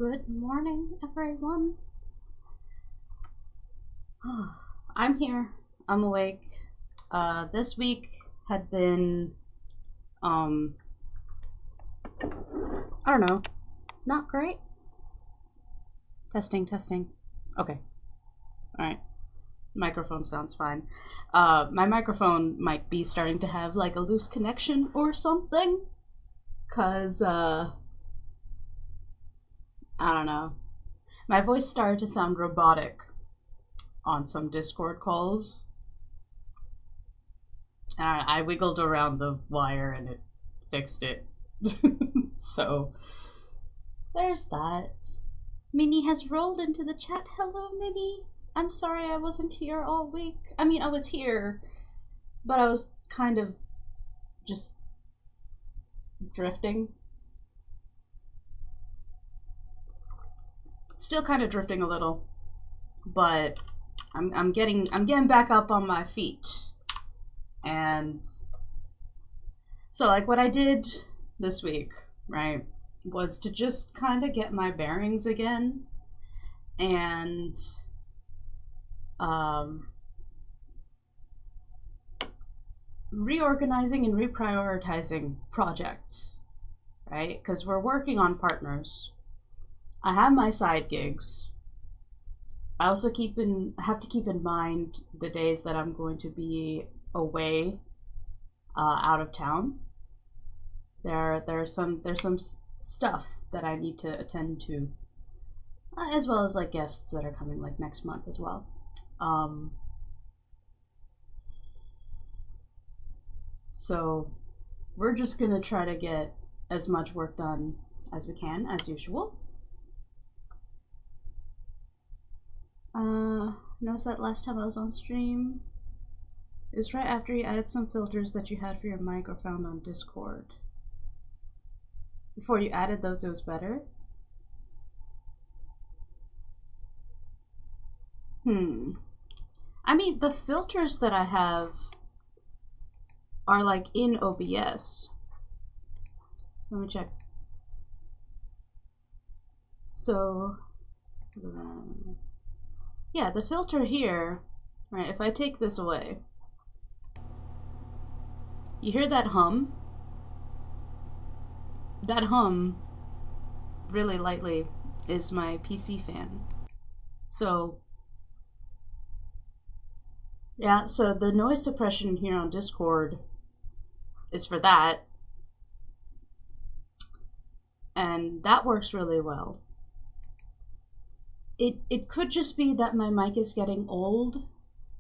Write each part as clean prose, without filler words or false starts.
Good morning, everyone. I'm here. I'm awake. This week had been, I don't know, not great. Testing. Okay. Alright. Microphone sounds fine. My microphone might be starting to have like a loose connection or something. 'Cause, I don't know. My voice started to sound robotic on some Discord calls. And I wiggled around the wire and it fixed it. So, there's that. Minnie has rolled into the chat. Hello, Minnie. I'm sorry I wasn't here all week. I mean, I was here, but I was kind of just drifting. Still kind of drifting a little, but I'm getting back up on my feet. And so like what I did this week, right, was to just kind of get my bearings again and reorganizing and reprioritizing projects, right? Because we're working on partners. I have my side gigs. I also have to keep in mind the days that I'm going to be away, out of town. There's some stuff that I need to attend to, as well as like guests that are coming like next month as well. So we're just gonna try to get as much work done as we can, as usual. Noticed that last time I was on stream, it was right after you added some filters that you had for your mic or found on Discord. Before you added those, it was better? I mean, the filters that I have are like in OBS. So let me check. So, yeah, the filter here, right, if I take this away, you hear that hum? That hum, really lightly, is my PC fan. So, yeah, so the noise suppression here on Discord is for that. And that works really well. It could just be that my mic is getting old.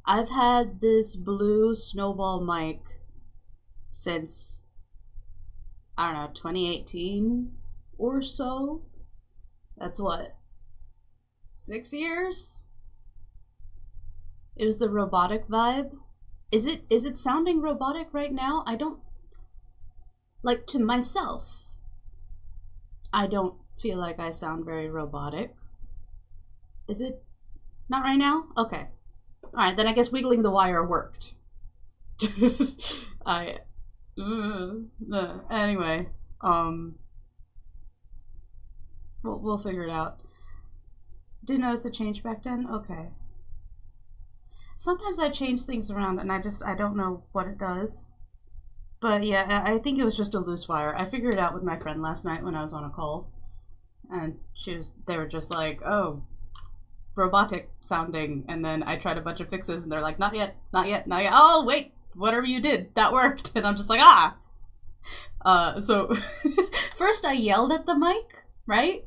I've had this blue snowball mic since, I don't know, 2018 or so. That's what, 6 years? It was the robotic vibe. Is it sounding robotic right now? I don't, like, to myself, I don't feel like I sound very robotic. Is it not right now? Okay. Alright, then I guess wiggling the wire worked. Anyway, we'll figure it out. Didn't notice a change back then? Okay. Sometimes I change things around and I don't know what it does. But yeah, I think it was just a loose wire. I figured it out with my friend last night when I was on a call. And they were just like, oh, robotic sounding. And then I tried a bunch of fixes and they're like, not yet. Oh, wait, whatever you did, that worked. And I'm just like, ah. So first I yelled at the mic, right?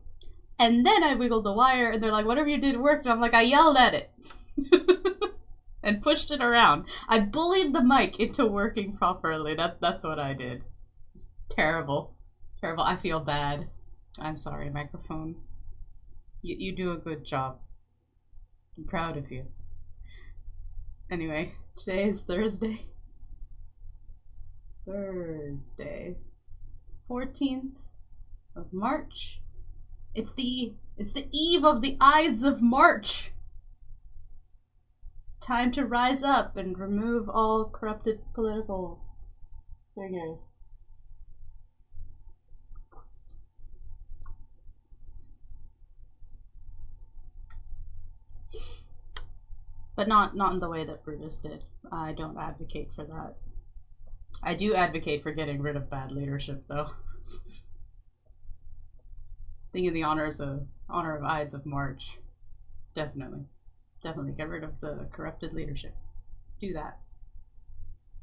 And then I wiggled the wire and they're like, whatever you did worked. And I'm like, I yelled at it. And pushed it around. I bullied the mic into working properly. That's what I did. It's terrible. Terrible. I feel bad. I'm sorry, microphone. You do a good job. I'm proud of you. Anyway, today is Thursday. 14th of March. It's the eve of the Ides of March. Time to rise up and remove all corrupted political figures. But not in the way that Brutus did. I don't advocate for that. I do advocate for getting rid of bad leadership, though. Thinking the honor of Ides of March. Definitely. Definitely get rid of the corrupted leadership. Do that.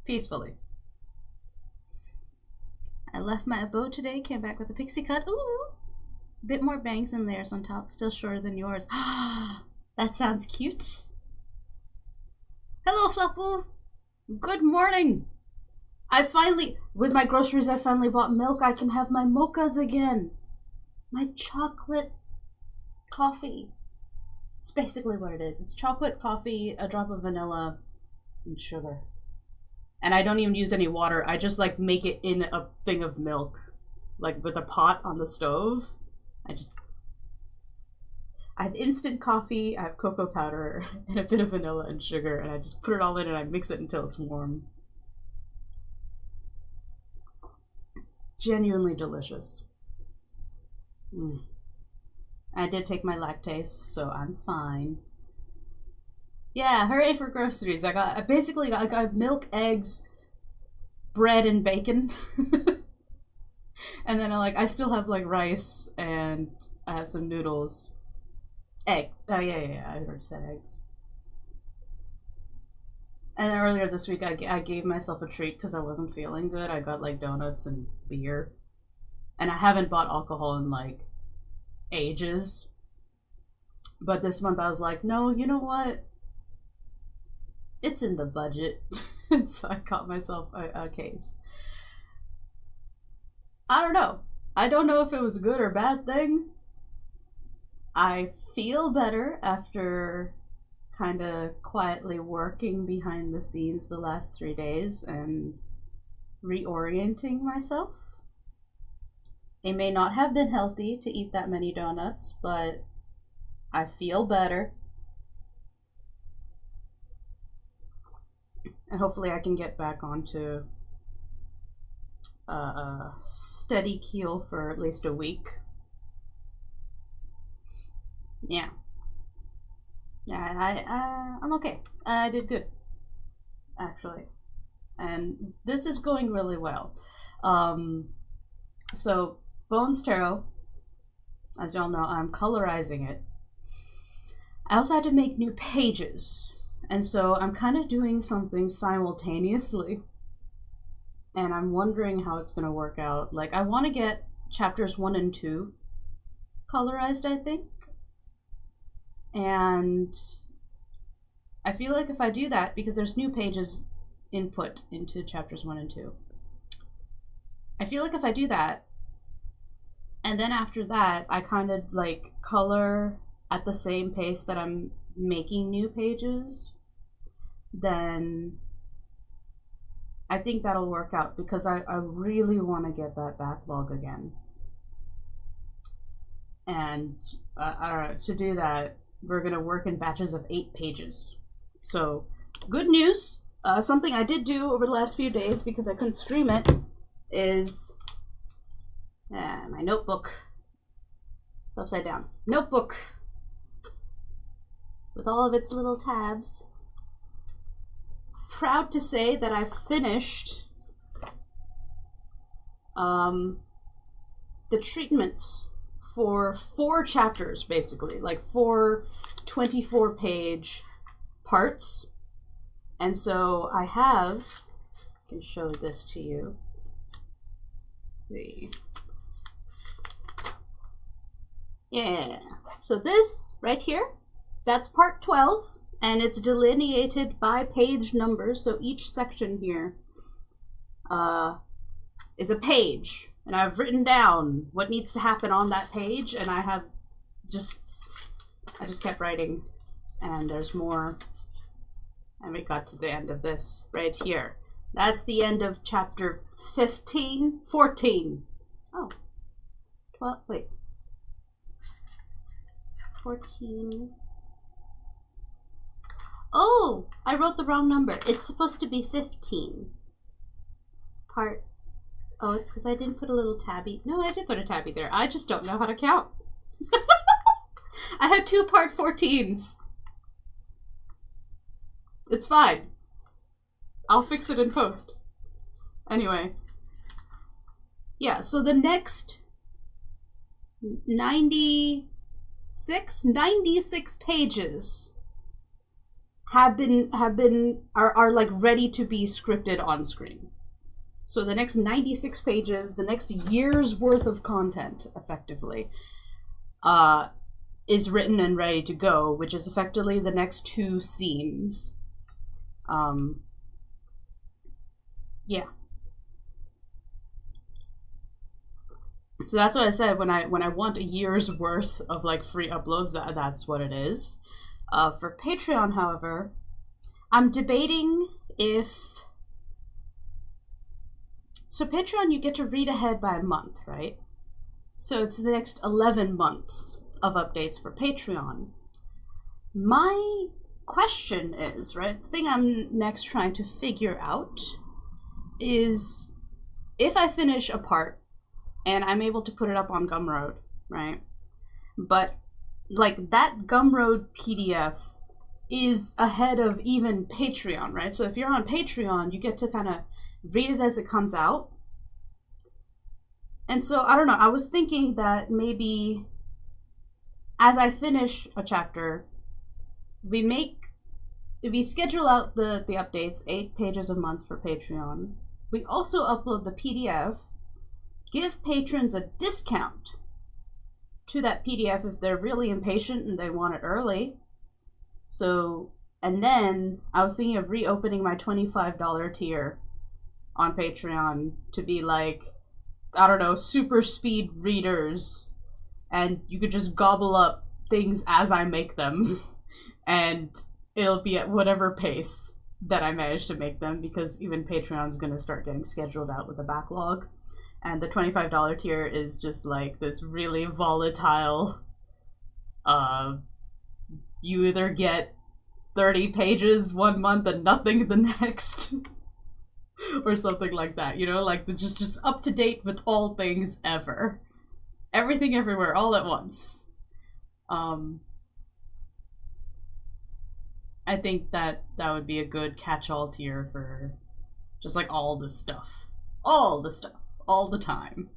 Peacefully. I left my abode today, came back with a pixie cut. Ooh! Bit more bangs than layers on top, still shorter than yours. That sounds cute. Hello, Flapple. Good morning. With my groceries, I finally bought milk. I can have my mochas again. My chocolate coffee. It's basically what it is. It's chocolate, coffee, a drop of vanilla, and sugar. And I don't even use any water. I just like make it in a thing of milk. Like with a pot on the stove. I have instant coffee, I have cocoa powder, and a bit of vanilla and sugar, and I just put it all in and I mix it until it's warm. Genuinely delicious. I did take my lactase, so I'm fine. Yeah, hooray for groceries. I got milk, eggs, bread, and bacon. And then I still have like rice, and I have some noodles. Eggs. Oh yeah, I already said eggs. And then earlier this week I gave myself a treat because I wasn't feeling good. I got like donuts and beer. And I haven't bought alcohol in like ages. But this month I was like, no, you know what? It's in the budget. And so I got myself a case. I don't know. I don't know if it was a good or bad thing. I feel better after kind of quietly working behind the scenes the last 3 days and reorienting myself. It may not have been healthy to eat that many donuts, but I feel better. And hopefully I can get back onto a steady keel for at least a week. Yeah. Yeah, I'm okay. I did good, actually. And this is going really well. So, Bones Tarot, as y'all know, I'm colorizing it. I also had to make new pages. And so I'm kind of doing something simultaneously. And I'm wondering how it's going to work out. Like, I want to get chapters 1 and 2 colorized, I think. And I feel like if I do that, because there's new pages input into chapters 1 and 2. I feel like if I do that, and then after that, I kind of like color at the same pace that I'm making new pages, then I think that'll work out, because I really want to get that backlog again. And to do that, we're going to work in batches of 8 pages. So, good news. Something I did do over the last few days, because I couldn't stream it, is my notebook. It's upside down. Notebook. With all of its little tabs. Proud to say that I finished the treatments for 4 chapters, basically. Like 4 24-page parts. And so I can show this to you. Let's see. Yeah. So this right here, that's part 12. And it's delineated by page numbers, so each section here is a page. And I've written down what needs to happen on that page, and I just kept writing, and there's more. And we got to the end of this right here. That's the end of chapter 14. Oh, 12, wait. 14. Oh, I wrote the wrong number. It's supposed to be 15. Oh, it's because I didn't put a little tabby. No, I did put a tabby there. I just don't know how to count. I have 2 part 14s. It's fine. I'll fix it in post. Anyway. Yeah, so the next 96 pages are like ready to be scripted on screen. So the next 96 pages, the next year's worth of content, effectively, is written and ready to go, which is effectively the next 2 scenes. Yeah. So that's what I said when I want a year's worth of like free uploads. That's what it is. For Patreon, however, I'm debating if. So Patreon, you get to read ahead by a month, right? So it's the next 11 months of updates for Patreon. My question is, right? The thing I'm next trying to figure out is if I finish a part and I'm able to put it up on Gumroad, right? But, like, that Gumroad PDF is ahead of even Patreon, right? So if you're on Patreon, you get to kind of read it as it comes out. And so, I don't know, I was thinking that maybe as I finish a chapter, we schedule out the updates, 8 pages a month for Patreon. We also upload the PDF, give patrons a discount to that PDF if they're really impatient and they want it early. So, and then I was thinking of reopening my $25 tier on Patreon to be like, I don't know, super speed readers, and you could just gobble up things as I make them, and it'll be at whatever pace that I manage to make them, because even Patreon's gonna start getting scheduled out with a backlog. And the $25 tier is just like this really volatile, you either get 30 pages one month and nothing the next, or something like that, you know, like just up to date with all things ever. Everything everywhere, all at once. I think that would be a good catch-all tier for just like all the stuff. All the stuff. All the time.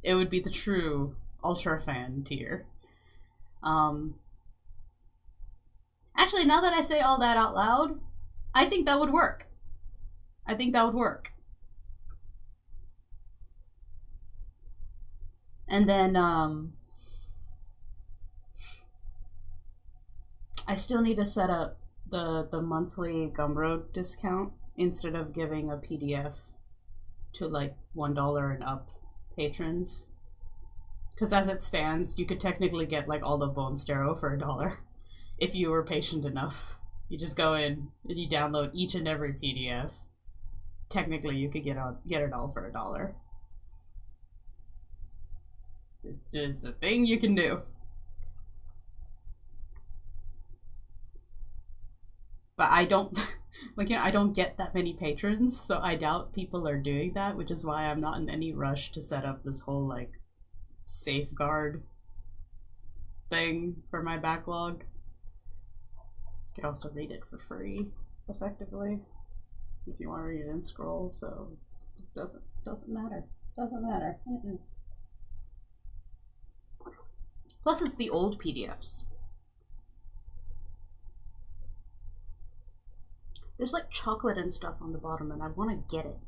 It would be the true ultra fan tier. Actually, now that I say all that out loud, I think that would work. I think that would work. And then, I still need to set up the monthly Gumroad discount instead of giving a PDF to like $1 and up patrons. Because as it stands, you could technically get like all the Bone Stero for $1 if you were patient enough. You just go in and you download each and every PDF. Technically, you could get it all for $1. It's just a thing you can do. But I don't, like, you know, I don't get that many patrons, so I doubt people are doing that, which is why I'm not in any rush to set up this whole, like, safeguard thing for my backlog. You could also read it for free, effectively, if you want to read it in scroll, so it doesn't matter. Doesn't matter. Plus, it's the old PDFs. There's like chocolate and stuff on the bottom, and I want to get it.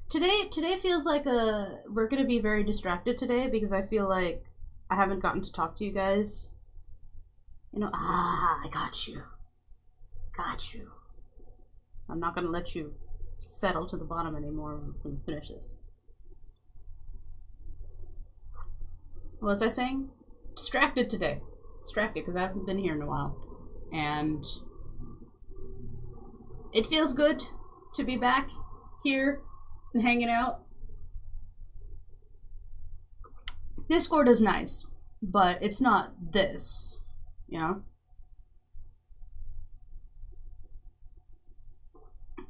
Today feels like we're gonna be very distracted today because I feel like I haven't gotten to talk to you guys. You know, I got you. Got you. I'm not gonna let you settle to the bottom anymore when we finish this. What was I saying? Distracted today. Distracted because I haven't been here in a while. And it feels good to be back here and hanging out. Discord is nice, but it's not this, you know?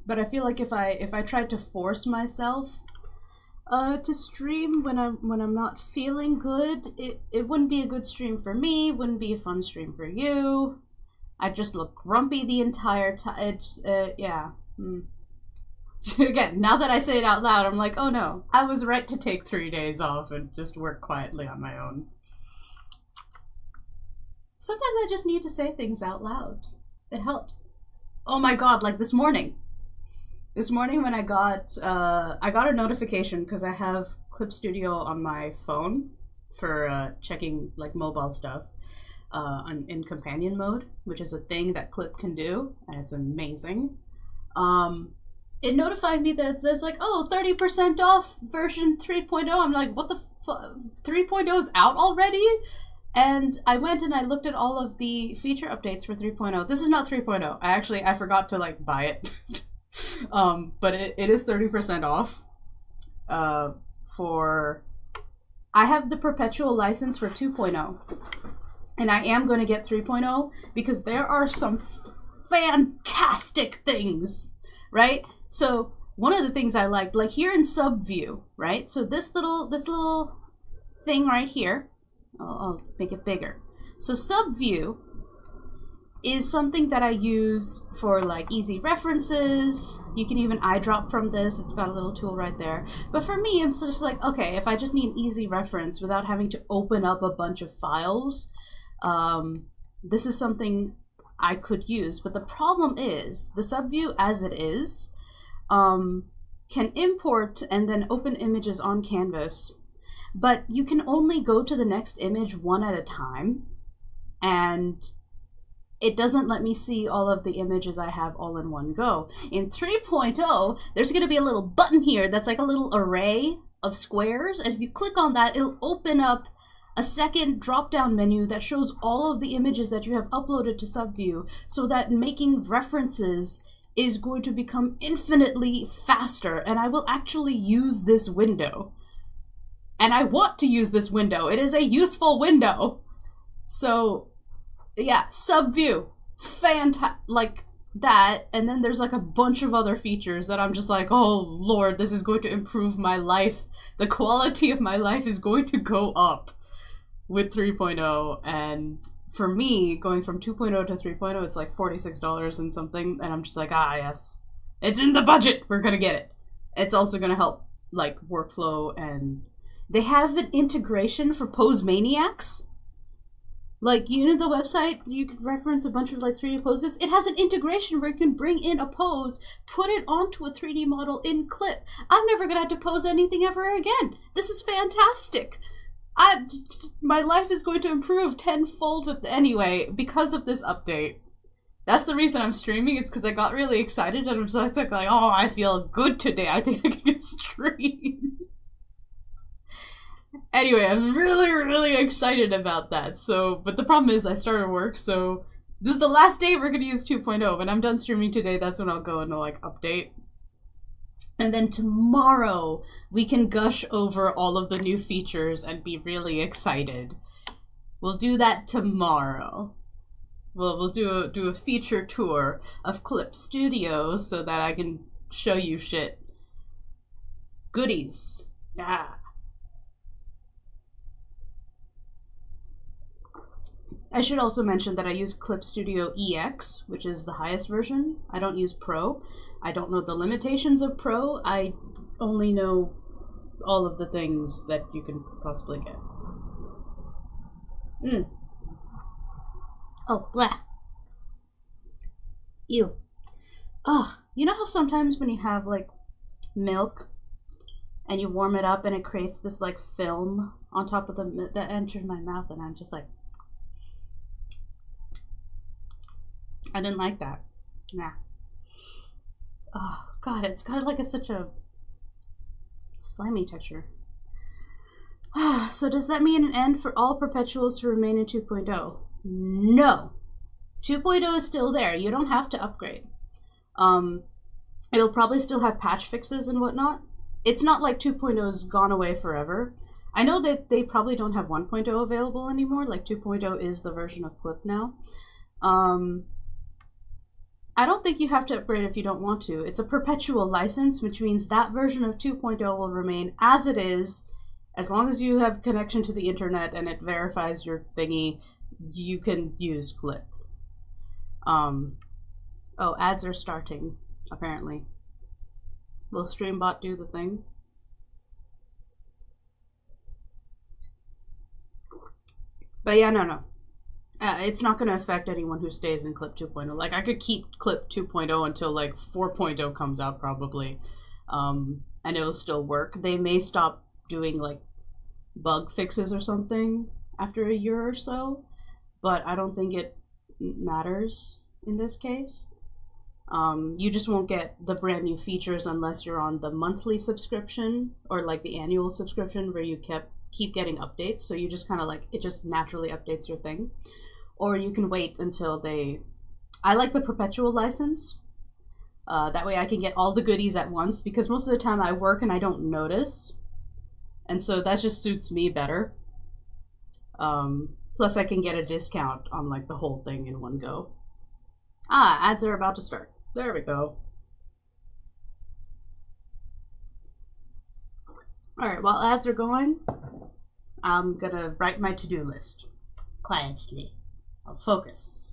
But I feel like if I tried to force myself to stream when I'm not feeling good, it wouldn't be a good stream for me, wouldn't be a fun stream for you. I just look grumpy the entire time. Yeah. Again, now that I say it out loud, I'm like, oh no, I was right to take 3 days off and just work quietly on my own. Sometimes I just need to say things out loud. It helps. Oh my god, like this morning. This morning when I got a notification because I have Clip Studio on my phone for checking like mobile stuff in companion mode, which is a thing that Clip can do, and it's amazing. It notified me that there's like, oh, 30% off version 3.0. I'm like, what the fuck? 3.0 is out already? And I went and I looked at all of the feature updates for 3.0. This is not 3.0. I forgot to like buy it. But it is 30% off. I have the perpetual license for 2.0. And I am going to get 3.0 because there are some fantastic things, right? So one of the things I liked, like here in Subview, right? So this little thing right here, I'll make it bigger. So Subview is something that I use for like easy references. You can even eyedrop from this. It's got a little tool right there. But for me, I'm just like, okay, if I just need an easy reference without having to open up a bunch of files, this is something I could use. But the problem is the Subview as it is can import and then open images on canvas, but you can only go to the next image one at a time, and it doesn't let me see all of the images I have all in one go. In 3.0, there's going to be a little button here that's like a little array of squares, and if you click on that, it'll open up a second drop-down menu that shows all of the images that you have uploaded to Subview, so that making references is going to become infinitely faster, and I will actually use this window. And I want to use this window. It is a useful window. So, yeah, Subview. Like that. And then there's like a bunch of other features that I'm just like, oh lord, this is going to improve my life. The quality of my life is going to go up with 3.0. And for me, going from 2.0 to 3.0, it's like $46 and something. And I'm just like, ah, yes. It's in the budget. We're going to get it. It's also going to help like workflow, and they have an integration for Pose Maniacs. Like, you know, the website, you could reference a bunch of like 3D poses. It has an integration where you can bring in a pose, put it onto a 3D model in Clip. I'm never gonna have to pose anything ever again. This is fantastic. My life is going to improve tenfold with, anyway, because of this update. That's the reason I'm streaming. It's because I got really excited and I'm just like, oh, I feel good today. I think I can stream. Anyway, I'm really, really excited about that. So, but the problem is I started work, so this is the last day we're going to use 2.0. When I'm done streaming today, that's when I'll go into, like, update. And then tomorrow, we can gush over all of the new features and be really excited. We'll do that tomorrow. We'll do a feature tour of Clip Studio so that I can show you shit. Goodies. Yeah. I should also mention that I use Clip Studio EX, which is the highest version. I don't use Pro. I don't know the limitations of Pro. I only know all of the things that you can possibly get. Oh, blah. Ew. Ugh. You know how sometimes when you have, like, milk and you warm it up and it creates this, like, film on top of that enters my mouth, and I'm just like, I didn't like that. Nah. Oh, God, it's got like such a slimy texture. So does that mean an end for all perpetuals to remain in 2.0? No. 2.0 is still there. You don't have to upgrade. It'll probably still have patch fixes and whatnot. It's not like 2.0's gone away forever. I know that they probably don't have 1.0 available anymore. Like 2.0 is the version of Clip now. I don't think you have to upgrade if you don't want to. It's a perpetual license, which means that version of 2.0 will remain as it is. As long as you have connection to the internet and it verifies your thingy, you can use Clip. Oh, ads are starting, apparently. Will Streambot do the thing? But yeah, no. It's not going to affect anyone who stays in Clip 2.0. Like, I could keep Clip 2.0 until, like, 4.0 comes out, probably. And it'll still work. They may stop doing, like, bug fixes or something after a year or so. But I don't think it matters in this case. You just won't get the brand new features unless you're on the monthly subscription or, like, the annual subscription where you keep getting updates. So you just kind of, like, it just naturally updates your thing. Or you can wait until I like the perpetual license. That way I can get all the goodies at once, because most of the time I work and I don't notice. And so that just suits me better. Plus I can get a discount on, like, the whole thing in one go. Ah, ads are about to start. There we go. Alright, while ads are going, I'm gonna write my to-do list. Quietly. I'll focus.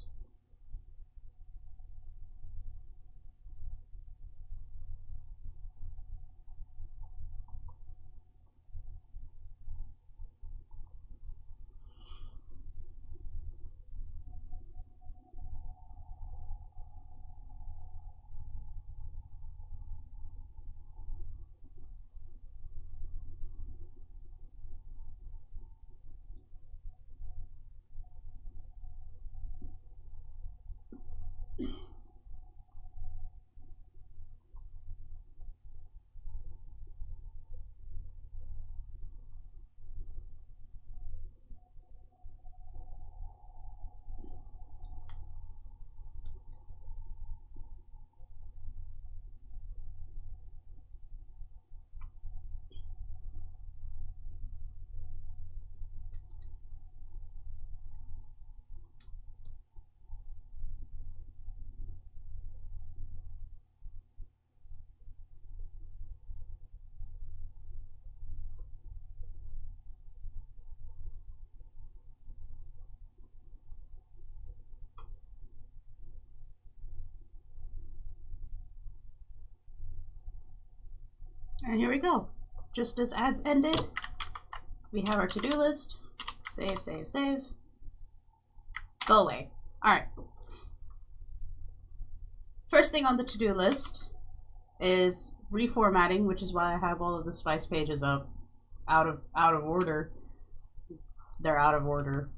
And here we go. Just as ads ended, we have our to-do list. Save, save, save. Go away. Alright. First thing on the to-do list is reformatting, which is why I have all of the spice pages up out of order. They're out of order.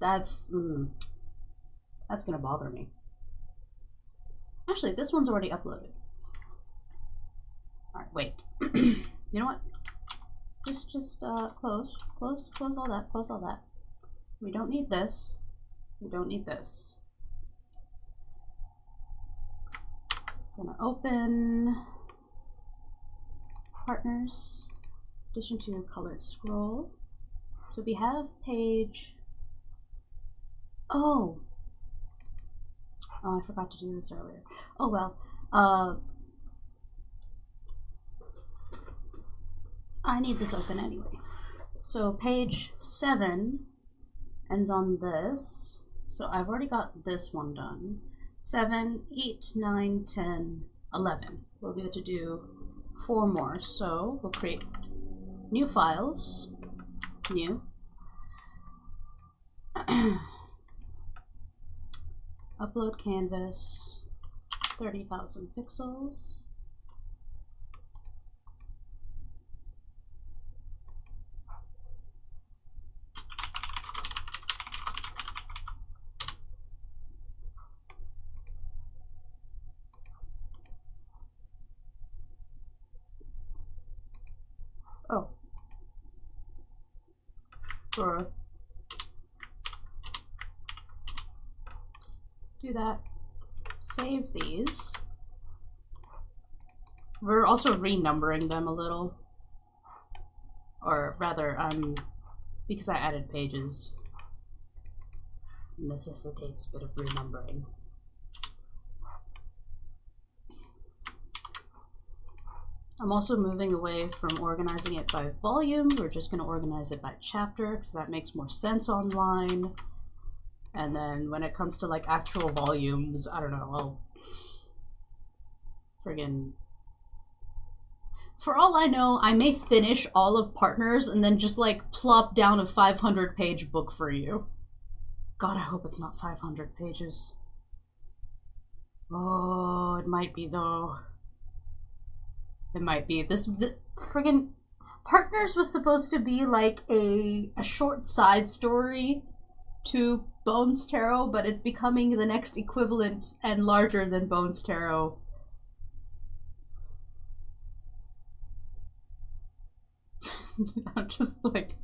That's gonna bother me. Actually, this one's already uploaded. Alright, wait. You know what? Just close all that, close all that. We don't need this. We don't need this. Gonna open partners, addition to colored scroll. So we have page. Oh, I forgot to do this earlier. Oh well. I need this open anyway. So page 7 ends on this. So I've already got this one done. 7, 8, 9, 10, 11. We'll be able to do 4 more. So we'll create new files. New. Upload canvas. 30,000 pixels. Oh. Or do that. Save these. We're also renumbering them a little. Or rather, because I added pages, necessitates a bit of renumbering. I'm also moving away from organizing it by volume. We're just going to organize it by chapter because that makes more sense online. And then when it comes to like actual volumes, I don't know, I'll friggin'... For all I know, I may finish all of Partners and then just like plop down a 500-page book for you. God, I hope it's not 500 pages. Oh, it might be though. It might be. This friggin' Partners was supposed to be like a short side story to Bones Tarot, but it's becoming the next equivalent and larger than Bones Tarot. I'm just like...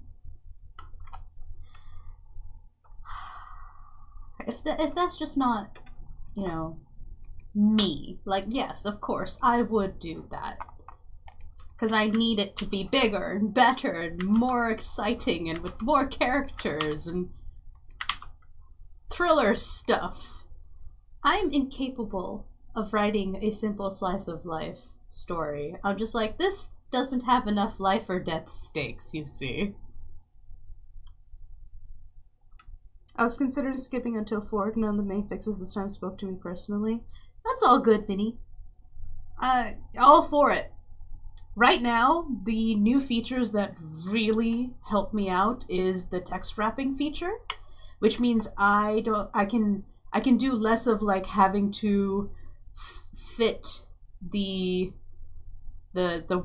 If that's just not, you know, me. Like, yes, of course, I would do that. Because I need it to be bigger and better and more exciting and with more characters and thriller stuff. I'm incapable of writing a simple slice of life story. I'm just like, this doesn't have enough life or death stakes, you see. I was considering skipping until 4, knowing the main fixes this time spoke to me personally. That's all good, Vinny. All for it. Right now, the new features that really help me out is the text wrapping feature, which means I can do less of like having to fit the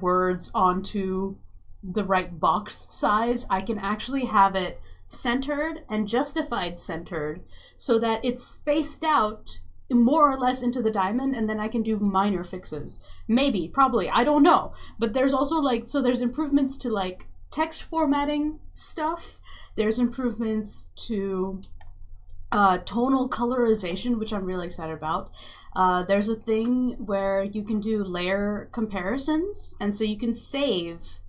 words onto the right box size. I can actually have it centered and justified centered so that it's spaced out more or less into the diamond, and then I can do minor fixes. Maybe, probably, I don't know. But there's also like, so there's improvements to like text formatting stuff. There's improvements to tonal colorization, which I'm really excited about. There's a thing where you can do layer comparisons, and so you can save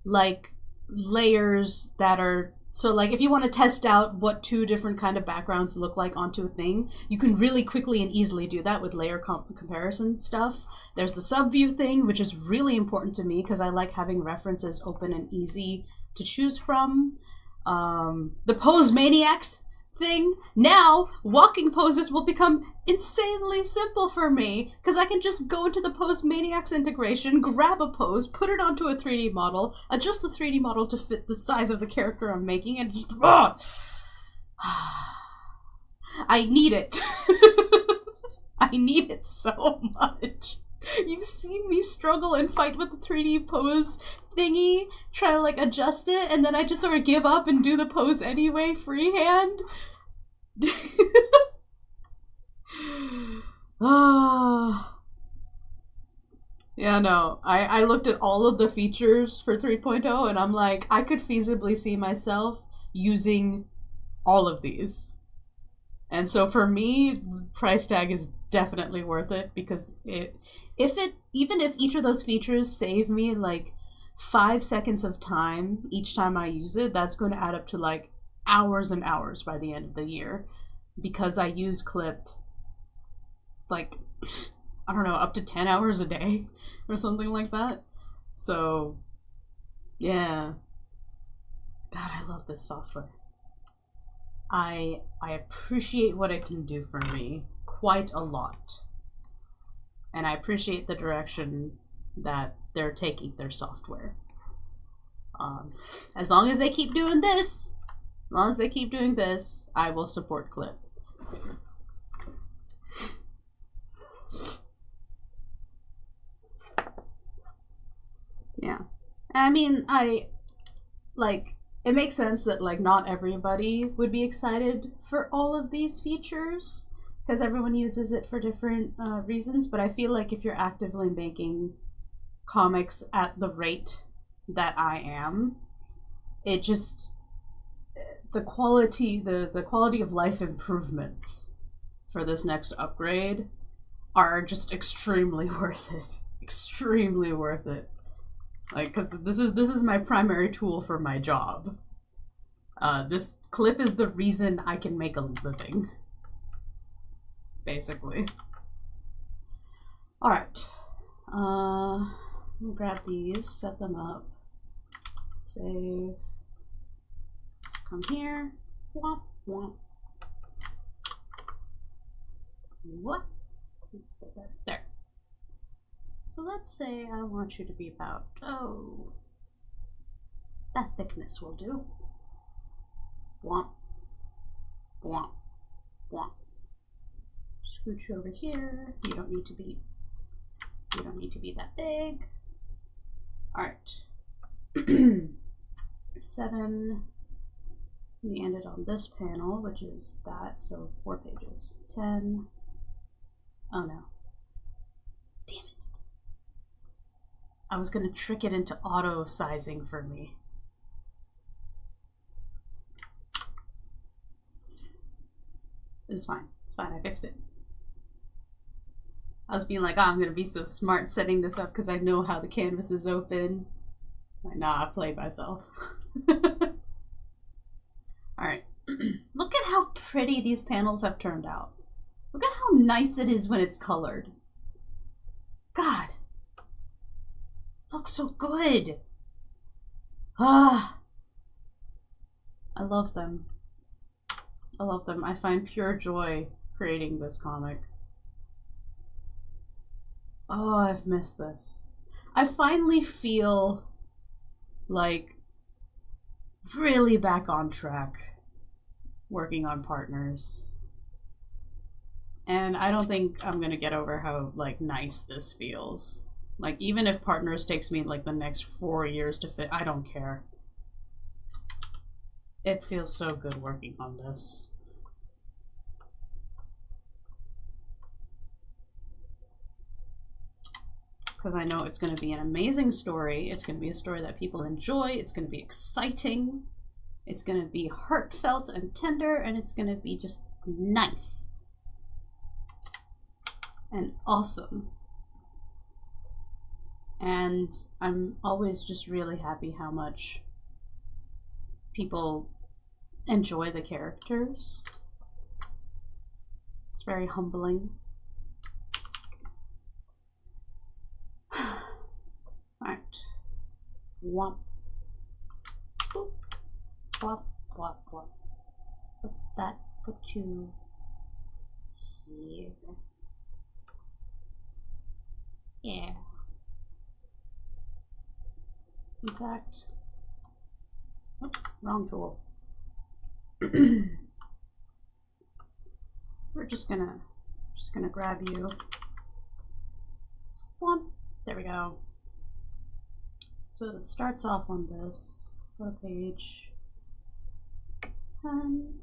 like layers that are, so like if you want to test out what 2 different kind of backgrounds look like onto a thing, you can really quickly and easily do that with layer comparison stuff. There's the subview thing, which is really important to me because I like having references open and easy to choose from. The pose maniacs thing. Now, walking poses will become insanely simple for me because I can just go into the Pose Maniacs integration, grab a pose, put it onto a 3D model, adjust the 3D model to fit the size of the character I'm making, and just... I need it. I need it so much. You've seen me struggle and fight with the 3D pose thingy, try to like adjust it, and then I just sort of give up and do the pose anyway, freehand. Yeah, no, I looked at all of the features for 3.0 and I'm like, I could feasibly see myself using all of these. And so for me, price tag is definitely worth it because even if each of those features save me like 5 seconds of time each time I use it, that's going to add up to like hours and hours by the end of the year because I use Clip like, I don't know, up to 10 hours a day or something like that. So yeah, God, I love this software. I appreciate what it can do for me quite a lot. And I appreciate the direction that they're taking their software. As long as they keep doing this, I will support Clip. Yeah. I mean, it makes sense that, like, not everybody would be excited for all of these features, because everyone uses it for different reasons, but I feel like if you're actively making comics at the rate that I am, it just, the quality of life improvements for this next upgrade are just extremely worth it. Extremely worth it. Like, because this is my primary tool for my job. This Clip is the reason I can make a living. Basically. Alright. Let me grab these, set them up. Save. Come here. Womp, womp. What? There. So let's say I want you to be about, oh, that thickness will do. Womp, womp, womp. Scooch over here. You don't need to be that big. All right. 7. We ended on this panel, which is that, so 4 pages. 10. Oh no. Damn it. I was gonna trick it into auto sizing for me. It's fine. It's fine. I fixed it. I was being like, oh, I'm gonna be so smart setting this up because I know how the canvas is open. Like, nah, I played myself. Alright. Look at how pretty these panels have turned out. Look at how nice it is when it's colored. God. Looks so good. Ah. I love them. I love them. I find pure joy creating this comic. Oh, I've missed this. I finally feel like really back on track working on Partners. And I don't think I'm gonna get over how like nice this feels. Like even if Partners takes me like the next 4 years to fit, I don't care. It feels so good working on this. Because I know it's going to be an amazing story. It's going to be a story that people enjoy. It's going to be exciting. It's going to be heartfelt and tender, and it's going to be just nice and awesome. And I'm always just really happy how much people enjoy the characters. It's very humbling. Alright. Womp. Boop. Womp, womp, womp. Put you here. Yeah. In fact, oops, wrong tool. We're just gonna grab you. Womp. There we go. So it starts off on this. Go to page 10.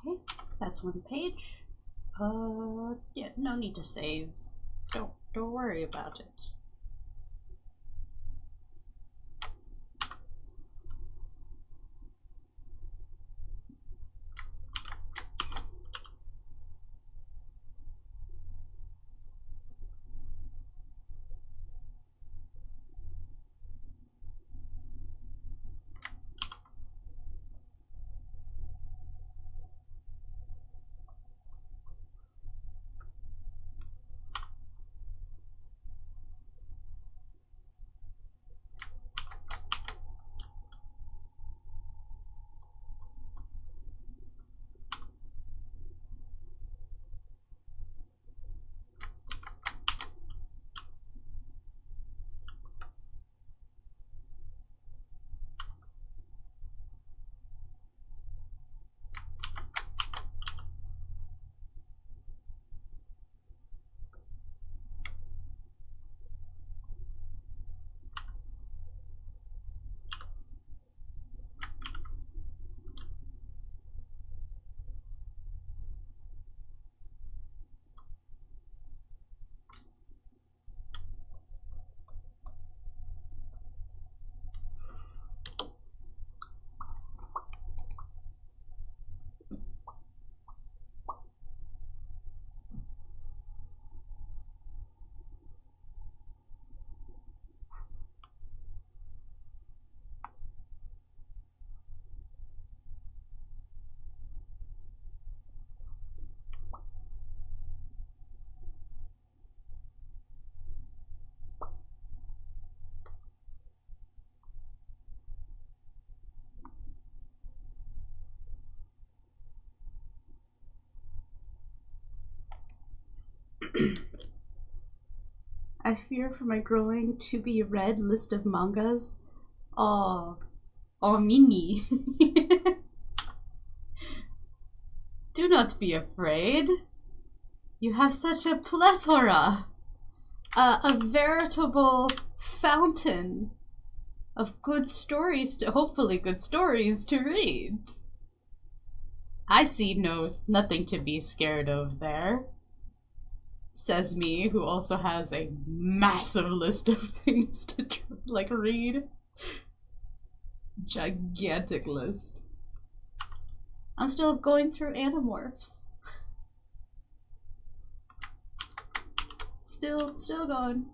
Okay, that's one page. Yeah, no need to save. Don't worry about it. I fear for my growing to be read list of mangas. Oh, Mini. Do not be afraid. You have such a plethora. A veritable fountain of good stories hopefully good stories to read. I see nothing to be scared of there. Says me, who also has a massive list of things to read. Gigantic list. I'm still going through Animorphs. Still going.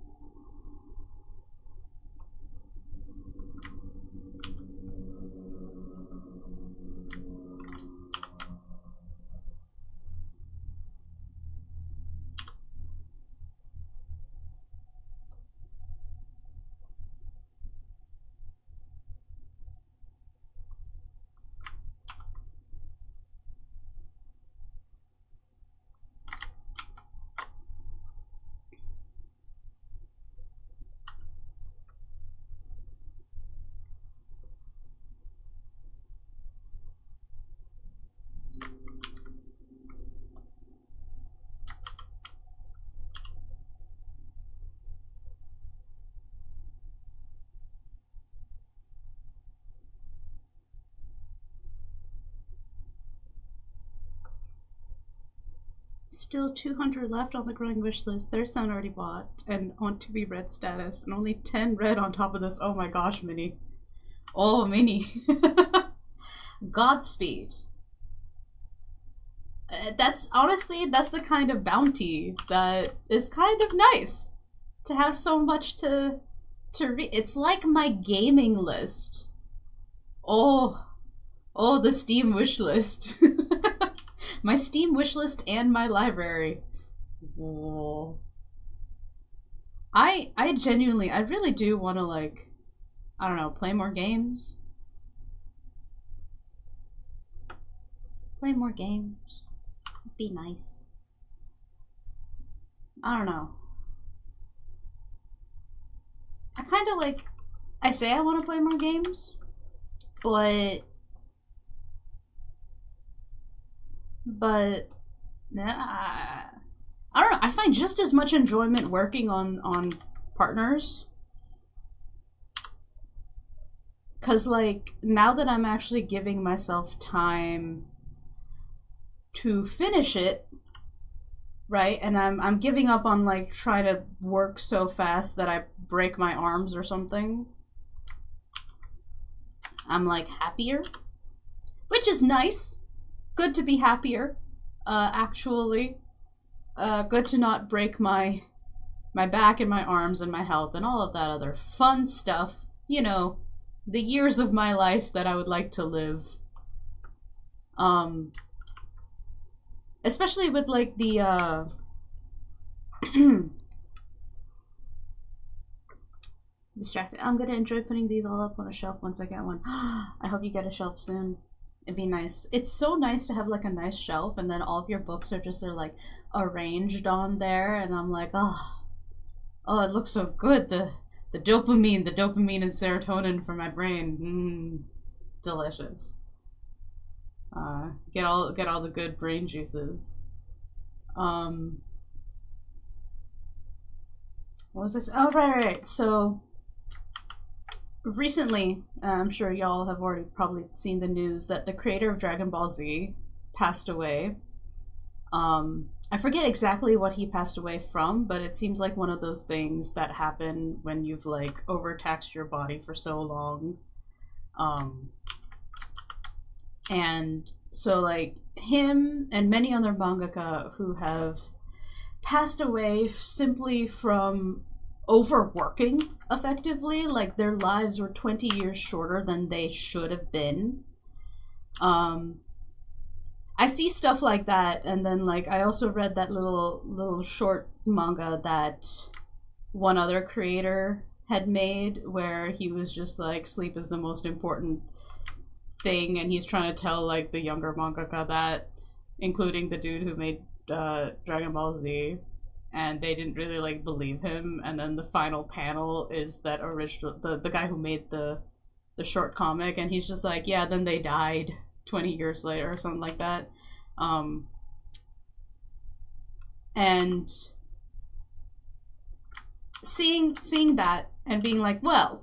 Still 200 left on the growing wish list. There's some already bought and on to be read status, and only 10 read on top of this. Oh my gosh, Minnie. Oh, Minnie. Godspeed. That's the kind of bounty that is kind of nice to have so much to read. It's like my gaming list. Oh, the Steam wish list. My Steam wishlist and my library. Whoa. I genuinely, I really do want to, like, I don't know, play more games. Play more games. It'd be nice. I don't know. I kind of like, I say I want to play more games, but nah, I don't know. I find just as much enjoyment working on partners. Cause like now that I'm actually giving myself time to finish it, right? And I'm giving up on like trying to work so fast that I break my arms or something. I'm like happier, which is nice. Good to be happier, actually. Good to not break my back and my arms and my health and all of that other fun stuff. You know, the years of my life that I would like to live. Especially with like the distracted. I'm gonna enjoy putting these all up on a shelf once I get one. I hope you get a shelf soon. It'd be nice. It's so nice to have like a nice shelf and then all of your books are just like arranged on there, and I'm like, oh, it looks so good. The dopamine and serotonin for my brain. Delicious. Get all the good brain juices. What was this? Oh, right. So recently, I'm sure y'all have already probably seen the news that the creator of Dragon Ball Z passed away. I forget exactly what he passed away from, but it seems like one of those things that happen when you've like overtaxed your body for so long. And so like him and many other mangaka who have passed away simply from overworking effectively, like their lives were 20 years shorter than they should have been. I see stuff like that, and then like I also read that little short manga that one other creator had made where he was just like, sleep is the most important thing, and he's trying to tell like the younger mangaka that, including the dude who made Dragon Ball Z, and they didn't really like believe him. And then the final panel is that original the guy who made the short comic, and he's just like, yeah, then they died 20 years later or something like that. And seeing that and being like, well,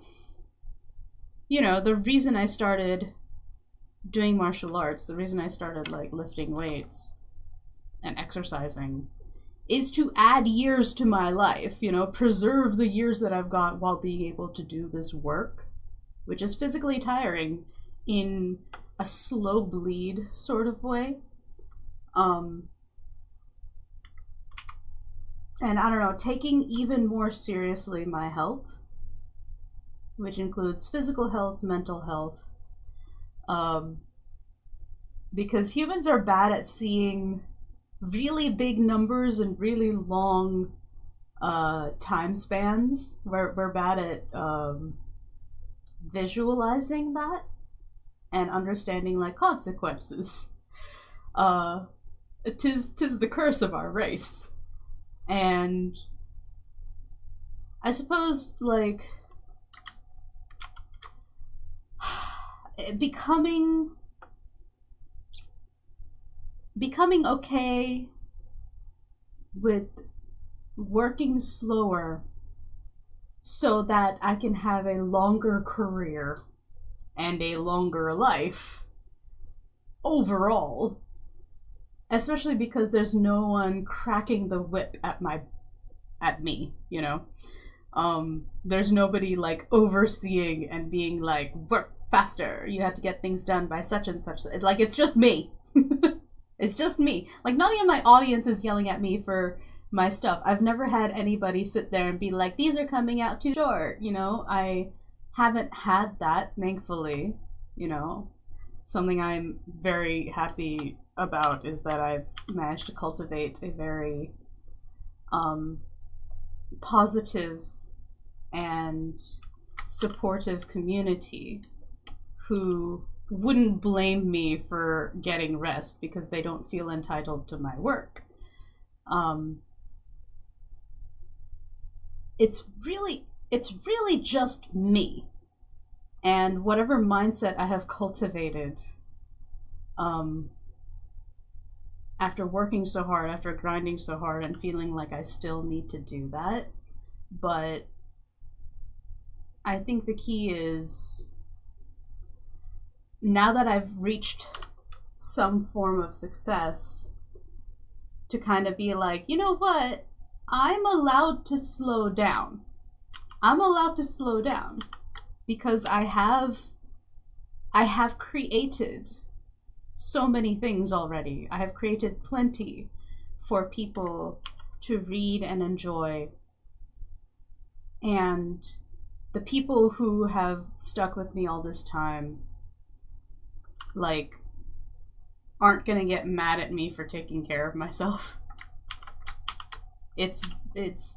you know, the reason I started doing martial arts, the reason I started like lifting weights and exercising is to add years to my life, you know, preserve the years that I've got while being able to do this work, which is physically tiring in a slow bleed sort of way. And I don't know, taking even more seriously my health, which includes physical health, mental health, because humans are bad at seeing really big numbers and really long time spans. We're bad at visualizing that and understanding like consequences. Tis the curse of our race. And I suppose like becoming okay with working slower so that I can have a longer career and a longer life overall, especially because there's no one cracking the whip at me, you know. There's nobody like overseeing and being like, work faster, you have to get things done by such and such. It's like, it's just me. It's just me. Like, not even my audience is yelling at me for my stuff. I've never had anybody sit there and be like, these are coming out too short, you know. I haven't had that, thankfully, you know. Something I'm very happy about is that I've managed to cultivate a very positive and supportive community who wouldn't blame me for getting rest because they don't feel entitled to my work. It's really just me and whatever mindset I have cultivated after working so hard, after grinding so hard and feeling like I still need to do that. But I think the key is, now that I've reached some form of success to kind of be like, you know what? I'm allowed to slow down. I'm allowed to slow down because I have created so many things already. I have created plenty for people to read and enjoy. And the people who have stuck with me all this time, like, aren't gonna get mad at me for taking care of myself. It's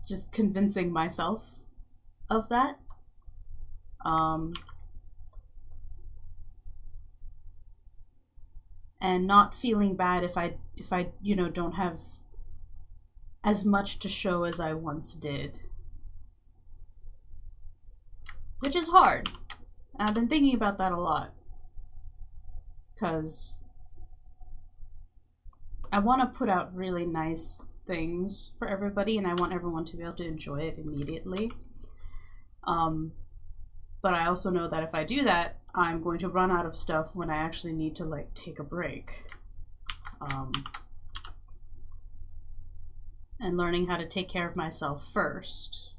just convincing myself of that. And not feeling bad if I you know, don't have as much to show as I once did. Which is hard. I've been thinking about that a lot. 'Cause I want to put out really nice things for everybody, and I want everyone to be able to enjoy it immediately. But I also know that if I do that, I'm going to run out of stuff when I actually need to, like, take a break. And learning how to take care of myself first.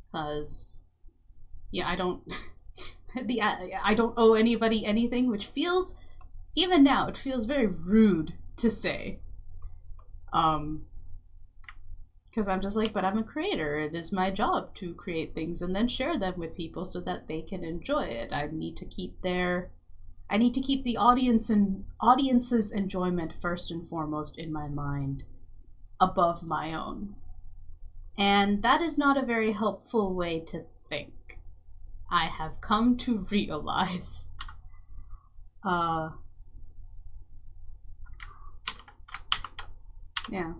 Because, yeah, I don't owe anybody anything, which feels, even now, it feels very rude to say. Because I'm just like, but I'm a creator. It is my job to create things and then share them with people so that they can enjoy it. I need to keep the audience's enjoyment first and foremost in my mind, above my own. And that is not a very helpful way to think. I have come to realize. Yeah.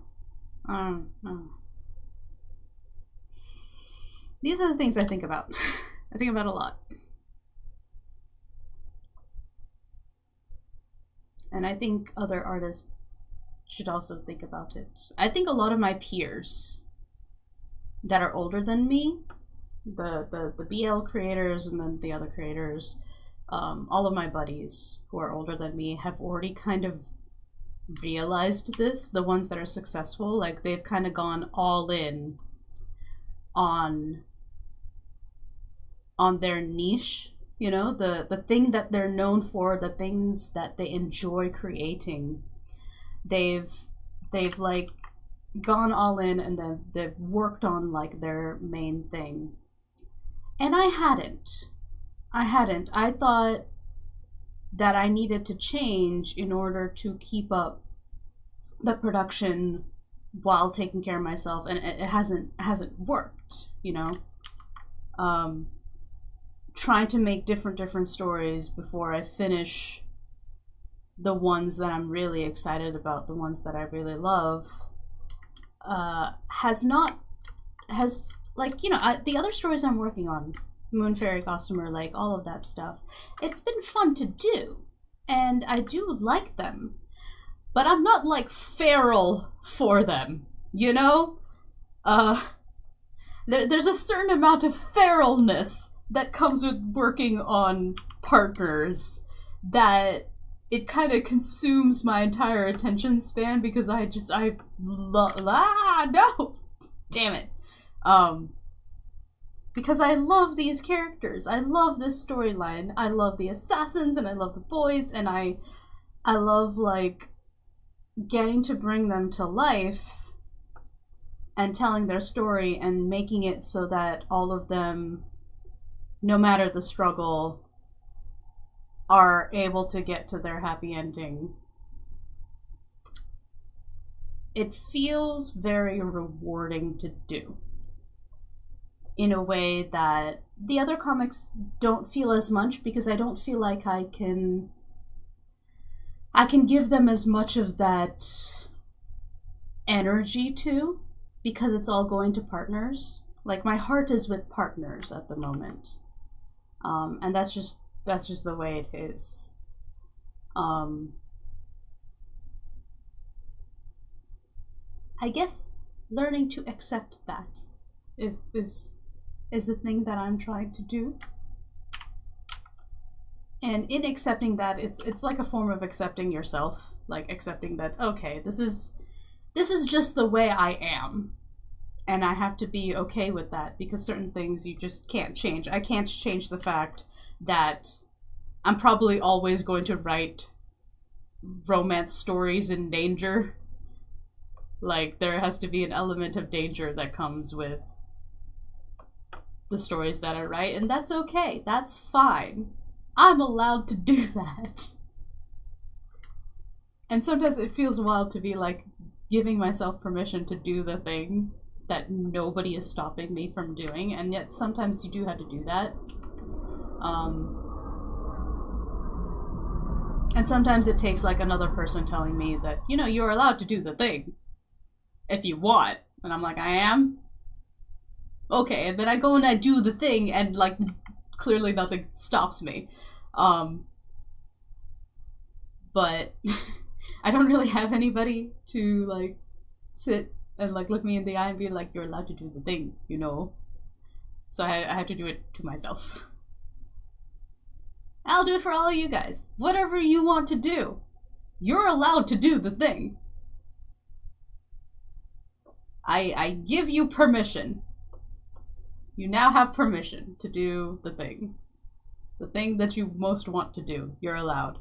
These are the things I think about. I think about a lot. And I think other artists should also think about it. I think a lot of my peers that are older than me, the BL creators and then the other creators, all of my buddies who are older than me have already kind of realized this. The ones that are successful, like, they've kind of gone all in on their niche, you know, the thing that they're known for, the things that they enjoy creating. They've like gone all in, and then they've worked on, like, their main thing. And I hadn't. I thought that I needed to change in order to keep up the production while taking care of myself, and it hasn't worked, you know. Trying to make different stories before I finish the ones that I'm really excited about, the ones that I really love, has like, you know, the other stories I'm working on, Moon Fairy Costumer, like, all of that stuff, it's been fun to do, and I do like them, but I'm not, like, feral for them, you know? There's a certain amount of feralness that comes with working on partners that it kind of consumes my entire attention span, because I love, no! Damn it. Because I love these characters. I love this storyline. I love the assassins, and I love the boys, and I love, like, getting to bring them to life and telling their story and making it so that all of them, no matter the struggle, are able to get to their happy ending. It feels very rewarding to do, in a way that the other comics don't feel as much, because I don't feel like I can give them as much of that energy to, because it's all going to partners. Like, my heart is with partners at the moment. And that's just the way it is. I guess learning to accept that is the thing that I'm trying to do. And in accepting that, it's like a form of accepting yourself, like accepting that, okay, this is just the way I am. And I have to be okay with that, because certain things you just can't change. I can't change the fact that I'm probably always going to write romance stories in danger. Like, there has to be an element of danger that comes with the stories that I write, and that's okay. That's fine. I'm allowed to do that. And sometimes it feels wild to be like giving myself permission to do the thing that nobody is stopping me from doing, and yet sometimes you do have to do that. And sometimes it takes like another person telling me that, you know, you're allowed to do the thing if you want. And I'm like, I am? Okay, and then I go and I do the thing, and like clearly nothing stops me. But I don't really have anybody to like sit and like look me in the eye and be like, you're allowed to do the thing, you know? So I had to do it to myself. I'll do it for all of you guys. Whatever you want to do, you're allowed to do the thing. I give you permission. You now have permission to do the thing. The thing that you most want to do, you're allowed.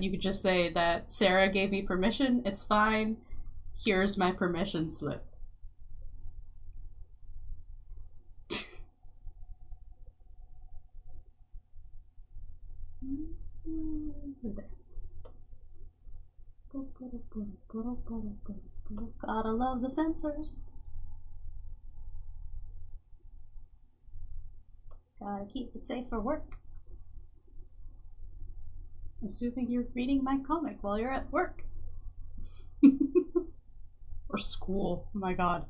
You could just say that Sarah gave me permission, it's fine. Here's my permission slip. Gotta love the censors. Gotta keep it safe for work. Assuming you're reading my comic while you're at work. Or school. Oh my god.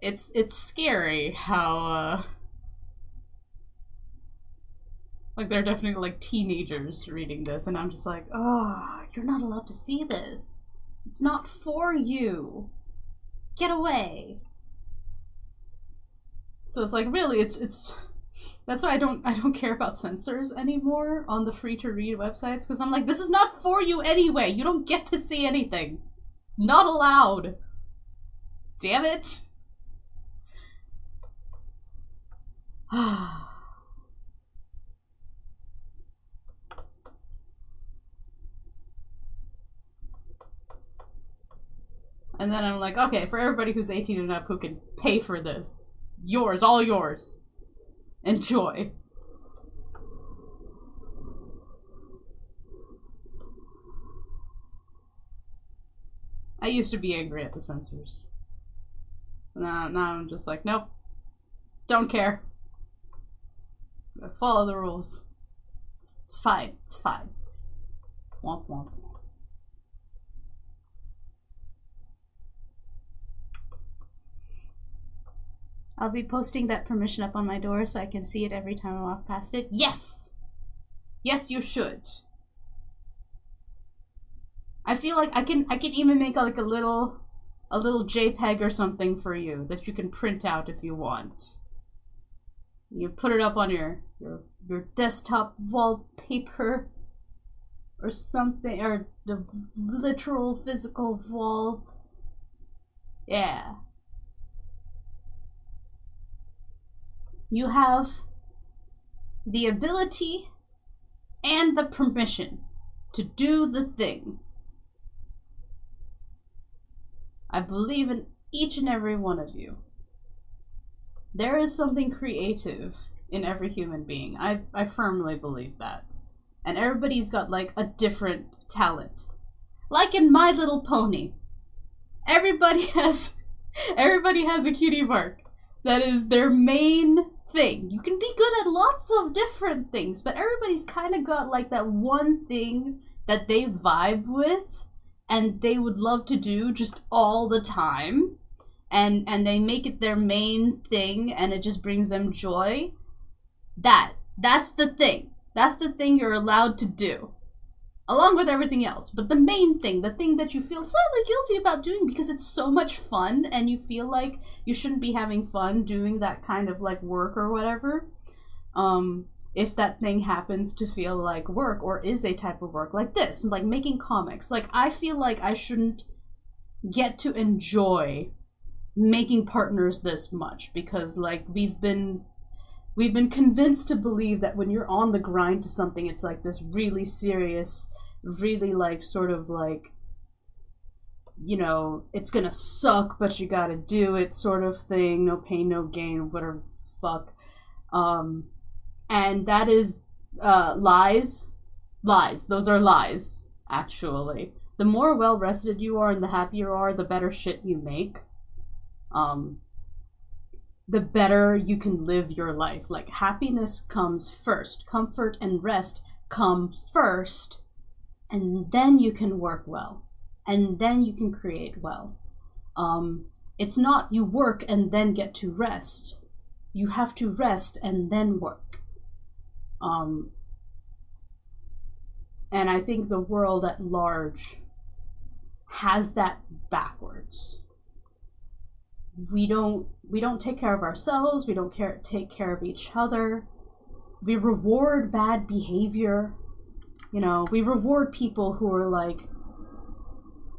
It's scary how like they're definitely like teenagers reading this, and I'm just like, oh, you're not allowed to see this. It's not for you. Get away. So it's like, really, it's that's why I don't care about censors anymore on the free to read websites, because I'm like, this is not for you anyway. You don't get to see anything. It's not allowed. Damn it. And then I'm like, okay, for everybody who's 18 and up who can pay for this, yours, all yours. Enjoy. I used to be angry at the censors. Now I'm just like, nope. Don't care. Follow the rules. It's fine. It's fine. Womp womp. I'll be posting that permission up on my door so I can see it every time I walk past it. Yes! Yes, you should. I feel like I can even make like a little JPEG or something for you that you can print out if you want. You put it up on your desktop wallpaper or something, or the literal physical wall. Yeah. You have the ability and the permission to do the thing. I believe in each and every one of you. There is something creative in every human being. I firmly believe that. And everybody's got like a different talent. Like in My Little Pony. Everybody has a cutie mark. That is their main thing. You can be good at lots of different things, but everybody's kind of got like that one thing that they vibe with and they would love to do just all the time, and they make it their main thing and it just brings them joy. That's the thing. That's the thing you're allowed to do, along with everything else. But the main thing, the thing that you feel slightly guilty about doing because it's so much fun and you feel like you shouldn't be having fun doing that kind of like work or whatever, if that thing happens to feel like work or is a type of work, like this, like making comics. Like, I feel like I shouldn't get to enjoy making partners this much, because like we've been convinced to believe that when you're on the grind to something, it's like this really serious, really like sort of like, you know, it's gonna suck but you gotta do it sort of thing, no pain no gain, whatever the fuck. And that is lies. Those are lies, actually. The more well rested you are and the happier you are, the better shit you make. The better you can live your life. Like, happiness comes first. Comfort and rest come first. And then you can work well. And then you can create well. It's not you work and then get to rest. You have to rest and then work. And I think the world at large has that backwards. We don't take care of ourselves. We don't take care of each other. We reward bad behavior. You know, we reward people who are like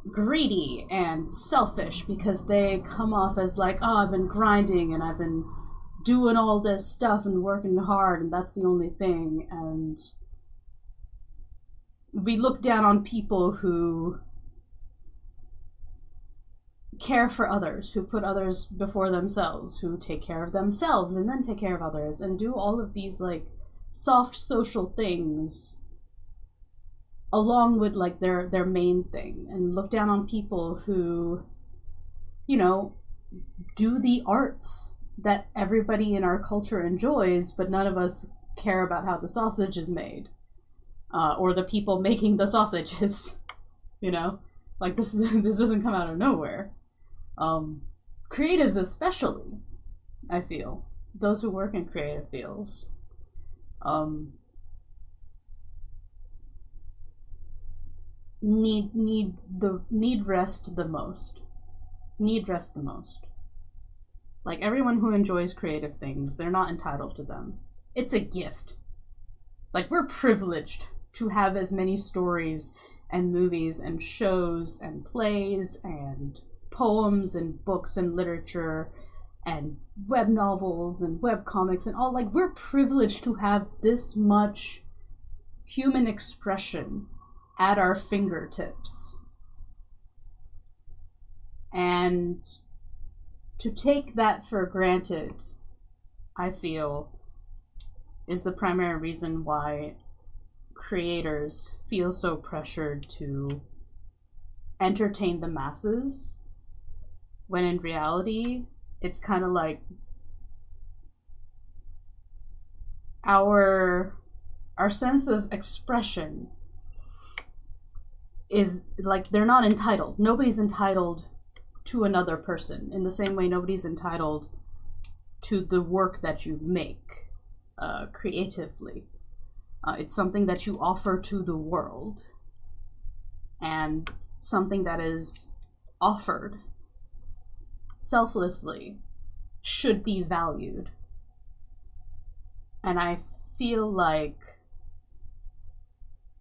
greedy and selfish because they come off as like, oh, I've been grinding and I've been doing all this stuff and working hard and that's the only thing. And we look down on people who care for others, who put others before themselves, who take care of themselves and then take care of others, and do all of these like soft social things along with like their main thing, and look down on people who, you know, do the arts that everybody in our culture enjoys, but none of us care about how the sausage is made, or the people making the sausages. You know, like this doesn't come out of nowhere. Creatives especially, I feel, those who work in creative fields, need rest the most. Like, everyone who enjoys creative things, they're not entitled to them. It's a gift. Like, we're privileged to have as many stories and movies and shows and plays and poems and books and literature and web novels and web comics and all. Like, we're privileged to have this much human expression at our fingertips. And to take that for granted, I feel, is the primary reason why creators feel so pressured to entertain the masses, when in reality, it's kind of like our sense of expression is like, they're not entitled. Nobody's entitled to another person in the same way nobody's entitled to the work that you make creatively. It's something that you offer to the world, and something that is offered selflessly should be valued. And I feel like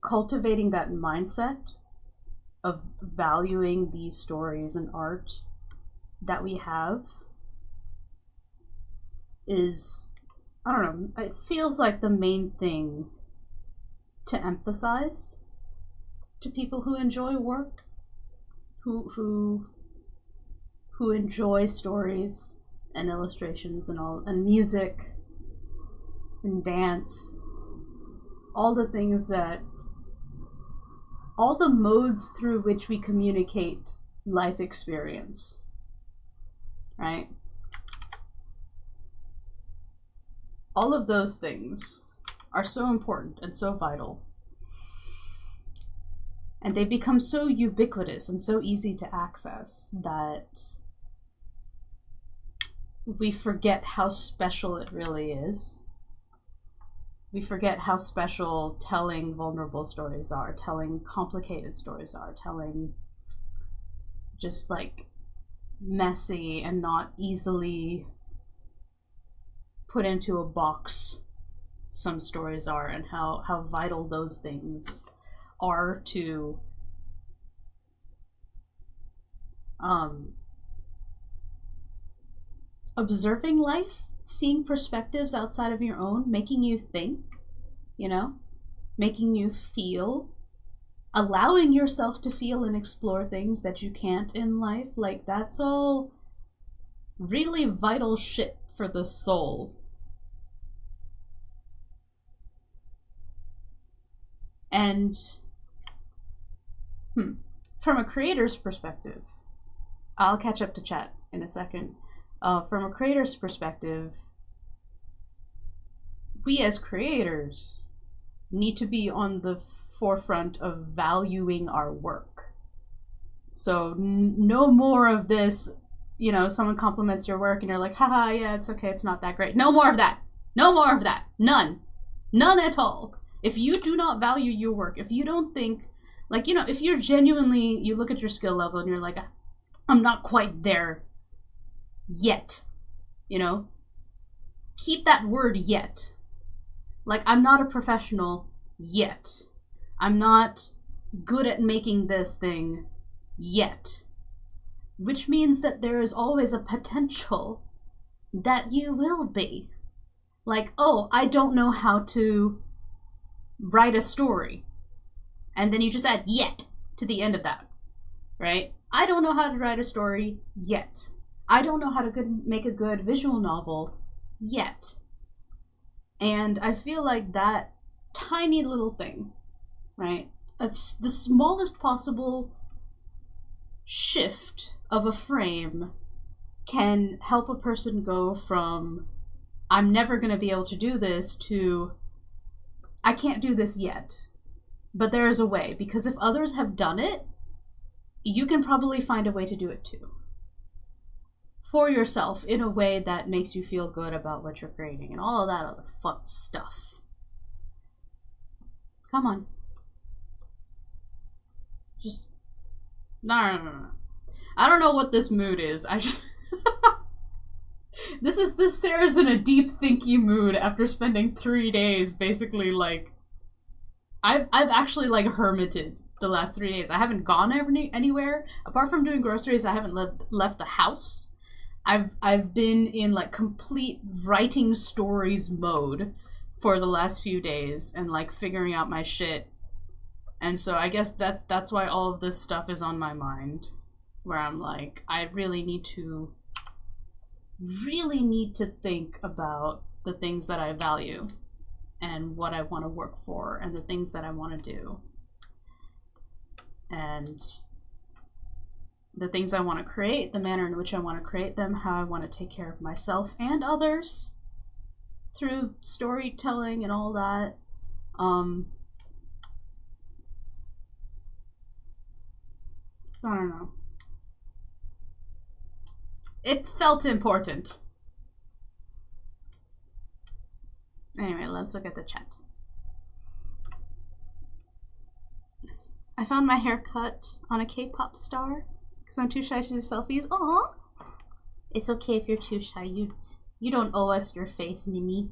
cultivating that mindset of valuing these stories and art that we have is, I don't know, it feels like the main thing to emphasize to people who enjoy work, who enjoy stories and illustrations and all, and music and dance, all the things that, all the modes through which we communicate life experience, right? All of those things are so important and so vital. And they become so ubiquitous and so easy to access that we forget how special it really is. We forget how special telling vulnerable stories are, telling complicated stories are, telling just like messy and not easily put into a box some stories are and how vital those things are to observing life, seeing perspectives outside of your own, making you think, you know, making you feel, allowing yourself to feel and explore things that you can't in life. Like, that's all really vital shit for the soul. And from a creator's perspective, I'll catch up to chat in a second. From a creator's perspective, we as creators need to be on the forefront of valuing our work. So no more of this, you know, someone compliments your work and you're like, haha, yeah, it's okay, it's not that great. No more of that. No more of that. None. None at all. If you do not value your work, if you don't think, like, you know, if you're genuinely, you look at your skill level and you're like, I'm not quite there yet, you know, keep that word yet. Like, I'm not a professional yet. I'm not good at making this thing yet. Which means that there is always a potential that you will be. Like, oh, I don't know how to write a story. And then you just add yet to the end of that, right? I don't know how to write a story yet. I don't know how to make a good visual novel yet. And I feel like that tiny little thing, right? It's the smallest possible shift of a frame can help a person go from, I'm never going to be able to do this, to, I can't do this yet. But there is a way, because if others have done it, you can probably find a way to do it too. For yourself, in a way that makes you feel good about what you're creating and all of that other fun stuff. Come on. Just, no. I don't know what this mood is. I just, this Sarah's in a deep thinky mood after spending 3 days basically like, I've actually like hermited the last 3 days. I haven't gone anywhere. Apart from doing groceries, I haven't left the house. I've been in like complete writing stories mode for the last few days and like figuring out my shit. And so I guess that's why all of this stuff is on my mind, where I'm like, I really need to think about the things that I value and what I want to work for and the things that I want to do. And the things I want to create, the manner in which I want to create them, how I want to take care of myself and others through storytelling and all that. I don't know. It felt important. Anyway, let's look at the chat. I found my haircut on a K-pop star because I'm too shy to do selfies. Aww. It's okay if you're too shy. You don't owe us your face, Mimi.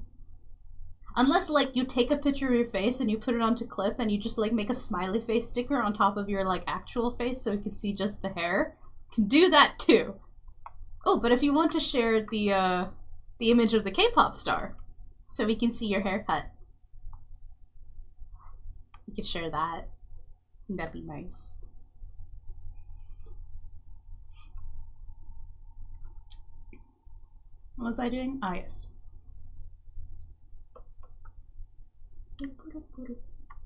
Unless, like, you take a picture of your face and you put it onto clip and you just, like, make a smiley face sticker on top of your, like, actual face so you can see just the hair. You can do that, too. Oh, but if you want to share the image of the K-pop star so we can see your haircut, you could share that. That'd be nice. What was I doing? Ah, yes.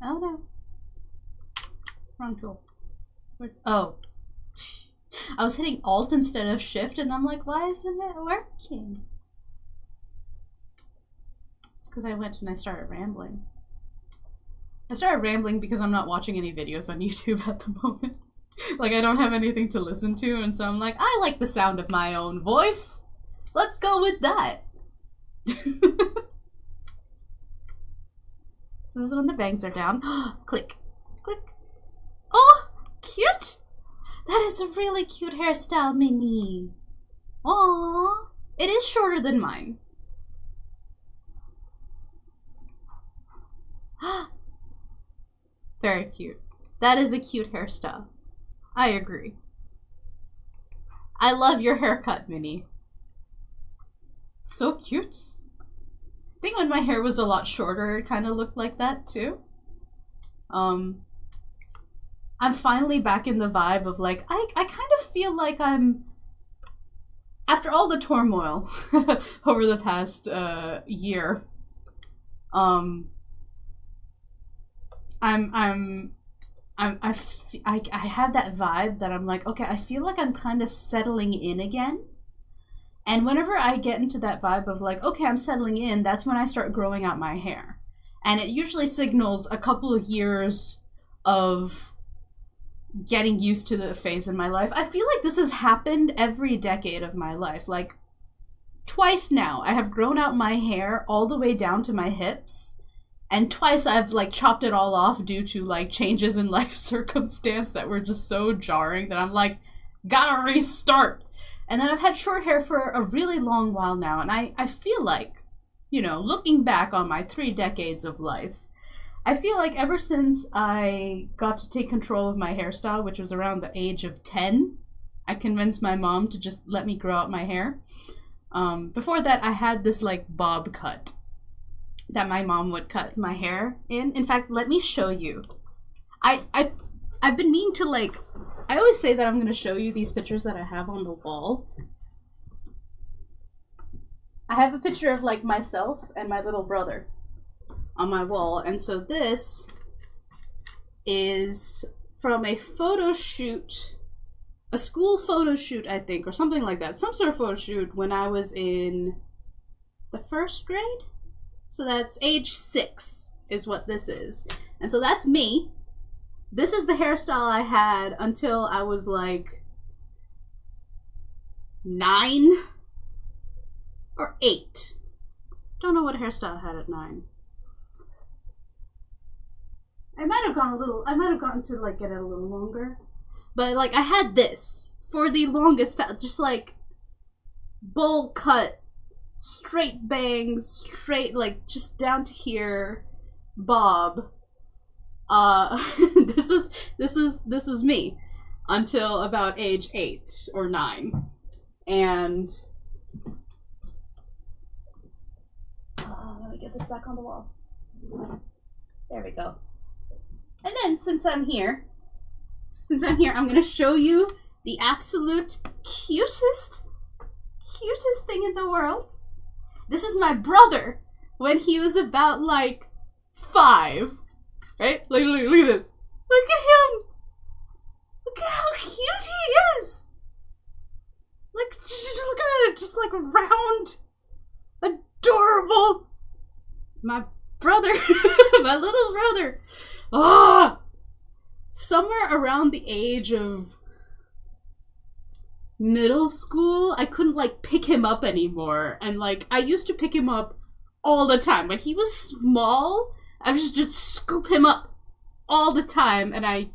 Oh no. Wrong tool. Oh. I was hitting Alt instead of Shift and I'm like, why isn't it working? It's because I went and I started rambling. I started rambling because I'm not watching any videos on YouTube at the moment. Like, I don't have anything to listen to, and so I'm like, I like the sound of my own voice. Let's go with that. So this is when the bangs are down. Click. Click. Oh, cute! That is a really cute hairstyle, Minnie. Aww. It is shorter than mine. Very cute. That is a cute hairstyle. I agree. I love your haircut, Minnie. So cute. I think when my hair was a lot shorter, it kind of looked like that too. I'm finally back in the vibe of like, I kind of feel like I'm, after all the turmoil over the past year, I have that vibe that I'm like, okay, I feel like I'm kind of settling in again. And whenever I get into that vibe of like, okay, I'm settling in, that's when I start growing out my hair. And it usually signals a couple of years of getting used to the phase in my life. I feel like this has happened every decade of my life. Like, twice now, I have grown out my hair all the way down to my hips. And twice I've, like, chopped it all off due to, like, changes in life circumstance that were just so jarring that I'm like, gotta restart. And then I've had short hair for a really long while now, and I feel like, you know, looking back on my 3 decades of life, I feel like ever since I got to take control of my hairstyle, which was around the age of 10, I convinced my mom to just let me grow out my hair. Before that, I had this, like, bob cut that my mom would cut my hair in. In fact, let me show you. I've been meaning to, like, I always say that I'm going to show you these pictures that I have on the wall. I have a picture of, like, myself and my little brother on my wall. And so this is from a photo shoot, a school photo shoot, I think, or something like that. Some sort of photo shoot when I was in the 1st grade. So that's age 6 is what this is. And so that's me. This is the hairstyle I had until I was like 9 or 8. Don't know what hairstyle I had at 9. I might have gotten to like get it a little longer. But like I had this for the longest time, just like bowl cut, straight bangs, straight, like just down to here, bob. This is me until about age 8 or 9. And let me get this back on the wall. There we go. And then since I'm here, I'm gonna show you the absolute cutest thing in the world. This is my brother when he was about like 5. Right? Look at this. Look at him. Look at how cute he is. Like, look at it. Just like round, adorable. My brother, my little brother. Ah, somewhere around the age of middle school, I couldn't like pick him up anymore. And like, I used to pick him up all the time. When he was small, I was just scoop him up all the time, and I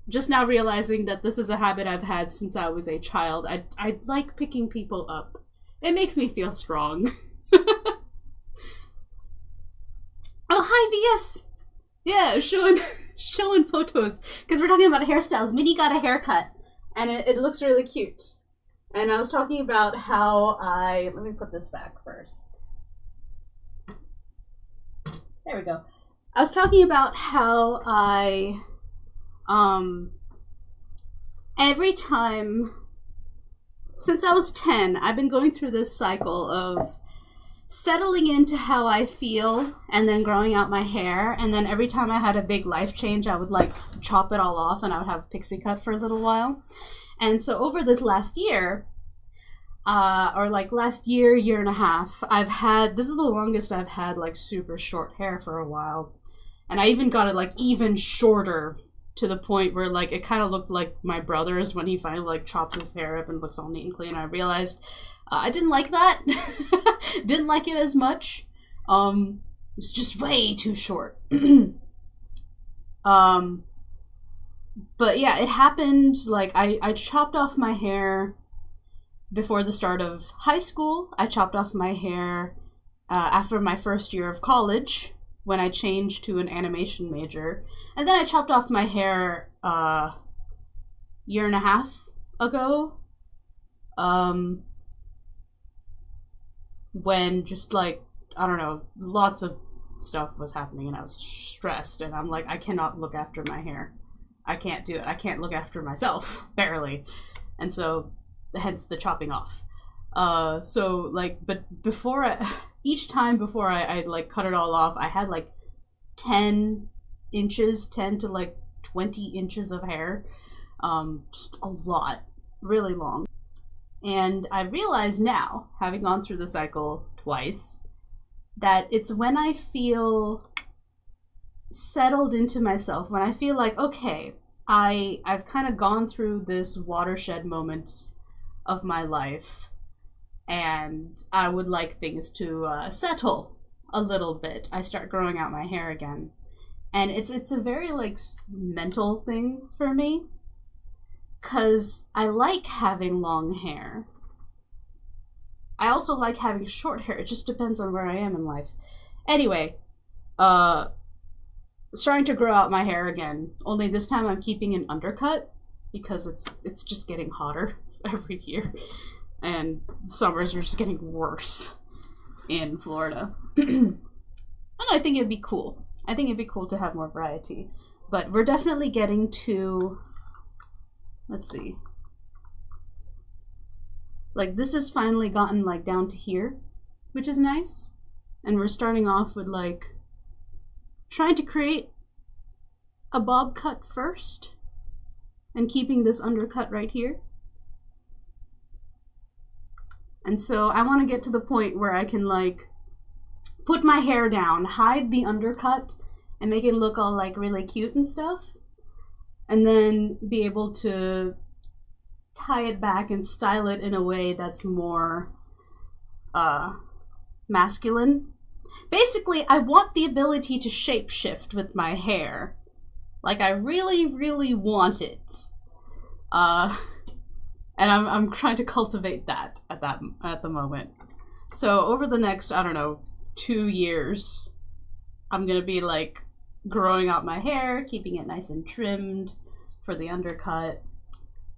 just now realizing that this is a habit I've had since I was a child. I like picking people up. It makes me feel strong. Oh, hi, VS! Yeah, showing photos, because we're talking about hairstyles. Minnie got a haircut, and it looks really cute. And I was talking about how let me put this back first. There we go. I was talking about how every time, since I was 10, I've been going through this cycle of settling into how I feel and then growing out my hair. And then every time I had a big life change, I would like chop it all off and I would have a pixie cut for a little while. And so over this last year, or like last year and a half, this is the longest I've had like super short hair for a while. And I even got it like even shorter to the point where like it kind of looked like my brother's when he finally like chops his hair up and looks all neat and clean. I realized I didn't like that. Didn't like it as much. It's just way too short. But yeah, it happened like I chopped off my hair before the start of high school. I chopped off my hair after my first year of college. when I changed to an animation major. And then I chopped off my hair year and a half ago. When just like, I don't know, lots of stuff was happening and I was stressed and I'm like, I cannot look after my hair. I can't do it. I can't look after myself, barely. And so, hence the chopping off. So like, but before each time before I like cut it all off, I had like 10 to like 20 inches of hair. Just a lot, really long. And I realize now, having gone through the cycle twice, that it's when I feel settled into myself, when I feel like, okay, I've kind of gone through this watershed moment of my life, and I would like things to settle a little bit. I start growing out my hair again. And it's a very, like, mental thing for me. 'Cause I like having long hair. I also like having short hair. It just depends on where I am in life. Anyway, starting to grow out my hair again. Only this time I'm keeping an undercut because it's just getting hotter every year. And summers are just getting worse in Florida. And I think it'd be cool. I think it'd be cool to have more variety. But we're definitely getting to... Let's see. Like, this has finally gotten, like, down to here, which is nice. And we're starting off with, like, trying to create a bob cut first. And keeping this undercut right here. And so I want to get to the point where I can, like, put my hair down, hide the undercut, and make it look all, like, really cute and stuff. And then be able to tie it back and style it in a way that's more masculine. Basically, I want the ability to shapeshift with my hair. Like, I really, really want it. And I'm trying to cultivate that at the moment. So over the next, I don't know, 2 years, I'm gonna be like growing out my hair, keeping it nice and trimmed for the undercut,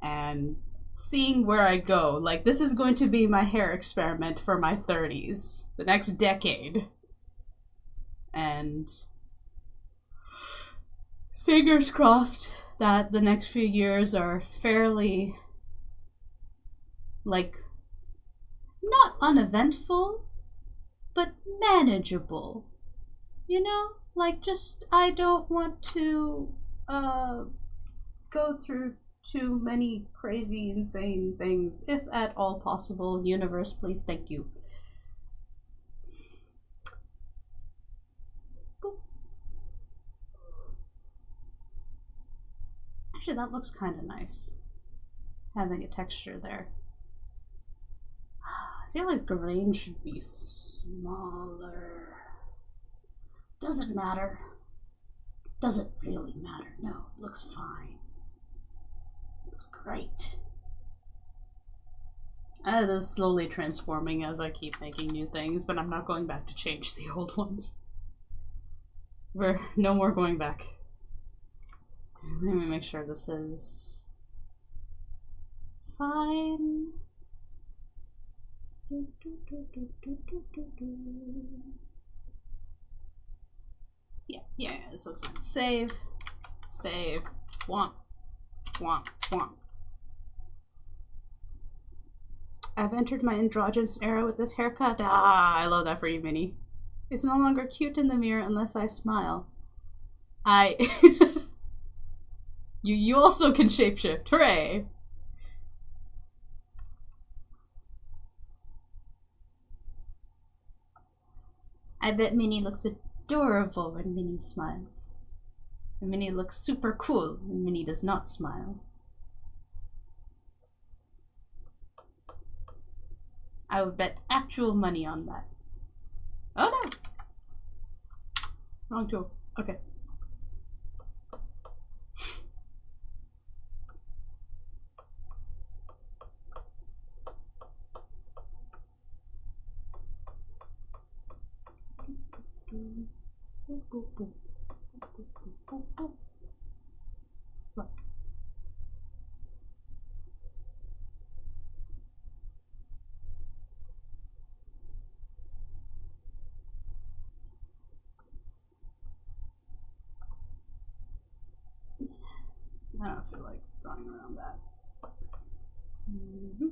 and seeing where I go. Like, this is going to be my hair experiment for my 30s, the next decade. And fingers crossed that the next few years are fairly, like, not uneventful, but manageable. You know? Like, just, I don't want to go through too many crazy, insane things, if at all possible. Universe, please, thank you. Boop. Actually, that looks kind of nice. Having a texture there. I feel like the range should be smaller. Doesn't matter. Doesn't really matter. No, it looks fine. It looks great. It is slowly transforming as I keep making new things, but I'm not going back to change the old ones. We're no more going back. Let me make sure this is fine. Yeah, this looks fine. Save. Womp. I've entered my androgynous era with this haircut. Ah, I love that for you, Minnie. It's no longer cute in the mirror unless I smile. You also can shapeshift. Hooray! I bet Minnie looks adorable when Minnie smiles. And Minnie looks super cool when Minnie does not smile. I would bet actual money on that. Oh no! Wrong tool. Okay. Boop, boop, boop. Boop, boop, boop, boop. Look. I don't feel like drawing around that. Mm-hmm.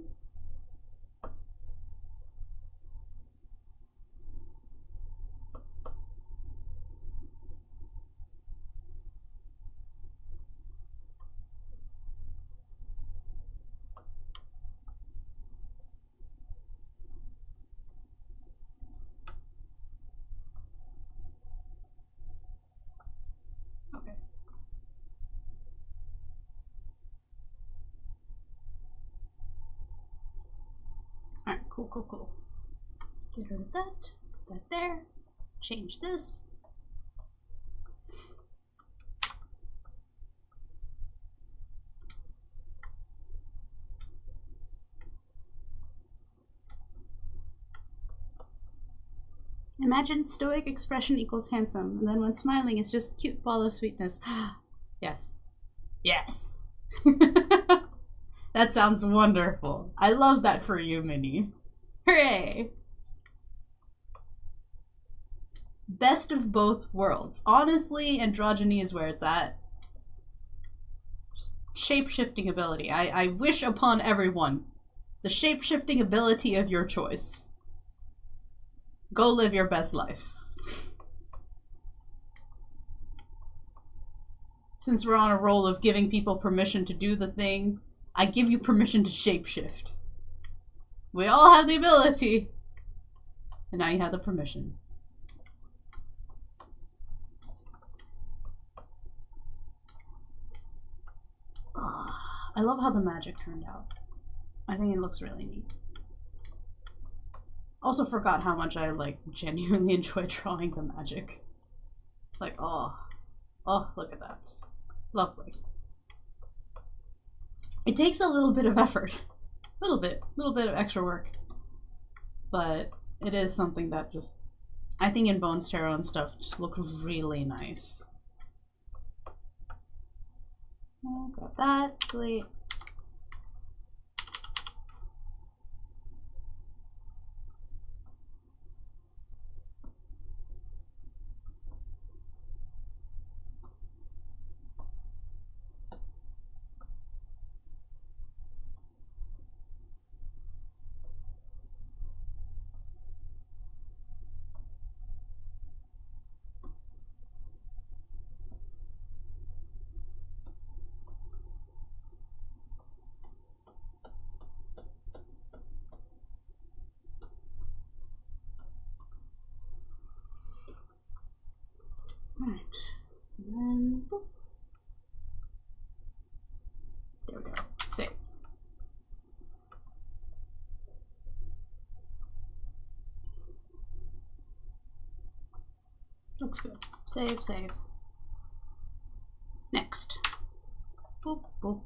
Okay. Alright, cool, cool, cool. Get rid of that. Put that there. Change this. Imagine stoic expression equals handsome, and then when smiling, it's just cute ball of sweetness. Yes. Yes. That sounds wonderful. I love that for you, Minnie. Hooray! Best of both worlds. Honestly, androgyny is where it's at. Shape-shifting ability. I wish upon everyone the shape-shifting ability of your choice. Go live your best life. Since we're on a roll of giving people permission to do the thing, I give you permission to shapeshift. We all have the ability. And now you have the permission. Oh, I love how the magic turned out. I think it looks really neat. Also forgot how much I, like, genuinely enjoy drawing the magic. Like, oh. Oh, look at that. Lovely. It takes a little bit of effort. A little bit of extra work. But it is something that just, I think in Bones Tarot and stuff, just looks really nice. Oh, got that. Delete. Alright. And then boop. There we go. Save. Looks good. Save, save. Next. Boop, boop.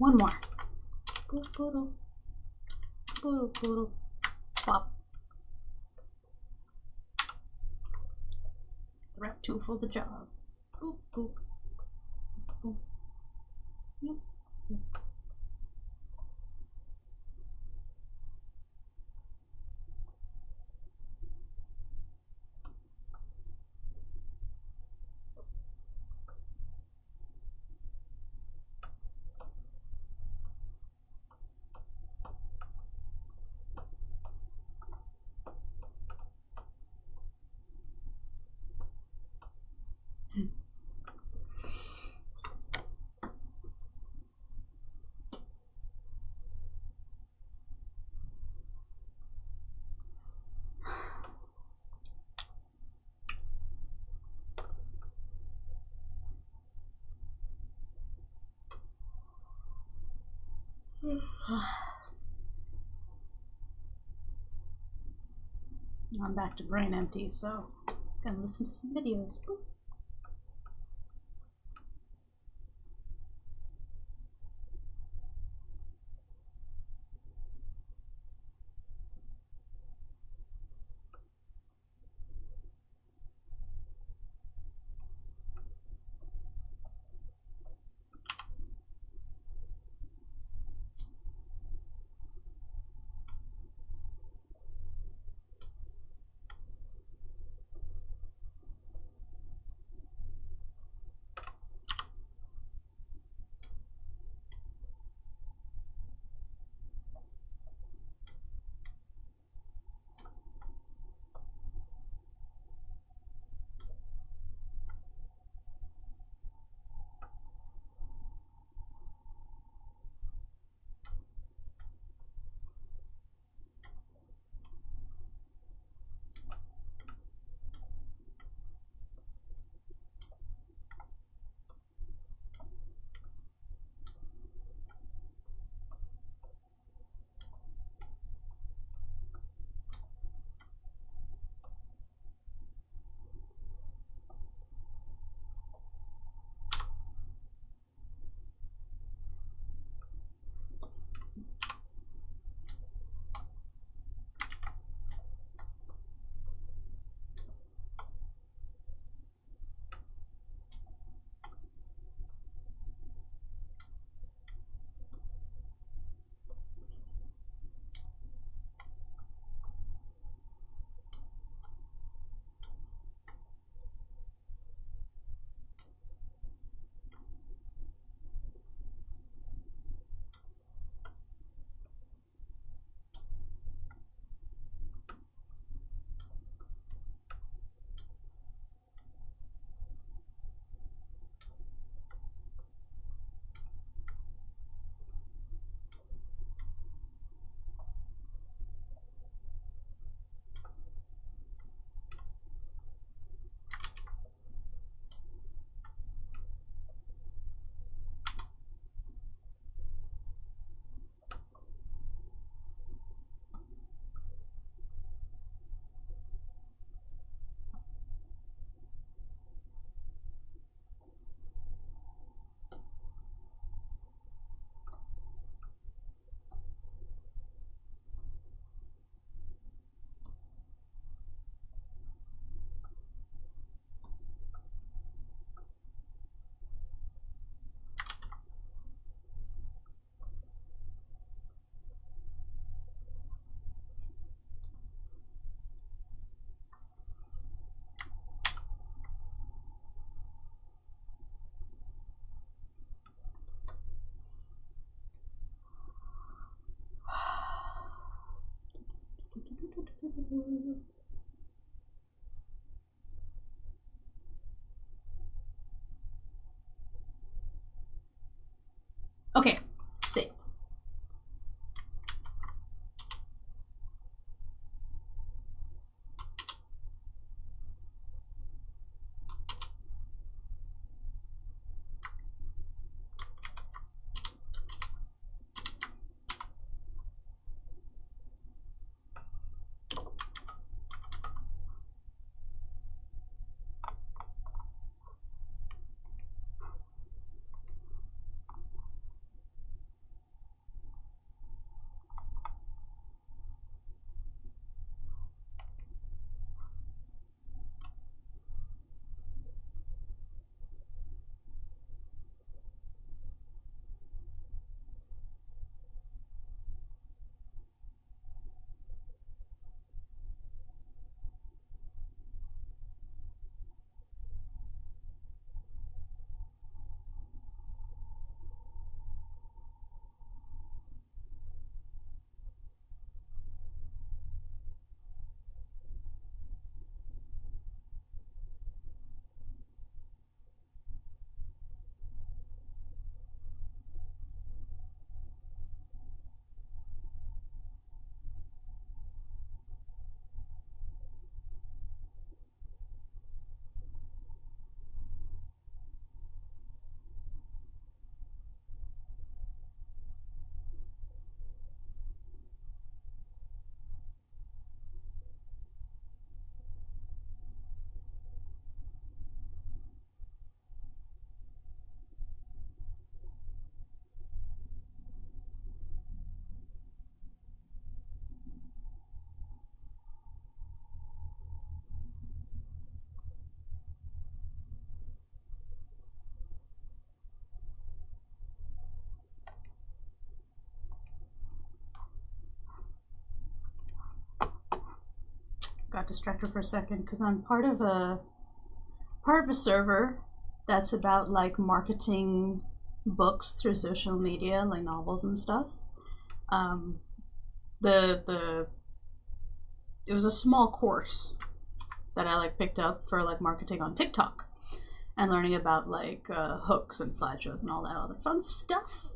One more. Pop. The rep tool for the job. Boop, boop. Boop. Yep. Yep. I'm back to brain empty, so gonna listen to some videos. Boop. Okay, saved. got distracted for a second because I'm part of a server that's about like marketing books through social media, like novels and stuff. It was a small course that I like picked up for like marketing on TikTok and learning about like hooks and slideshows and all that other fun stuff.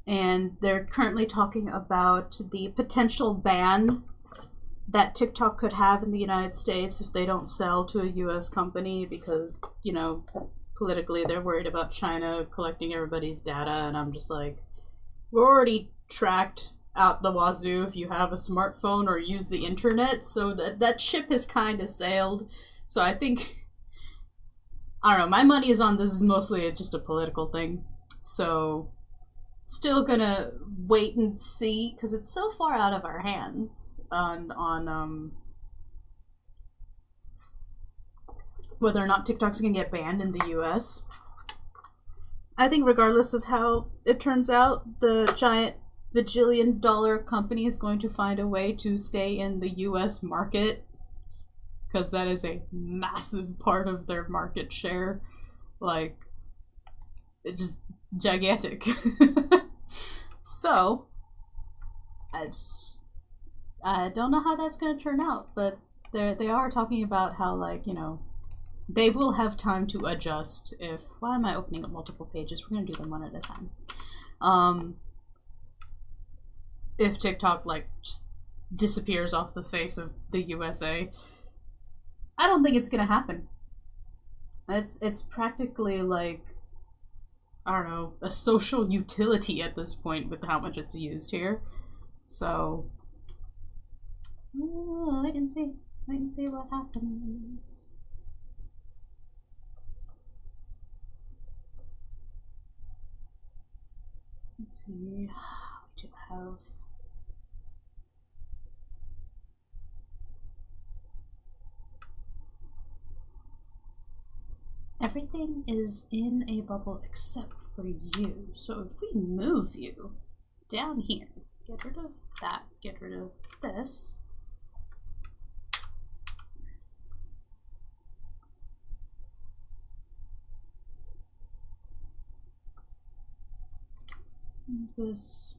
And they're currently talking about the potential ban that TikTok could have in the United States if they don't sell to a US company because, you know, politically they're worried about China collecting everybody's data, and I'm just like, we're already tracked out the wazoo if you have a smartphone or use the internet, so that ship has kind of sailed. So I think, I don't know, my money is on this is mostly just a political thing. So still gonna wait and see because it's so far out of our hands on whether or not TikTok's gonna get banned in the US. I think regardless of how it turns out, the giant bajillion-dollar company is going to find a way to stay in the US market because that is a massive part of their market share. Like, it's just gigantic. So, I don't know how that's going to turn out, but they are talking about how, like, you know, they will have time to adjust if... Why am I opening up multiple pages? We're going to do them one at a time. If TikTok, like, just disappears off the face of the USA, I don't think it's going to happen. It's practically, like, I don't know, a social utility at this point with how much it's used here. So, wait and see. Wait and see what happens. Let's see. We do have... Everything is in a bubble except for you. So if we move you down here, get rid of that, get rid of this. This.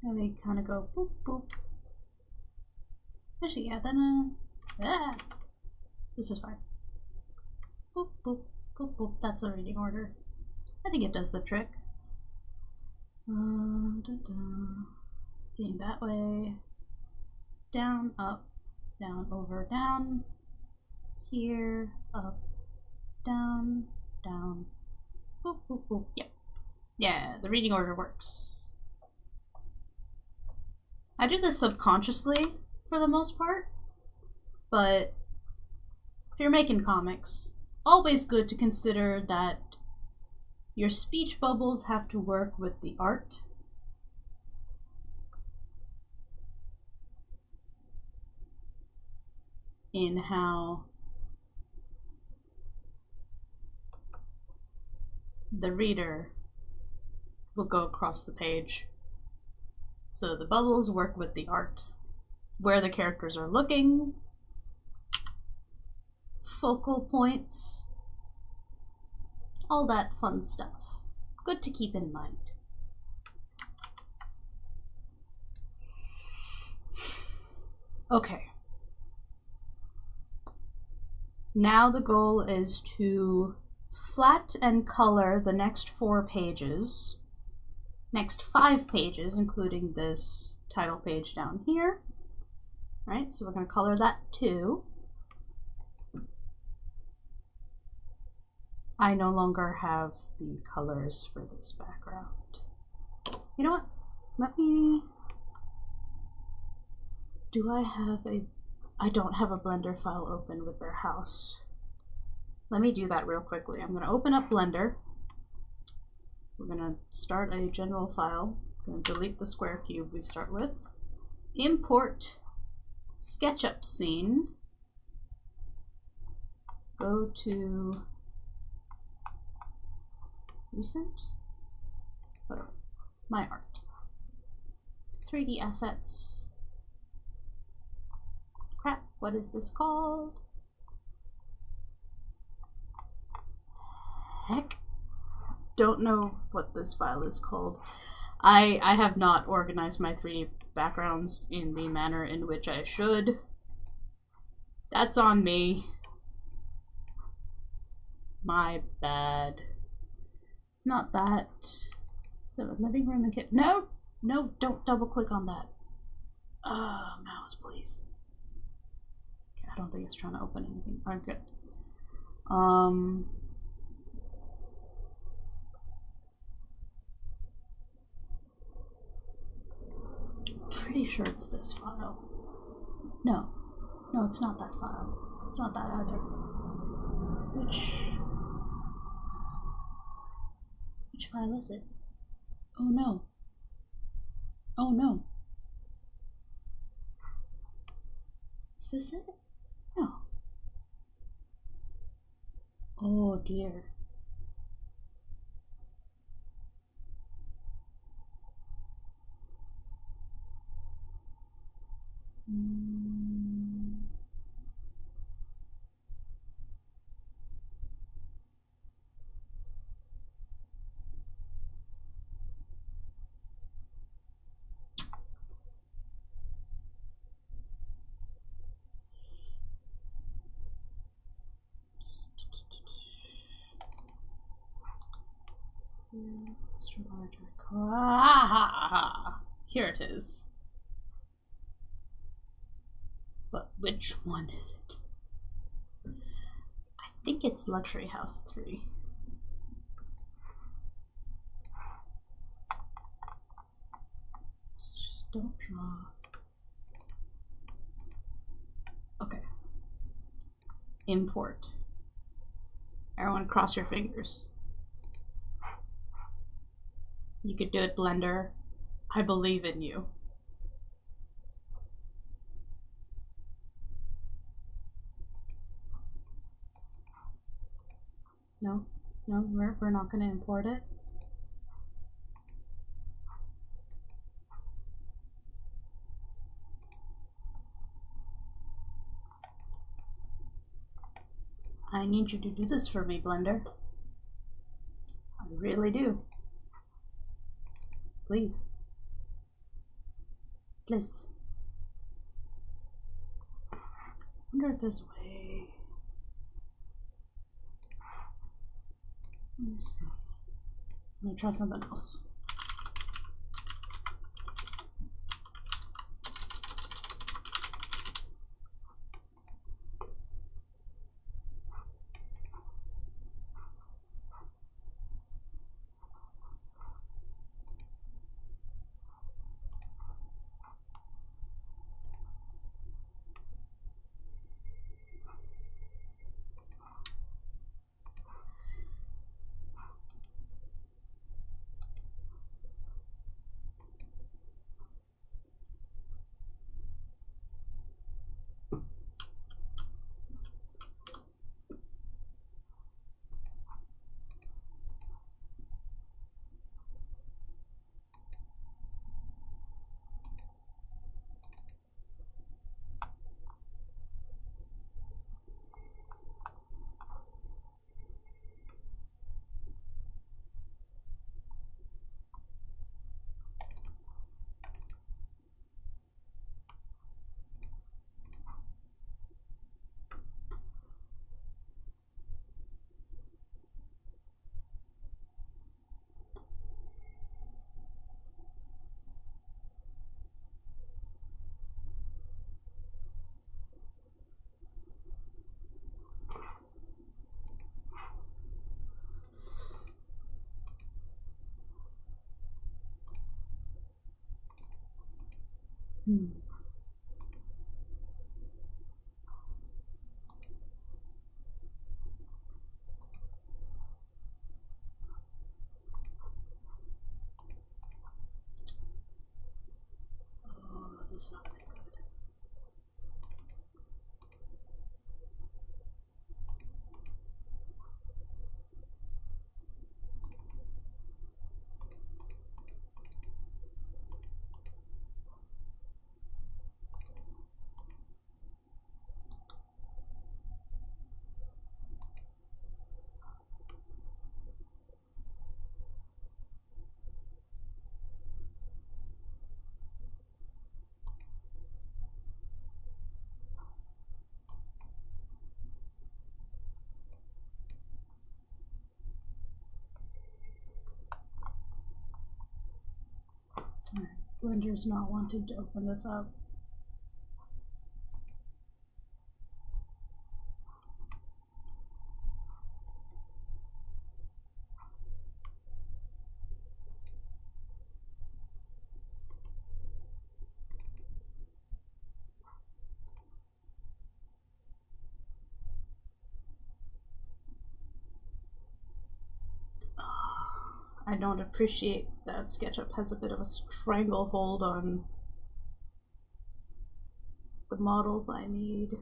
And they kind of go boop boop. Actually, yeah, then this is fine. Boop boop boop boop. That's the reading order. I think it does the trick. Being that way. Down, up, down, over, down. Here, up, down, down. Boop boop boop. Yep. Yeah, the reading order works. I do this subconsciously for the most part, but if you're making comics, always good to consider that your speech bubbles have to work with the art. In how the reader will go across the page. So the bubbles work with the art, where the characters are looking, focal points, all that fun stuff. Good to keep in mind. Okay. Now the goal is to flat and color the next 4 pages. Next 5 pages, including this title page down here. Right, so we're going to color that too. I no longer have the colors for this background. You know what? Let me... Do I have a... I don't have a Blender file open with their house. Let me do that real quickly. I'm going to open up Blender. We're going to start a general file. I'm going to delete the square cube we start with. Import SketchUp scene. Go to recent. My art. 3D assets. Crap, what is this called? Heck. Don't know what this file is called. I have not organized my 3D backgrounds in the manner in which I should. That's on me. My bad. Not that. So living room and kitchen. No! No, don't double click on that. Mouse, please. Okay, I don't think it's trying to open anything. I'm good. Pretty sure it's this file. No. No, it's not that file. It's not that either. Which file is it? Oh no. Oh no. Is this it? No. Oh dear. Extra large icon. Ah, here it is. But which one is it? I think it's Luxury House 3. Just don't draw. Okay. Import. Everyone cross your fingers. You could do it, Blender. I believe in you. No, no, we're not gonna import it. I need you to do this for me, Blender. I really do. Please. Please. I wonder if there's a way. Let me see. Let me try something else. Oh, this is not very good. Alright, Blender's not wanting to open this up. I don't appreciate that SketchUp has a bit of a stranglehold on the models I need.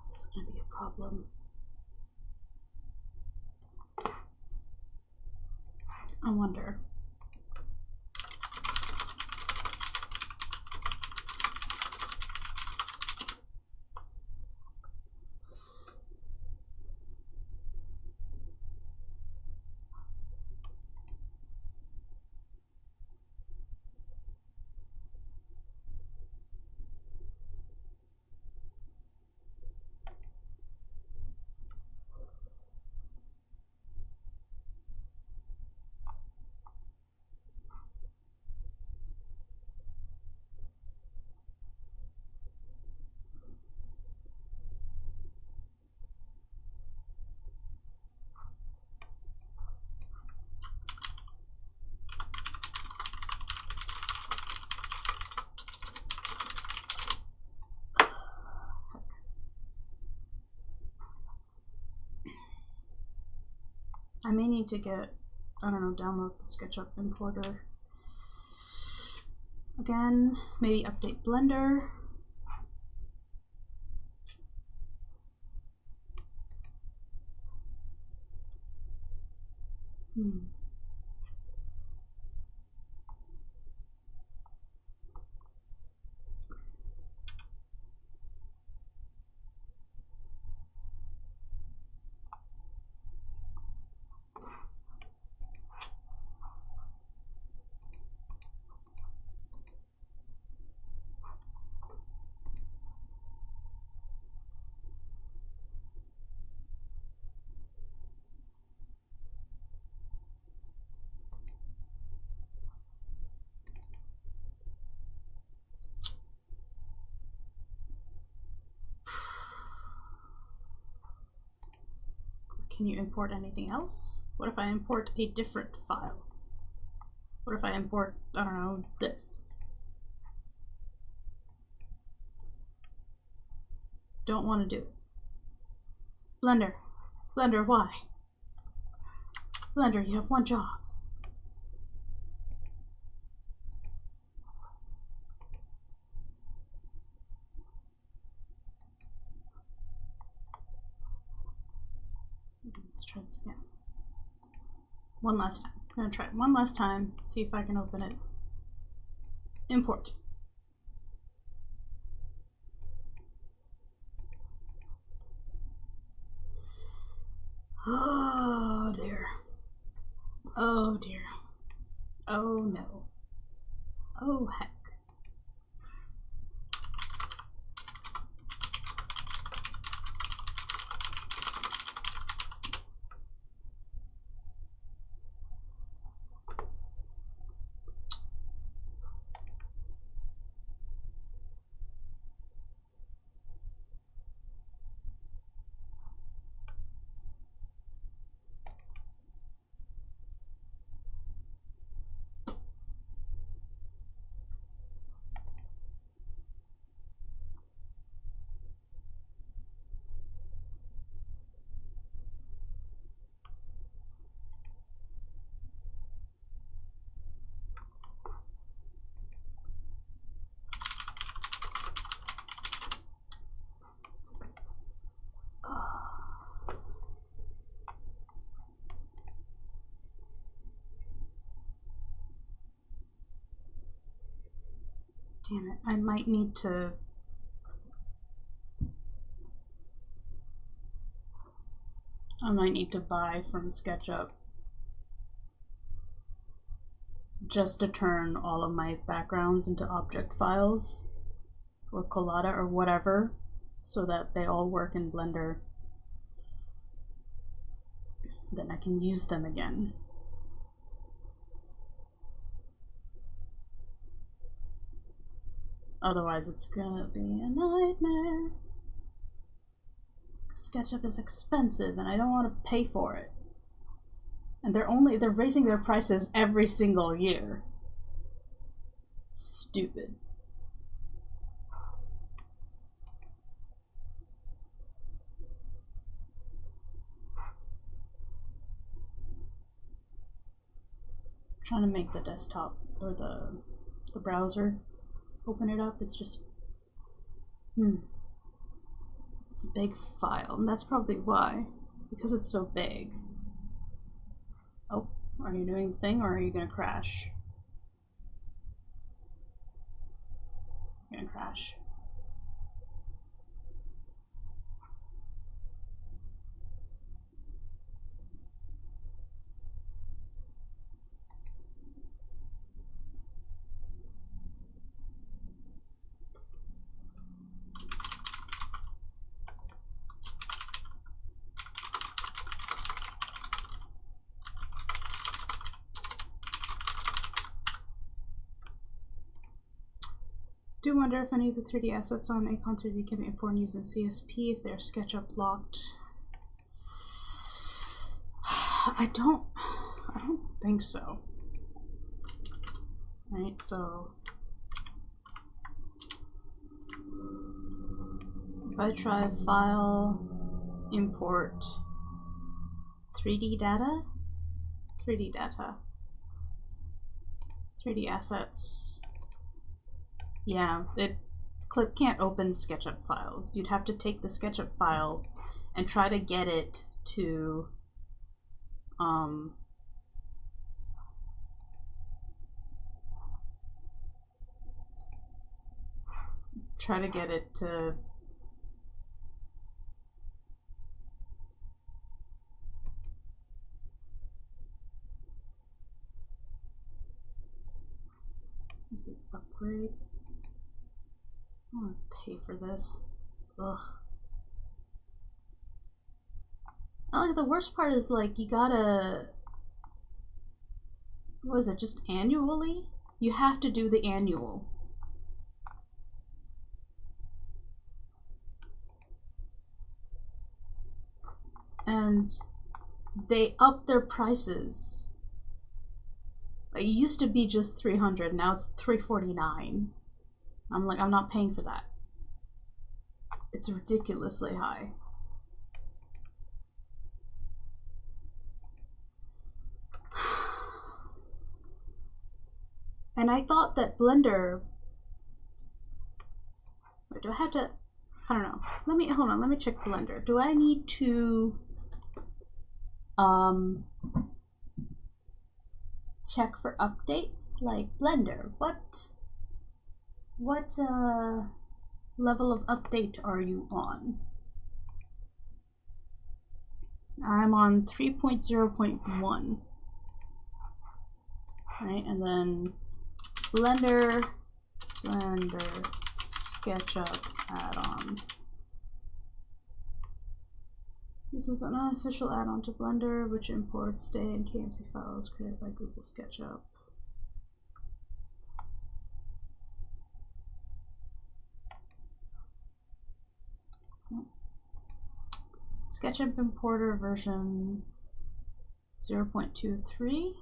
This is gonna be a problem. I wonder. I may need to get, I don't know, download the SketchUp importer again, maybe update Blender. Can you import anything else? What if I import a different file? What if I import, I don't know, this? Don't want to do it. Blender. Blender, why? Blender, you have one job. Let's try this again. One last time. I'm gonna try it one last time, see if I can open it. Import. Oh dear. Oh dear. Oh no. Oh heck. Damn it, I might need to... buy from SketchUp just to turn all of my backgrounds into object files or Collada or whatever, so that they all work in Blender. Then I can use them again. Otherwise it's gonna be a nightmare. SketchUp is expensive and I don't want to pay for it. And they're raising their prices every single year. Stupid. I'm trying to make the desktop or the browser open it up. It's just it's a big file, and that's probably why, because it's so big. Oh, are you doing the thing, or are you gonna crash? You're gonna crash. Do wonder if any of the 3D assets on Acon 3D can be imported using CSP if they're SketchUp locked. I don't think so. Right, so if I try file, import 3D data, 3D data, 3D assets. Yeah, Clip can't open SketchUp files. You'd have to take the SketchUp file and try to get it to Is this upgrade? I don't want to pay for this. Ugh. Like, the worst part is, like, you gotta... What is it, just annually? You have to do the annual. And they up their prices. It used to be just $300, now it's $349. I'm like, I'm not paying for that. It's ridiculously high. And I thought that Blender... Wait, do I have to... I don't know. Hold on, let me check Blender. Do I need to... check for updates? Like, Blender, what level of update are you on? I'm on 3.0.1. Right, and then Blender SketchUp add-on. This is an unofficial add-on to Blender, which imports data and KMC files created by Google SketchUp. SketchUp importer version 0.23.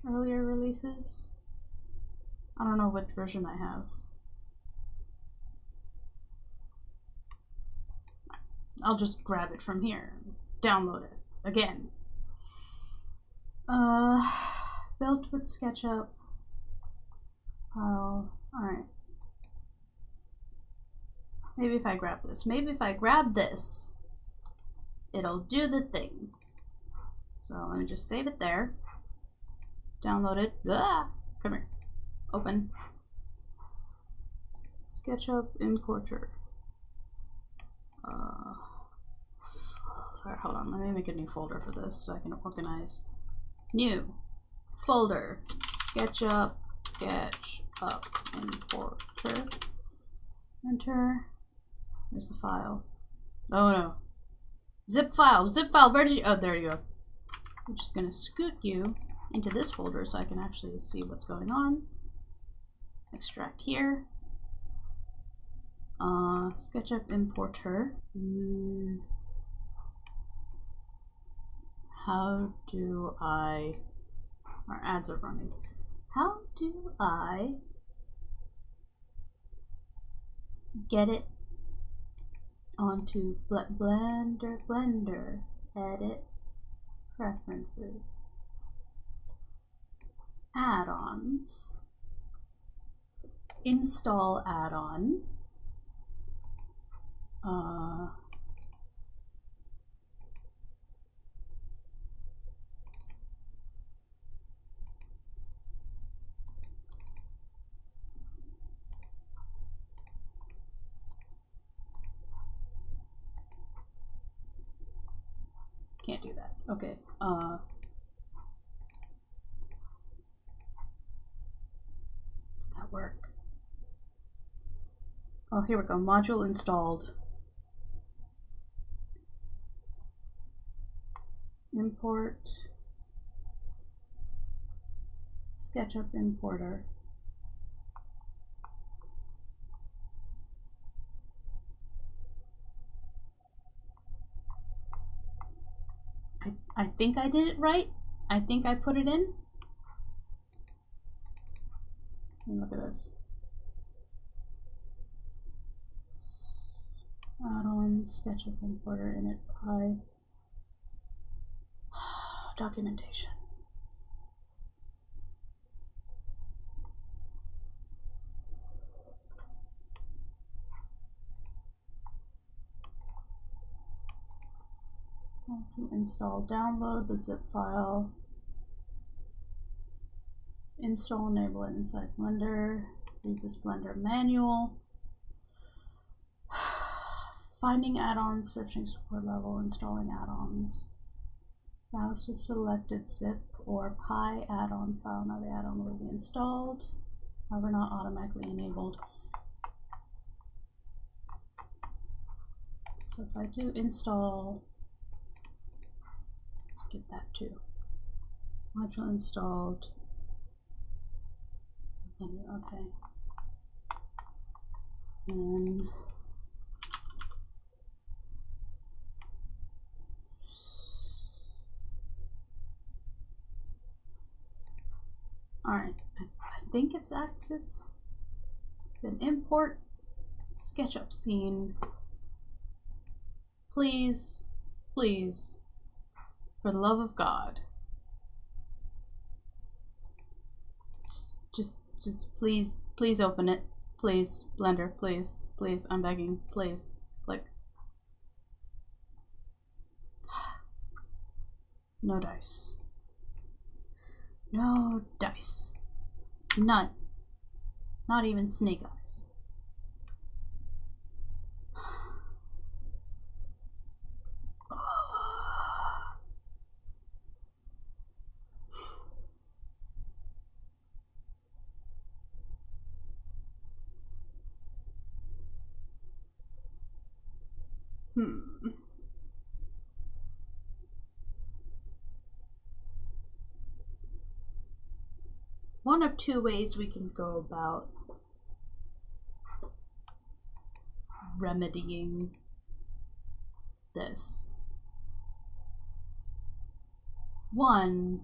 Earlier releases. I don't know what version I have. I'll just grab it from here, download it again. Built with SketchUp. Oh, alright. Maybe if I grab this. Maybe if I grab this, it'll do the thing. So let me just save it there. Download it. Ah, come here. Open. SketchUp importer. Alright, hold on. Let me make a new folder for this so I can organize. New folder. SketchUp importer. Enter. Where's the file? Oh no. Zip file. Where did you? Oh, there you go. I'm just gonna scoot you into this folder so I can actually see what's going on. Extract here. SketchUp importer. How do I... Our ads are running. How do I get it onto Blender, edit, preferences, add-ons, install add-on, can't do that. Okay. Did that work? Oh, here we go. Module installed. Import. SketchUp importer. I think I did it right. I think I put it in. And look at this. Add-on, SketchUp importer, init py. Documentation. To install, download the zip file, install, enable it inside Blender, read this Blender manual, finding add-ons, searching support level, installing add-ons, browse to selected zip or py add-on file. Now the add-on will be installed, however not automatically enabled. So if I do install, get that too. Module installed. Okay. And alright, I think it's active. Then import SketchUp scene. Please, please. For the love of God. Just please open it. Please, Blender, please, I'm begging, please. Click. No dice. No dice. None. Not even snake eyes. One of two ways we can go about remedying this. One,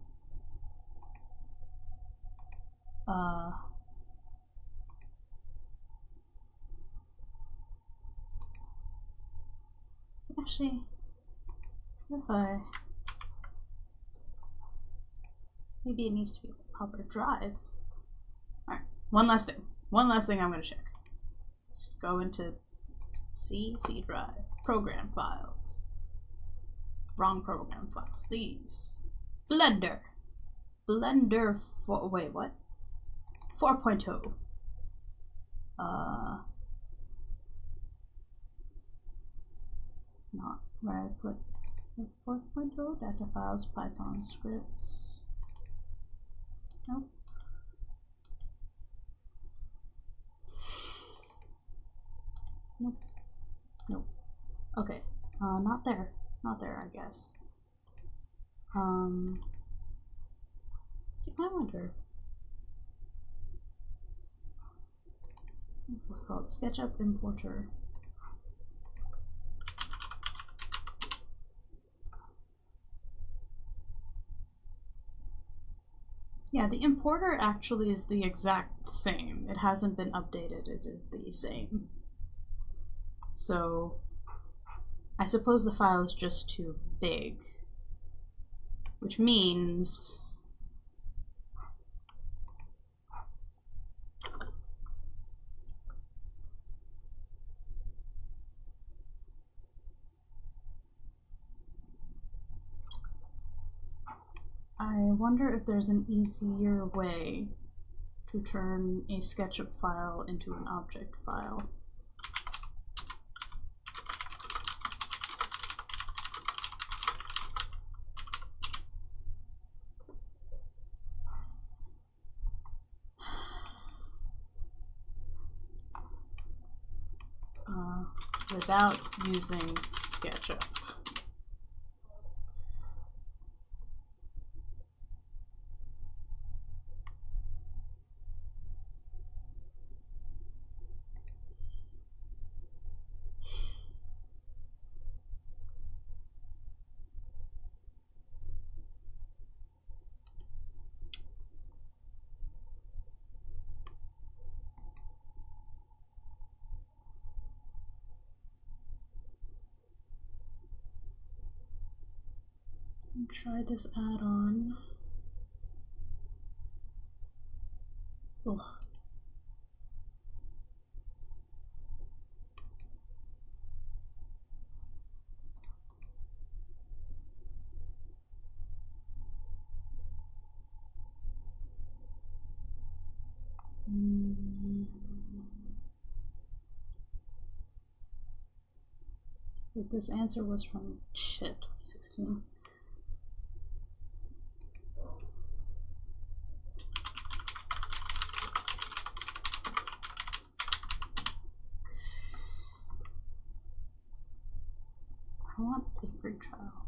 actually, if I, maybe it needs to be a proper drive. Alright, one last thing I'm going to check. Just go into C drive, program files. Wrong program files. These. Blender for, wait, what? 4.0. Not where I put the 4.0 data files, Python scripts. Nope. Nope. Nope. Okay. Not there. Not there, I guess. I wonder. What's this called? SketchUp importer. Yeah, the importer actually is the exact same. It hasn't been updated. It is the same. So I suppose the file is just too big, which means I wonder if there's an easier way to turn a SketchUp file into an object file. Without using SketchUp. Try this add-on. Ugh. But this answer was from 2016. I want a free trial.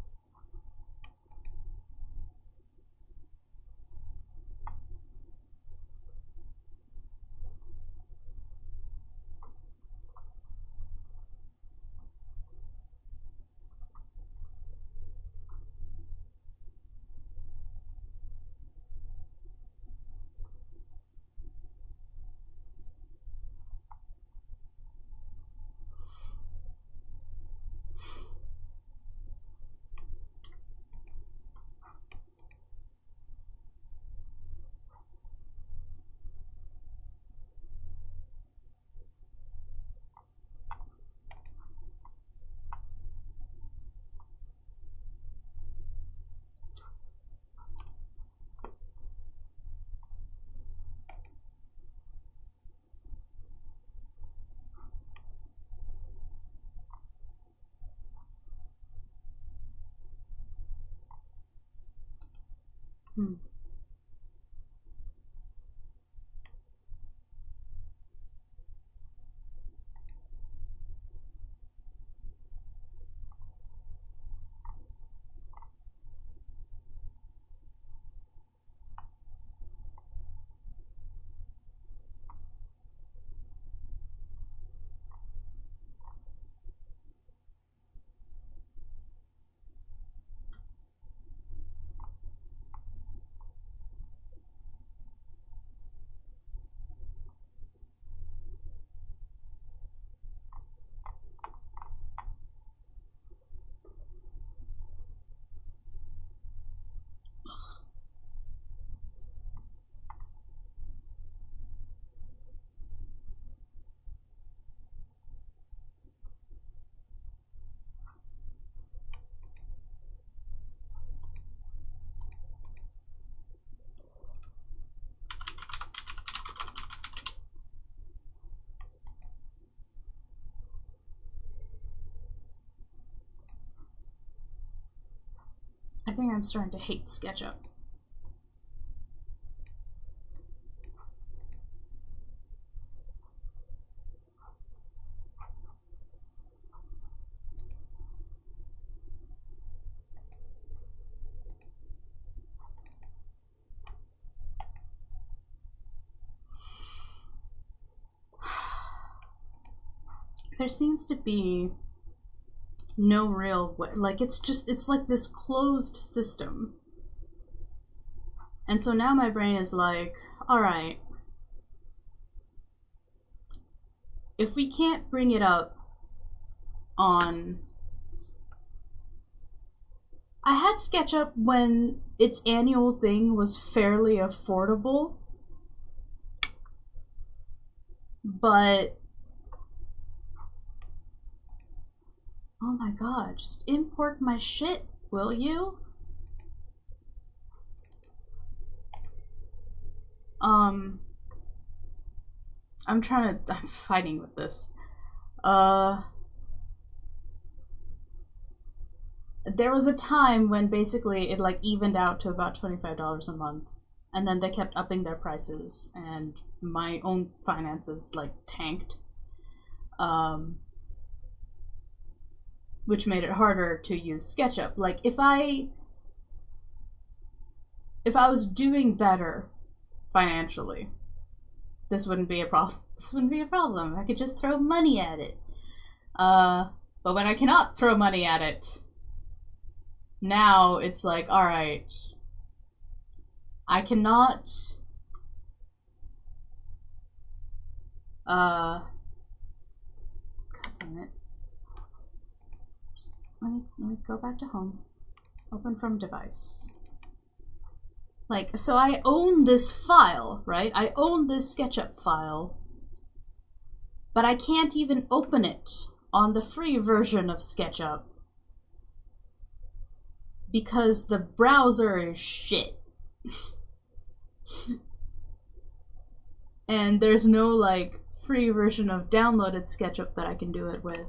think I'm starting to hate SketchUp. There seems to be no real way. Like, it's like this closed system. And so now my brain is like, alright, if we can't bring it up on... I had SketchUp when its annual thing was fairly affordable, but... Oh my god, just import my shit, will you? I'm fighting with this. There was a time when basically it like evened out to about $25 a month, and then they kept upping their prices, and my own finances like tanked. Which made it harder to use SketchUp. Like, if I was doing better financially, this wouldn't be a problem. This wouldn't be a problem. I could just throw money at it. But when I cannot throw money at it, now it's like, alright, I cannot... God damn it. Let me go back to home. Open from device. Like, so I own this file, right? I own this SketchUp file, but I can't even open it on the free version of SketchUp because the browser is shit. And there's no, like, free version of downloaded SketchUp that I can do it with,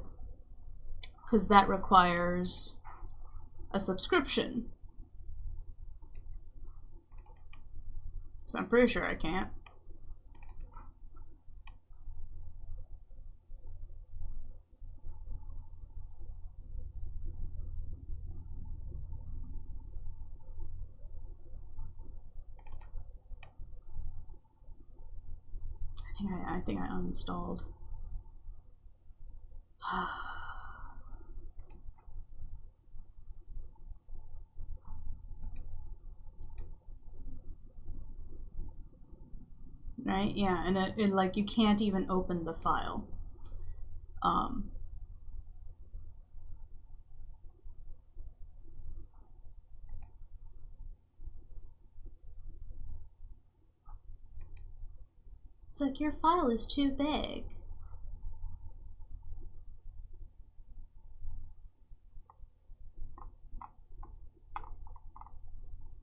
because that requires a subscription. So I'm pretty sure I can't. I think I uninstalled. Right? Yeah, and it like you can't even open the file. It's like, your file is too big.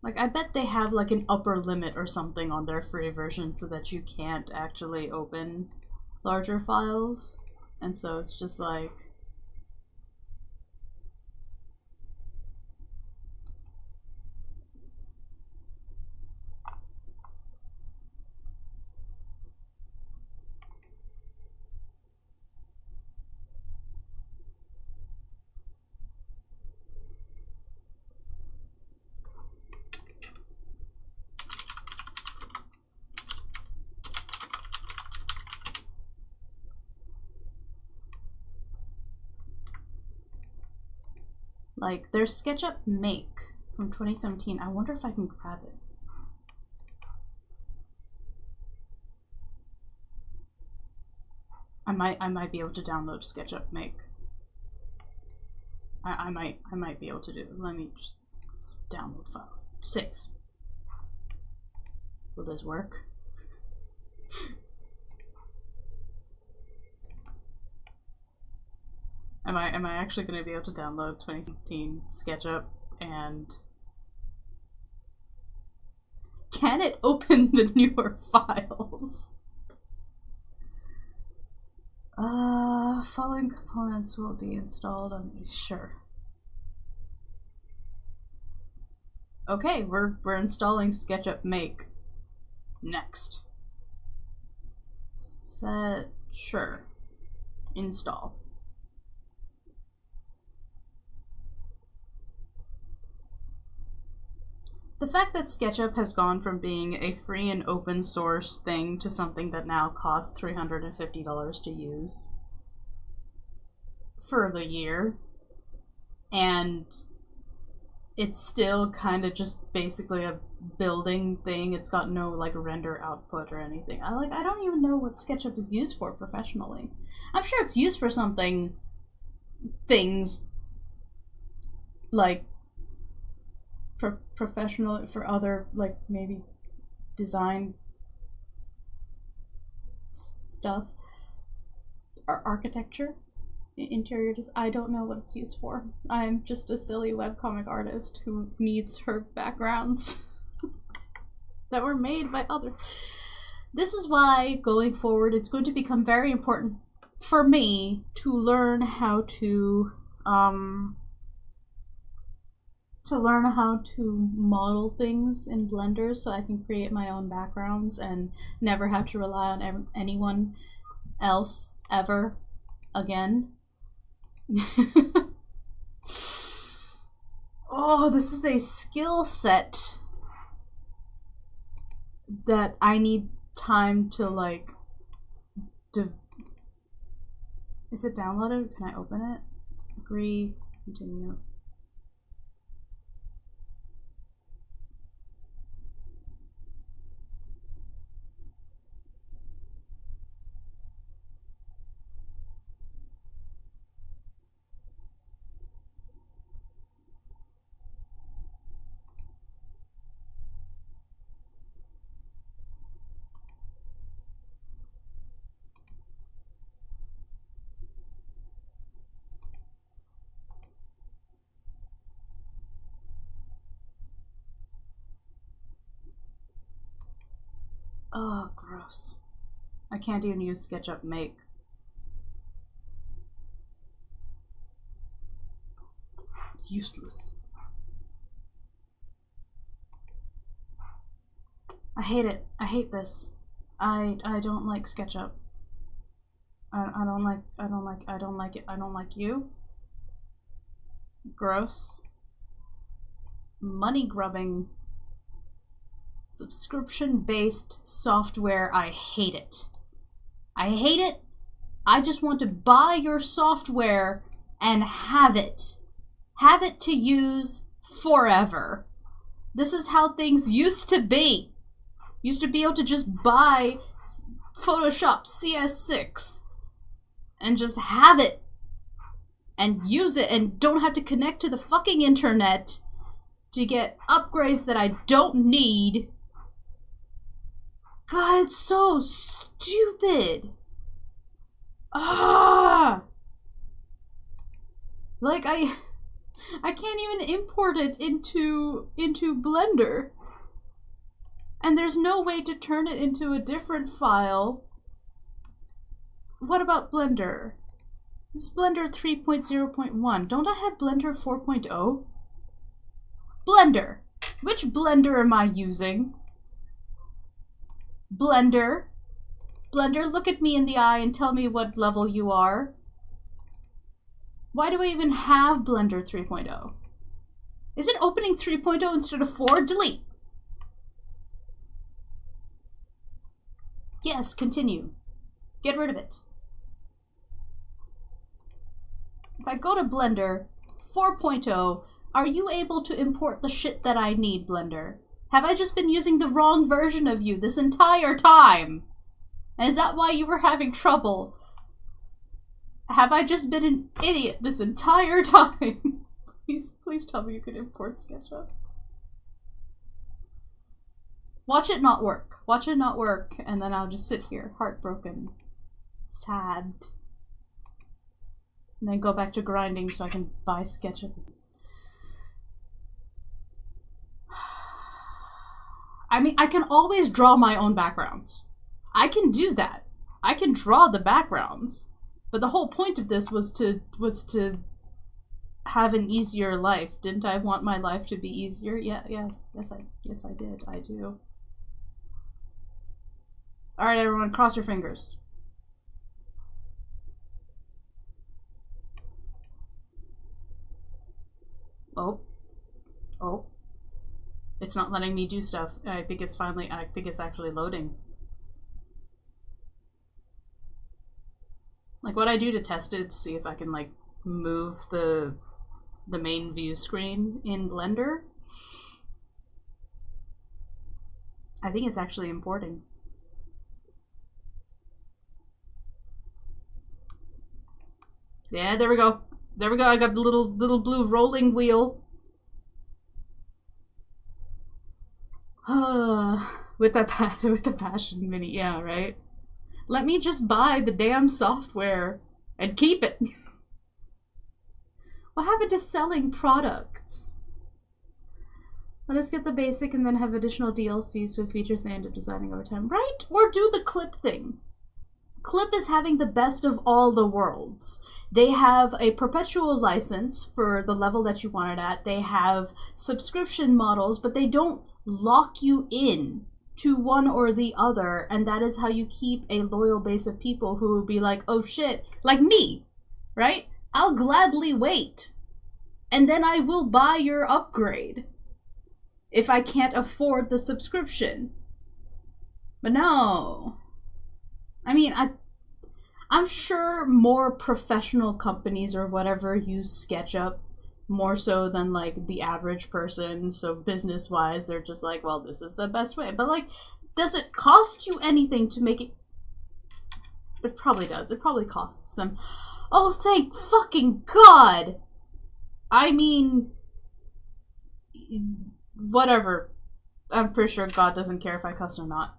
Like, I bet they have like an upper limit or something on their free version so that you can't actually open larger files. And so it's just like... Like, there's SketchUp Make from 2017. I wonder if I can grab it. I might be able to download SketchUp Make. I might be able to do it. Let me just download files. Save. Will this work? Am I actually going to be able to download 2017 SketchUp and... Can it open the newer files? Following components will be installed on... Sure. Okay, we're installing SketchUp Make. Next. Sure. Install. The fact that SketchUp has gone from being a free and open source thing to something that now costs $350 to use for the year, and it's still kind of just basically a building thing. It's got no like render output or anything. I don't even know what SketchUp is used for professionally. I'm sure it's used for things like professional, for other, like, maybe design stuff, architecture, interior design. I don't know what it's used for. I'm just a silly webcomic artist who needs her backgrounds that were made by others. This is why, going forward, it's going to become very important for me to learn how to model things in Blender so I can create my own backgrounds and never have to rely on anyone else ever again. Oh, this is a skill set that I need time to, like, is it downloaded? Can I open it? Agree, continue. Oh, gross. I can't even use SketchUp Make. Useless. I hate it. I hate this. I don't like SketchUp. I don't like it. I don't like you. Gross. Money grubbing. Subscription-based software. I hate it. I hate it. I just want to buy your software and have it. Have it to use forever. This is how things used to be. Used to be able to just buy Photoshop CS6 and just have it and use it and don't have to connect to the fucking internet to get upgrades that I don't need. God, it's so stupid. Ah! Like, I can't even import it into Blender. And there's no way to turn it into a different file. What about Blender? This is Blender 3.0.1. Don't I have Blender 4.0? Blender. Which Blender am I using? Blender. Blender, look at me in the eye and tell me what level you are. Why do I even have Blender 3.0? Is it opening 3.0 instead of 4? Delete. Yes, continue. Get rid of it. If I go to Blender 4.0, are you able to import the shit that I need, Blender? Have I just been using the wrong version of you this entire time? And is that why you were having trouble? Have I just been an idiot this entire time? Please tell me you can import SketchUp. Watch it not work. Watch it not work, and then I'll just sit here, heartbroken, sad. And then go back to grinding so I can buy SketchUp. I mean, I can always draw my own backgrounds. I can do that. I can draw the backgrounds. But the whole point of this was to have an easier life. Didn't I want my life to be easier? Yeah, yes I did. I do. Alright, everyone, cross your fingers. Oh. Oh. It's not letting me do stuff. I think it's actually loading. Like, what I do to test it to see if I can, like, move the main view screen in Blender. I think it's actually importing. Yeah, there we go. There we go. I got the little blue rolling wheel. with the passion mini, yeah, right? Let me just buy the damn software and keep it. What happened to selling products? Let us get the basic and then have additional DLCs with features they end up designing over time. Right? Or do the Clip thing. Clip is having the best of all the worlds. They have a perpetual license for the level that you want it at. They have subscription models, but they don't lock you in to one or the other, and that is how you keep a loyal base of people who will be like, oh shit, like me, right? I'll gladly wait, and then I will buy your upgrade if I can't afford the subscription. But no. I mean, I'm sure more professional companies or whatever use SketchUp more so than, like, the average person. So business-wise, they're just like, well, this is the best way. But, like, does it cost you anything to make it? It probably does. It probably costs them. Oh, thank fucking God! I mean, whatever. I'm pretty sure God doesn't care if I cuss or not.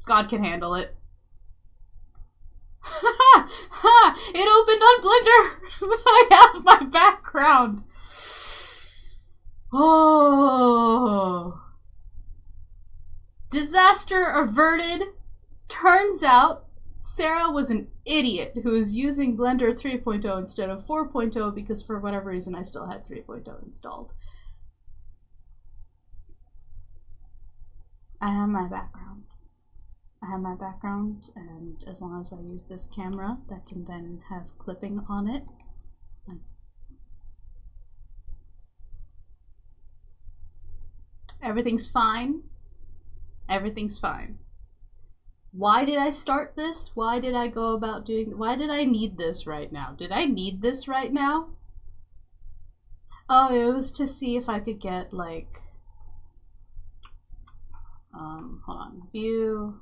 God can handle it. It opened on Blender! I have my background! Oh. Disaster averted. Turns out Sarah was an idiot who was using Blender 3.0 instead of 4.0 because for whatever reason I still had 3.0 installed. I have my background. And as long as I use this camera that can then have clipping on it. Everything's fine. Everything's fine. Why did I start this? Why did I go about doing... Why did I need this right now? Did I need this right now? Oh, it was to see if I could get, like... hold on. View...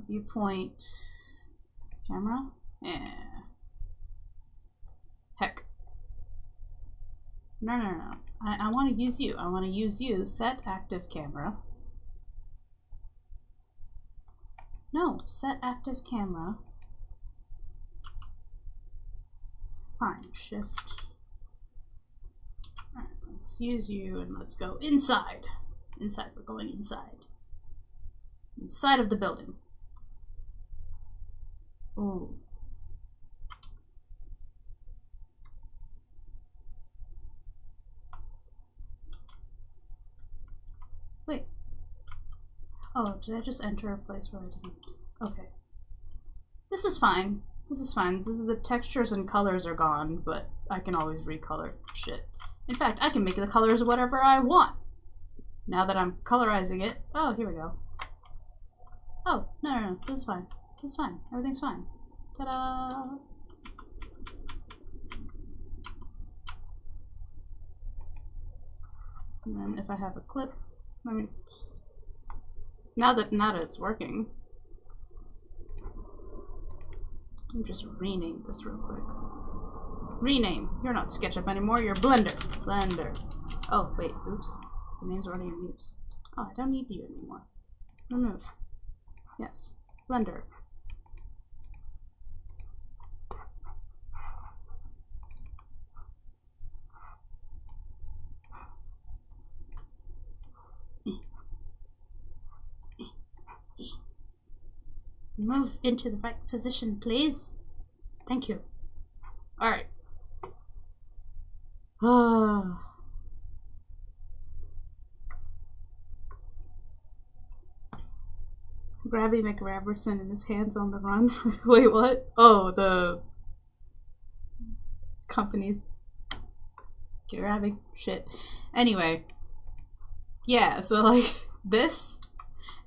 viewpoint... Camera? Yeah. Heck. No. I want to use you. I want to use you. Set active camera. No, set active camera. Fine, shift. Alright, let's use you and let's go inside. Inside, we're going inside. Inside of the building. Ooh. Wait. Oh, did I just enter a place where I didn't? Okay. This is fine. This is fine. The textures and colors are gone, but I can always recolor shit. In fact, I can make the colors whatever I want. Now that I'm colorizing it. Oh, here we go. Oh, no. This is fine. This is fine. Everything's fine. Ta-da! And then if I have a clip, I mean, now that it's working, let me just rename this real quick. Rename. You're not SketchUp anymore. You're Blender. Blender. Oh wait. Oops. The name's already in use. Oh, I don't need you anymore. Remove. Yes. Blender. Move into the right position, please. Thank you. Alright. Grabby McRaberson and his hands on the run. Wait, what? Oh, the company's grabbing shit. Anyway. Yeah, so like, this.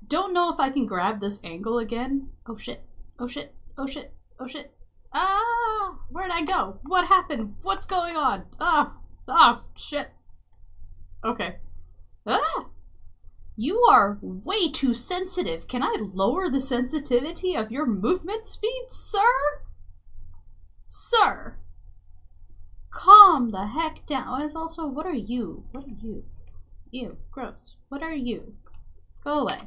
Don't know if I can grab this angle again. Oh shit. Oh shit. Oh shit. Oh shit. Ah! Where'd I go? What happened? What's going on? Ah! Ah! Shit. Okay. Ah! You are way too sensitive. Can I lower the sensitivity of your movement speed, sir? Sir! Calm the heck down. It's also, what are you? What are you? Ew, gross. What are you? Go away.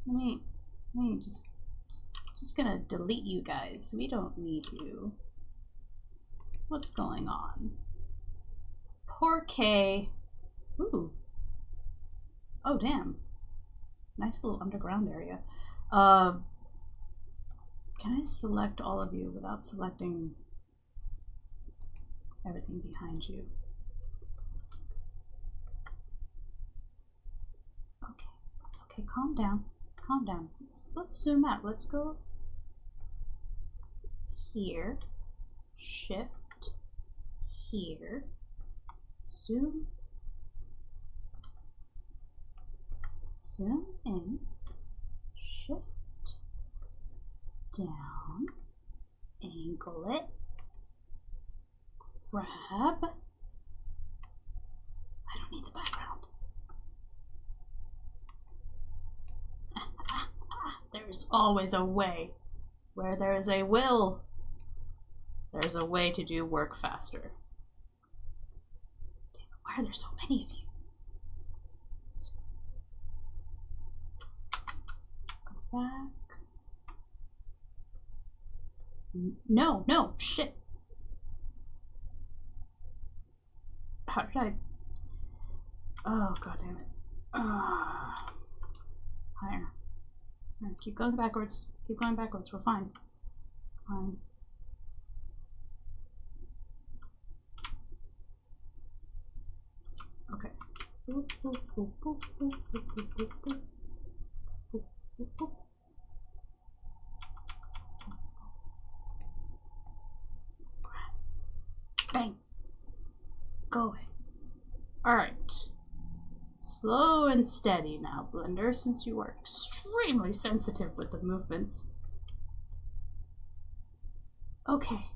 Let me just gonna delete you guys. We don't need you. What's going on? Poor K. Ooh. Oh, damn. Nice little underground area. Can I select all of you without selecting everything behind you? Okay. Okay, calm down. Calm down. Let's zoom out. Let's go here. Shift. Here. Zoom. Zoom in. Shift. Down. Angle it. Grab. I don't need the background. There's always a way. Where there is a will, there's a way to do work faster. Damn it, why are there so many of you? Go back. No, no, shit. How did I? Oh, god damn it. Higher. Right, keep going backwards. Keep going backwards. We're fine. Fine. Okay. Boop, boop, boop, boop, boop, boop, boop, boop, boop. Boop, boop, boop. Bang. Go away. Alright. Slow and steady now, Blender, since you are extremely sensitive with the movements. Okay.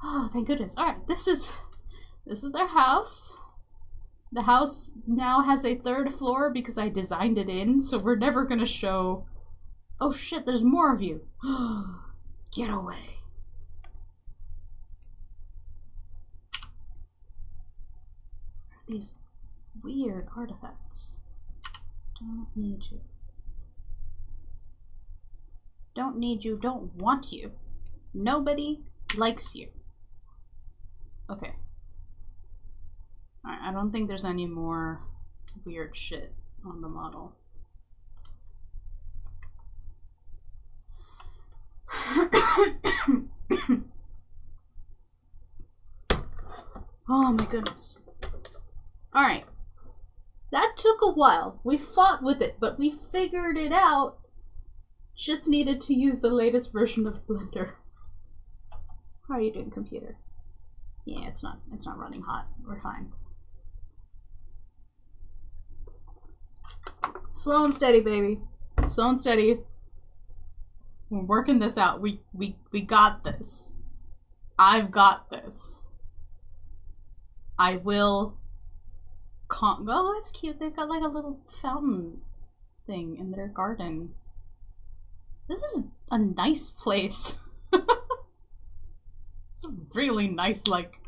Oh, thank goodness. Alright, this is their house. The house now has a third floor because I designed it in, so we're never gonna show... Oh shit, there's more of you. Get away. These weird artifacts. Don't need you. Don't need you, don't want you. Nobody likes you. Okay. Alright, I don't think there's any more weird shit on the model. Oh my goodness. Alright. That took a while. We fought with it, but we figured it out. Just needed to use the latest version of Blender. How are you doing, computer? Yeah, it's not running hot. We're fine. Slow and steady, baby. Slow and steady. We're working this out. We got this. I've got this. I will... Oh, that's cute. They've got like a little fountain thing in their garden. This is a nice place. It's a really nice, like,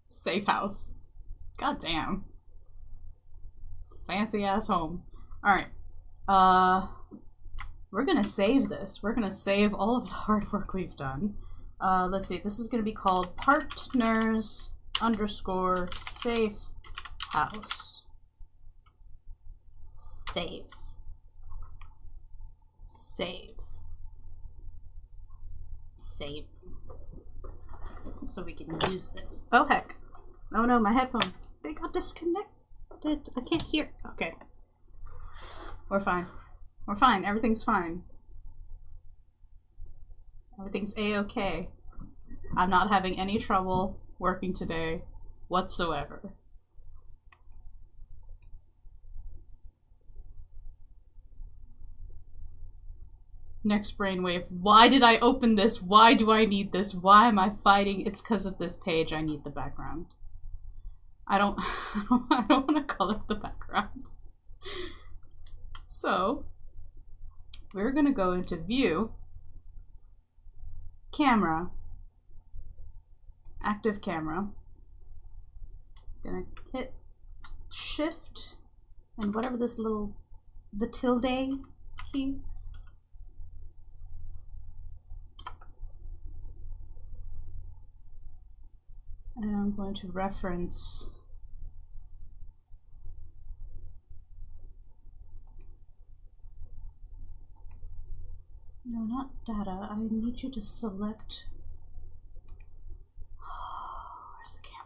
safe house. God damn. Fancy ass home. Alright. We're gonna save this. We're gonna save all of the hard work we've done. Let's see. This is gonna be called partners_safe house. Save. Save. Save. so we can use this. Oh heck. Oh no, my headphones. They got disconnected. I can't hear. Okay. We're fine. We're fine. Everything's fine. Everything's a-okay. I'm not having any trouble working today whatsoever. Next brainwave. Why did I open this? Why do I need this? Why am I fighting? It's because of this page. I need the background. I don't want to color the background. So, we're going to go into View, Camera, Active Camera. Gonna hit Shift and whatever this little, the tilde key. And I'm going to reference no, not data. I need you to select. Where's the camera?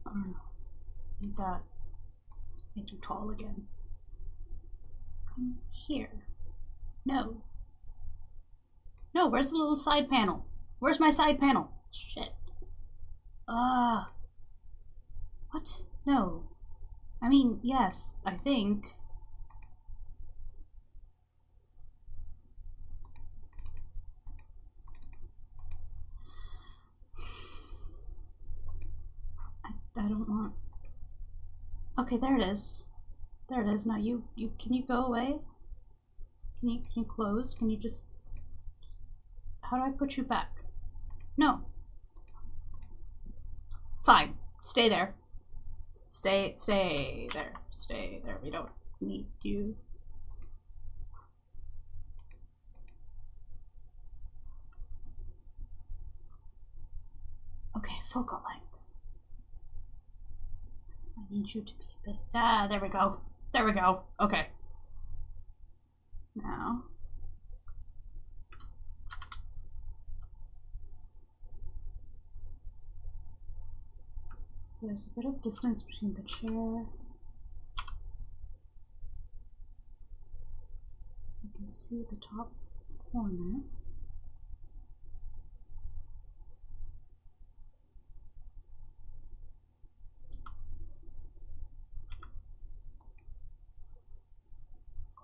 I don't know. Need that. Let's make you tall again. Come here. No. No, where's the little side panel? Where's my side panel? Shit. What? No. I mean, yes, I think. I don't want. Okay, there it is. There it is. Now you can you go away? Can you close? Can you just? How do I put you back? No. Fine. Stay there. Stay there. Stay there. We don't need you. Okay, focal length. I need you to be a bit. Ah, there we go. There we go. Okay. Now. So there's a bit of distance between the chair. You can see the top corner.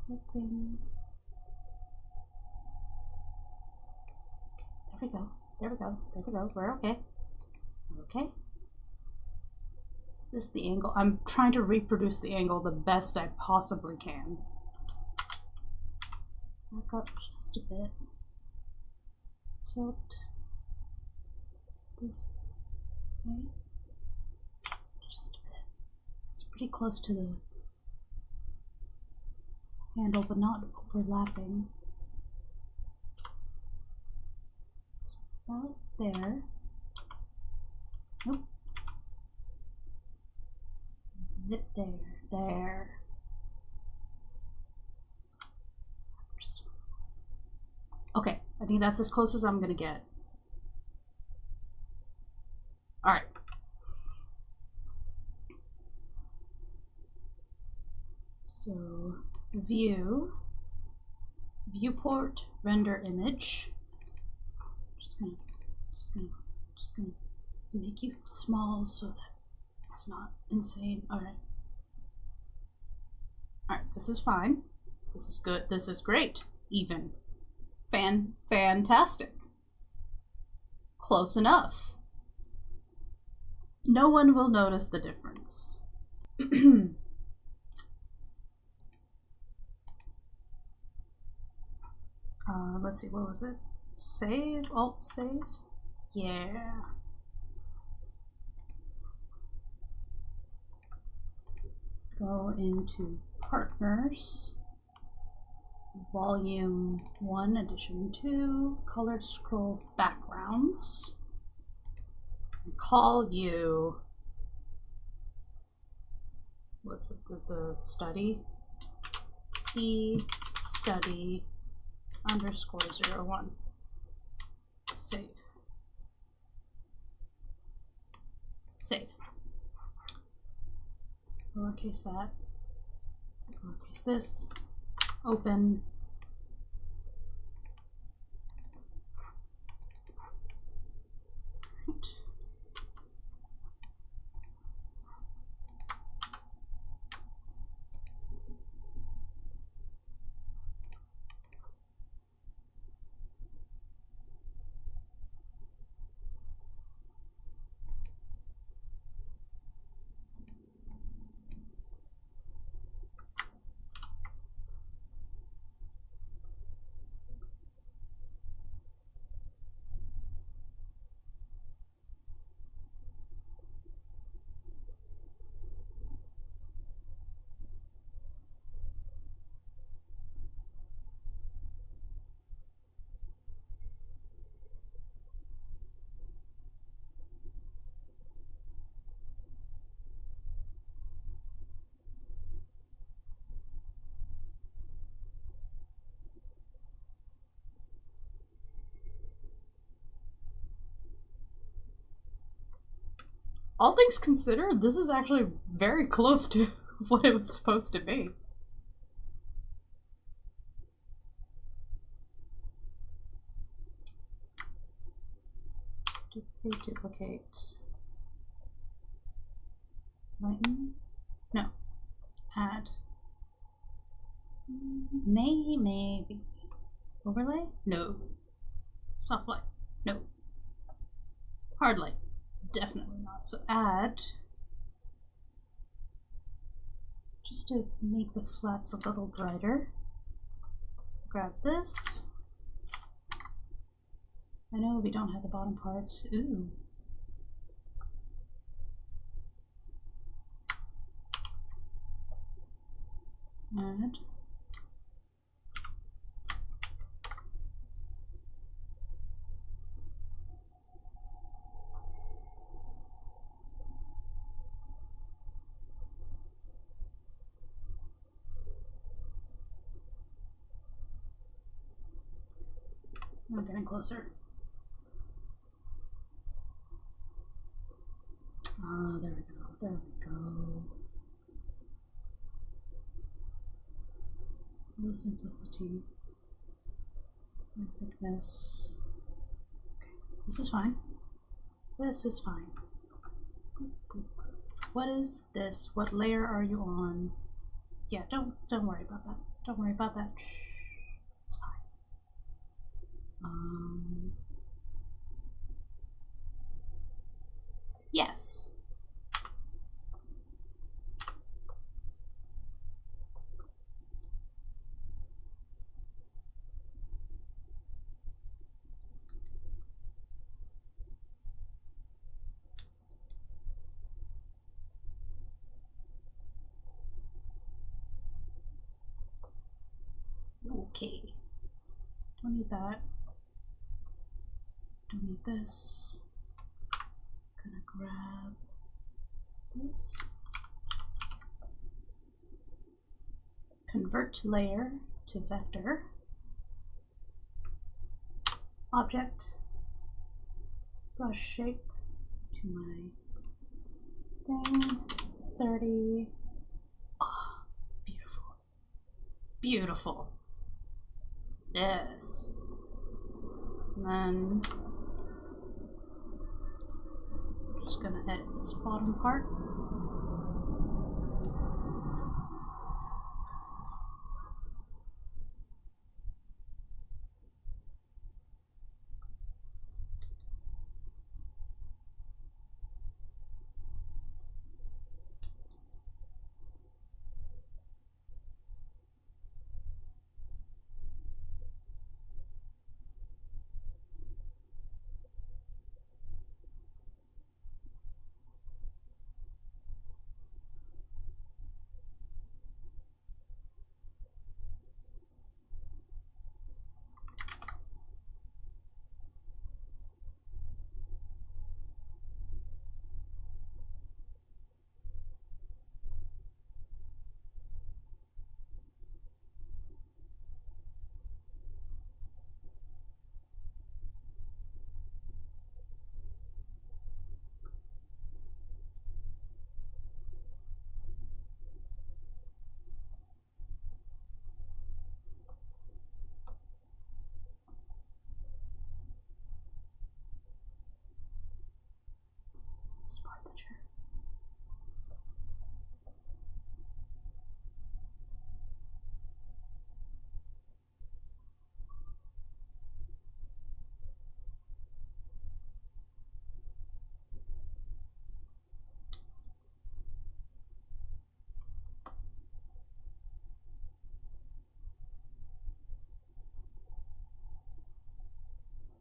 Clipping. Okay, there we go. There we go. There we go. We're okay. Okay. Is this the angle? I'm trying to reproduce the angle the best I possibly can. Back up just a bit. Tilt this way. Just a bit. It's pretty close to the handle, but not overlapping. It's about there. Nope. Zip there. There. Just... Okay, I think that's as close as I'm gonna get. Alright. So view, viewport, render image. Just gonna make you small so that it's not insane. Alright. Alright, this is fine. This is good. This is great. Even. Fantastic. Close enough. No one will notice the difference. Let's see, what was it? Save? Alt save? Yeah. go into Partners, Volume 1, Edition 2, Colored Scroll Backgrounds. Call you, what's it, the study? The study _01. Save. Save. Lowercase that. Lowercase this. Open. Right. All things considered, this is actually very close to what it was supposed to be. Duplicate. Lighten? No. Add. Maybe. Overlay? No. Soft light? No. Hard light? Definitely not. So add, just to make the flats a little brighter. Grab this. I know we don't have the bottom parts. Ooh. Add. We're getting closer. Ah, there we go. There we go. Low simplicity. High thickness. Okay, this is fine. This is fine. What is this? What layer are you on? Yeah, don't worry about that. Don't worry about that. Shh. It's fine. Yes. Okay. Don't need that. Don't need this. Gonna grab this. Convert layer to vector. Object. Brush shape to my thing. 30. Oh, beautiful. Beautiful. Yes. And then I'm just gonna edit this bottom part.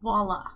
Voila.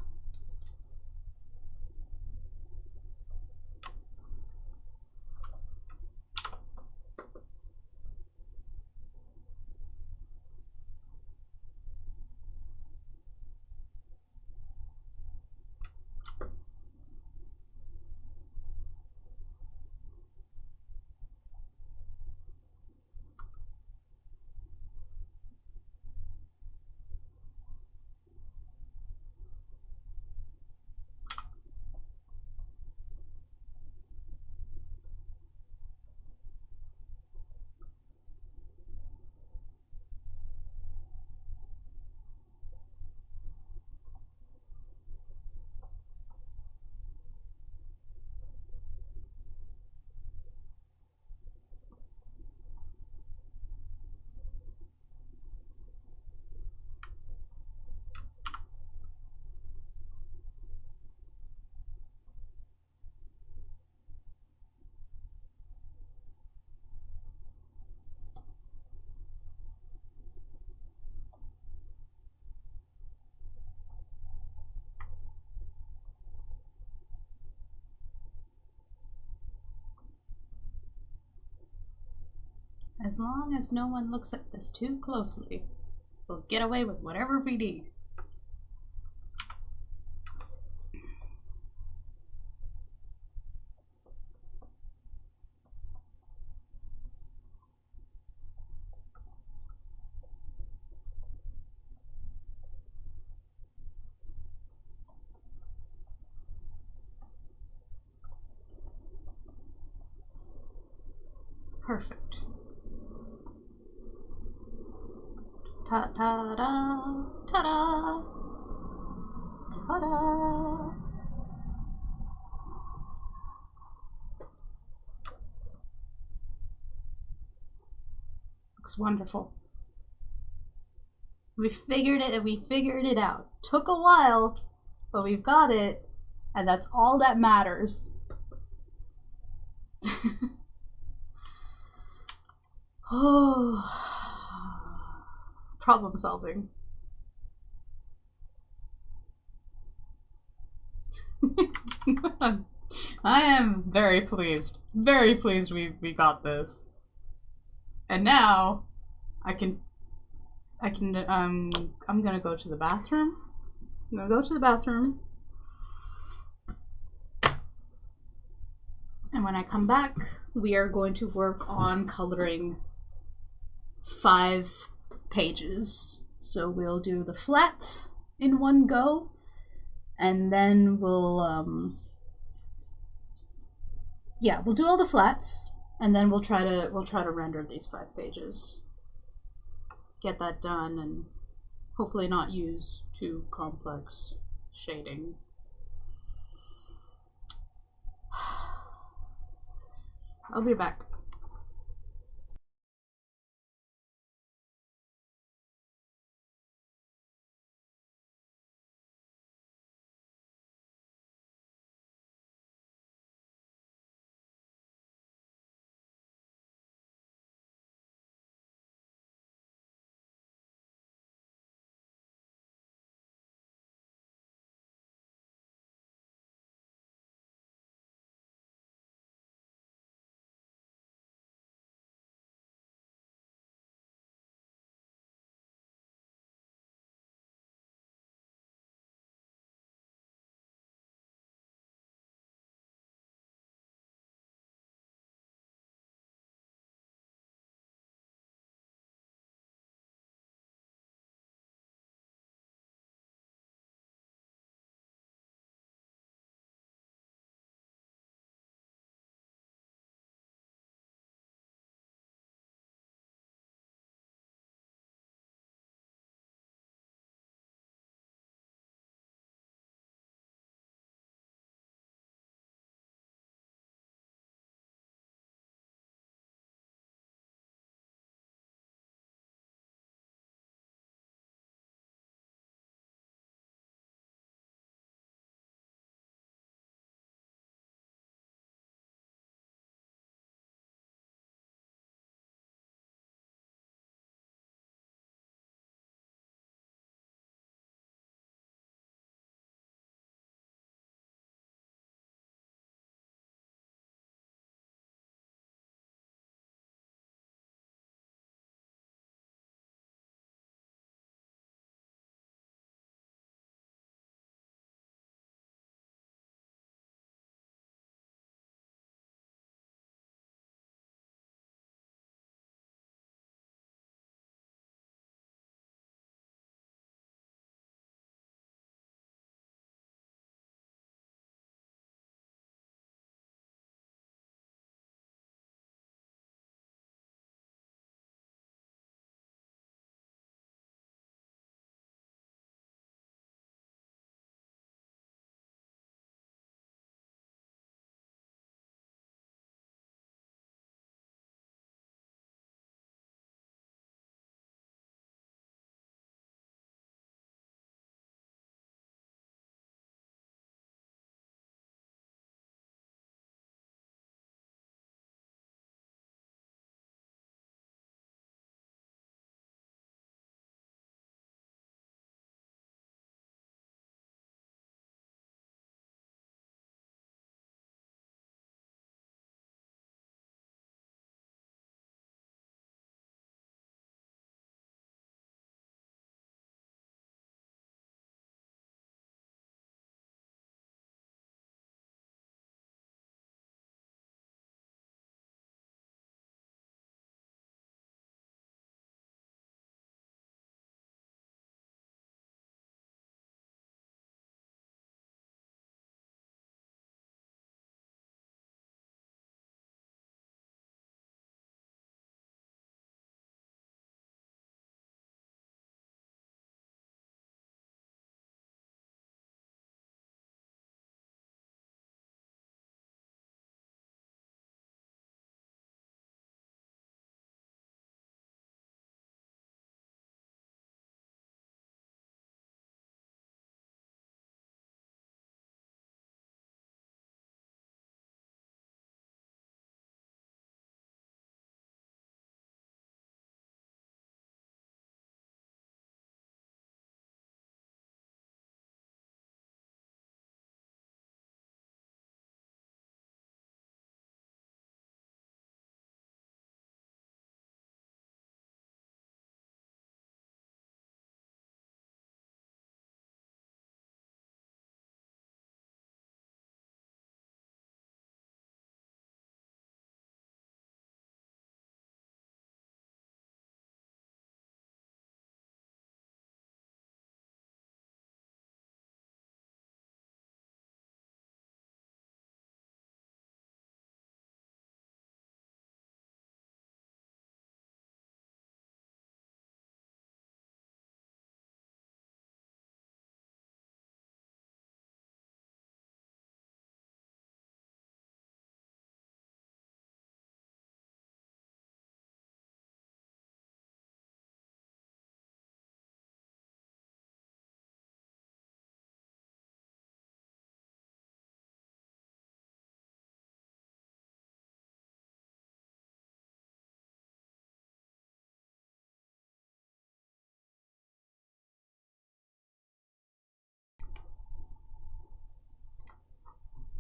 As long as no one looks at this too closely, we'll get away with whatever we need. Perfect. Ta-ta-da, ta-da, ta-da. Looks wonderful. We figured it, and we figured it out. Took a while, but we've got it, and that's all that matters. Oh. Problem solving. I am very pleased. Very pleased we got this. And now I'm gonna go to the bathroom. I'm gonna go to the bathroom. And when I come back, we are going to work on coloring 5 pages. So we'll do the flat in one go, and then we'll do all the flats, and then we'll try to render these 5 pages. Get that done, and hopefully not use too complex shading. I'll be back.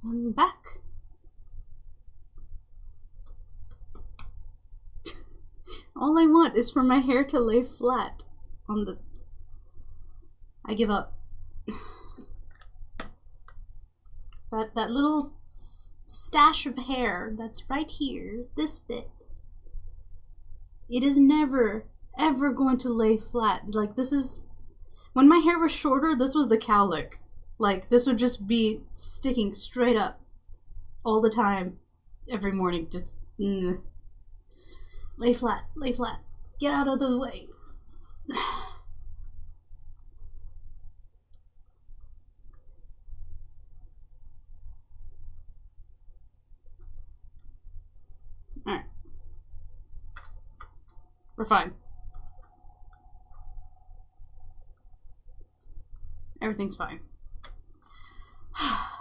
I'm back. All I want is for my hair to lay flat on the... I give up. That little stash of hair that's right here, this bit, it is never, ever going to lay flat. Like, this is... When my hair was shorter, this was the cowlick. Like, this would just be sticking straight up all the time, every morning. Just, lay flat, lay flat. Get out of the way. Alright. We're fine. Everything's fine.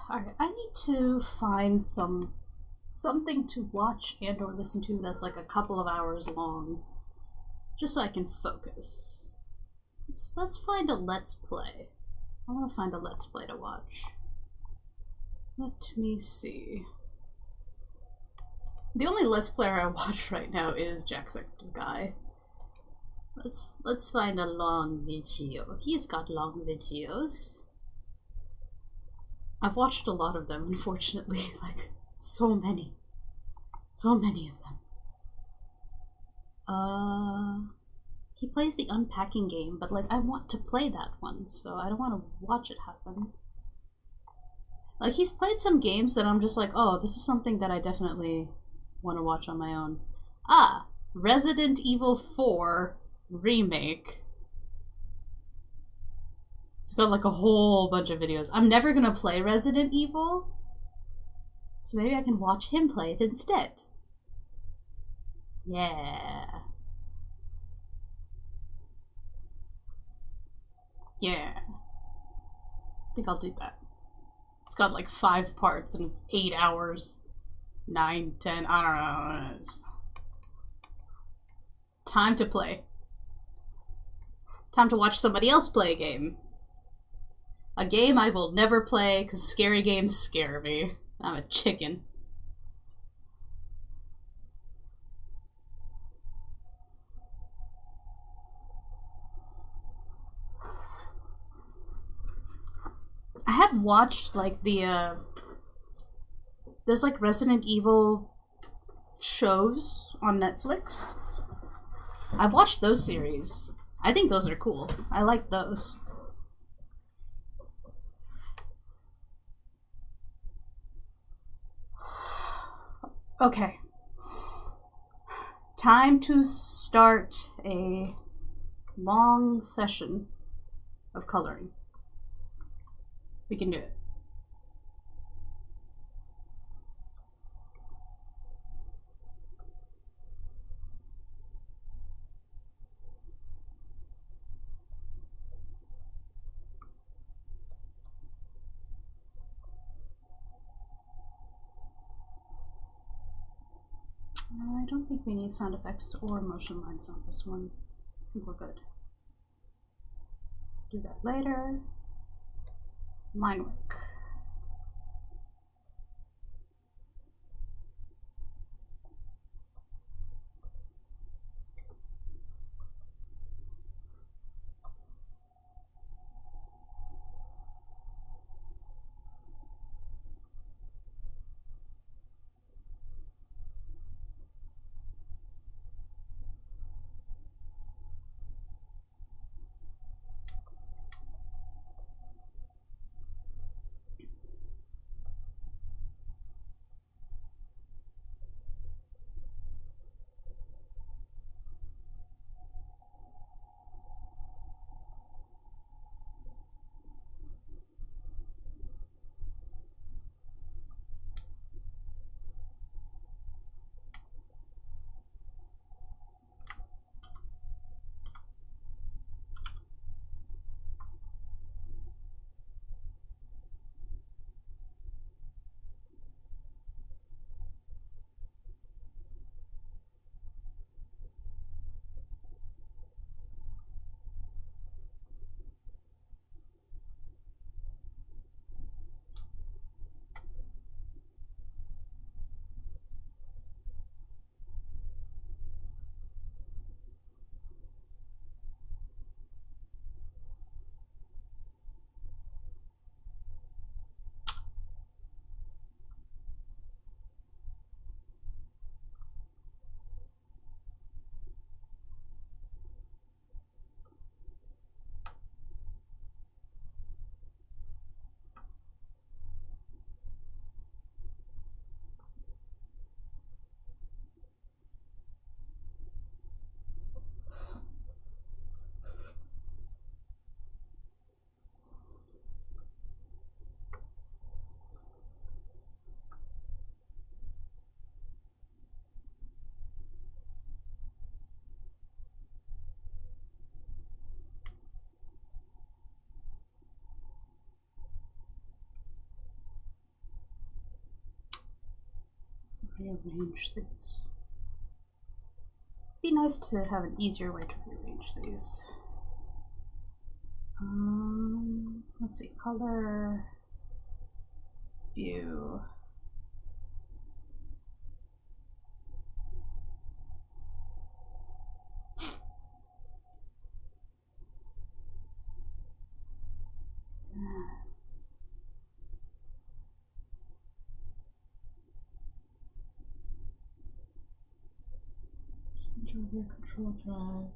Alright, I need to find something to watch and or listen to that's like a couple of hours long. Just so I can focus. Let's find a Let's Play. I want to find a Let's Play to watch. Let me see. The only Let's Player I watch right now is Jacksepticeye. Let's find a long video. He's got long videos. I've watched a lot of them, unfortunately. Like, so many. So many of them. He plays the unpacking game, but like, I want to play that one, so I don't want to watch it happen. Like, he's played some games that I'm just like, oh, this is something that I definitely want to watch on my own. Ah, Resident Evil 4 Remake. It's got like a whole bunch of videos. I'm never gonna play Resident Evil, so maybe I can watch him play it instead. Yeah. Yeah. I think I'll do that. It's got like 5 parts and it's 8 hours. 9, 10, I don't know. It's time to play. Time to watch somebody else play a game. A game I will never play because scary games scare me. I'm a chicken. I have watched like there's like Resident Evil shows on Netflix. I've watched those series. I think those are cool. I like those. Okay. Time to start a long session of coloring. We can do it. I don't think we need sound effects or motion lines on this one. I think we're good. Do that later. Line work. rearrange these. Be nice to have an easier way to rearrange these. Let's see, color, view. Change over control drive.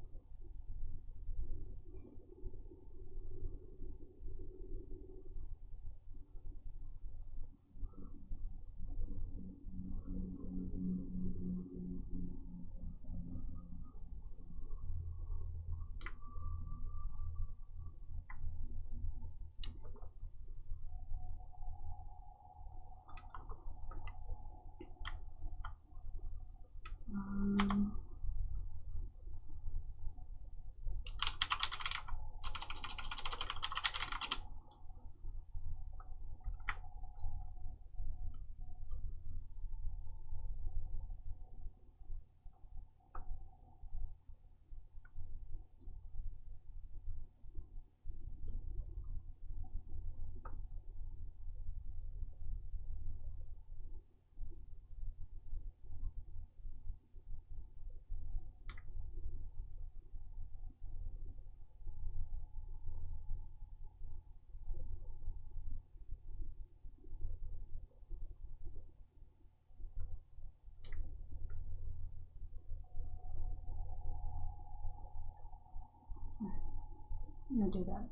I'm gonna do that.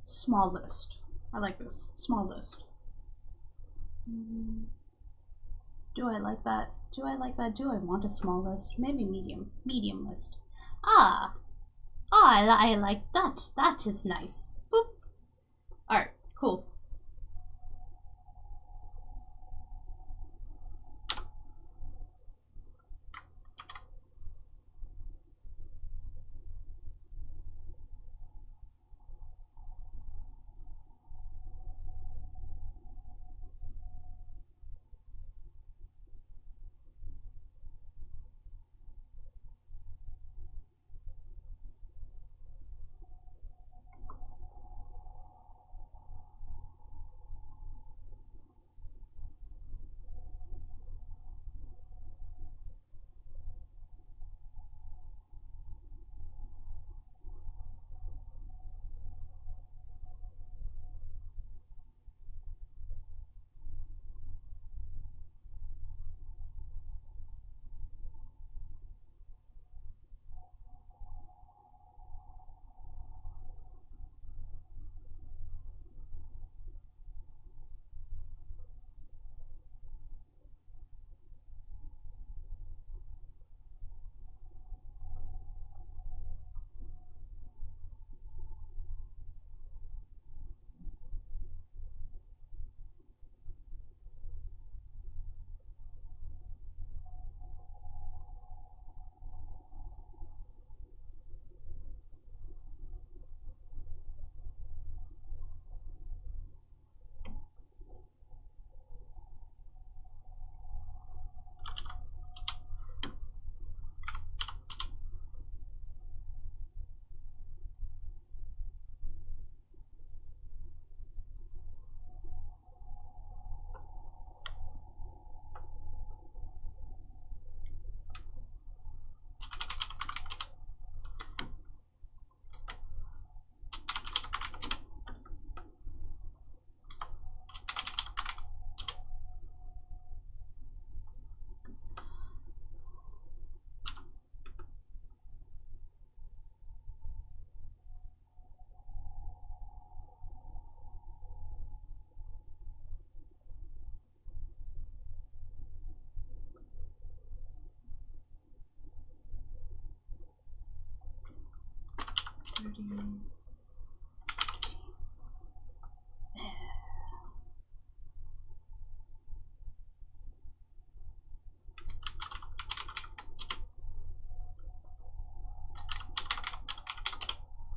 Small list. I like this. Small list. Do I like that? Do I like that? Do I want a small list? Maybe medium. Medium list. Ah! Oh, I like that. That is nice. Boop. Alright, cool.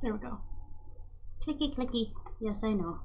There we go. Clicky clicky. Yes, I know.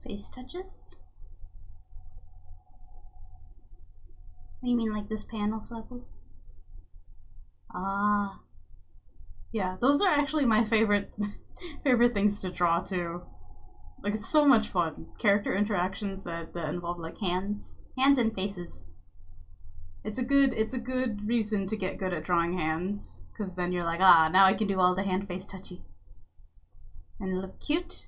face touches? You mean like this panel, Flapple? Ah. Yeah, those are actually my favorite favorite things to draw too. Like, it's so much fun. Character interactions that involve like hands and faces. It's a good reason to get good at drawing hands, because then you're like, ah, now I can do all the hand face touchy. And look cute.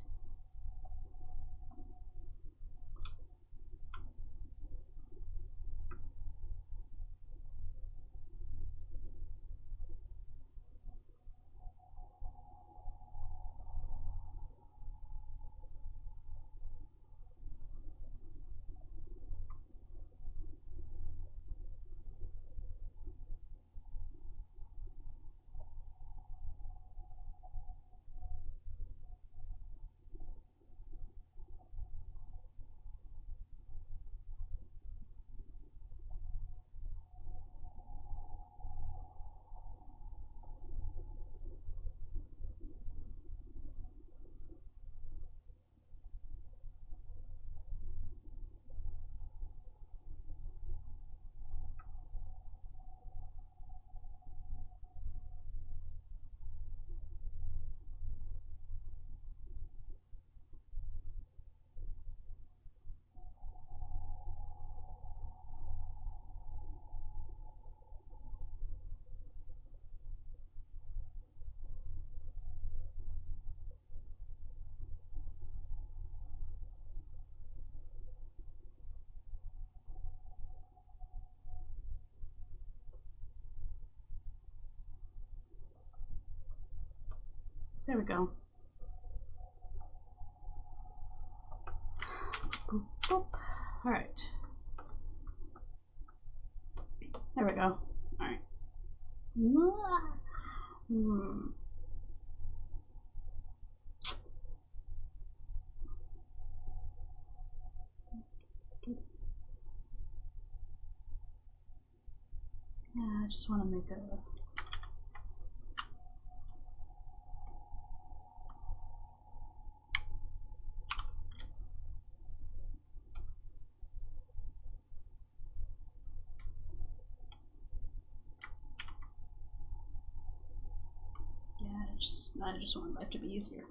There we go. Boop, boop. All right. There we go. All right. Yeah, I just want to make a... I just want life to be easier.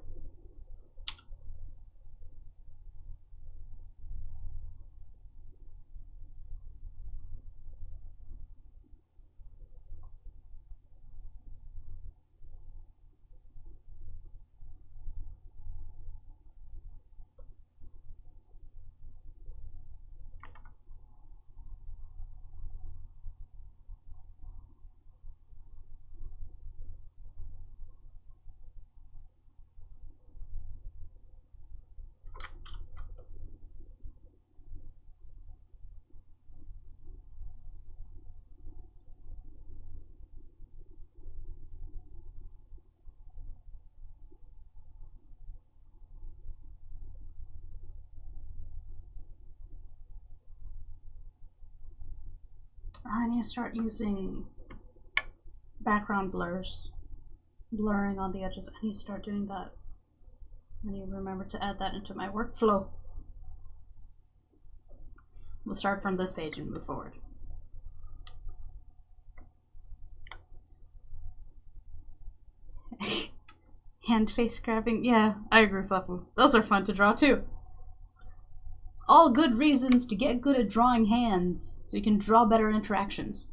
I need to start using background blurs, blurring on the edges. I need to start doing that. I need to remember to add that into my workflow. We'll start from this page and move forward. Hand face grabbing. Yeah, I agree with Fluffy. Those are fun to draw too. All good reasons to get good at drawing hands, so you can draw better interactions.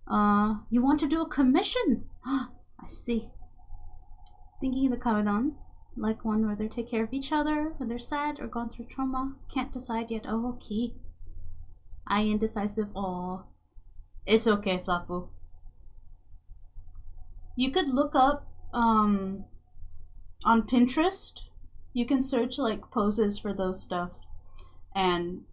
You want to do a commission? I see. Thinking of the Kawadan, like one where they take care of each other when they're sad or gone through trauma. Can't decide yet. Oh, okay. I indecisive. Oh, it's okay, Flapu. You could look up on Pinterest. You can search like poses for those stuff, and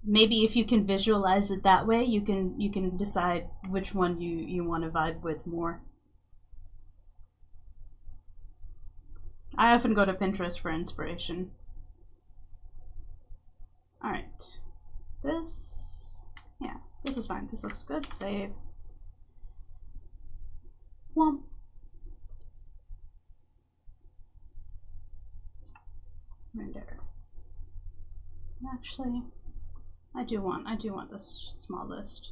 maybe if you can visualize it that way, you can decide which one you want to vibe with more. I often go to Pinterest for inspiration. Alright. This... yeah, this is fine. This looks good. Save. Womp. Right there. Actually, I do want this small list.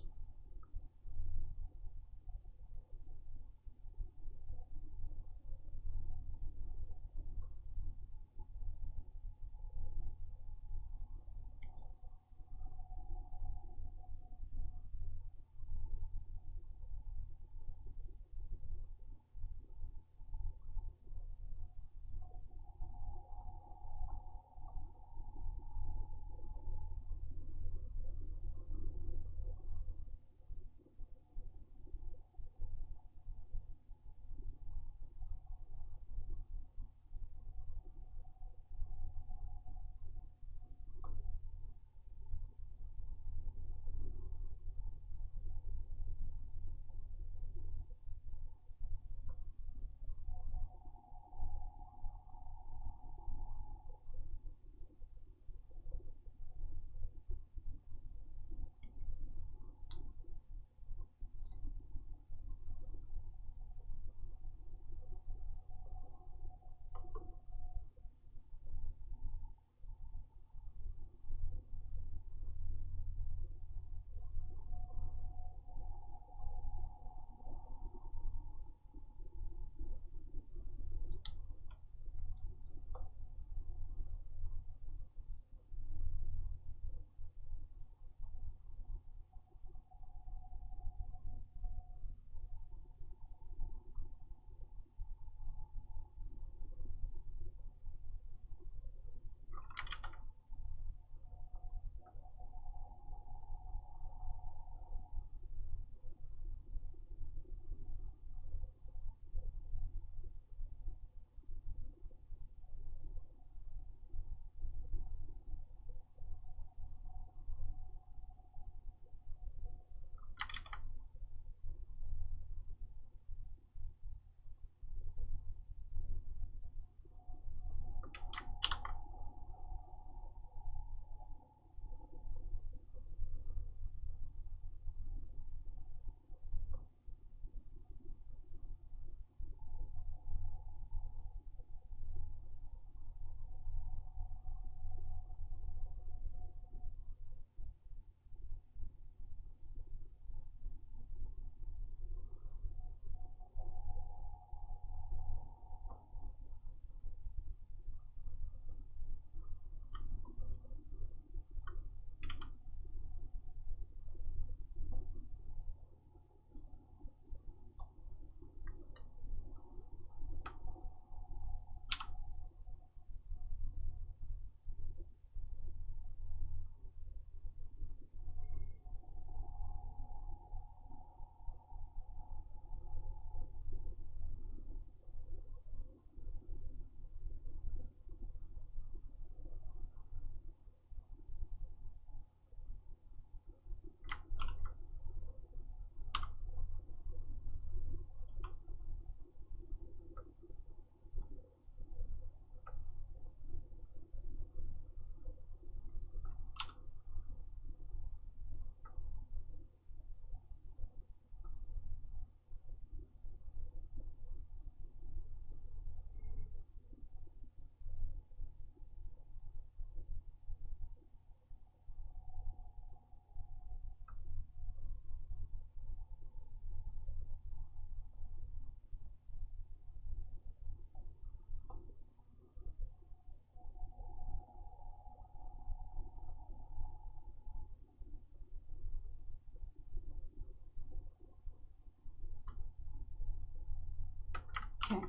Okay.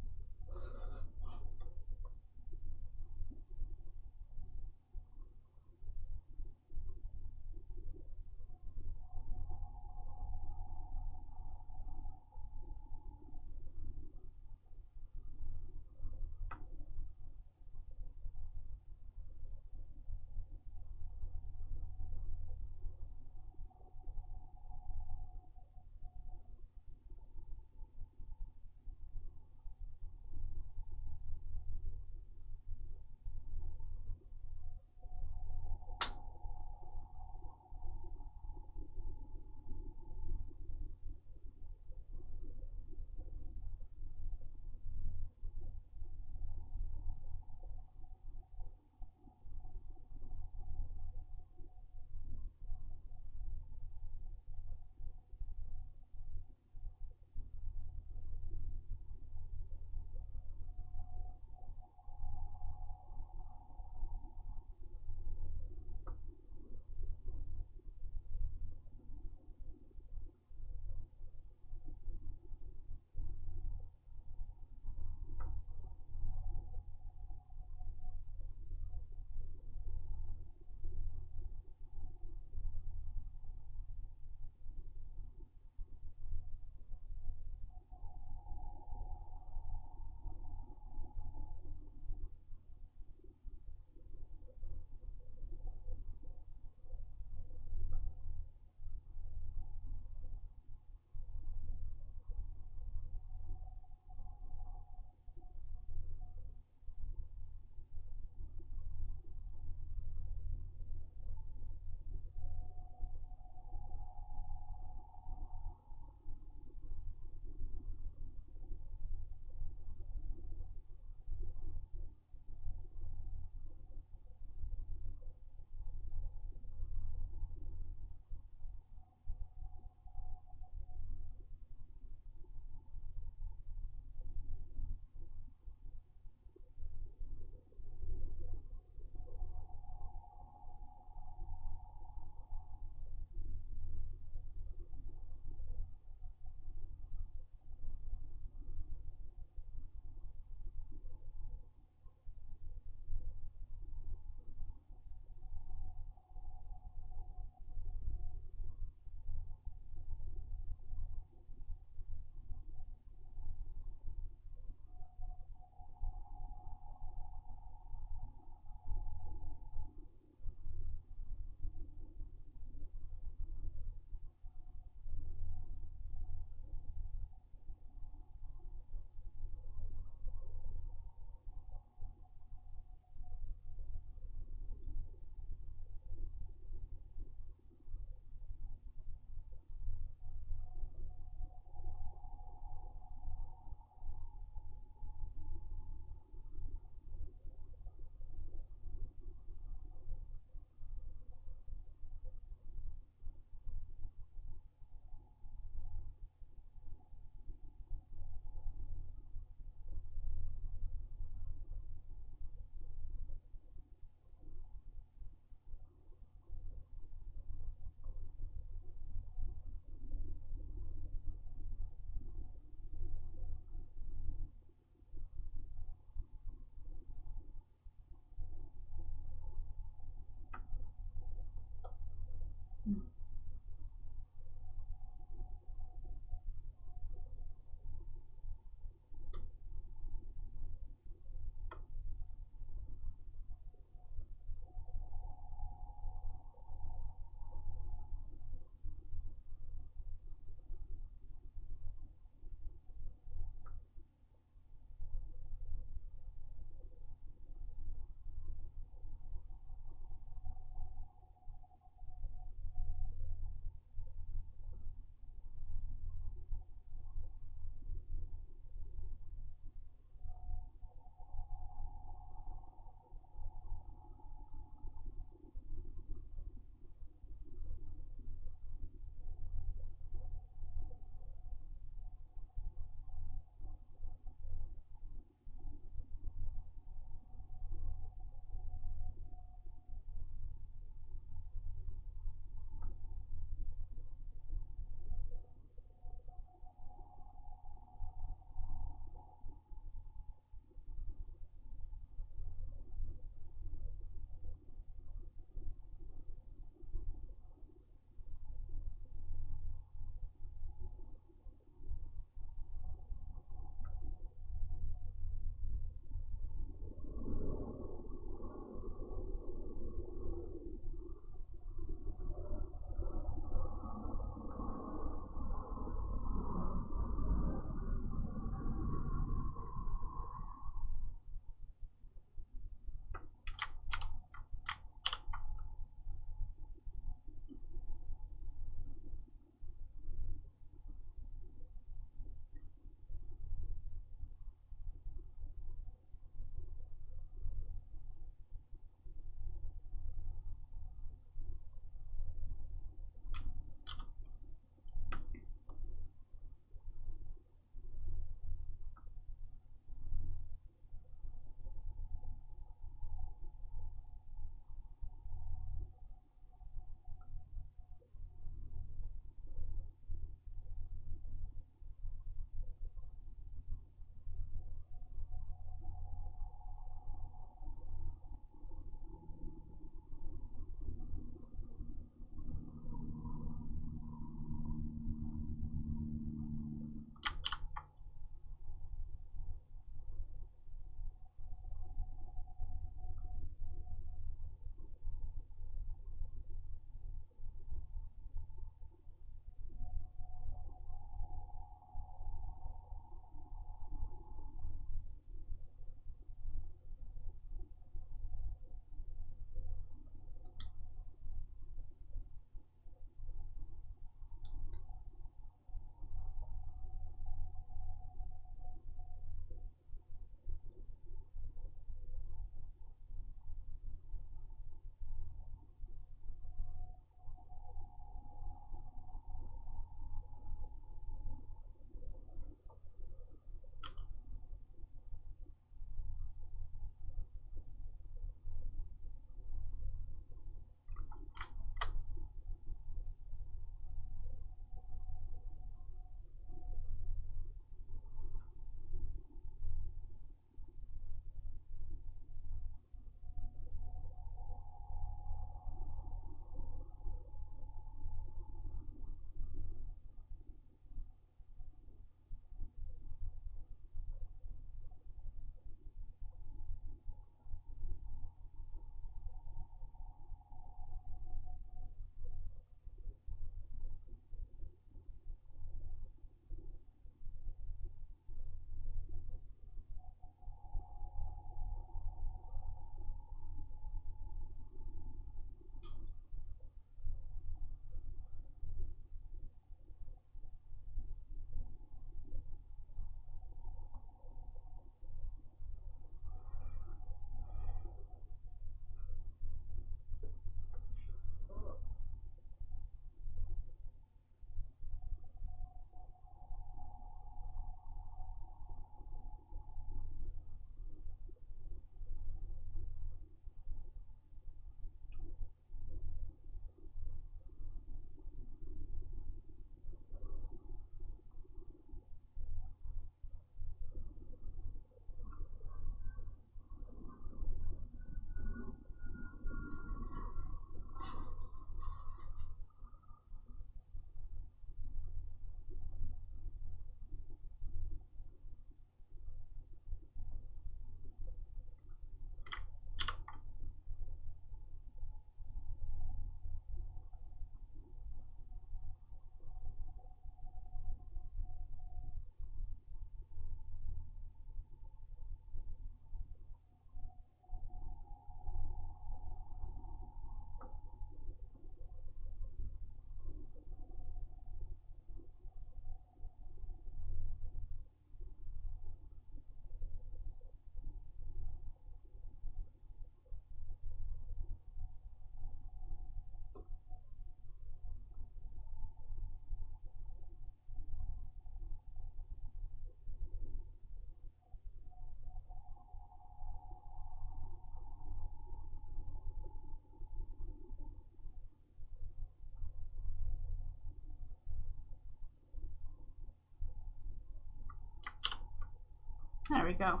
There we go.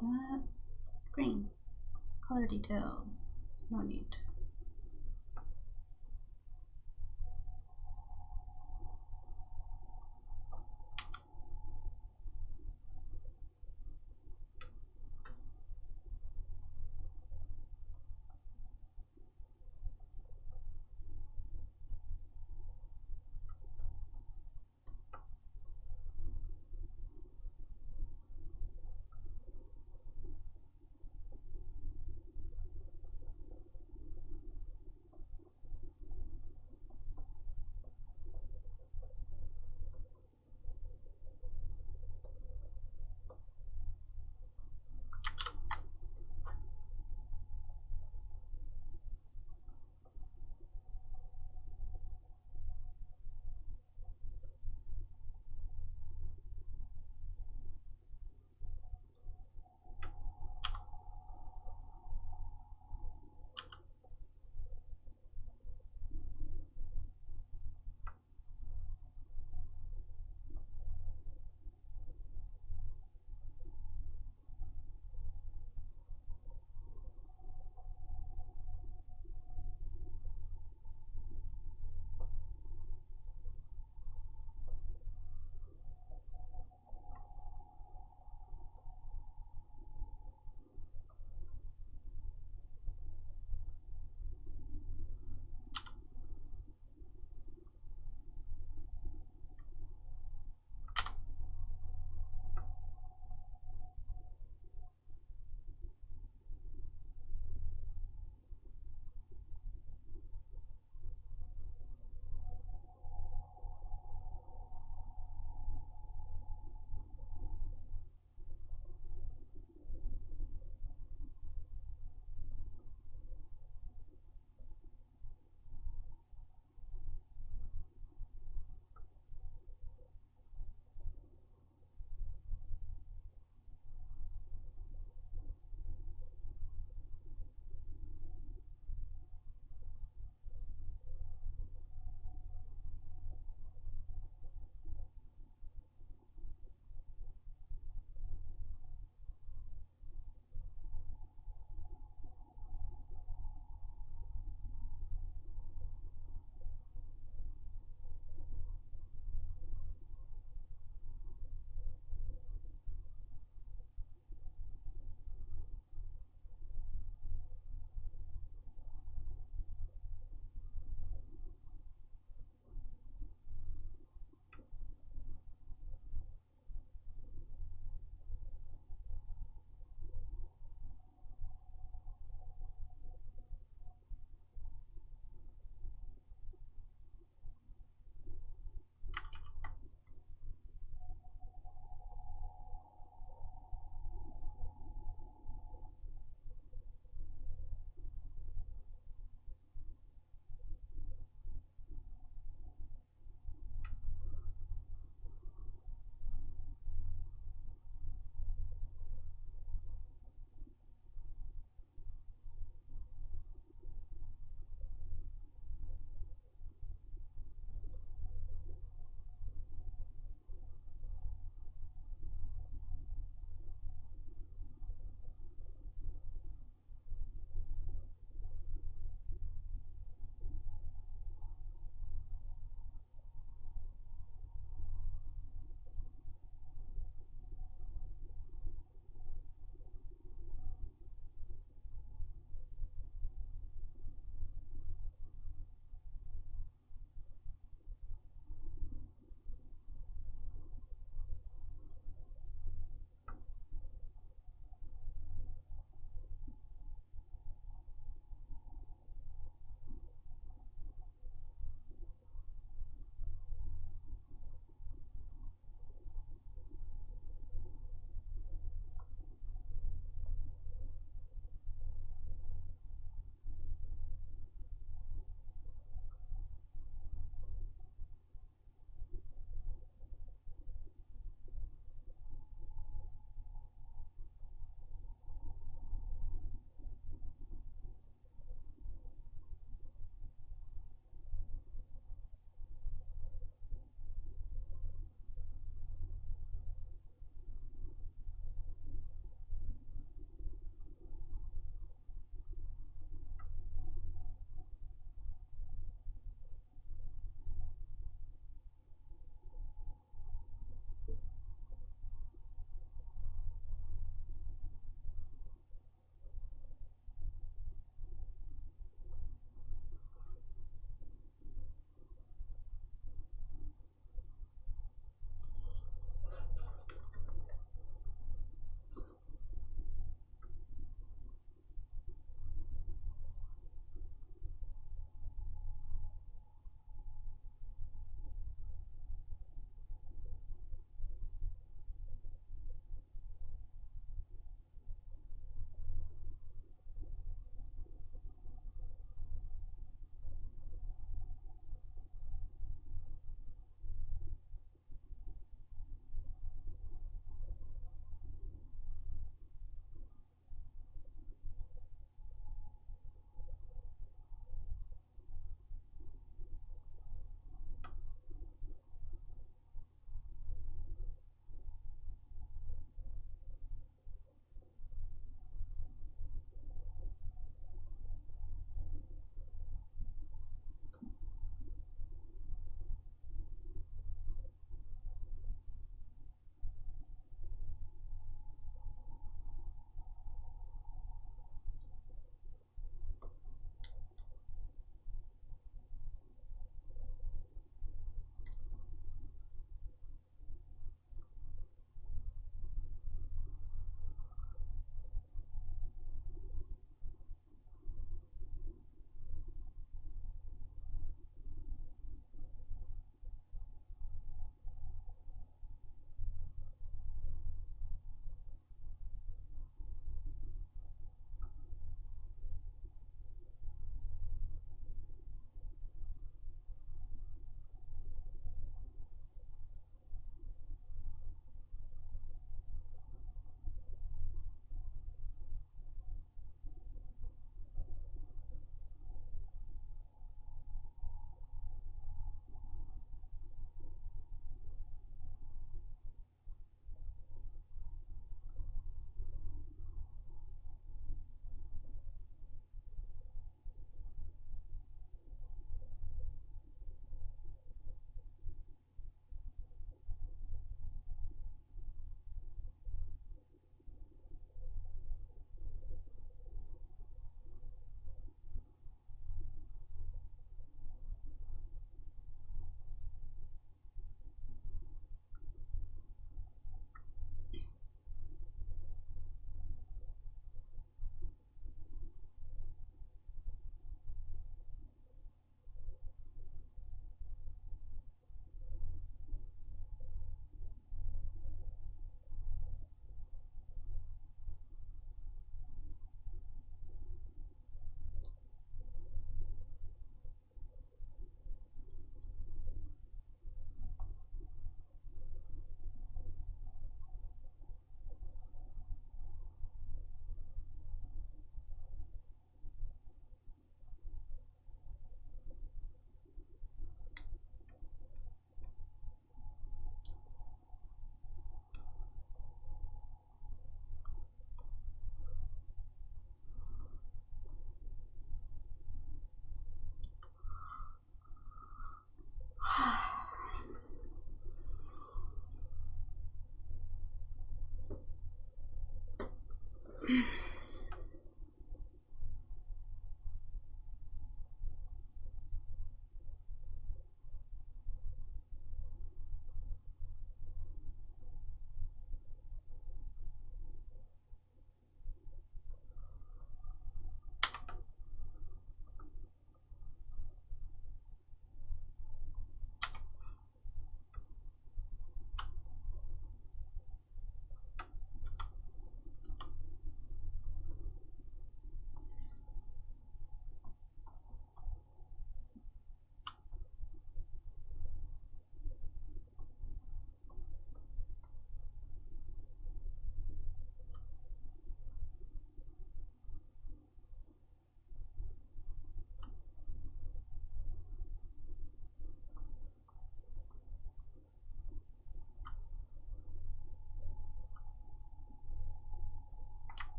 That green. Color details. No need.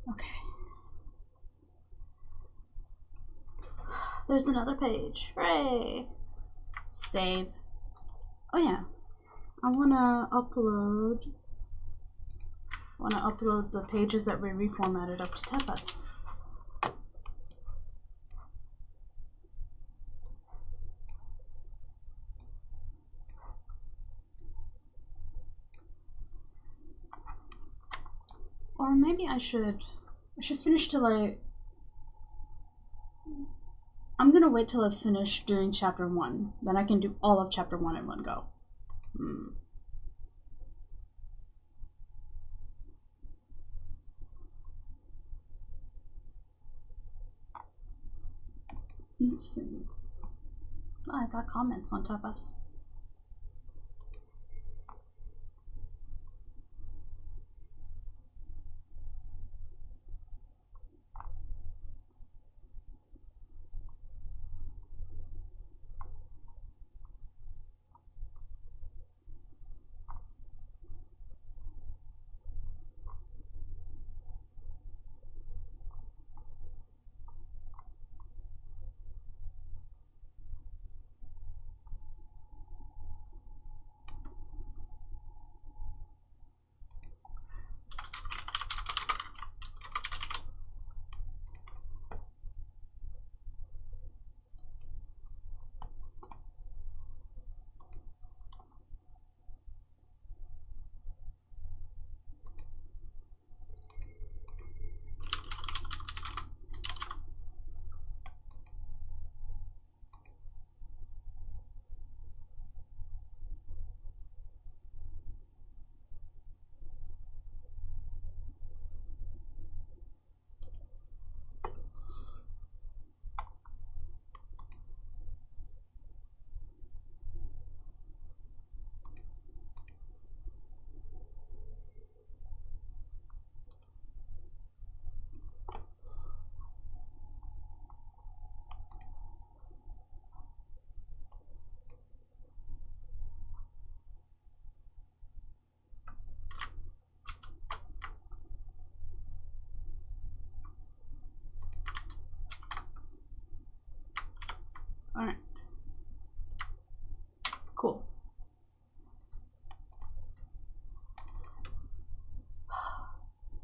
Okay. There's another page. Hooray! Save. Oh yeah. I wanna upload the pages that we reformatted up to Tempest. Or maybe I should finish till I'm gonna wait till I finish doing chapter 1. Then I can do all of chapter 1 in one go. Let's see. Oh, I got comments on Tapas.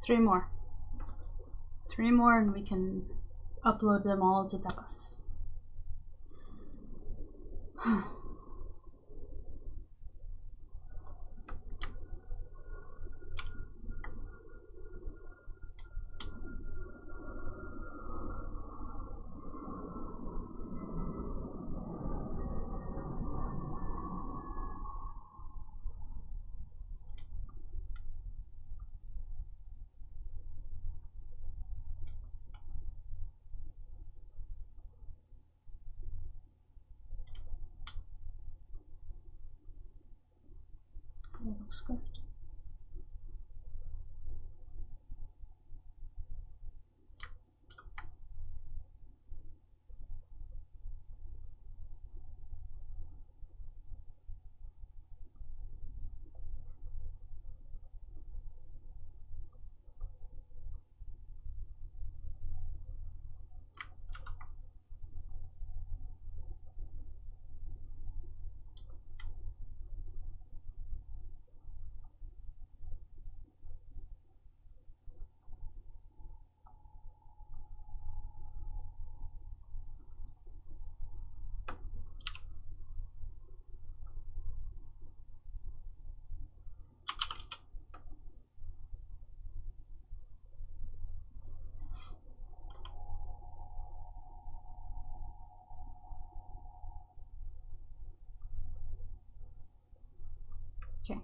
3 more. 3 more and we can upload them all to Tapas. That looks good. Okay.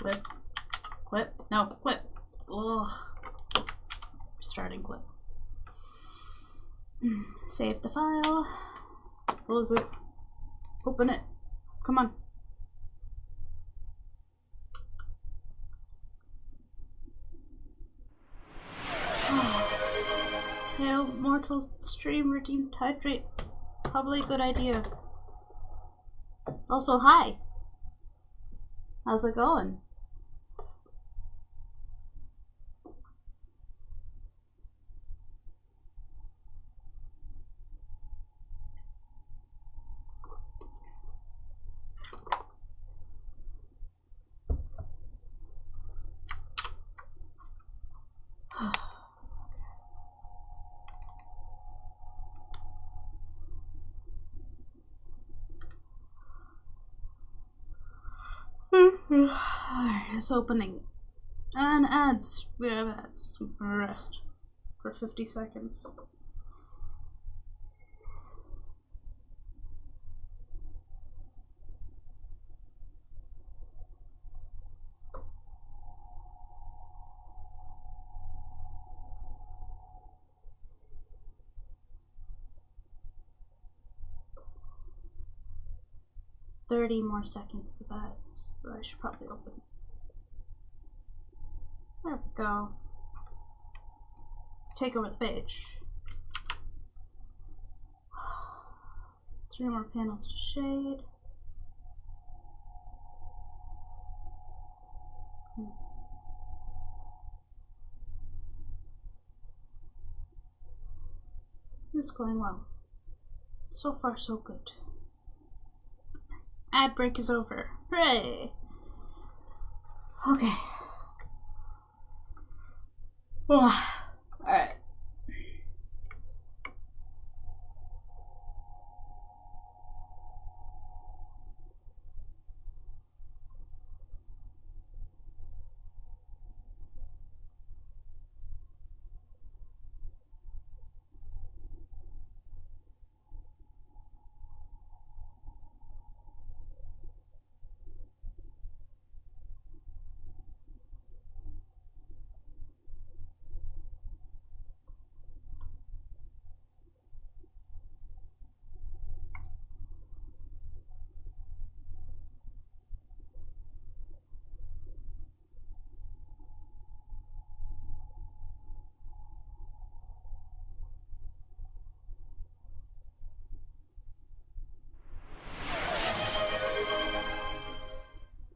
Clip. Clip. No, clip. Ugh. Starting clip. Save the file. Close it. Open it. Come on. Tail mortal stream redeemed hydrate. Probably a good idea. Also, hi. How's it going? Alright, it's opening. And ads. We have ads. Rest for 50 seconds. More seconds of ads. So I should probably open. There we go. Take over the page. 3 more panels to shade. This is going well. So far, so good. Ad break is over. Hooray! Okay. Alright.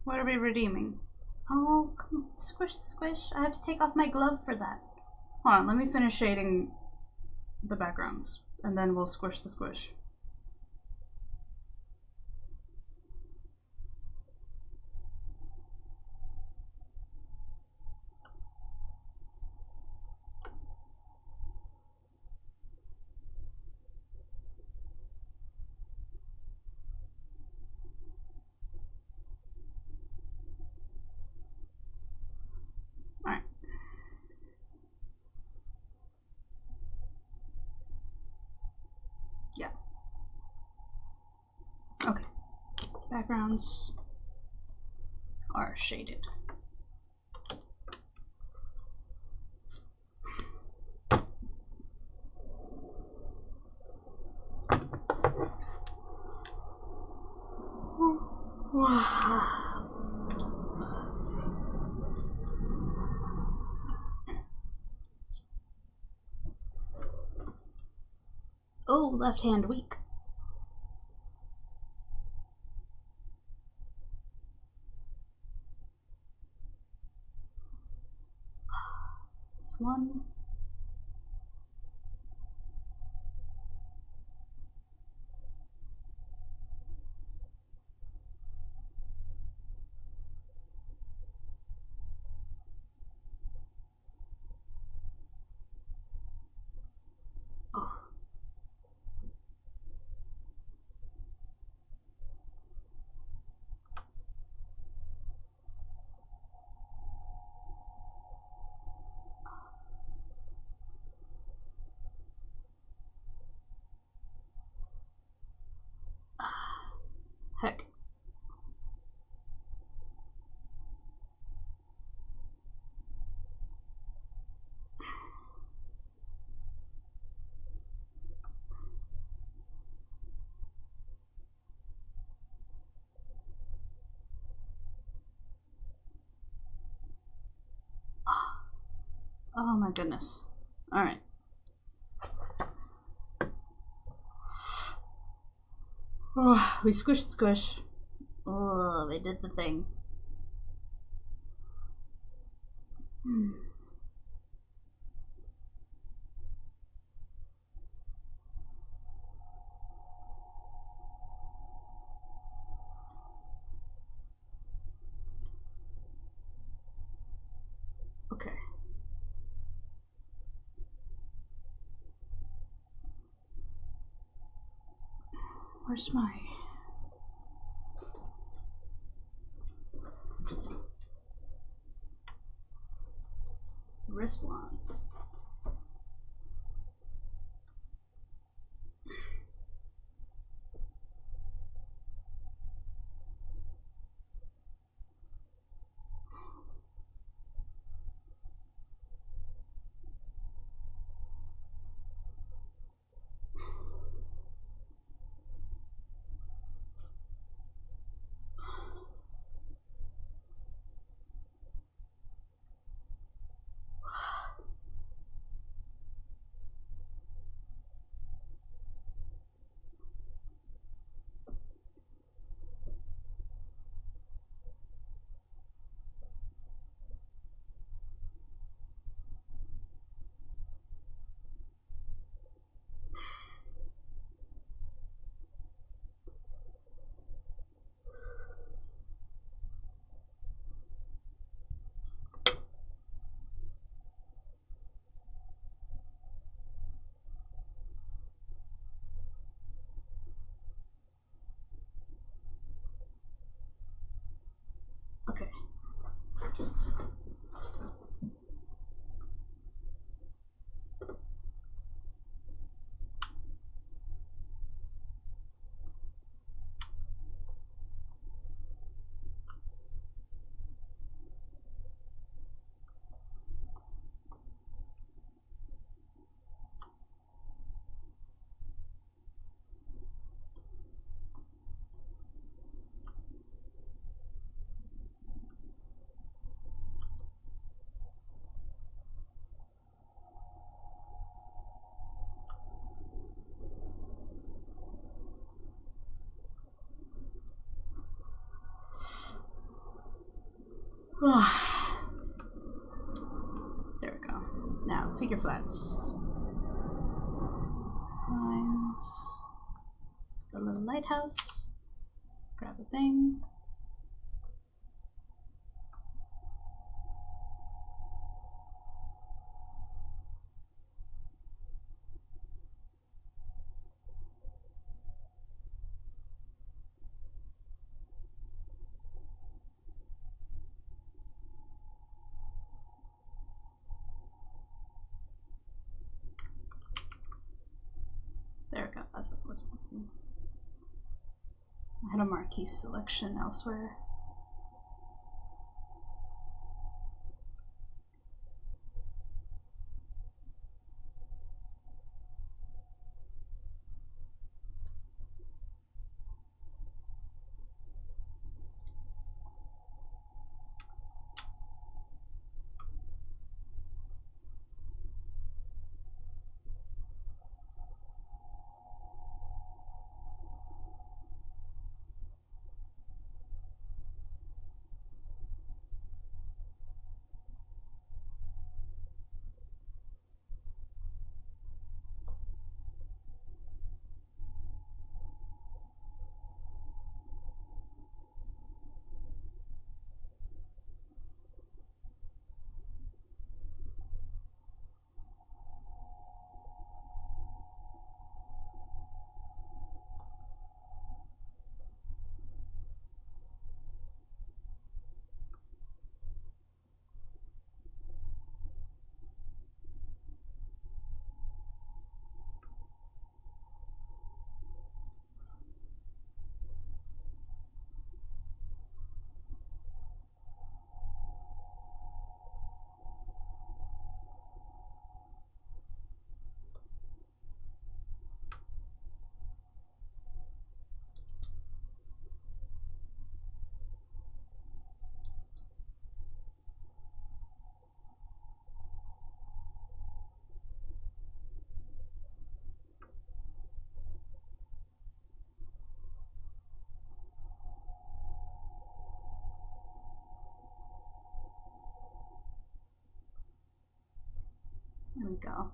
What are we redeeming? Oh, come on. Squish, squish. I have to take off my glove for that. Hold on, let me finish shading the backgrounds, and then we'll squish the squish. Okay, backgrounds are shaded. Let's see. Oh, left hand weak. One. Oh. Heck. Oh my goodness. Alright. Oh, we squish. Oh, we did the thing. Okay. Where's my... wrist wand? Okay. There we go. Now, figure flats. Lines. The little lighthouse. Grab a thing. There we go. That's what was working. I had a marquee selection elsewhere. There we go.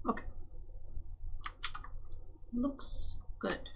Okay. Looks good.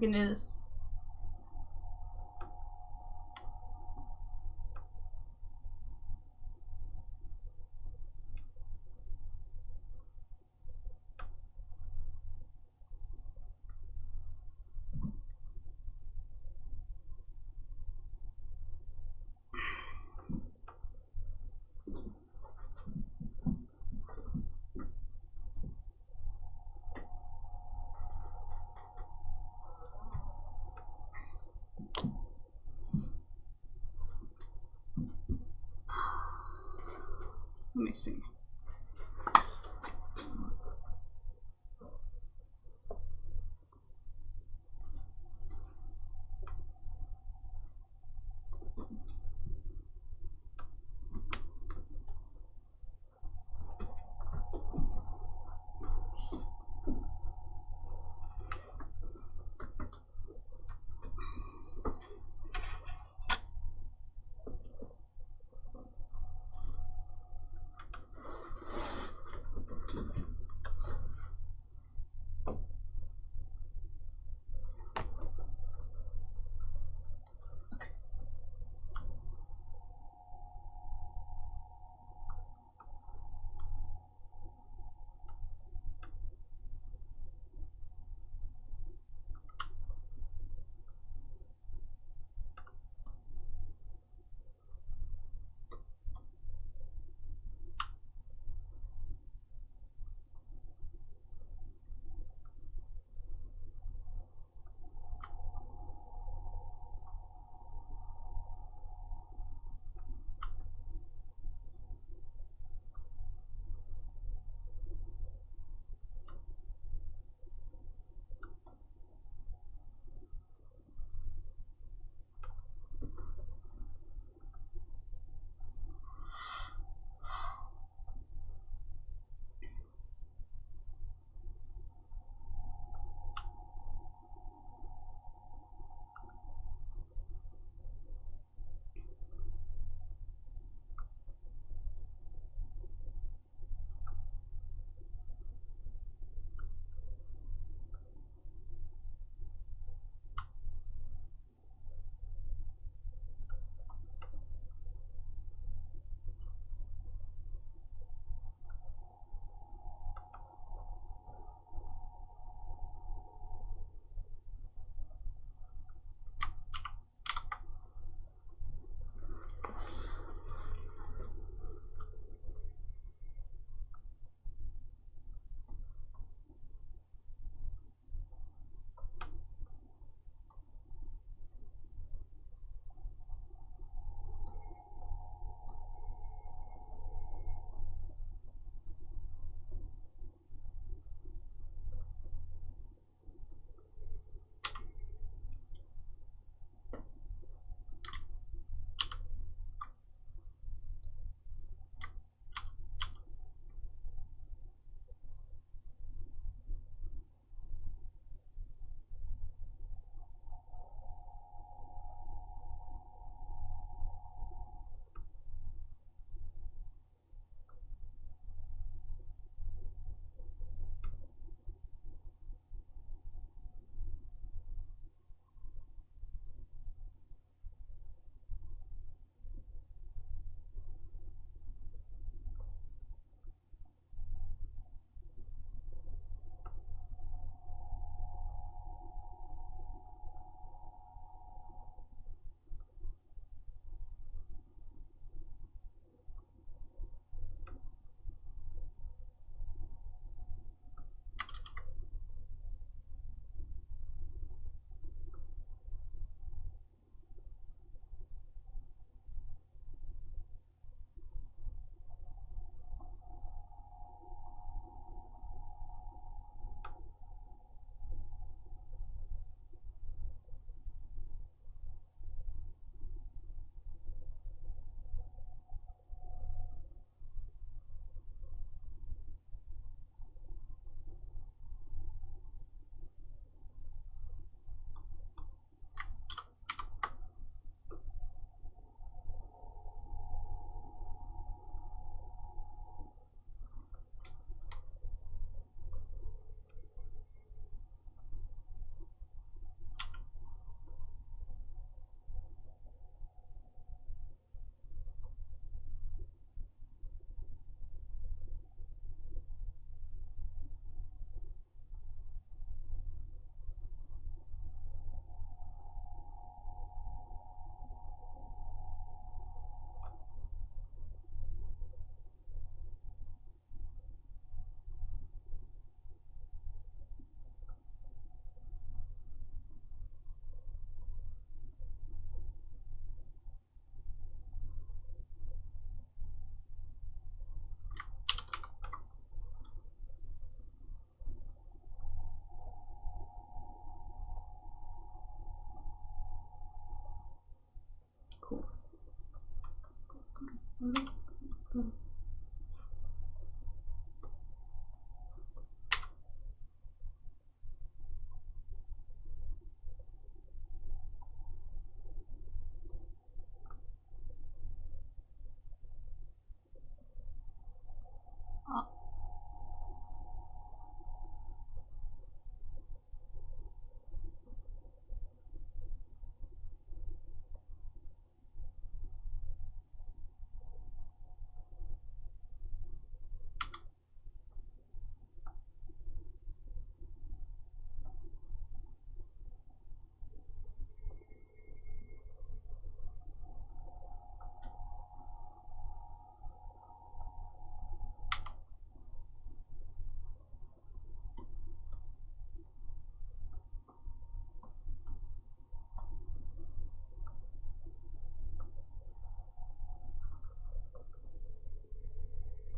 can do this. Let me see.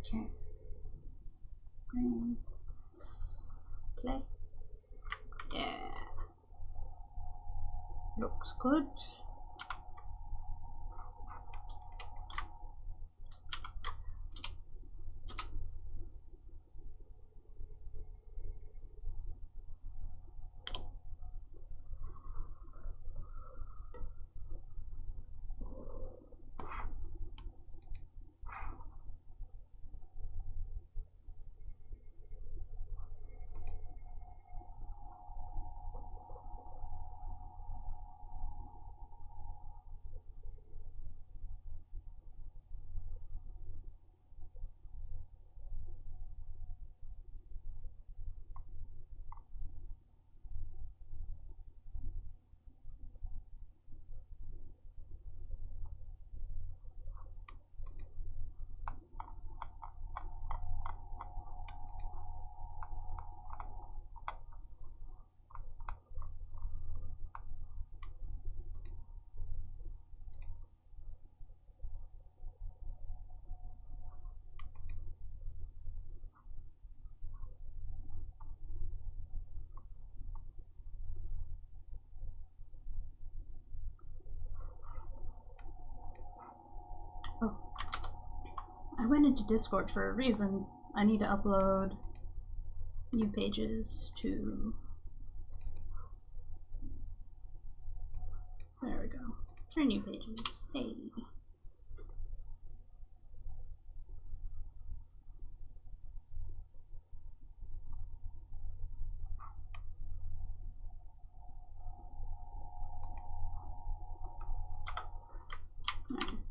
Okay. Play. Yeah. Looks good. Oh, I went into Discord for a reason. I need to upload new pages to... There we go. 3 new pages. Hey.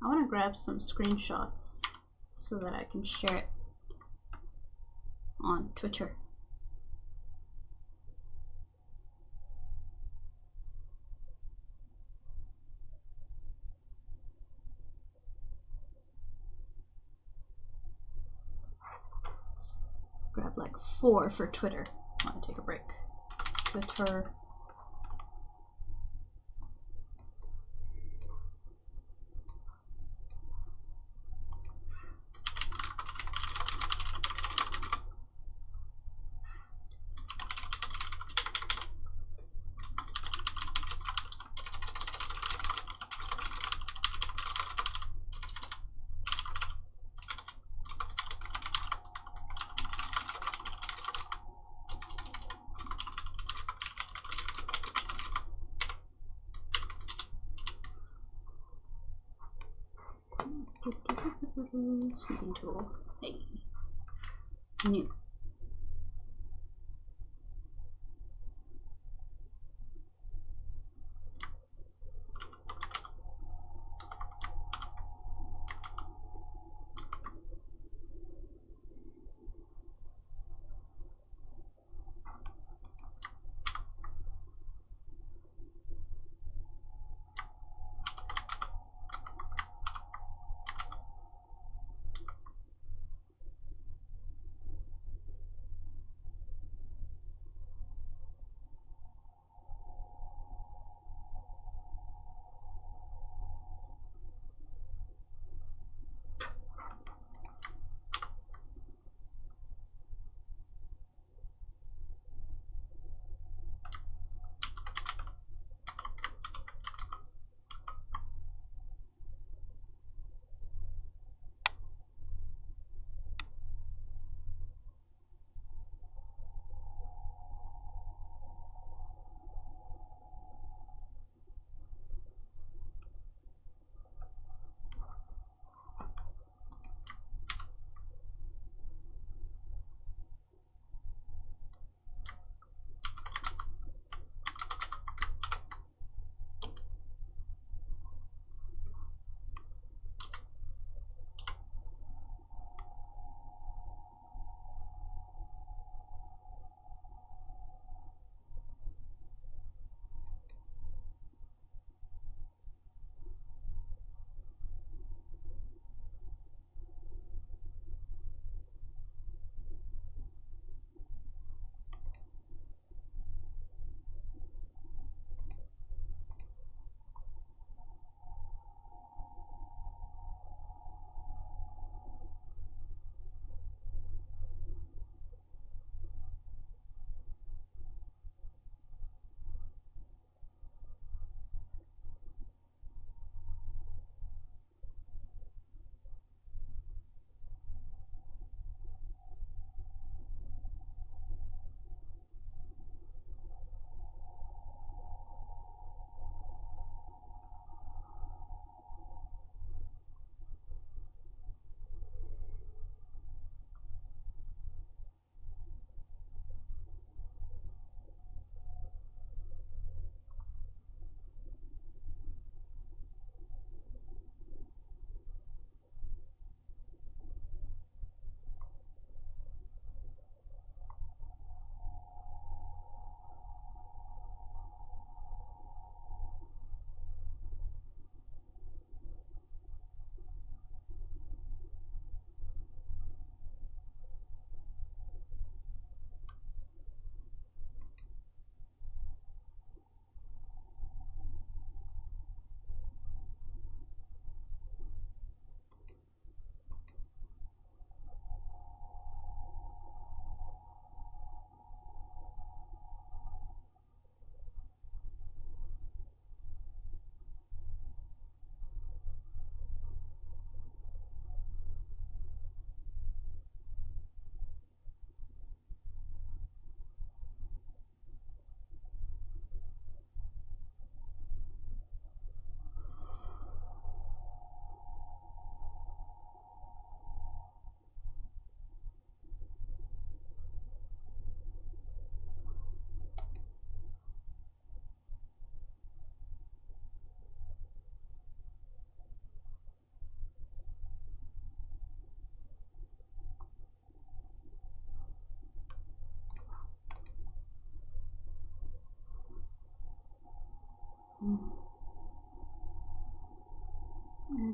I want to grab some screenshots so that I can share it on Twitter. Let's grab like 4 for Twitter. I want to take a break. Twitter. Sleeping tool. Hey. New.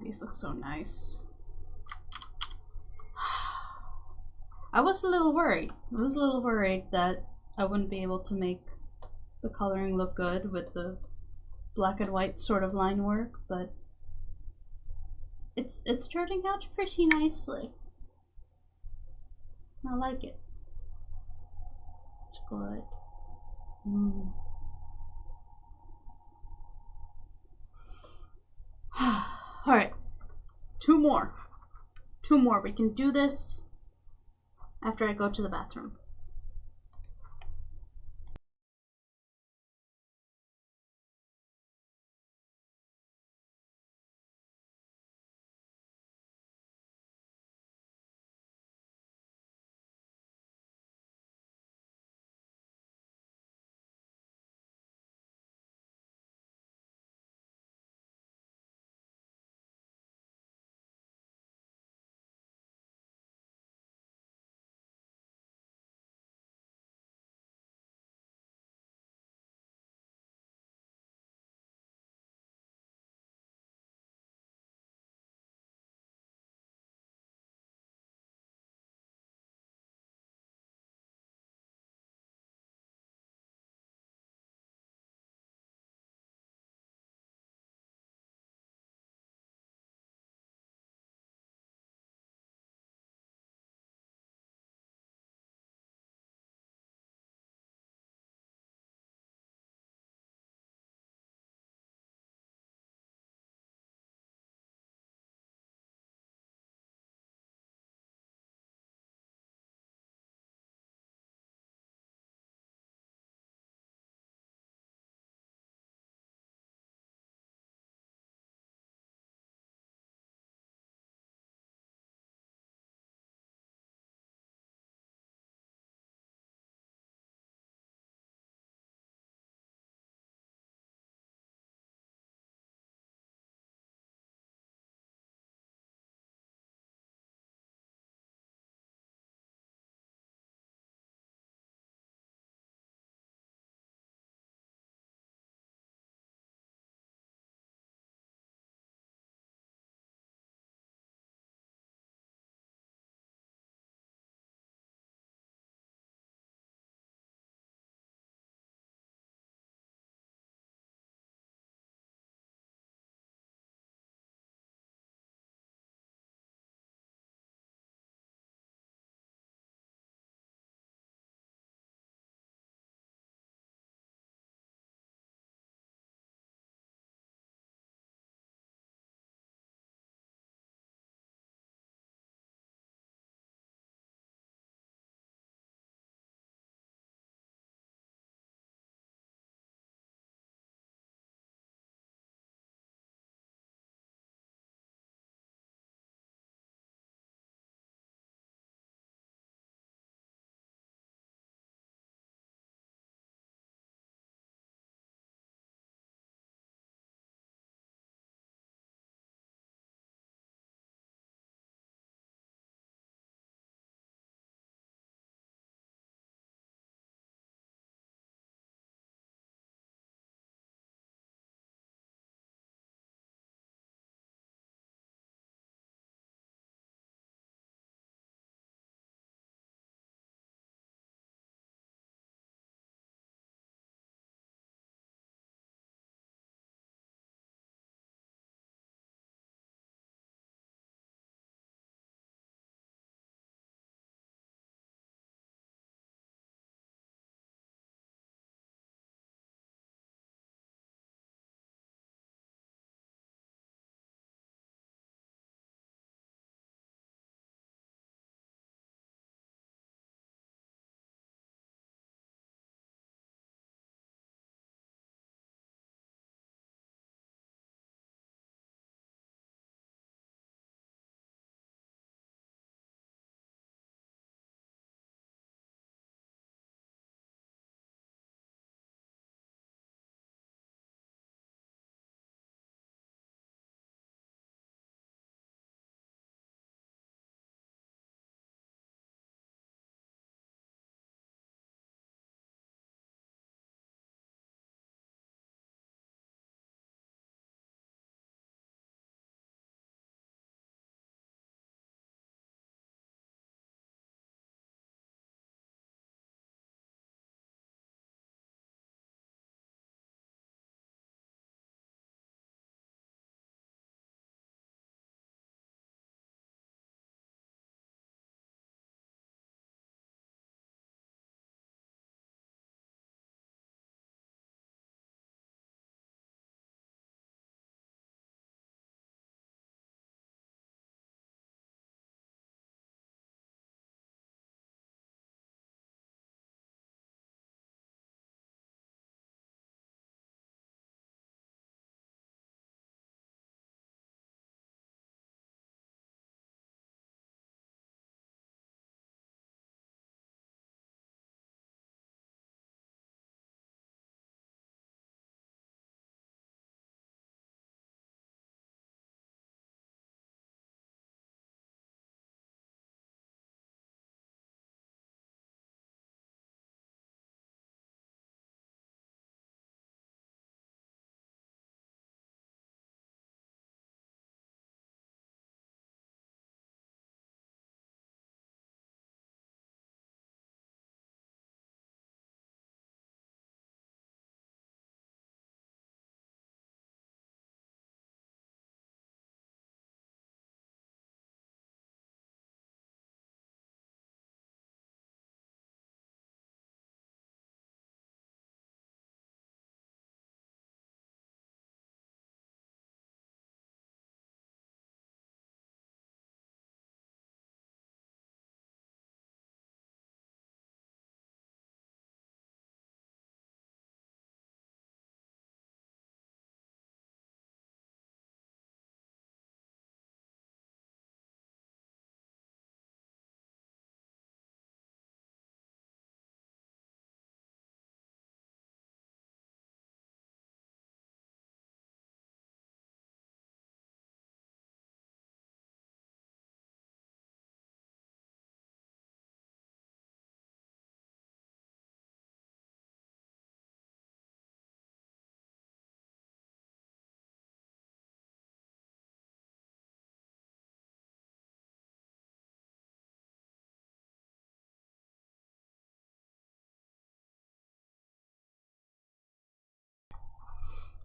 These look so nice. I was a little worried. I was a little worried that I wouldn't be able to make the coloring look good with the black and white sort of line work, but it's turning out pretty nicely. I like it. It's good. Alright. Two more. Two more. We can do this after I go to the bathroom.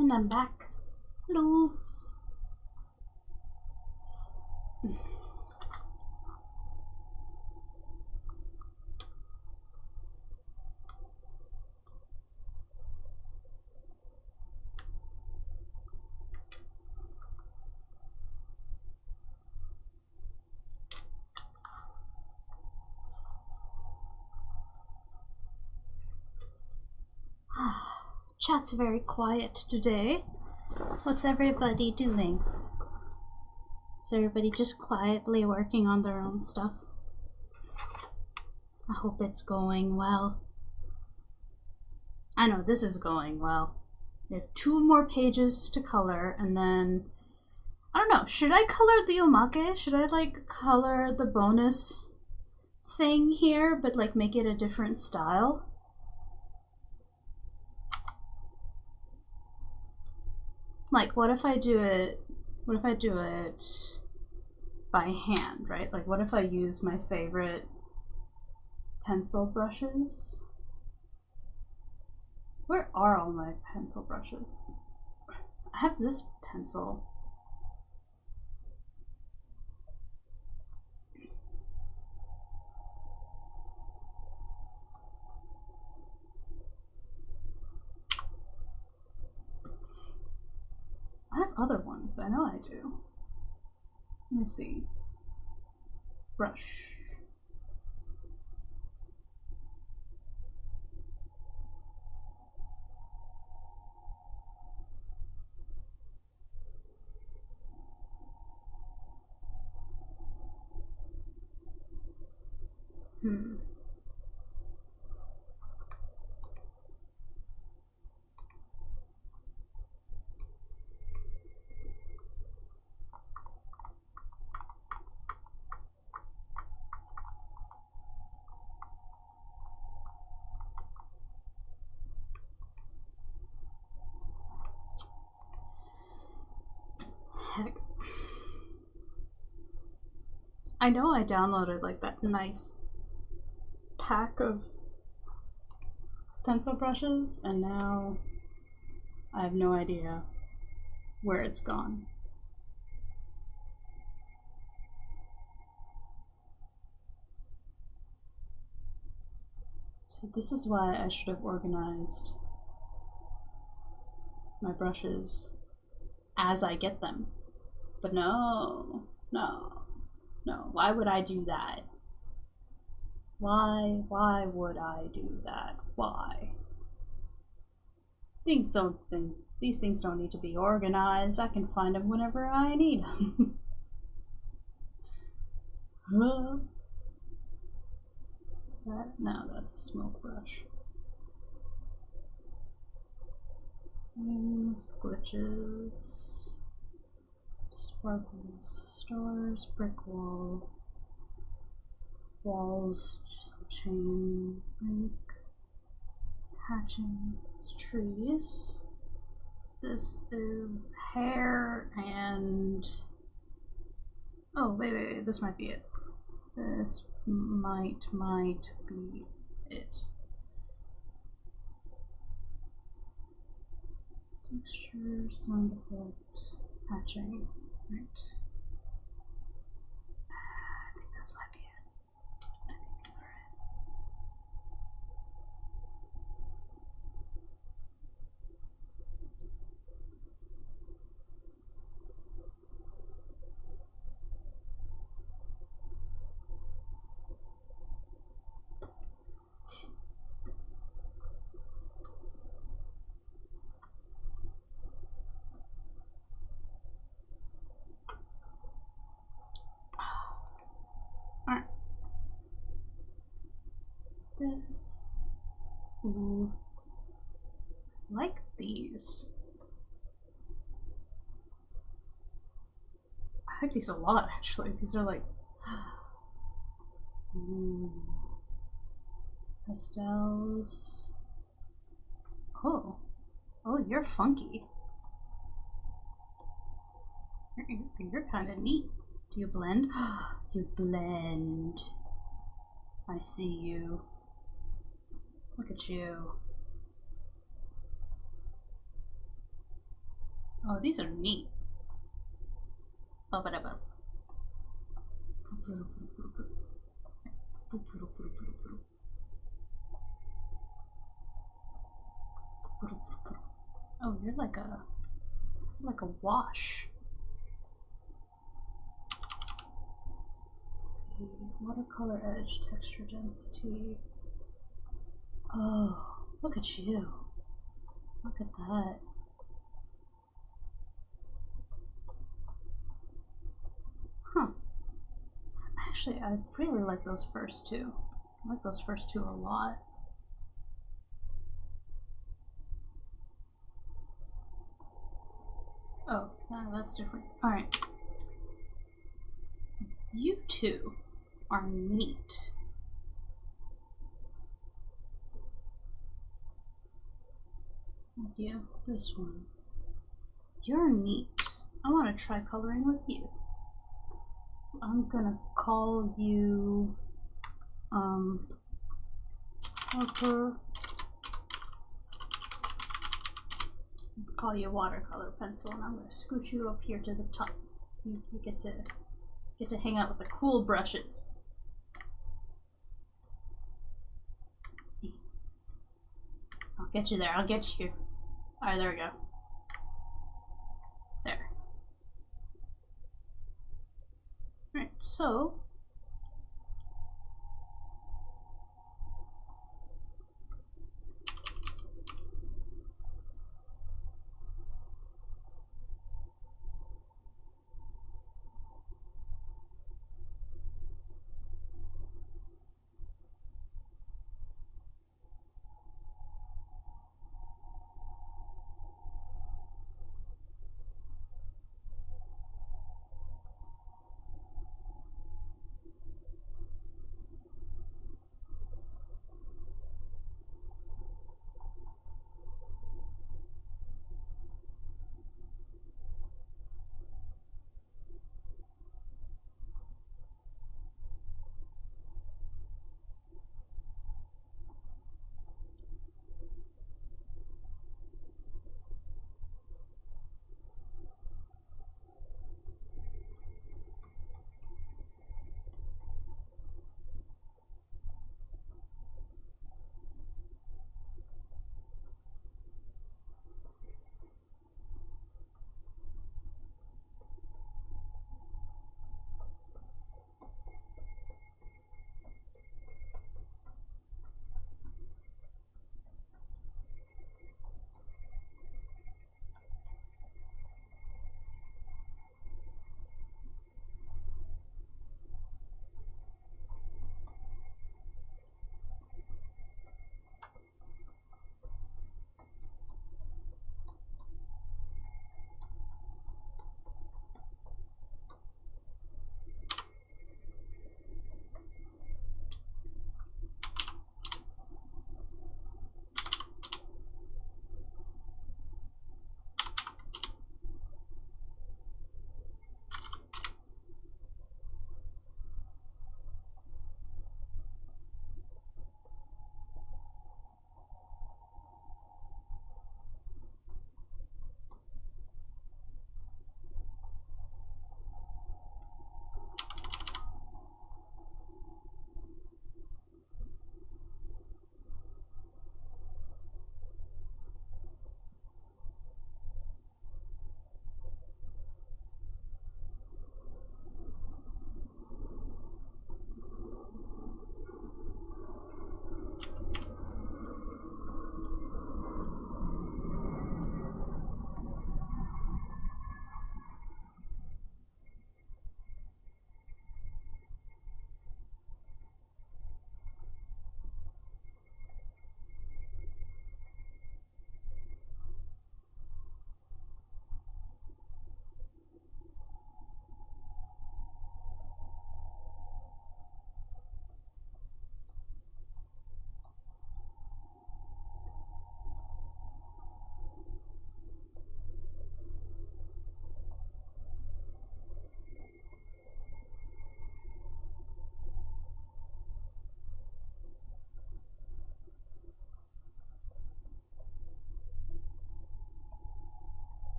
And I'm back. Hello. Chat's very quiet today. What's everybody doing? Is everybody just quietly working on their own stuff? I hope it's going well. I know this is going well. We have 2 more pages to color, and then I don't know, should I color the omake? Should I like color the bonus thing here but like make it a different style? Like what if I do it by hand, right? Like what if I use my favorite pencil brushes? Where are all my pencil brushes? I have this pencil. I have other ones. I know I do. Let me see. Brush. Heck. I know I downloaded like that nice pack of pencil brushes, and now I have no idea where it's gone. So this is why I should have organized my brushes as I get them. But no. Why would I do that? Why would I do that? Why? These things don't need to be organized. I can find them whenever I need them. Is that? No, that's a smoke brush. Glitches, sparkles, stars, brick wall, walls, chain link. It's hatching. It's trees. This is hair and oh wait, this might be it. This might be it. Texture, sound effect, hatching. Right. I think this might be it. I think these are it. Alright. This. Ooh. I like these. I like these a lot, actually. These are like pastels. Oh, you're funky. You're kind of neat. Do you blend? You blend. I see you. Look at you. Oh, these are neat. Oh, you're like a wash. Let's see. Watercolor edge, texture density. Oh, look at you. Look at that. Huh. Actually, I really like those first two. I like those first two a lot. Oh, no, that's different. Alright. You two are neat. You, this one. You're neat. I want to try coloring with you. I'm gonna call you, Harper. Call you a watercolor pencil, and I'm gonna scoot you up here to the top. You get to hang out with the cool brushes. I'll get you there. I'll get you. All right, there we go. There. All right, so.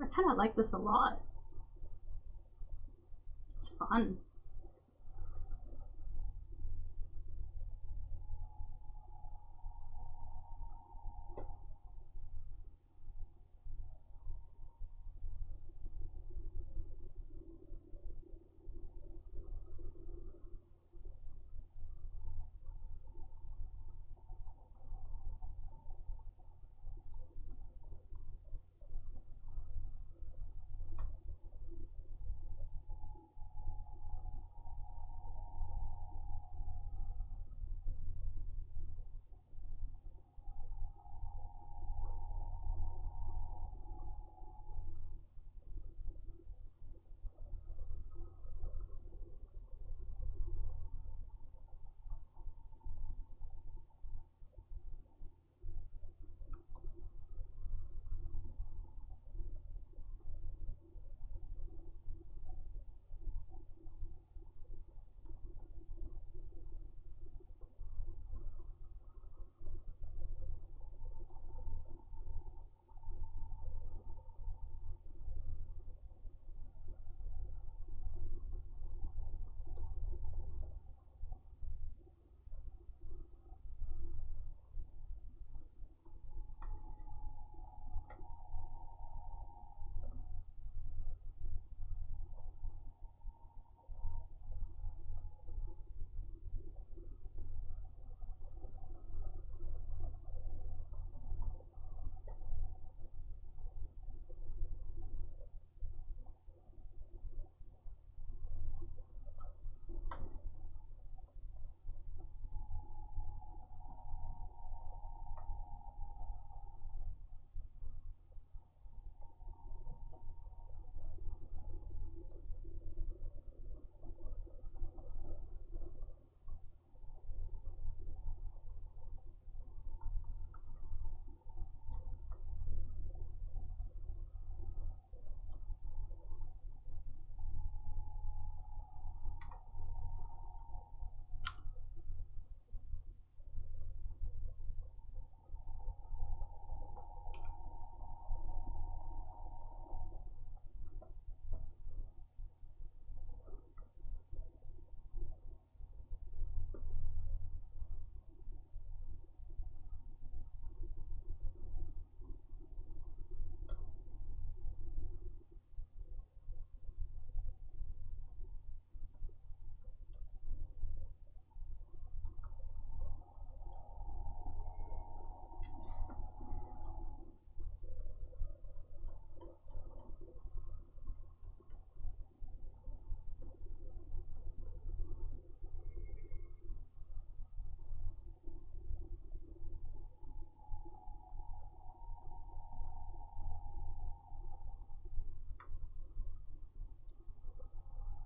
I kind of like this a lot. It's fun.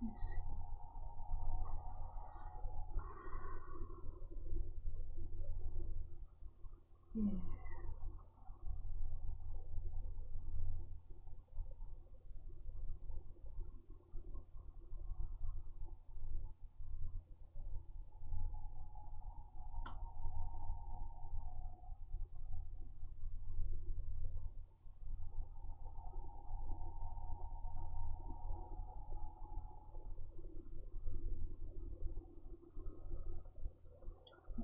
Nice. Yeah.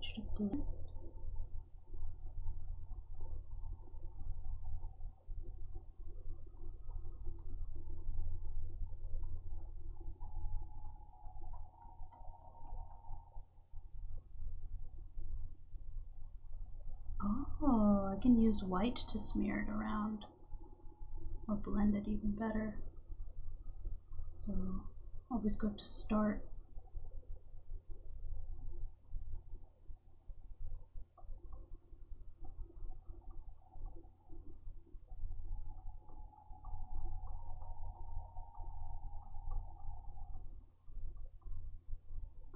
Should have blend. Oh, I can use white to smear it around. Or blend it even better. So, always good to start.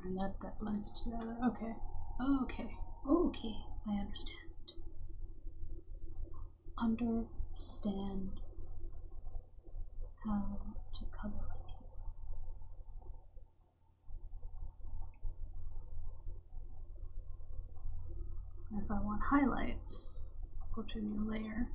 And that blends it together. Okay. Okay, I understand. Understand how to color with you. And if I want highlights, go to a new layer.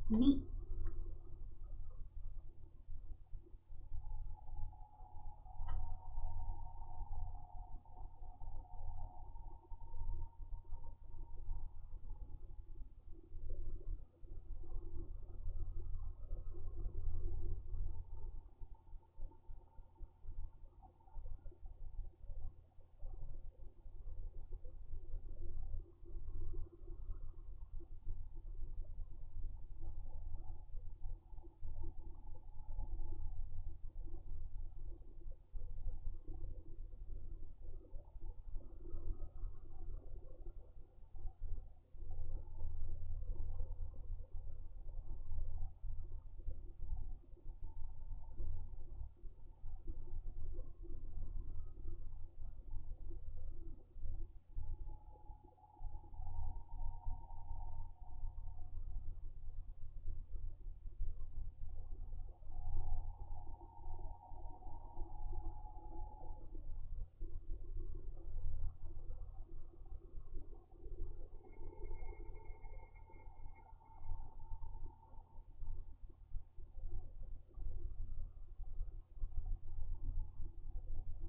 Neat.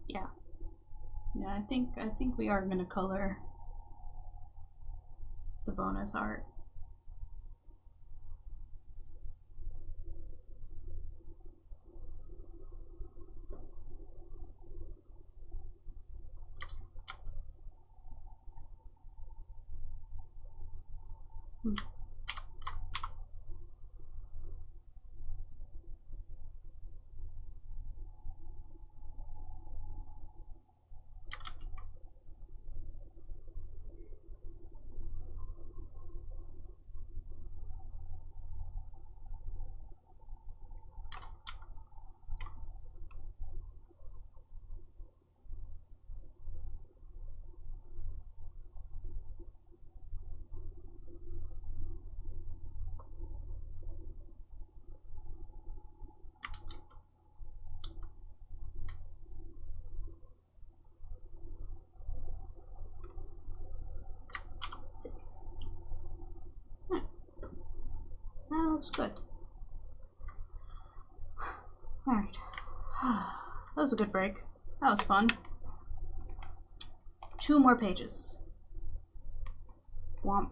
Yeah. Yeah, I think we are gonna color the bonus art. That looks good. Alright. That was a good break. That was fun. 2 more pages. Womp.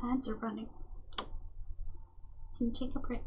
Ads are running. Can you take a break?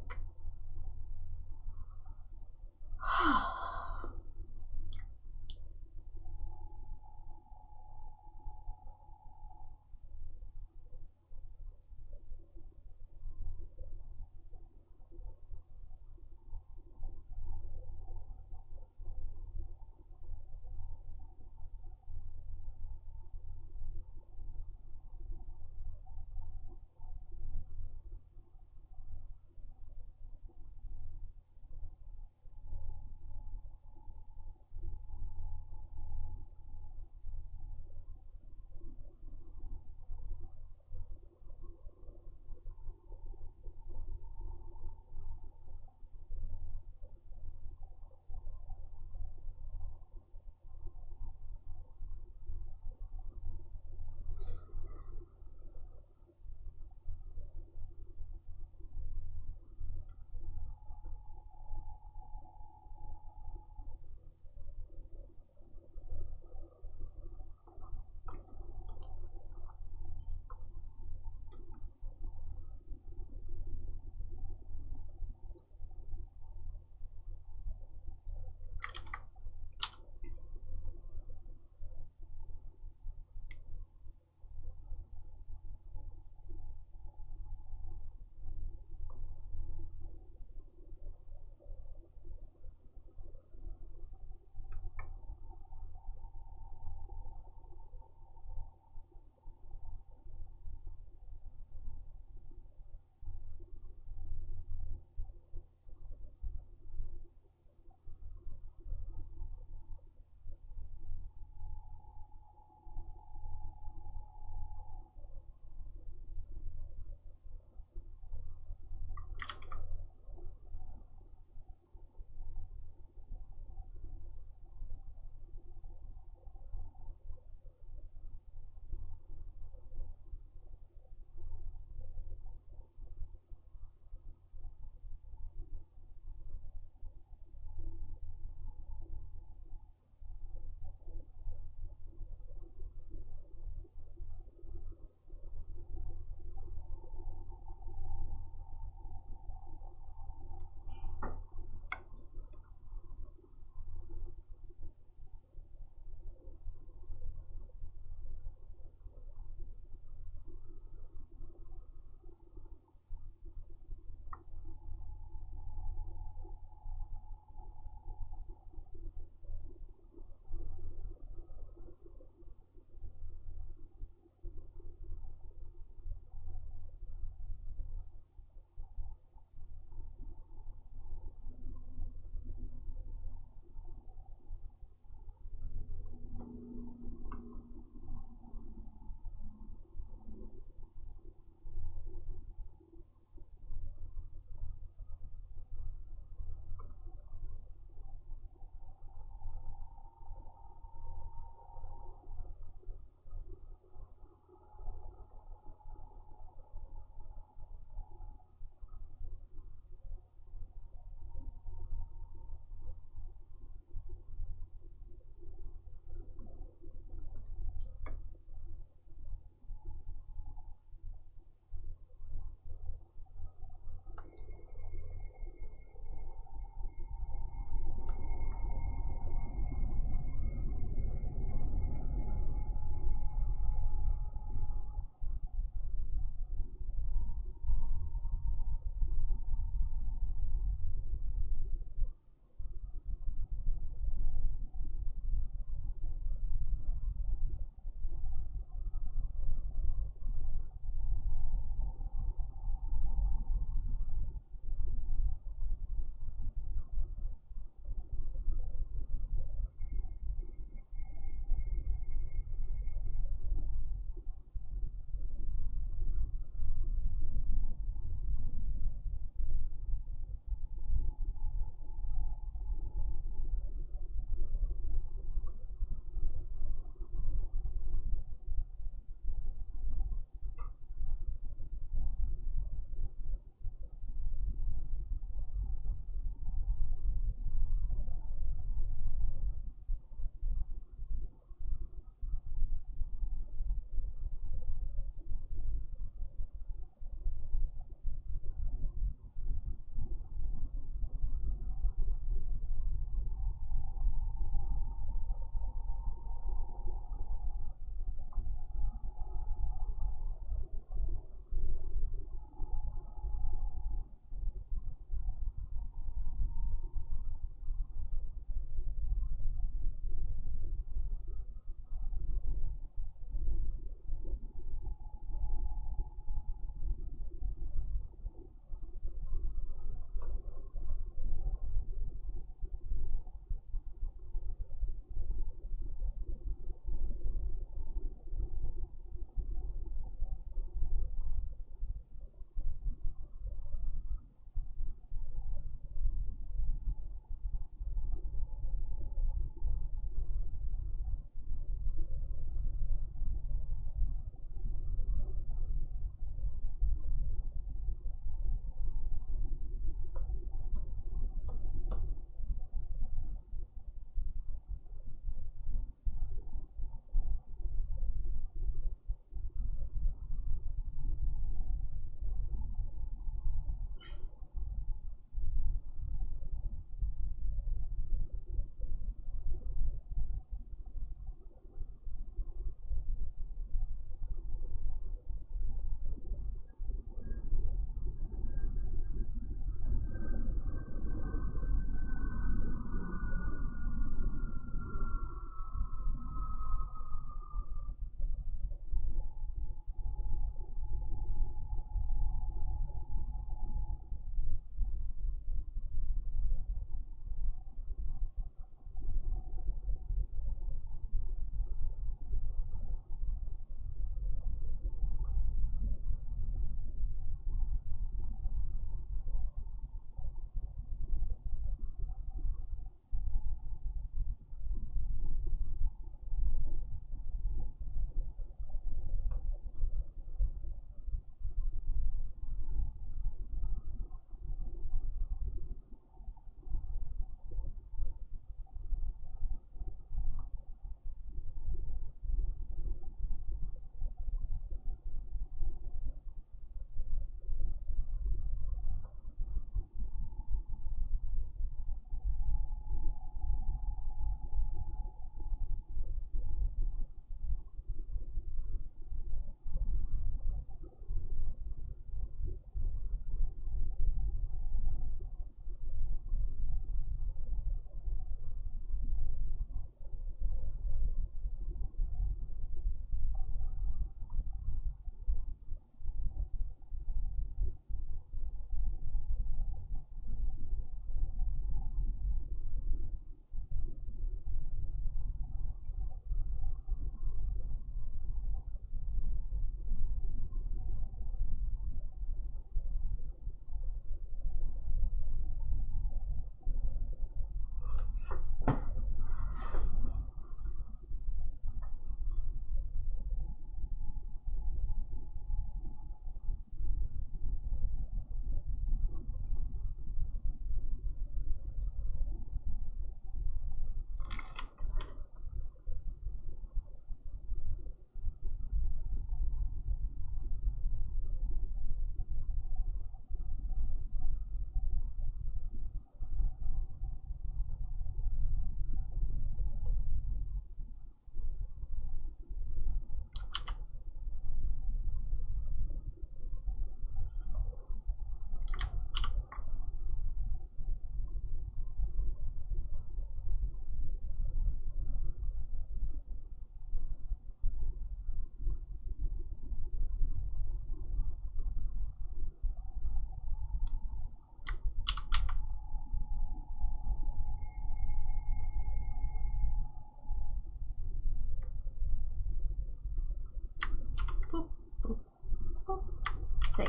Save.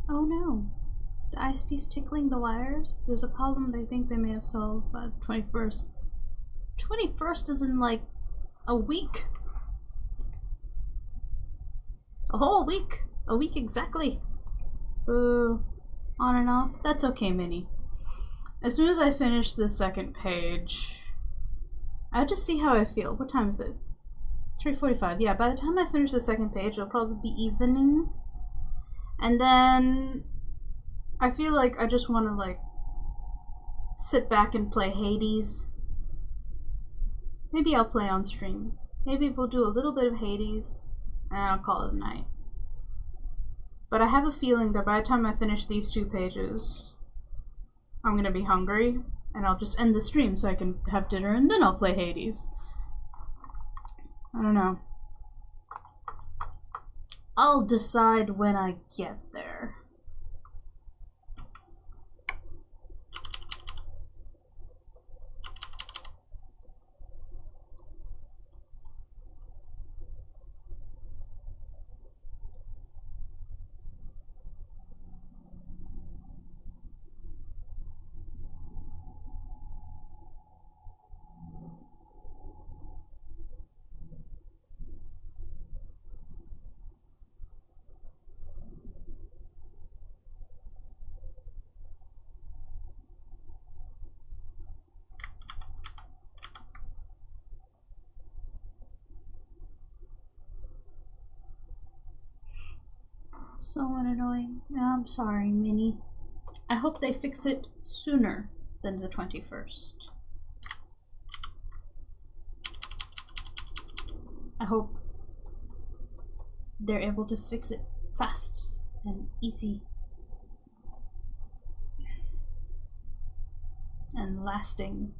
Oh no. The ISP's tickling the wires. There's a problem they think they may have solved by the 21st. 21st is in like a week. A whole week. A week exactly. Boo. On and off. That's okay, Minnie. As soon as I finish the second page, I have to see how I feel. What time is it? 3:45. Yeah, by the time I finish the second page, it'll probably be evening. And then I feel like I just want to like sit back and play Hades. Maybe I'll play on stream. Maybe we'll do a little bit of Hades and I'll call it a night. But I have a feeling that by the time I finish these 2 pages, I'm gonna be hungry and I'll just end the stream so I can have dinner and then I'll play Hades. I don't know. I'll decide when I get there. Somewhat annoying. Yeah, I'm sorry, Minnie. I hope they fix it sooner than the 21st. I hope they're able to fix it fast and easy and lasting.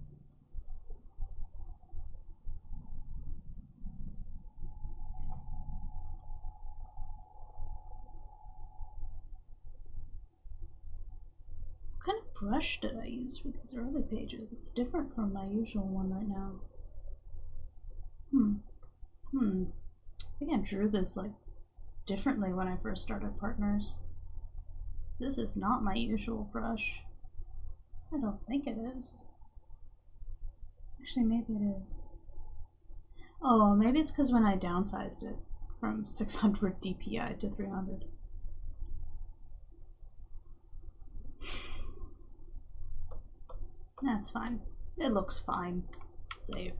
What kind of brush did I use for these early pages? It's different from my usual one right now. I think I drew this like differently when I first started Partners. This is not my usual brush. I don't think it is. Actually, maybe it is. Oh, maybe it's because when I downsized it from 600 DPI to 300. That's fine. It looks fine. Save.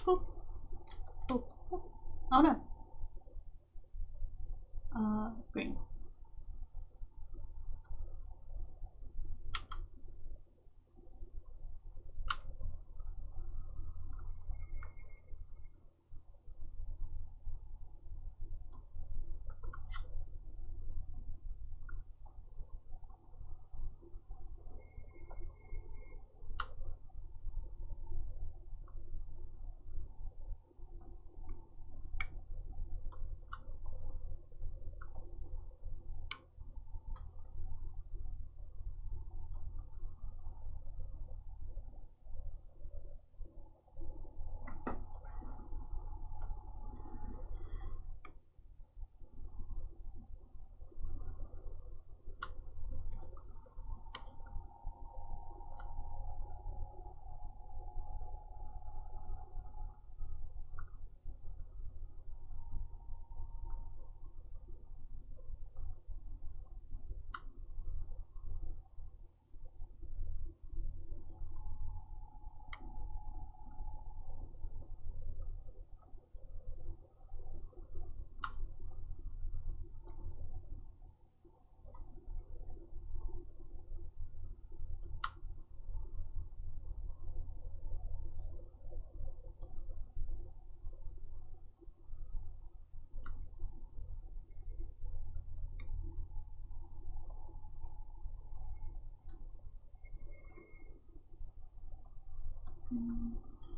Boop. Boop. Boop. Oh no. Green.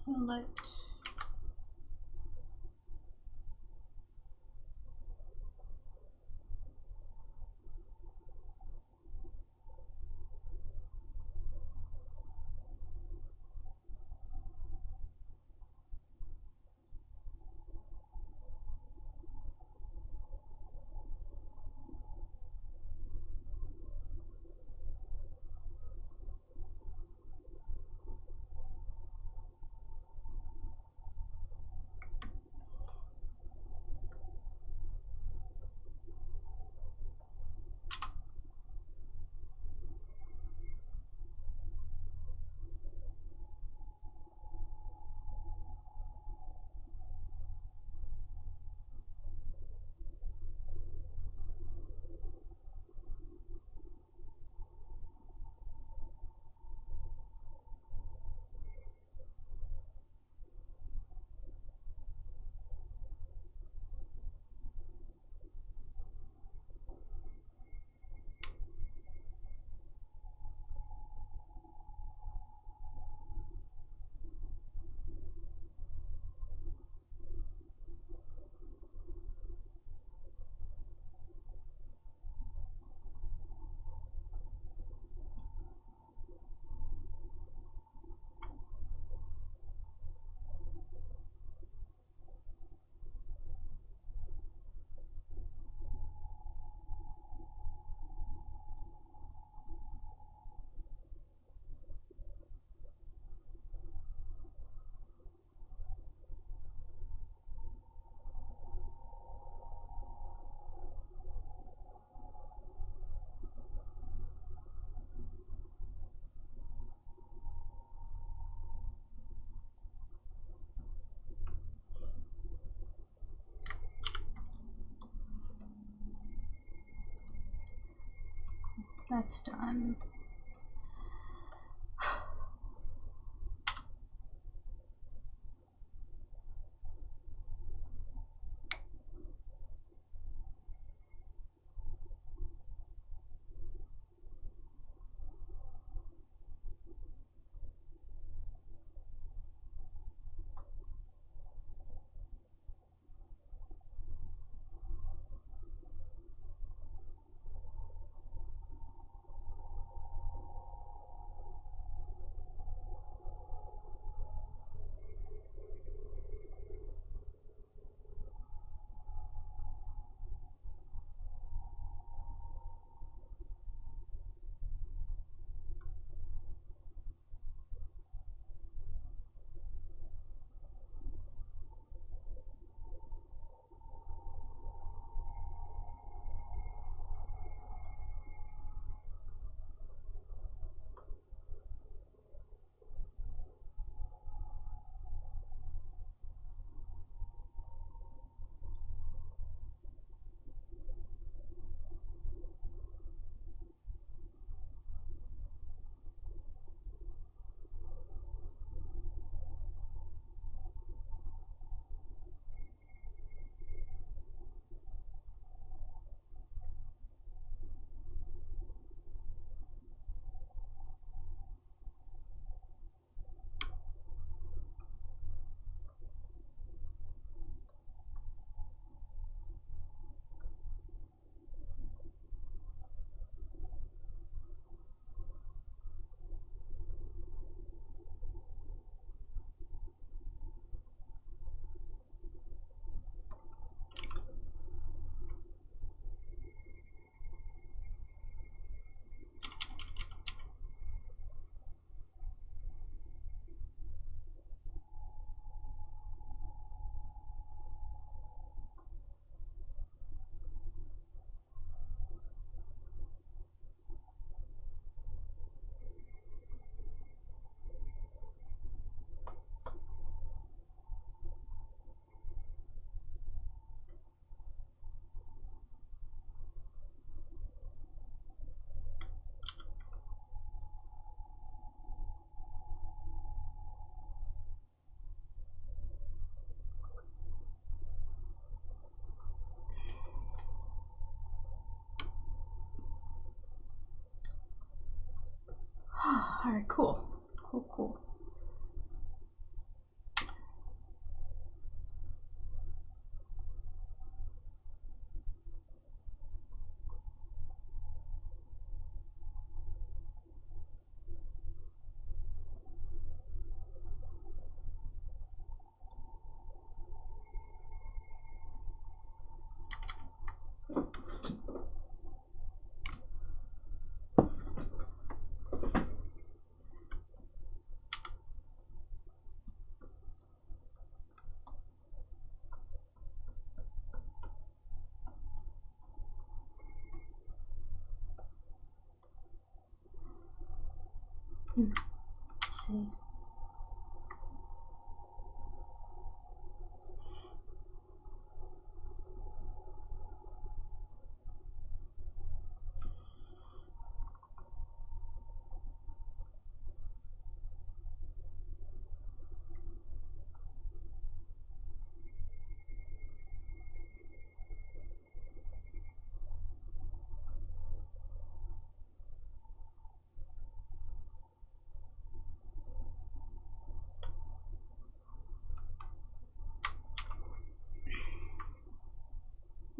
Fillet. That's done. Alright, cool. Cool. Let's see.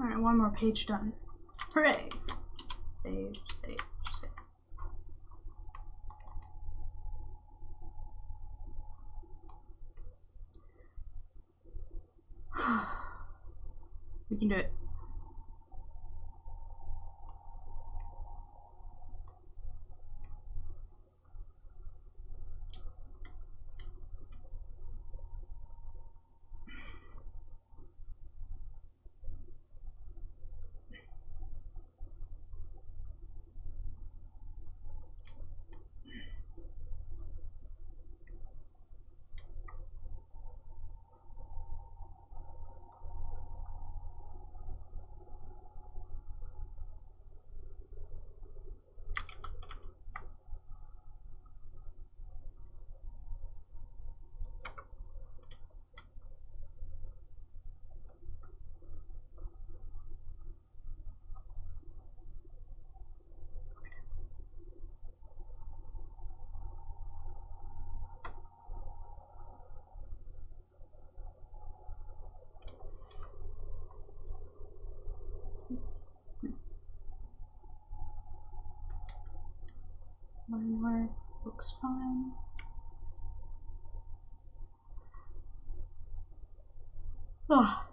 Alright, one more page done. Hooray! Save. We can do it. Line work looks fine. Oh.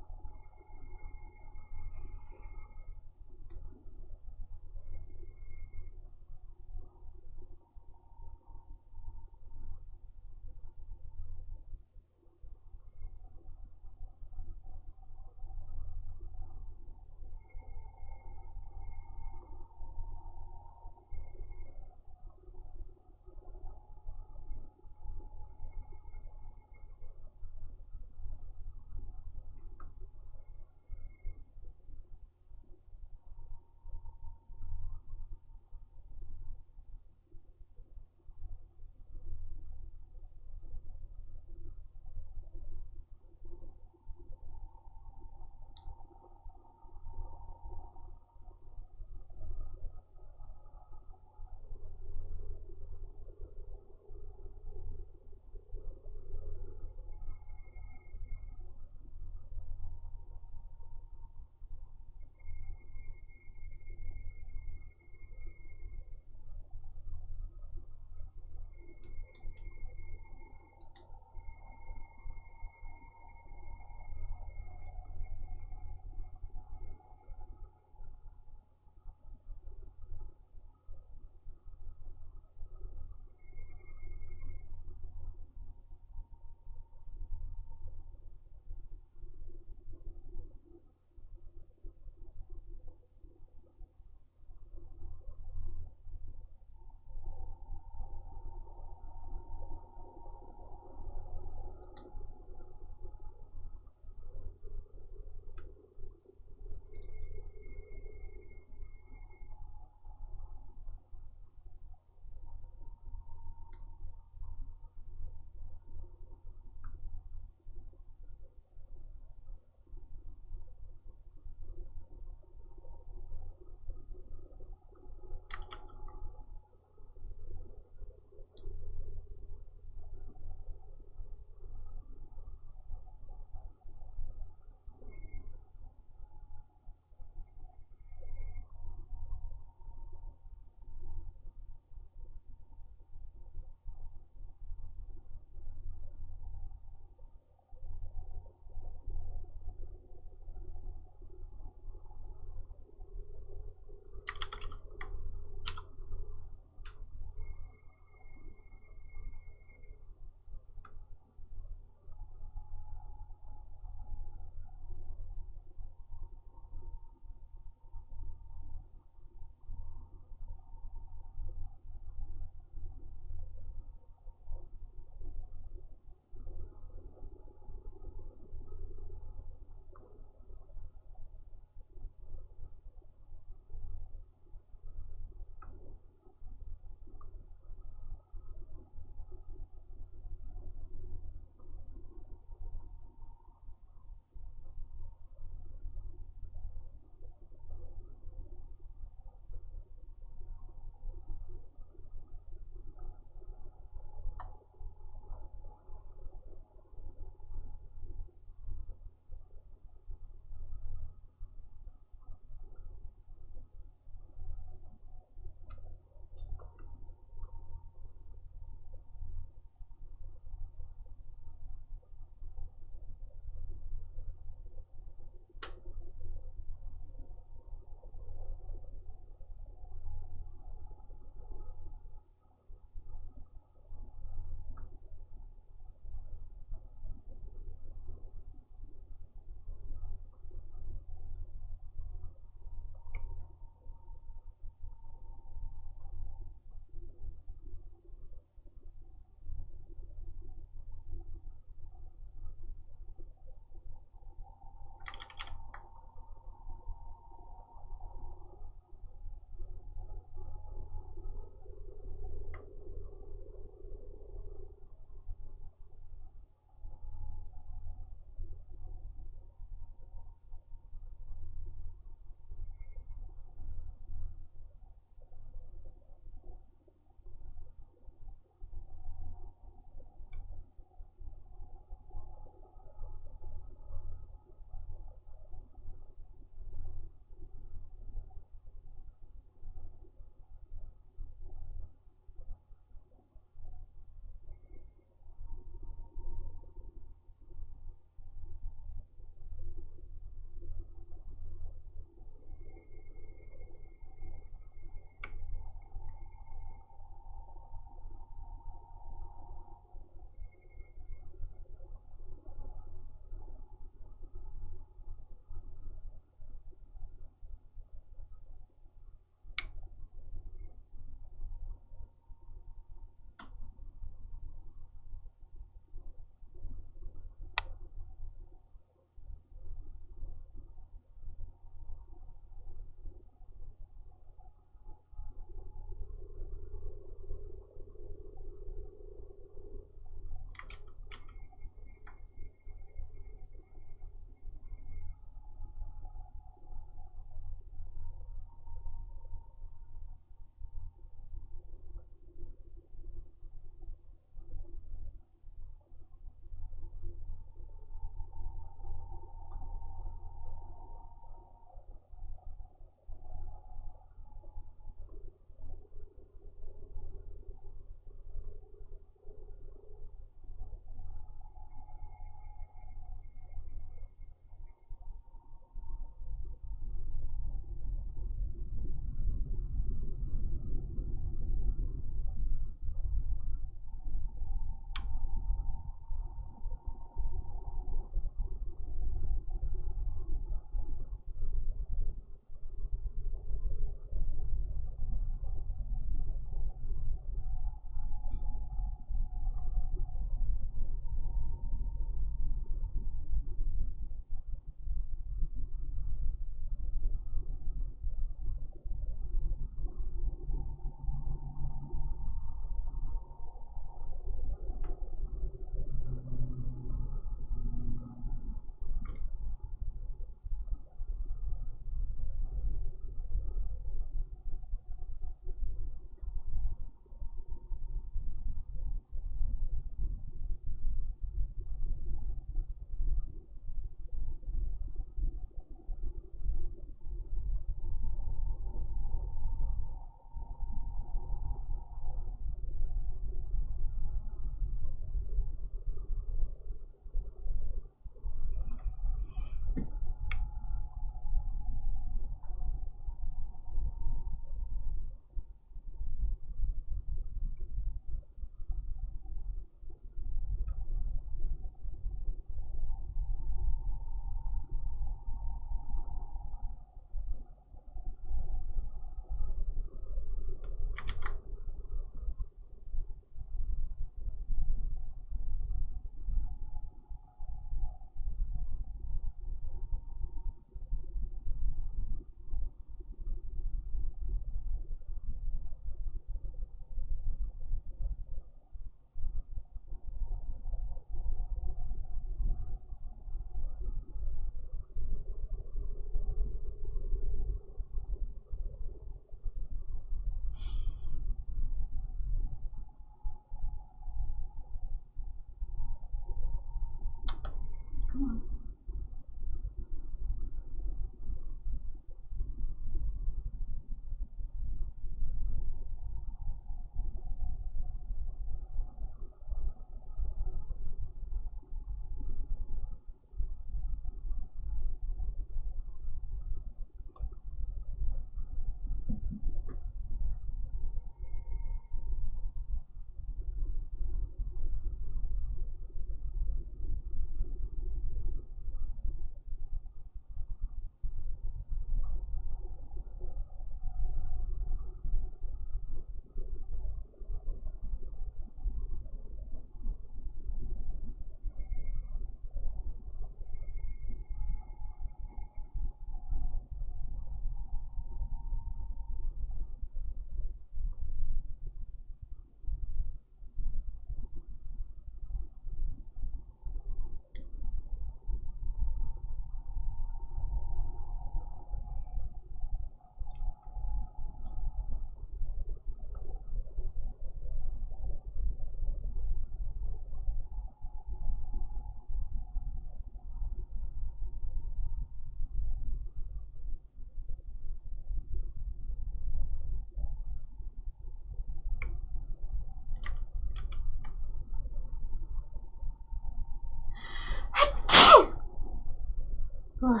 Ugh.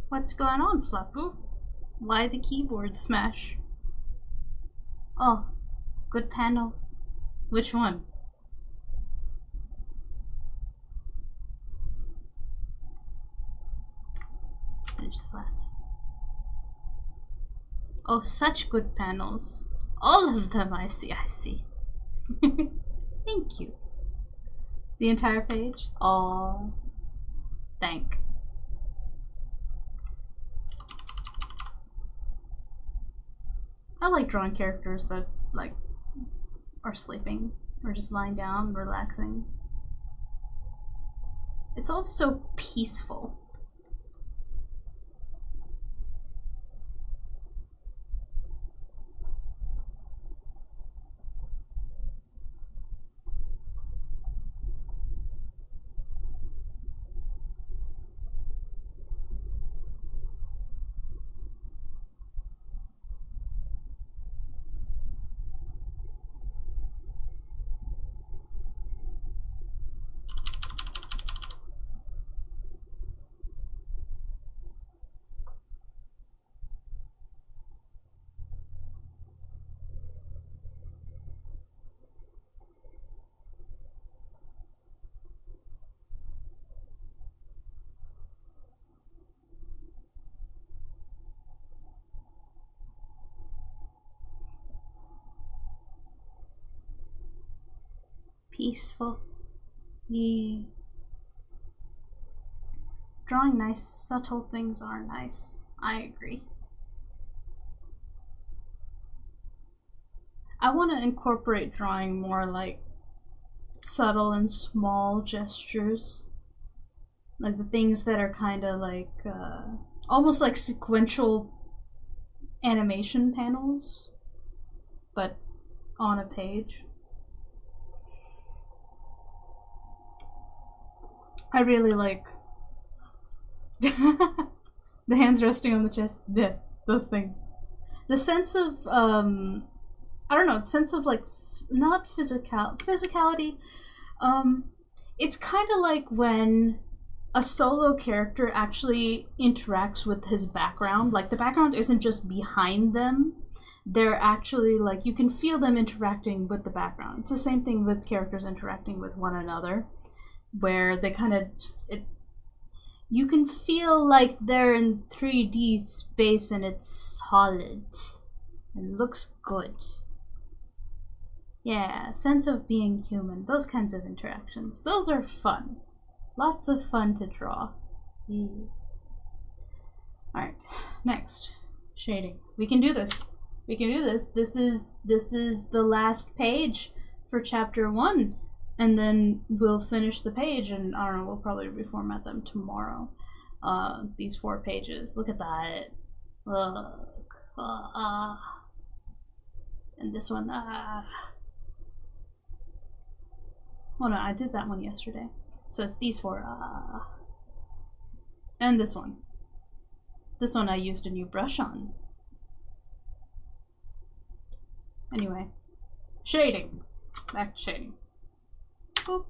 What's going on, Flapu? Why the keyboard smash? Oh, good panel. Which one? Finish the flats. Oh, such good panels. All of them, I see. Thank you. The entire page? Oh, thank. I like drawing characters that, like, are sleeping or just lying down, relaxing. It's all so peaceful. Peaceful. Yeah. Drawing nice, subtle things are nice. I agree. I want to incorporate drawing more like subtle and small gestures. Like the things that are kind of like, almost like sequential animation panels, but on a page. I really like the hands resting on the chest. Those things. The sense of, I don't know, sense of like not physicality. It's kind of like when a solo character actually interacts with his background. Like, the background isn't just behind them. They're actually, like, you can feel them interacting with the background. It's the same thing with characters interacting with one another, where they kind of just, you can feel like they're in 3D space and it's solid. It looks good. Yeah, sense of being human. Those kinds of interactions. Those are fun. Lots of fun to draw. Alright, next. Shading. We can do this. We can do this. This is the last page for chapter 1. And then we'll finish the page, and I don't know, we'll probably reformat them tomorrow. These 4 pages. Look at that. Look. And this one. Oh no, I did that one yesterday. So it's these 4. And this one. This one I used a new brush on. Anyway. Shading. Back to shading. Boop.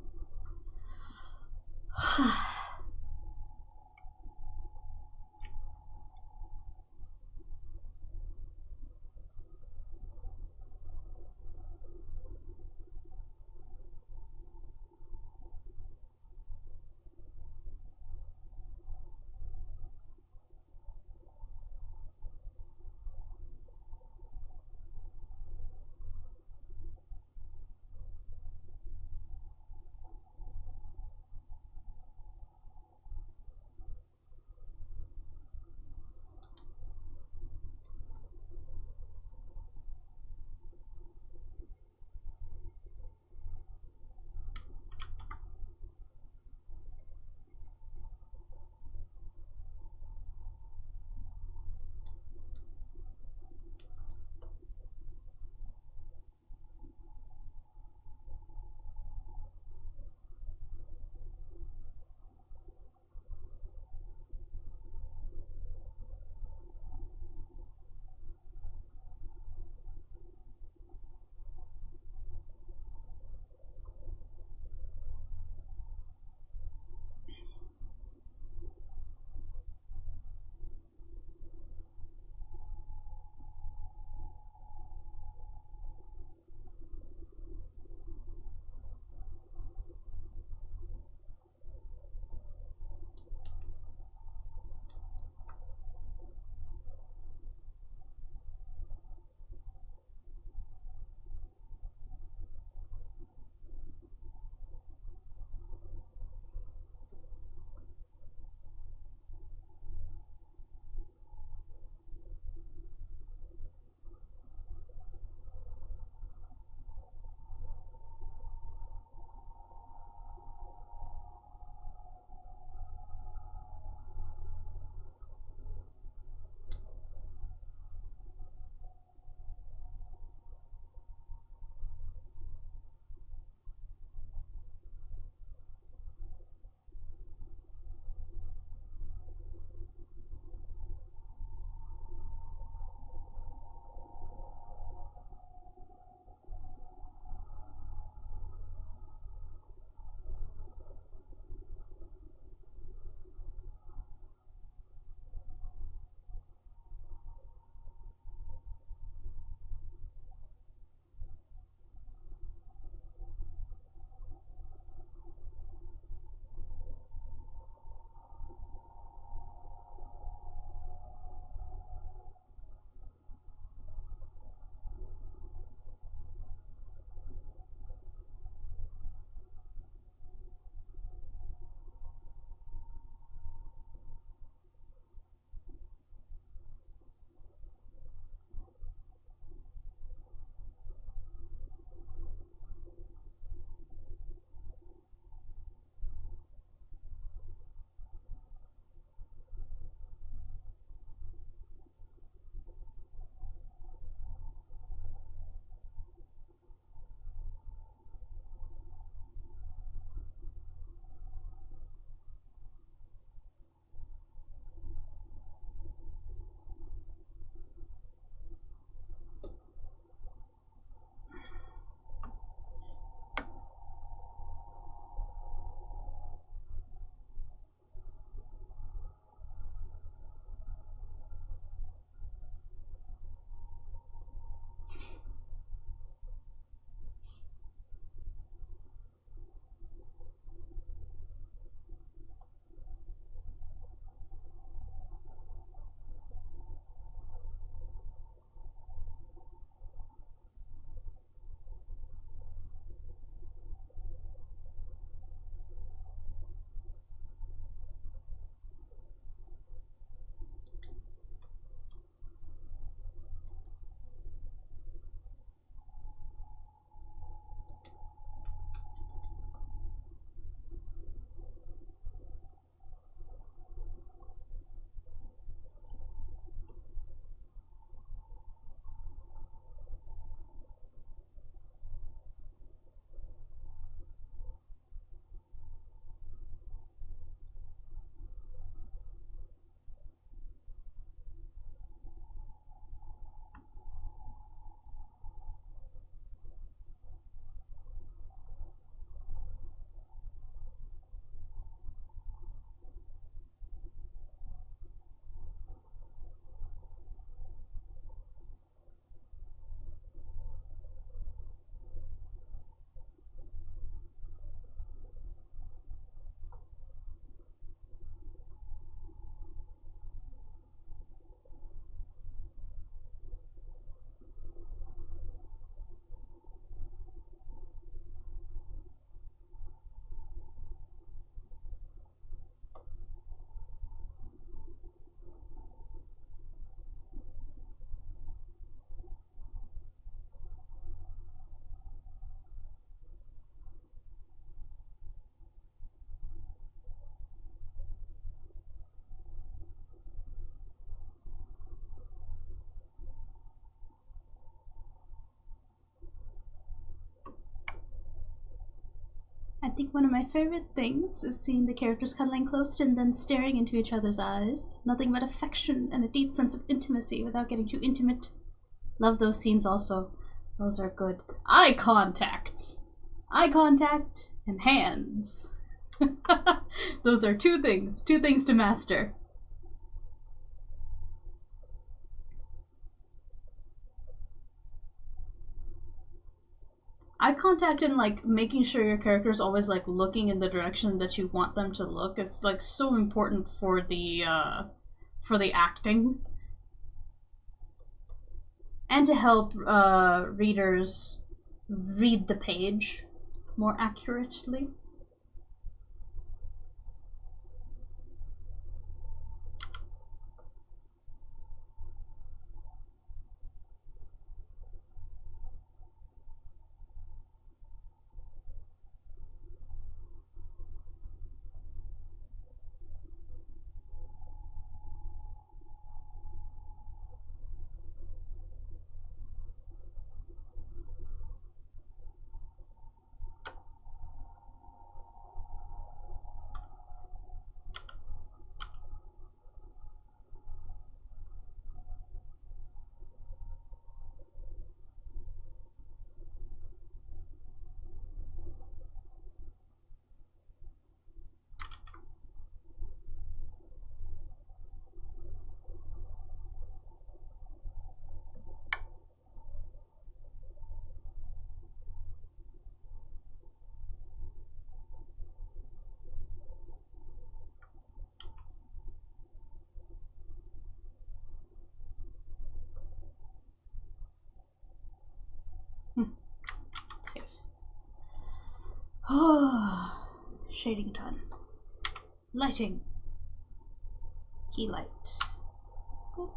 I think one of my favorite things is seeing the characters cuddling close and then staring into each other's eyes. Nothing but affection and a deep sense of intimacy without getting too intimate. Love those scenes also. Those are good. Eye contact! Eye contact and hands. Those are two things to master. Eye contact and like making sure your character's always like looking in the direction that you want them to look is like so important for the acting. And to help readers read the page more accurately. Safe. Shading done. Lighting. Key light. Cool.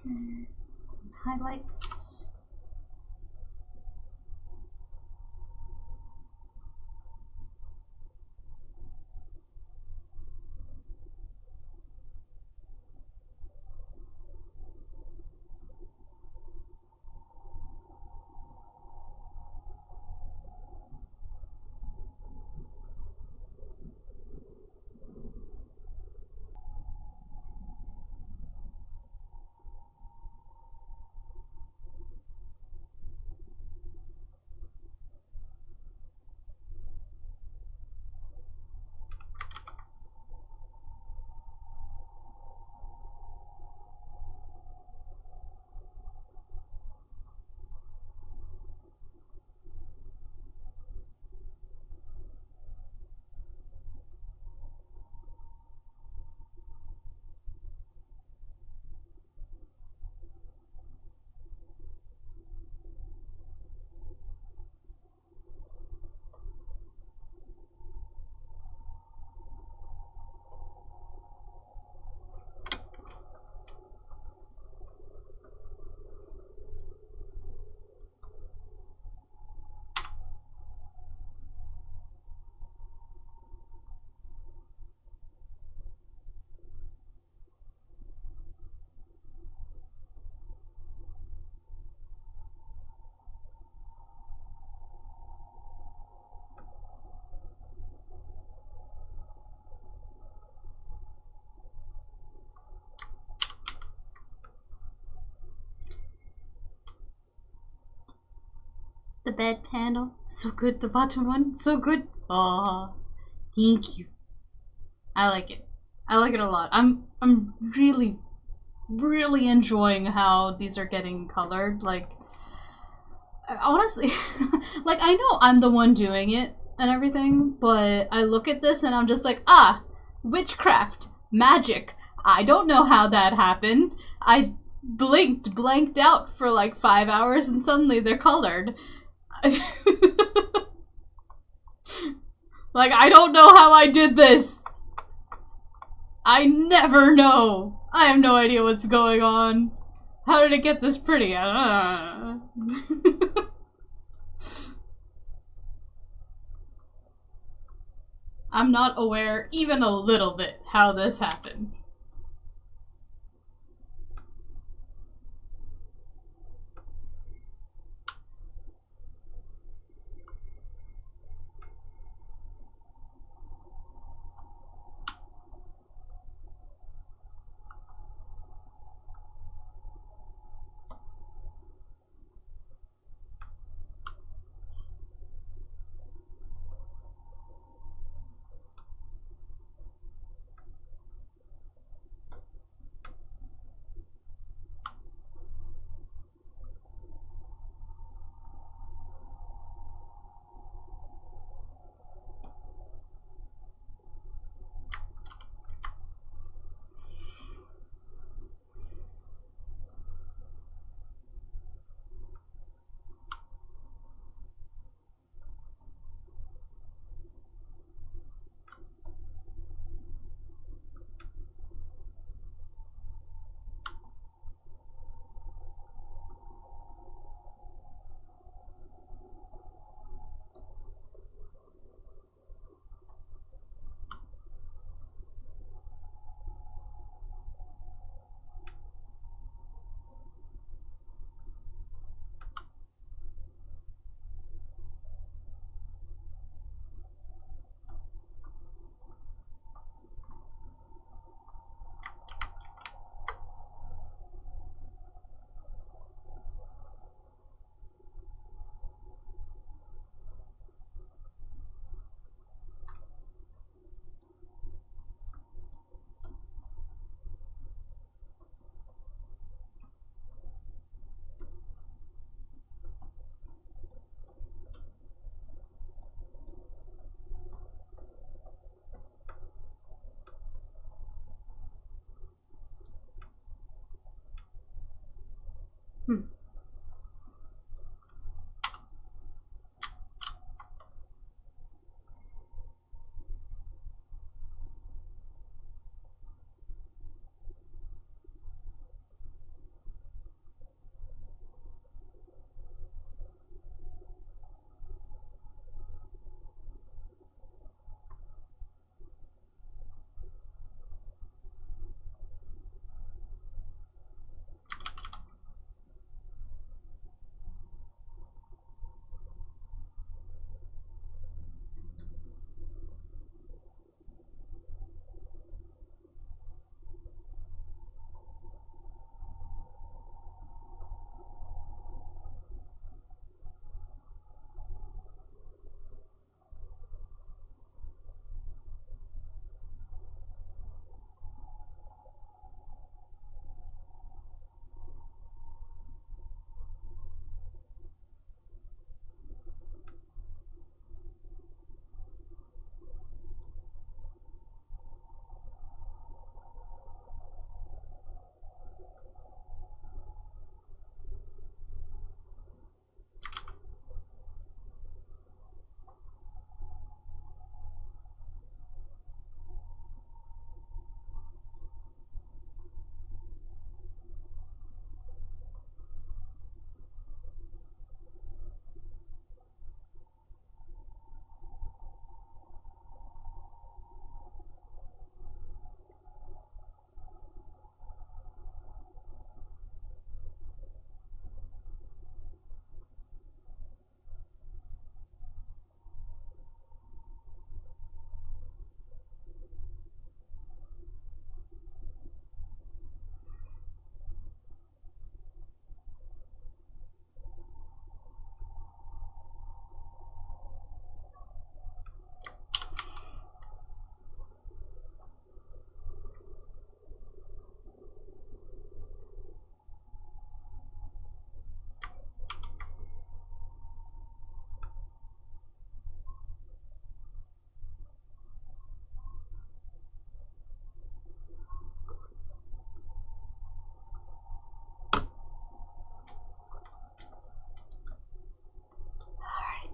Okay. Highlights. The bed panel, so good. The bottom one, so good. Oh, thank you. I like it. I like it a lot. I'm really enjoying how these are getting colored. Like, honestly, like I know I'm the one doing it and everything, but I look at this and I'm just like, ah, witchcraft, magic. I don't know how that happened. I blanked out for like 5 hours and suddenly they're colored. Like, I don't know how I did this. I never know. I have no idea what's going on. How did it get this pretty? I'm not aware even a little bit how this happened.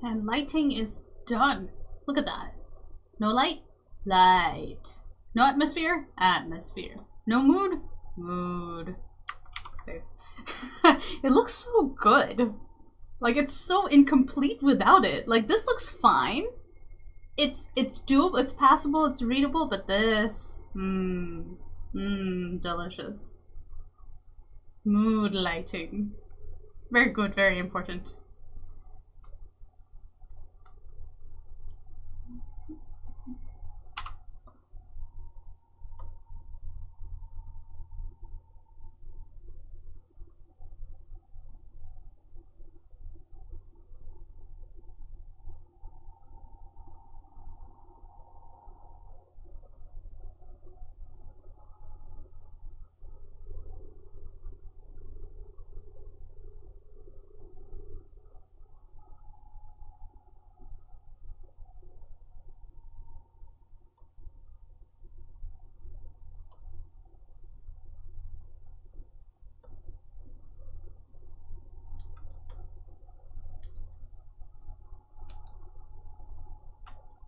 And lighting is done. Look at that. No light? Light. No atmosphere? Atmosphere. No mood? Mood. Save. It looks so good. Like, it's so incomplete without it. Like, this looks fine. It's doable, it's passable, it's readable, but this... delicious. Mood lighting. Very good, very important.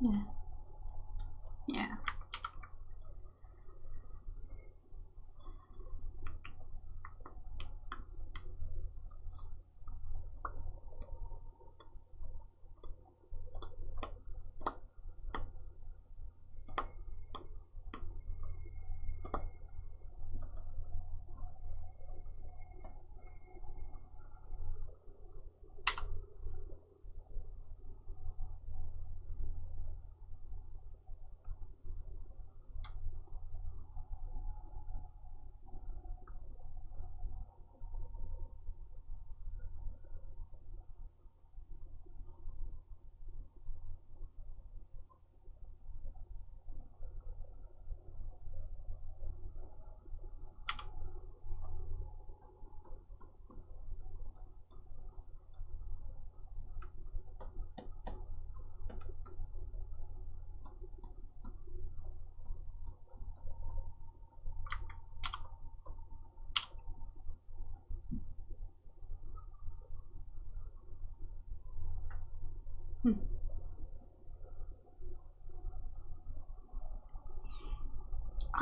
Yeah. Yeah.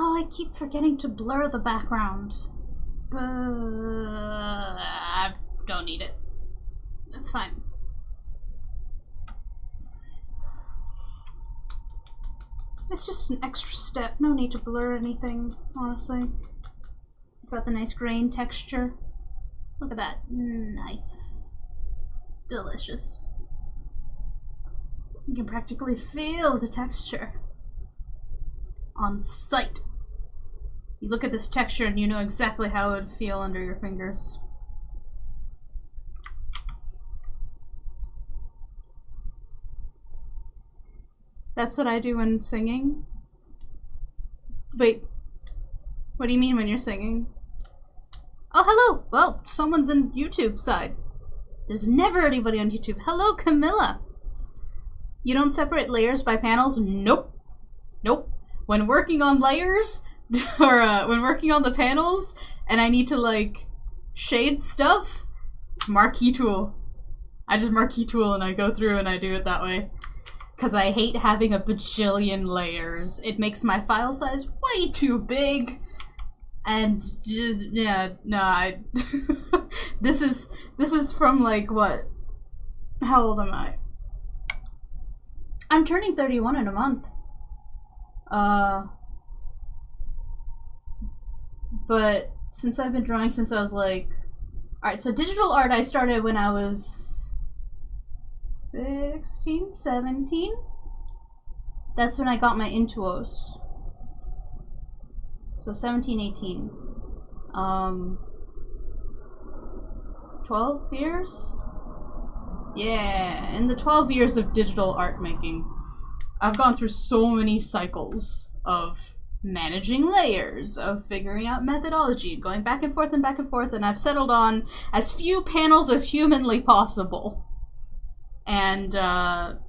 Oh, I keep forgetting to blur the background. But I don't need it. That's fine. It's just an extra step. No need to blur anything, honestly. Got the nice grain texture. Look at that. Nice. Delicious. You can practically feel the texture on sight. You look at this texture and you know exactly how it would feel under your fingers. That's what I do when singing. Wait, what do you mean when you're singing? Oh, hello! Well, someone's in YouTube side. There's never anybody on YouTube. Hello, Camilla! You don't separate layers by panels? Nope. Nope. When working on layers, or when working on the panels, and I need to, like, shade stuff, it's marquee tool. I just marquee tool and I go through and I do it that way. Because I hate having a bajillion layers. It makes my file size way too big. And just, yeah, no, this is from, like, what? How old am I? I'm turning 31 in a month. But since I've been drawing since I was like... Alright, so digital art I started when I was 16, 17. That's when I got my Intuos. So 17, 18. 12 years? Yeah, in the 12 years of digital art making, I've gone through so many cycles of managing layers, of figuring out methodology, going back and forth, and I've settled on as few panels as humanly possible. And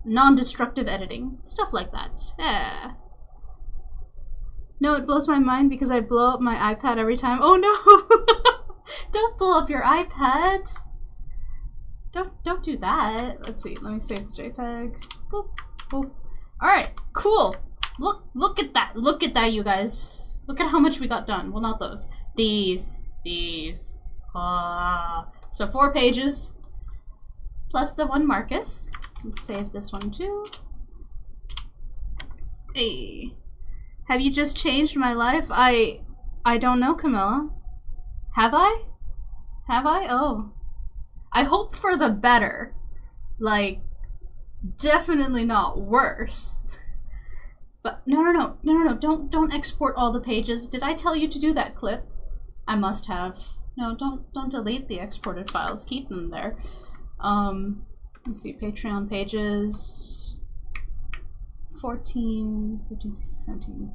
non-destructive editing. Stuff like that. Yeah. No, it blows my mind because I blow up my iPad every time. Oh no! Don't blow up your iPad! Don't do that. Let's see, let me save the JPEG. Boop, boop. Alright, cool. Look at that. Look at that, you guys. Look at how much we got done. Well, not those. These. So 4 pages. Plus the 1 Marcus. Let's save this one too. Hey. Have you just changed my life? I don't know, Camilla. Have I? Have I? Oh. I hope for the better. Like, definitely not worse. But no, don't export all the pages. Did I tell you to do that, Clip? I must have. No, don't delete the exported files. Keep them there. Let's see, Patreon pages 14, 15, 16, 17.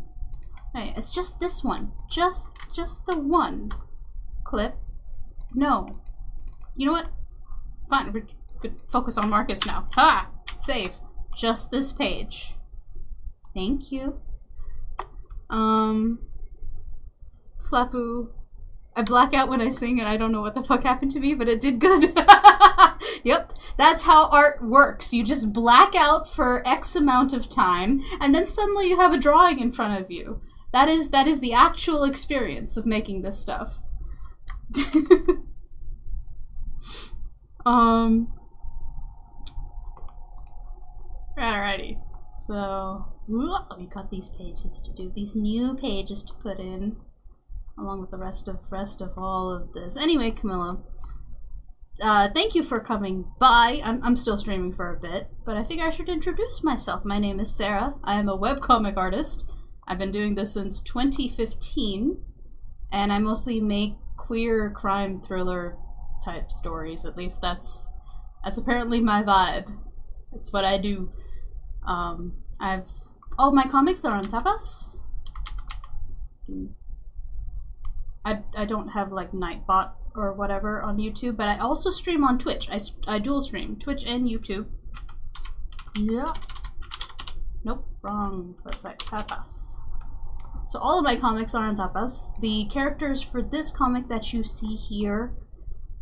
Hey, it's just this one. Just the one. Clip. No. You know what? Fine, we could focus on Marcus now. Ha! Save. Just this page. Thank you. Flapu. I black out when I sing and I don't know what the fuck happened to me, but it did good. Yep, that's how art works. You just black out for X amount of time, and then suddenly you have a drawing in front of you. That is the actual experience of making this stuff. Alrighty. So, we got these pages to do, these new pages to put in, along with the rest of all of this. Anyway, Camilla, thank you for coming by. I'm still streaming for a bit, but I figure I should introduce myself. My name is Sarah. I am a webcomic artist. I've been doing this since 2015, and I mostly make queer crime thriller type stories. At least that's apparently my vibe. It's what I do. All my comics are on Tapas. I don't have like Nightbot or whatever on YouTube, but I also stream on Twitch. I dual stream Twitch and YouTube. Yeah. Nope, wrong website. Tapas. So all of my comics are on Tapas. The characters for this comic that you see here,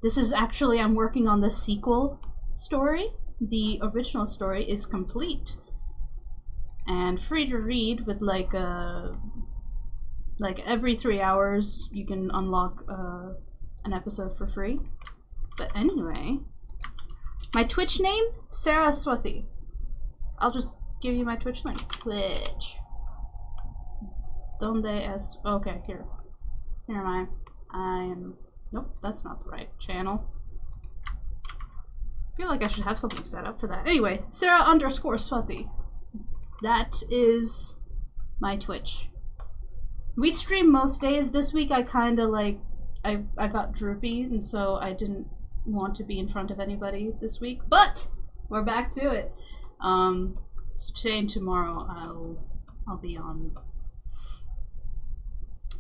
this is actually, I'm working on the sequel story. The original story is complete and free to read with like every 3 hours you can unlock an episode for free. But anyway, my Twitch name, Sera Livestream. I'll just give you my Twitch link. Twitch. Donde es? Okay, here. Here am I. I'm. Nope, that's not the right channel. I feel like I should have something set up for that. Anyway, Sera_Swati. That is my Twitch. We stream most days. This week I kinda like, I got droopy, and so I didn't want to be in front of anybody this week, but we're back to it. So today and tomorrow I'll be on.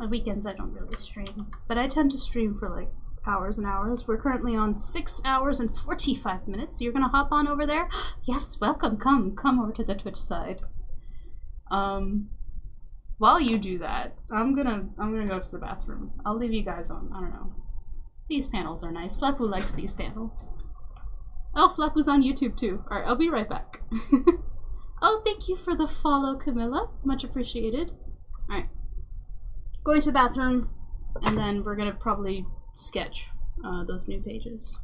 On weekends I don't really stream, but I tend to stream for like hours and hours. We're currently on 6 hours and 45 minutes. You're gonna hop on over there? Yes, welcome. Come over to the Twitch side. While you do that, I'm gonna go to the bathroom. I'll leave you guys on. I don't know. These panels are nice. Flapu likes these panels. Oh, Flapu's on YouTube too. Alright, I'll be right back. Oh, thank you for the follow, Camilla. Much appreciated. Alright. Going to the bathroom, and then we're gonna probably sketch those new pages.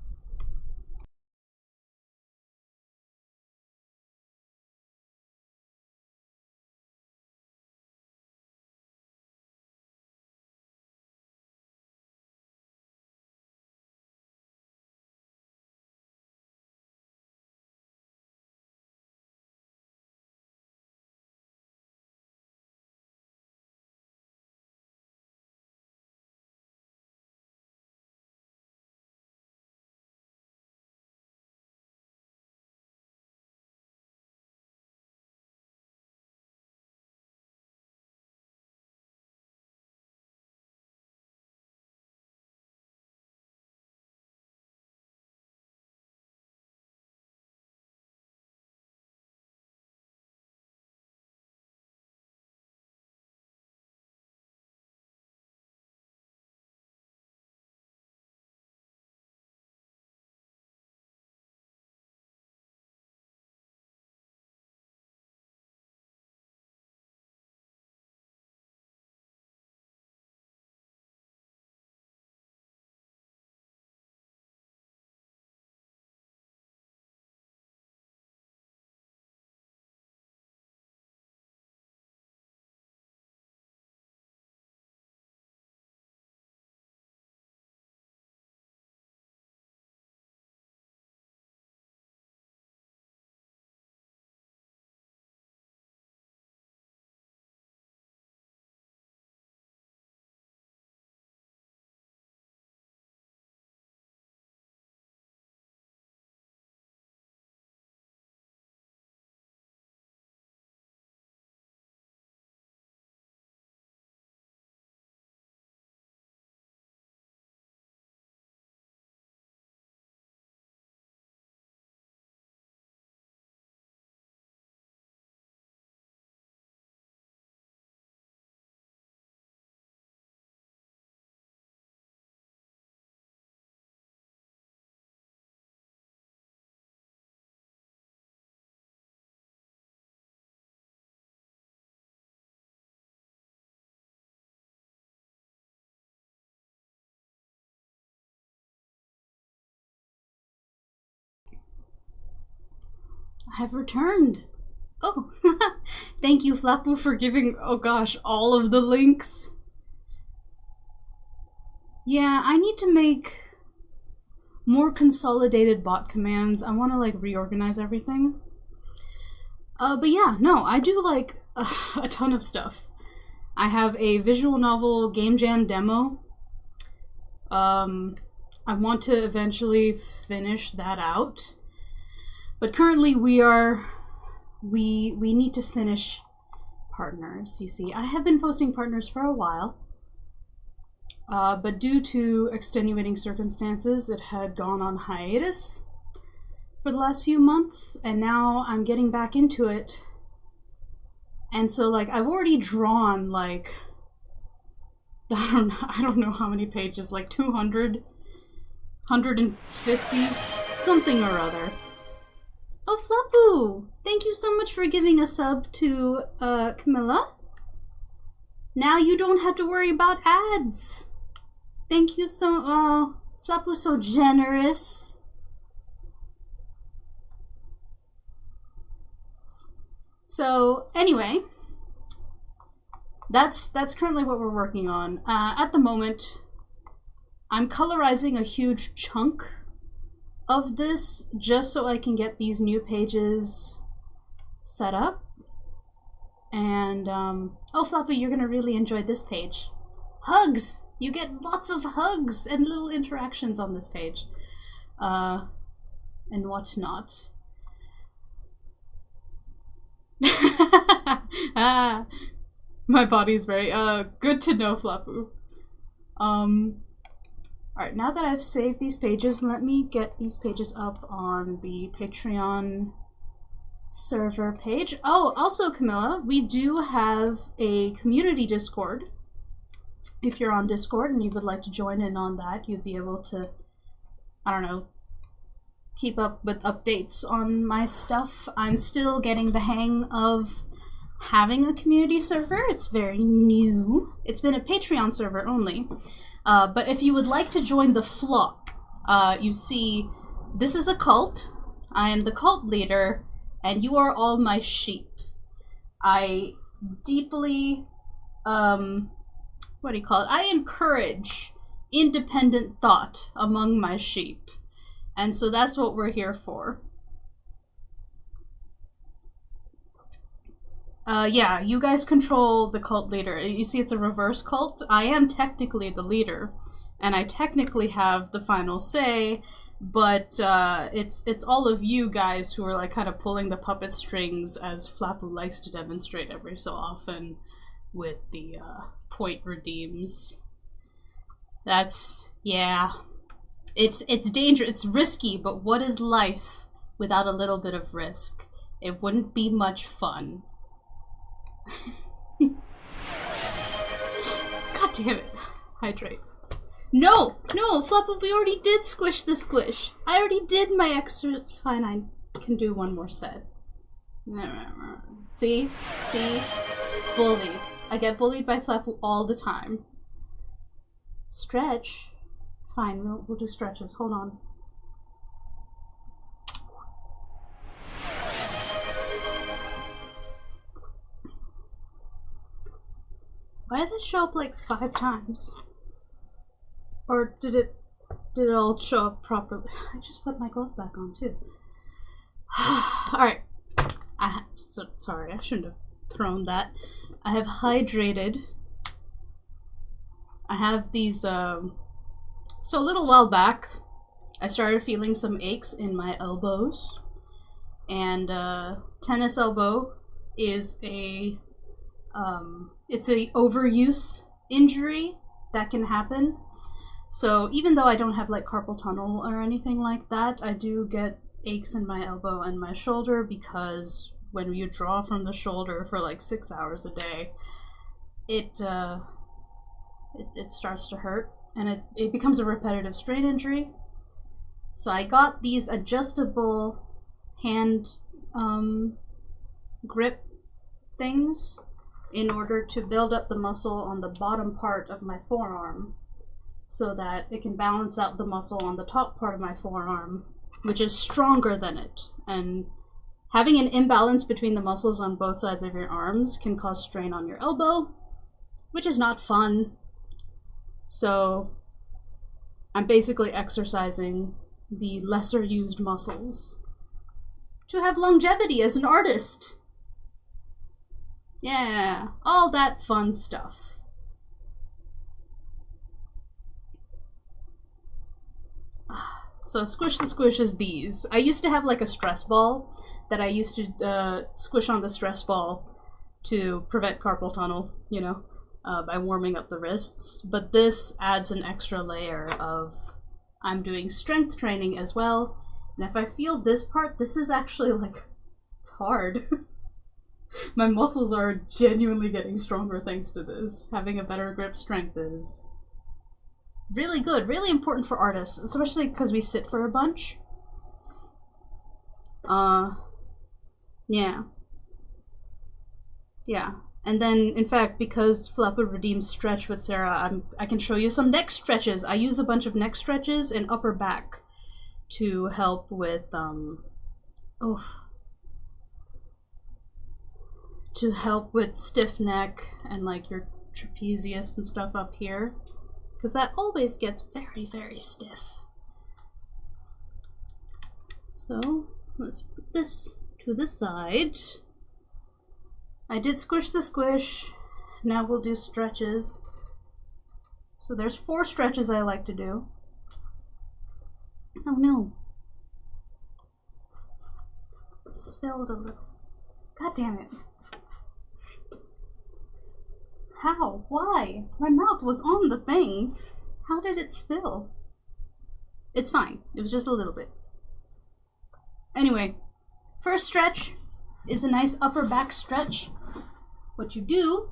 I have returned. Oh, thank you, Flapu, for giving, oh gosh, all of the links. Yeah, I need to make more consolidated bot commands. I want to, like, reorganize everything. But yeah, no, I do, like, a ton of stuff. I have a visual novel game jam demo. I want to eventually finish that out. But currently we need to finish partners, you see. I have been posting partners for a while. But due to extenuating circumstances, it had gone on hiatus for the last few months, and now I'm getting back into it. And so, like, I've already drawn, like, I don't know how many pages, like 200, 150, something or other. Oh, Flapu! Thank you so much for giving a sub to, Camilla. Now you don't have to worry about ads. Thank you so, Flapu's so generous. So, anyway, that's currently what we're working on. At the moment, I'm colorizing a huge chunk of this just so I can get these new pages set up. And, oh, Flapu, you're gonna really enjoy this page. Hugs! You get lots of hugs and little interactions on this page. And whatnot. Ah, my body's very, good to know, Flapu. Alright, now that I've saved these pages, let me get these pages up on the Patreon server page. Oh, also, Camilla, we do have a community Discord. If you're on Discord and you would like to join in on that, you'd be able to, I don't know, keep up with updates on my stuff. I'm still getting the hang of having a community server. It's very new. It's been a Patreon server only. But if you would like to join the flock, you see, this is a cult. I am the cult leader, and you are all my sheep. I deeply, what do you call it? I encourage independent thought among my sheep. And so that's what we're here for. Yeah, you guys control the cult leader. You see, it's a reverse cult. I am technically the leader, and I technically have the final say, but it's all of you guys who are like kind of pulling the puppet strings, as Flapu likes to demonstrate every so often with the point redeems. That's, yeah. It's dangerous, it's risky, but what is life without a little bit of risk? It wouldn't be much fun. God damn it. Hydrate. No! No, Flapu, we already did squish the squish. I already did my extra. Fine, I can do one more set. See? See? Bullied. I get bullied by Flapu all the time. Stretch? Fine, we'll do stretches. Hold on. Why did that show up like 5 times? Or did it all show up properly? I just put my glove back on too. Alright. Sorry, I shouldn't have thrown that. I have hydrated. I have these, so a little while back, I started feeling some aches in my elbows. And, tennis elbow is a, it's a overuse injury that can happen. So even though I don't have like carpal tunnel or anything like that, I do get aches in my elbow and my shoulder because when you draw from the shoulder for like 6 hours a day, it starts to hurt and it becomes a repetitive strain injury. So I got these adjustable hand grip things in order to build up the muscle on the bottom part of my forearm so that it can balance out the muscle on the top part of my forearm, which is stronger than it. And Having an imbalance between the muscles on both sides of your arms can cause strain on your elbow, which is not fun. So I'm basically exercising the lesser used muscles to have longevity as an artist. Yeah, all that fun stuff. So Squish the Squish is these. I used to have like a stress ball that I used to squish on the stress ball to prevent carpal tunnel, you know, by warming up the wrists. But this adds an extra layer of I'm doing strength training as well. And if I feel this part, this is actually like, it's hard. My muscles are genuinely getting stronger thanks to this. Having a better grip strength is really good, really important for artists, especially because we sit for a bunch. Yeah. Yeah. And then, in fact, because Flapwood redeems stretch with Sera, I can show you some neck stretches. I use a bunch of neck stretches and upper back to help with, to help with stiff neck and like your trapezius and stuff up here. Because that always gets very, very stiff. So, let's put this to the side. I did Squish the Squish. Now we'll do stretches. So there's 4 stretches I like to do. Oh no. Spilled a little. God damn it. How? Why? My mouth was on the thing. How did it spill? It's fine. It was just a little bit. Anyway, first stretch is a nice upper back stretch. What you do,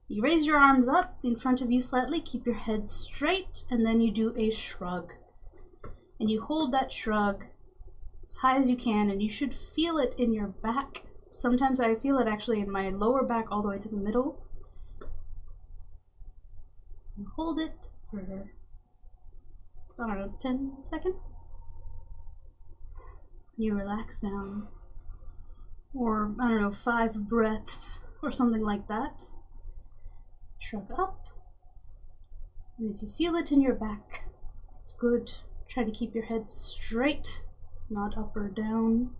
you raise your arms up in front of you slightly, keep your head straight, and then you do a shrug. And you hold that shrug as high as you can, and you should feel it in your back. Sometimes I feel it actually in my lower back all the way to the middle. And hold it for, I don't know, 10 seconds. You relax down. Or, I don't know, 5 breaths or something like that. Shrug up. And if you feel it in your back, it's good. Try to keep your head straight, not up or down.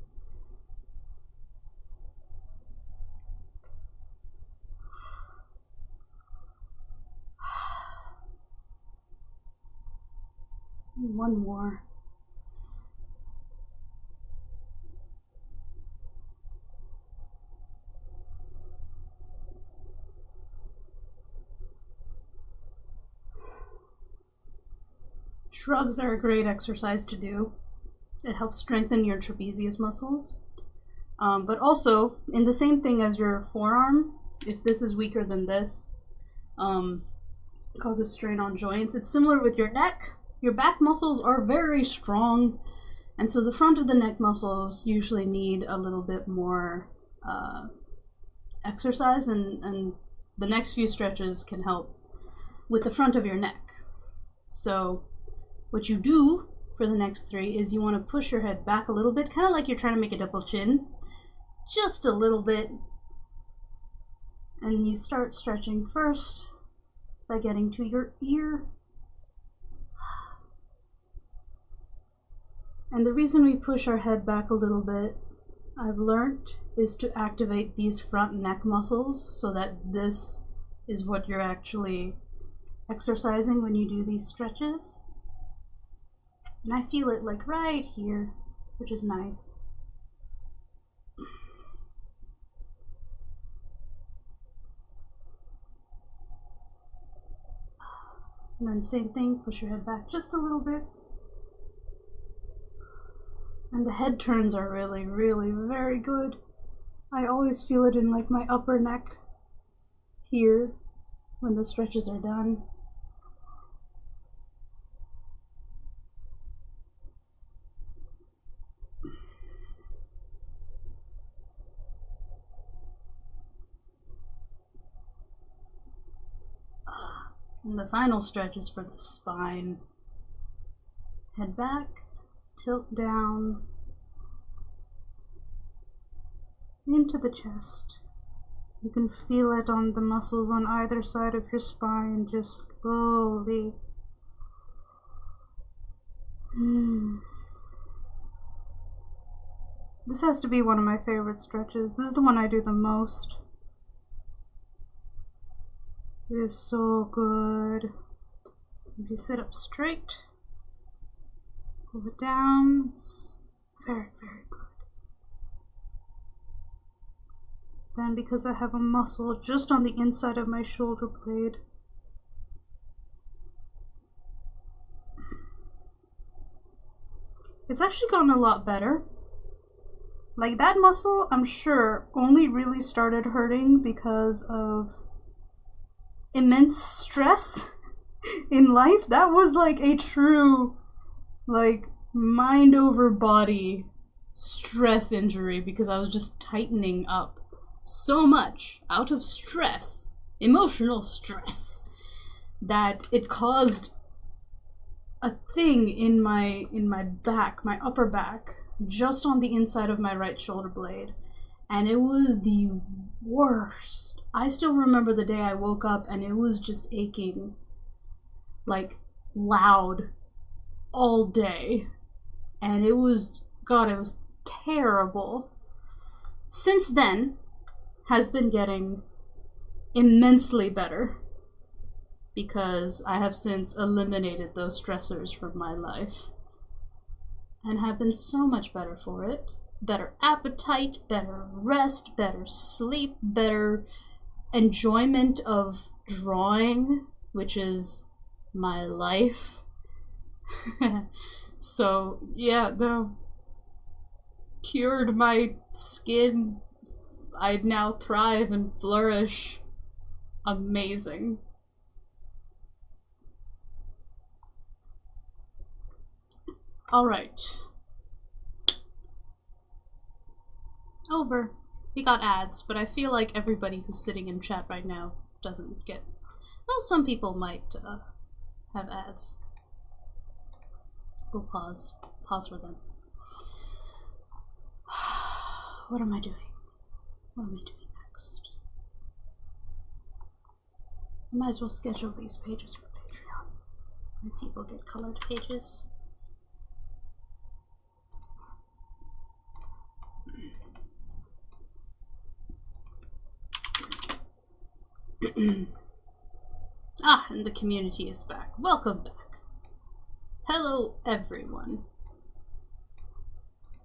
One more. Shrugs are a great exercise to do. It helps strengthen your trapezius muscles. But also, in the same thing as your forearm, if this is weaker than this, causes strain on joints. It's similar with your neck. Your back muscles are very strong, and so the front of the neck muscles usually need a little bit more exercise, and the next few stretches can help with the front of your neck. So what you do for the next 3 is you want to push your head back a little bit, kind of like you're trying to make a double chin, just a little bit, and you start stretching first by getting to your ear. And the reason we push our head back a little bit, I've learned, is to activate these front neck muscles so that this is what you're actually exercising when you do these stretches. And I feel it like right here, which is nice. And then same thing, push your head back just a little bit. And the head turns are really, really very good. I always feel it in like my upper neck here when the stretches are done. And the final stretch is for the spine. Head back, tilt down, into the chest. You can feel it on the muscles on either side of your spine, just slowly. This has to be one of my favorite stretches. This is the one I do the most. It is so good. If you sit up straight, pull it down, it's very, very good. Then because I have a muscle just on the inside of my shoulder blade, it's actually gotten a lot better. Like that muscle, I'm sure, only really started hurting because of immense stress in life. That was like a true, like, mind over body stress injury because I was just tightening up so much out of stress, emotional stress, that it caused a thing in my back, my upper back, just on the inside of my right shoulder blade, and it was the worst. I still remember the day I woke up and it was just aching like loud all day, and it was, God, it was terrible. Since then has been getting immensely better because I have since eliminated those stressors from my life and have been so much better for it. Better appetite, better rest, better sleep, better enjoyment of drawing, which is my life. So, yeah, no. Cured my skin. I'd now thrive and flourish. Amazing. Alright. Over. We got ads, but I feel like everybody who's sitting in chat right now doesn't get... Well, some people might have ads. We'll pause. Pause for them. What am I doing? What am I doing next? I might as well schedule these pages for Patreon. When people get colored pages. Ah, and the community is back. Welcome back. Hello, everyone.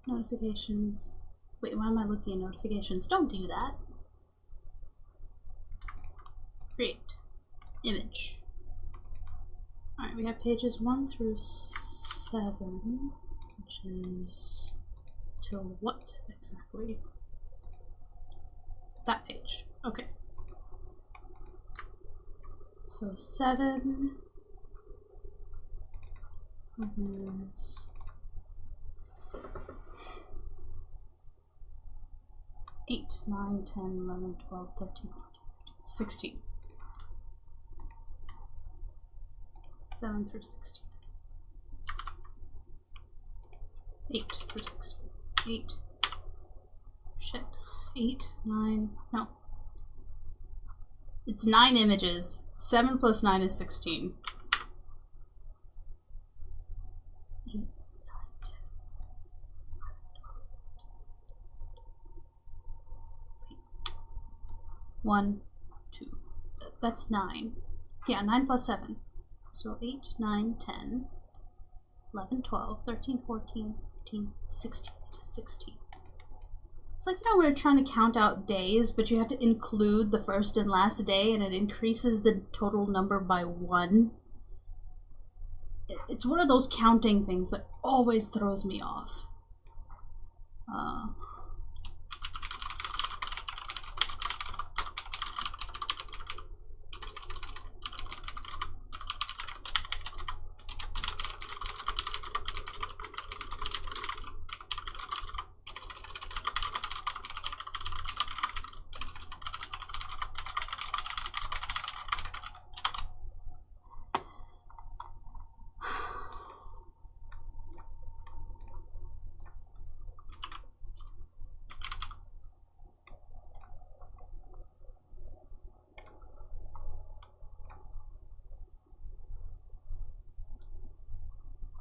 Notifications. Wait, why am I looking at notifications? Don't do that. Create. Image. Alright, we have pages 1 through 7, which is till what exactly? That page. Okay. So 7 is 8, 9, 10, 11, 12, 13, 14, 16. 7 through 16. 8 through 16. 8. Shit. 8, 9. No. It's 9 images. 7 plus 9 is 16. 8, 9, 10, 1, 2. That's 9. Yeah, 9 plus 7. So 8, 9, 10, 11, 12, 13, 14, 15, 16. 16. It's like, you know, we're trying to count out days, but you have to include the first and last day, and it increases the total number by 1. It's one of those counting things that always throws me off.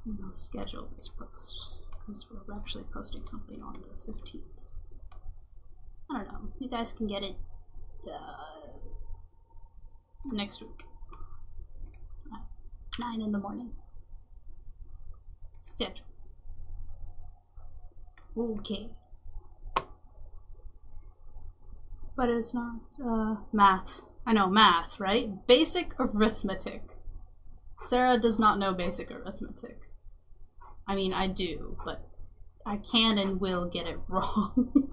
And I'll schedule this post because we're actually posting something on the 15th. I don't know. You guys can get it next week. 9 in the morning. Schedule. Okay. But it's not math. I know math, right? Basic arithmetic. Sarah does not know basic arithmetic. I mean, I do, but I can and will get it wrong.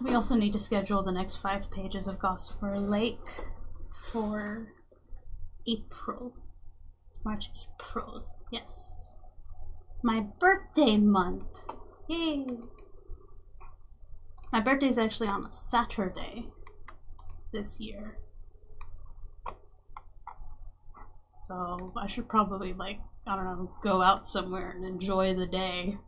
We also need to schedule the next 5 pages of Gossamer Lake for April. March, April. Yes. My birthday month. Yay. My birthday's actually on a Saturday this year. So I should probably, like, I don't know, go out somewhere and enjoy the day.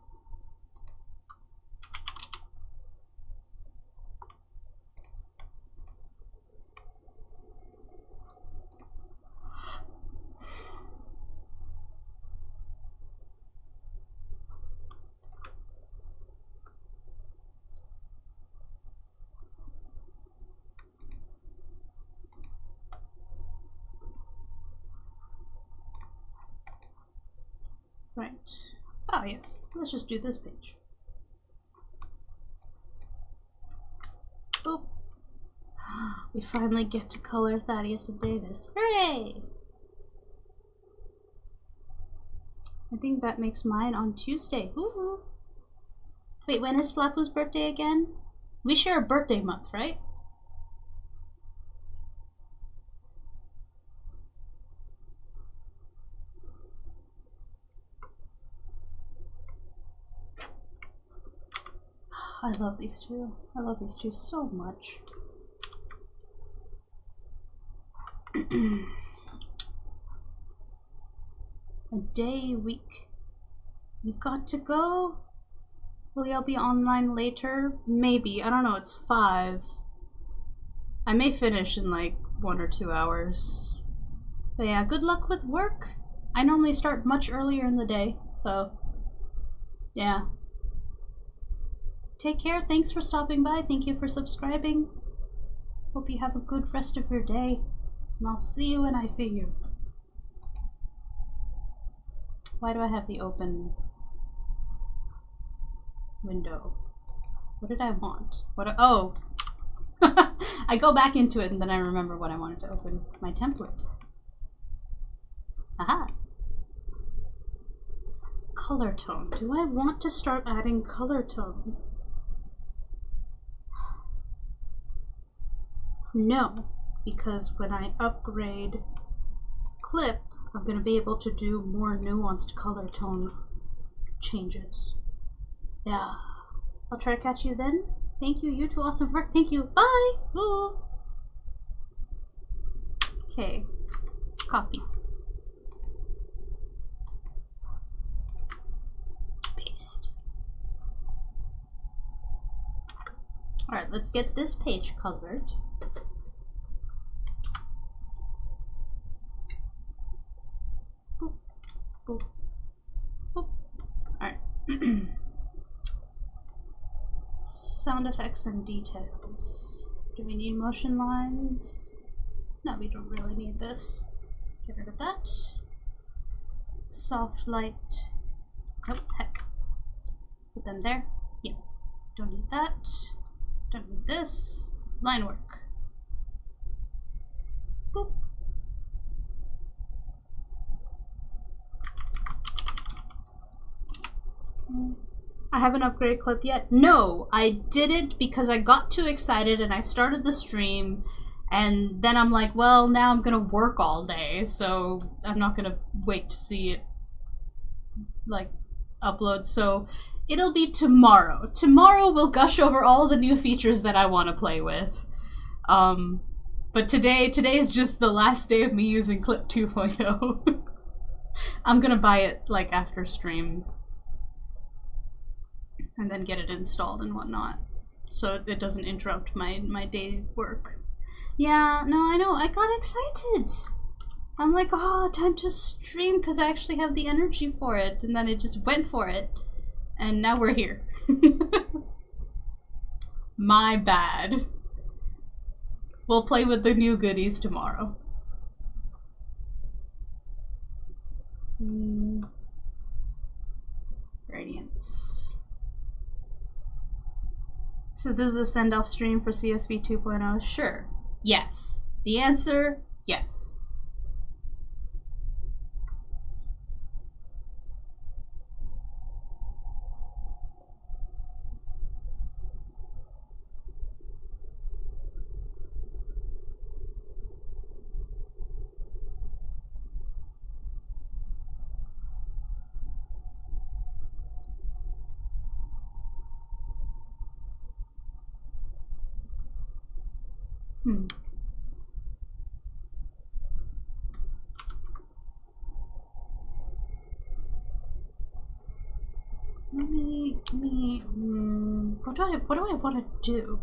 Right. Oh, yes. Let's just do this page. Boop. We finally get to color Thaddeus and Davis. Hooray! I think that makes mine on Tuesday. Woohoo! Wait, when is Flapu's birthday again? We share a birthday month, right? I love these two. I love these two so much. A day a week. You've got to go? Will y'all be online later? Maybe. I don't know. It's 5. I may finish in like 1 or 2 hours. But yeah, good luck with work. I normally start much earlier in the day, so yeah. Take care. Thanks for stopping by. Thank you for subscribing. Hope you have a good rest of your day. And I'll see you when I see you. Why do I have the open window? What did I want? Oh! I go back into it and then I remember what I wanted to open. My template. Aha! Color tone. Do I want to start adding color tone? No, because when I upgrade Clip, I'm going to be able to do more nuanced color tone changes. Yeah. I'll try to catch you then. Thank you. You too. Awesome work. Thank you. Bye. Ooh. Okay. Copy. Paste. Alright, let's get this page colored. Boop, boop, boop. Alright. Sound effects and details. Do we need motion lines? No, we don't really need this. Get rid of that. Soft light. Oh, heck. Put them there. Yeah. Don't need that. Don't need this. Line work. Boop. Okay. I haven't upgraded Clip yet. No, I didn't because I got too excited and I started the stream and then I'm like, well, now I'm gonna work all day, so I'm not gonna wait to see it like upload. So it'll be tomorrow. Tomorrow we'll gush over all the new features that I want to play with. But today is just the last day of me using Clip 2.0. I'm gonna buy it like after stream and then get it installed and whatnot, so it doesn't interrupt my day work. Yeah, no, I know. I got excited. I'm like, oh, time to stream because I actually have the energy for it. And then it just went for it. And now we're here. My bad. We'll play with the new goodies tomorrow. Radiance. So this is a send-off stream for CSV 2.0? Sure. Yes. The answer, yes. What do I want to do?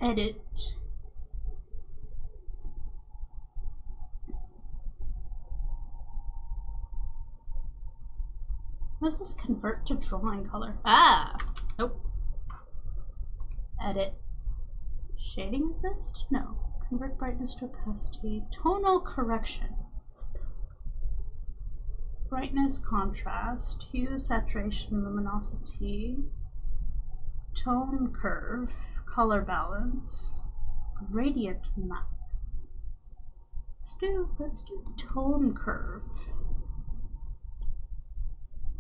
Edit. What does this convert to drawing color? Ah! Nope. Edit. Shading assist? No. Convert brightness to opacity. Tonal correction. Brightness, contrast, hue, saturation, luminosity, tone curve, color balance, gradient map. Let's do tone curve.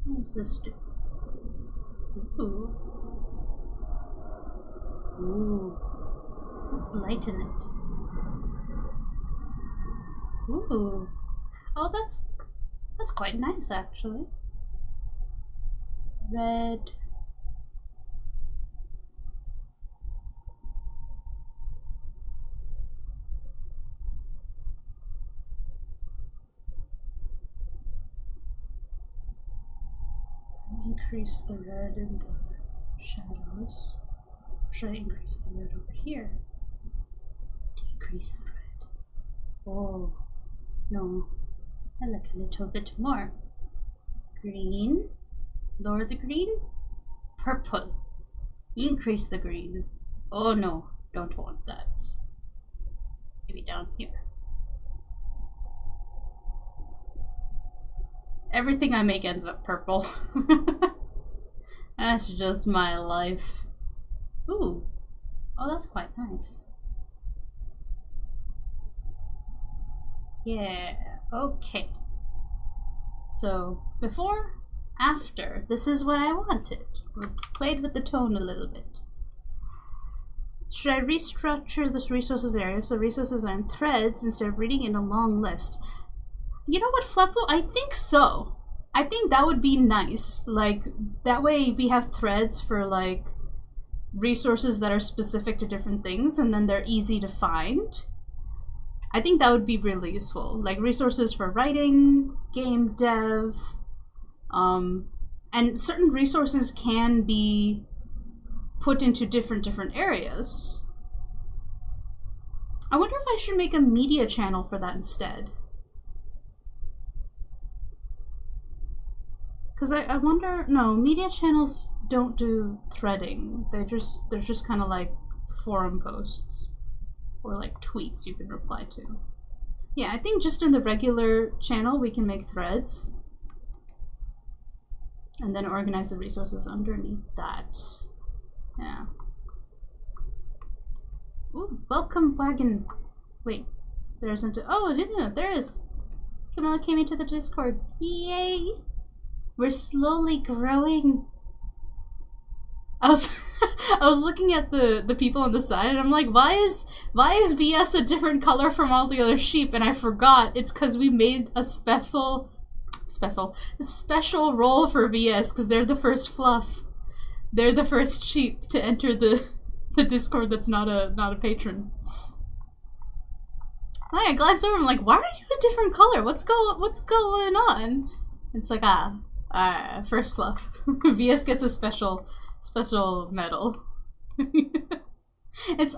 What does this do? Ooh. Ooh. Let's lighten it. Ooh. Oh, that's quite nice, actually. Red. Increase the red in the shadows. Or should I increase the red over here? Decrease the red. Oh, no. I like a little bit more. Green. Lower the green. Purple. Increase the green. Oh no, don't want that. Maybe down here. Everything I make ends up purple. That's just my life. Ooh. Oh, that's quite nice. Yeah. Okay. So, before, after, this is what I wanted. We played with the tone a little bit. Should I restructure this resources area so resources are in threads instead of reading in a long list? You know what, Fleppo? I think so. I think that would be nice. Like, that way we have threads for, like, resources that are specific to different things, and then they're easy to find. I think that would be really useful. Like, resources for writing, game dev, and certain resources can be put into different areas. I wonder if I should make a media channel for that instead. Because I wonder, no, media channels don't do threading. They're just kind of like forum posts or like tweets you can reply to. Yeah, I think just in the regular channel we can make threads and then organize the resources underneath that. Yeah. Ooh, welcome wagon. Wait, there isn't a, oh, I didn't know, there is. Camilla came into the Discord. Yay! We're slowly growing. I was looking at the people on the side and I'm like, why is VS a different color from all the other sheep? And I forgot it's because we made a special role for VS because they're the first fluff. They're the first sheep to enter the Discord that's not a patron. I glanced over, I'm like, why are you a different color? What's going on? It's like, first fluff. VS gets a special medal.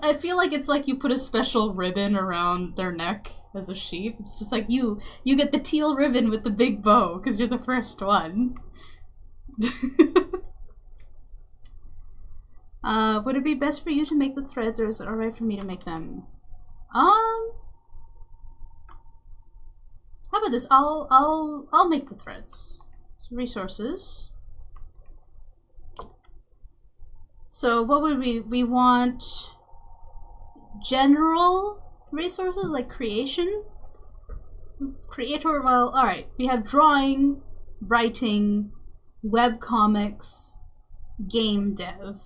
I feel like it's like you put a special ribbon around their neck as a sheep. It's just like you get the teal ribbon with the big bow because you're the first one. Would it be best for you to make the threads, or is it alright for me to make them? How about this? I'll make the threads. So resources. So what would we want? General resources like creation? Creator, well, alright. We have drawing, writing, webcomics, game dev.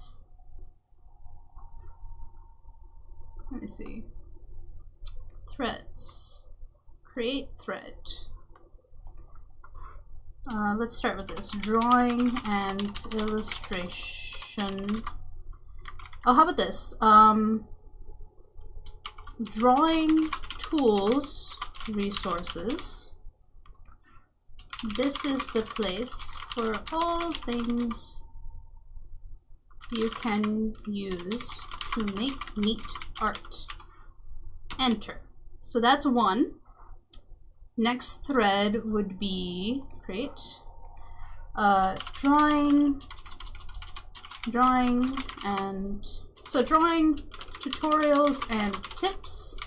Let me see. Threads. Create thread. Let's start with this. Drawing and illustration. Oh, how about this? Drawing tools, resources. This is the place for all things you can use to make neat art. Enter. So that's one. Next thread would be create drawing, and so drawing tutorials and tips.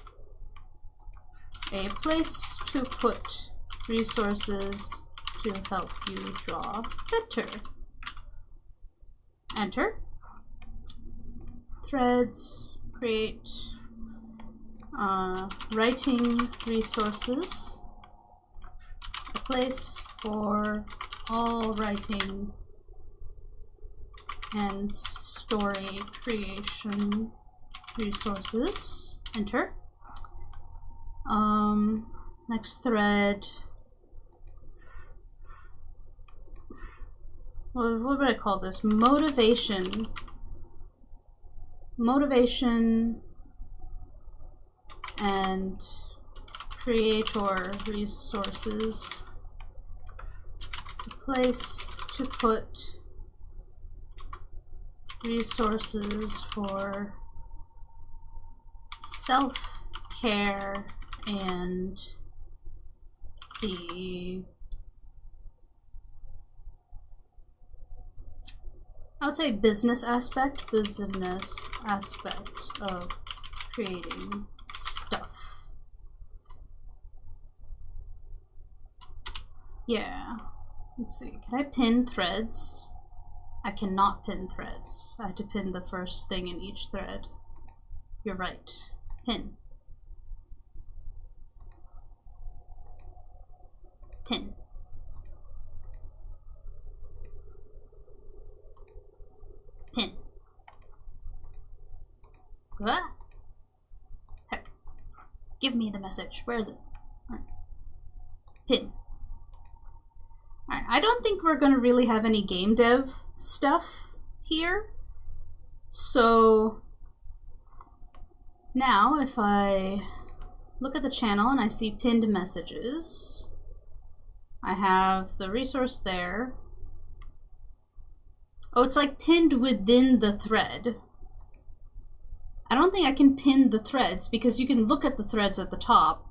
A place to put resources to help you draw better. Enter. Threads, create writing resources. A place for all writing and story creation resources. Enter. Next thread. What would I call this? Motivation. Motivation and creator resources. A place to put resources for self-care and the, I would say business aspect of creating stuff. Yeah, let's see, can I pin threads? I cannot pin threads. I have to pin the first thing in each thread. You're right. Pin. Pin. Pin. Ah. Heck. Give me the message. Where is it? Pin. Alright, I don't think we're gonna really have any game dev stuff here. So now if I look at the channel and I see pinned messages, I have the resource there. Oh, it's like pinned within the thread. I don't think I can pin the threads because you can look at the threads at the top.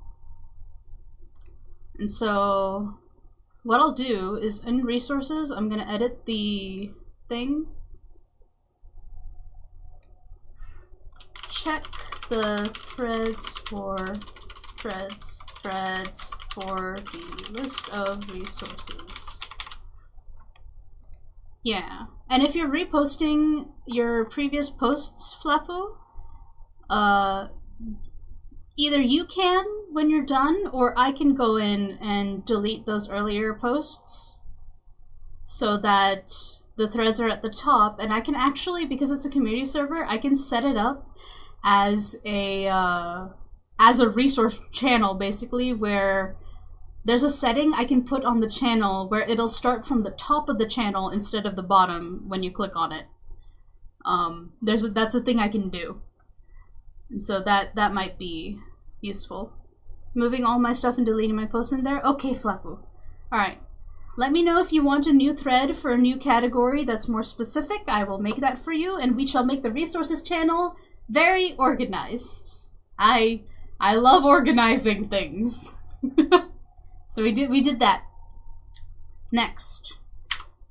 And so what I'll do is in resources, I'm gonna edit the thing. Check the threads for the list of resources. Yeah, and if you're reposting your previous posts, Flapu, either you can when you're done, or I can go in and delete those earlier posts so that the threads are at the top, and I can actually, because it's a community server, I can set it up as a resource channel, basically, where there's a setting I can put on the channel where it'll start from the top of the channel instead of the bottom when you click on it. That's a thing I can do. And so that might be useful. Moving all my stuff and deleting my posts in there? Okay, Flapu. Alright. Let me know if you want a new thread for a new category that's more specific. I will make that for you, and we shall make the resources channel Very organized. I love organizing things. So we did that. Next,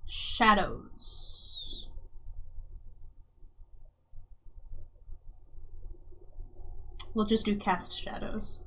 shadows. We'll just do cast shadows.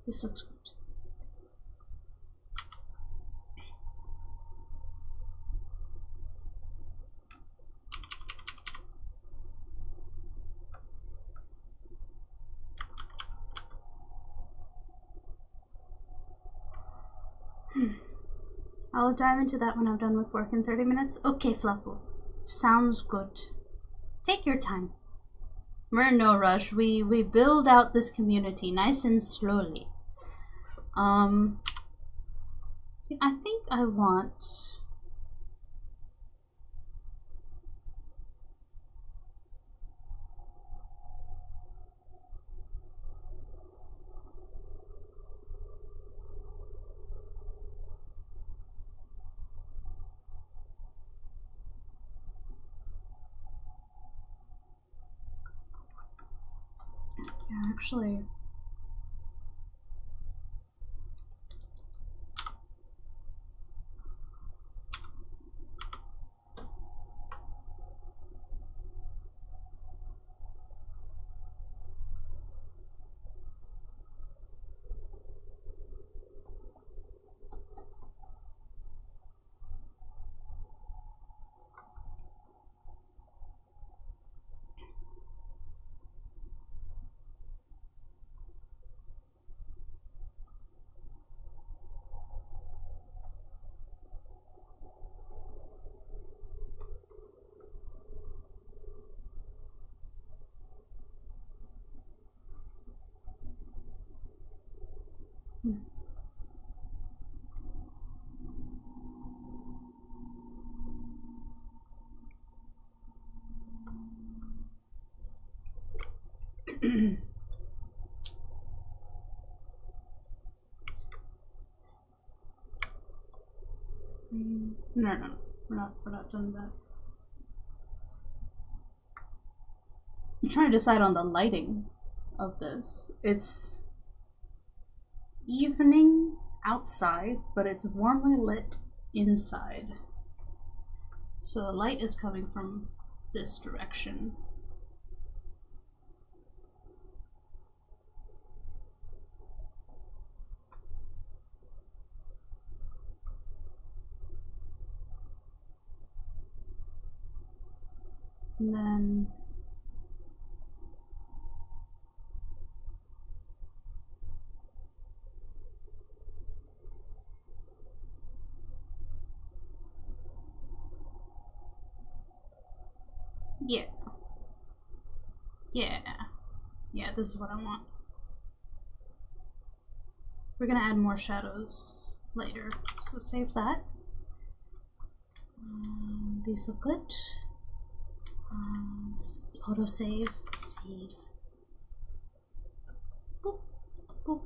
This looks good. I'll dive into that when I'm done with work in 30 minutes. Okay, Flapple. Sounds good. Take your time. We're in no rush. We build out this community nice and slowly. I think I want... Yeah, actually... No, we're not done that. I'm trying to decide on the lighting of this. It's evening outside, but it's warmly lit inside. So the light is coming from this direction. And then Yeah. Yeah. Yeah, this is what I want. We're gonna add more shadows later, so save that. These look good. Auto save. Save. Boop. Boop.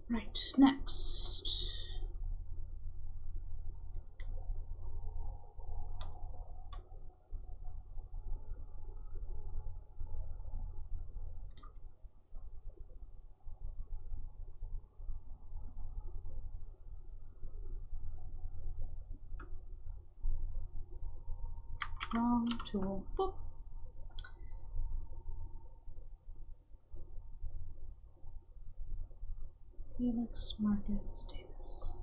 Right, next. Wrong tool. Boop. Felix Marcus Davis.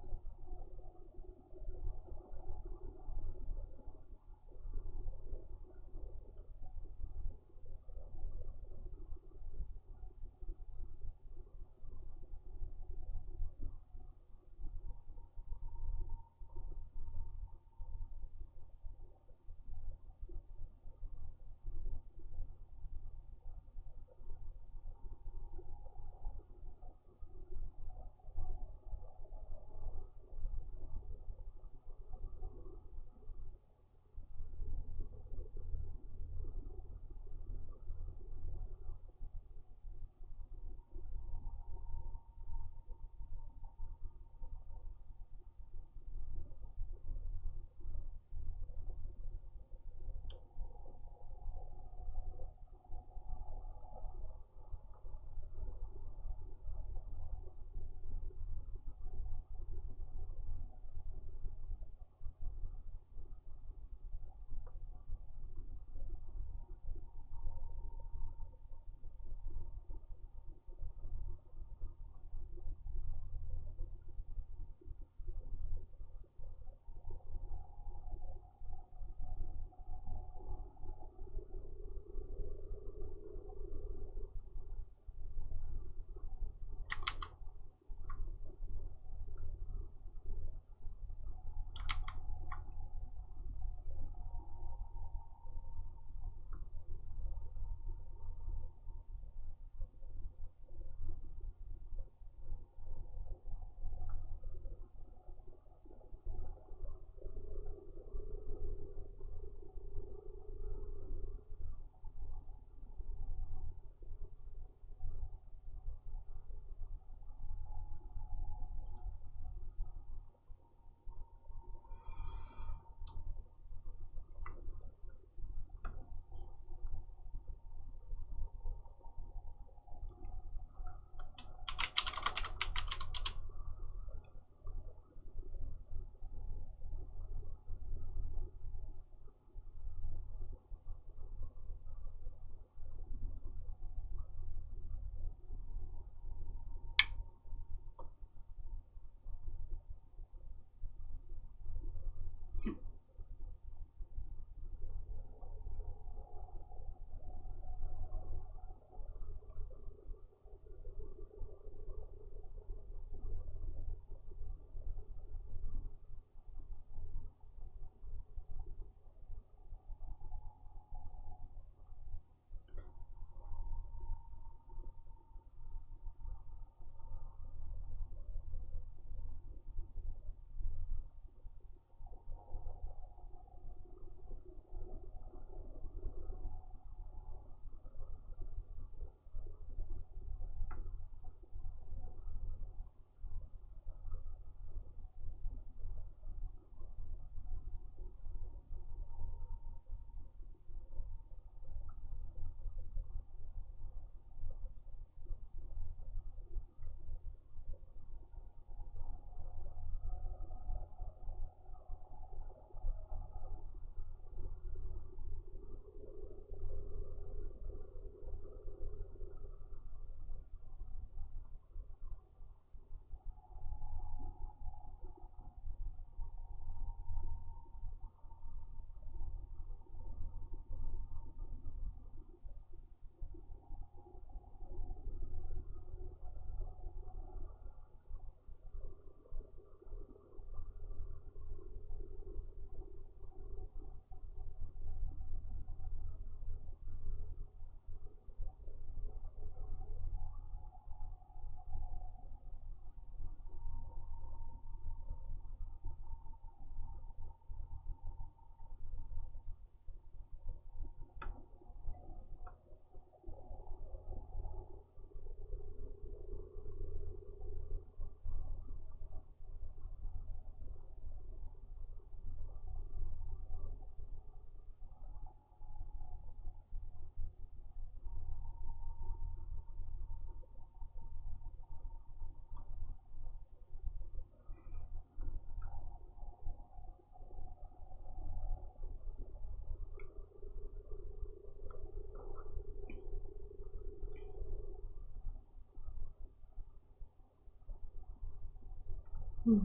Hmm.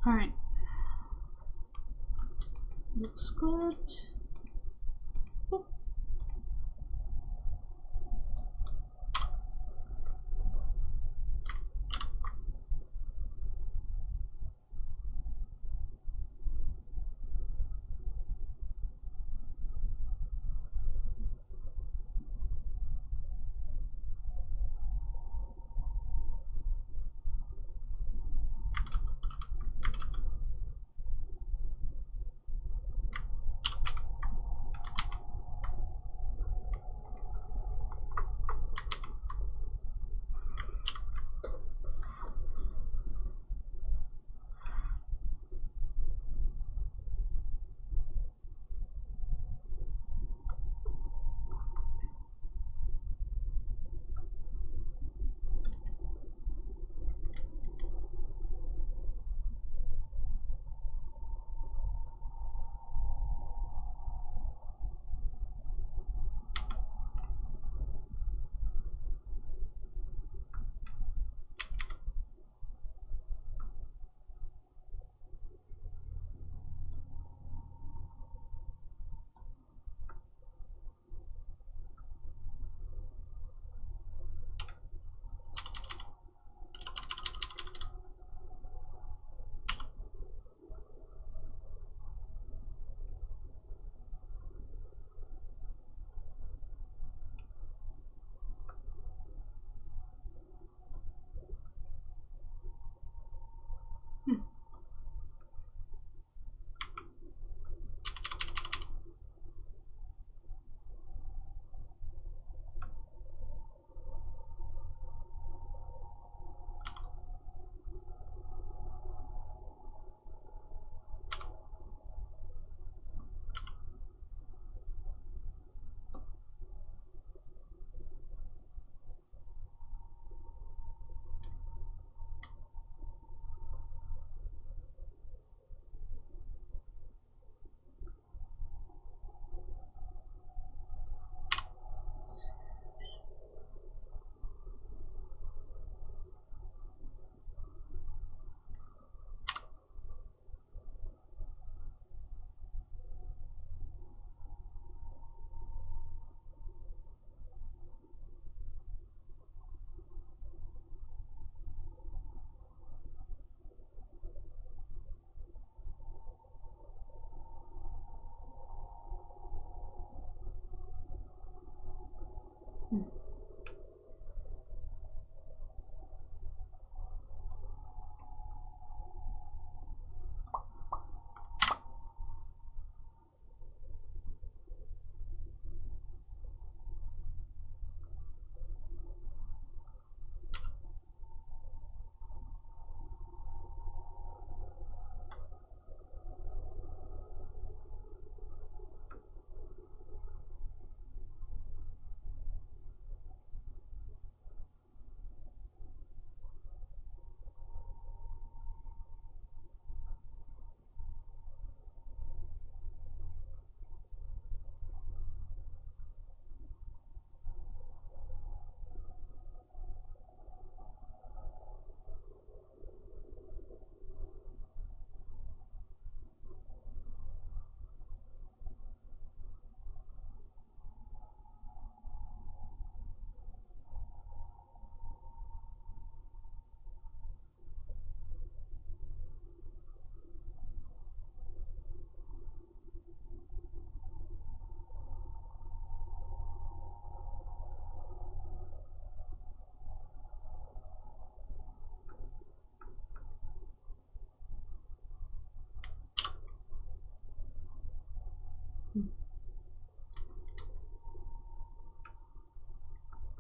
Alright. Looks good. Boop.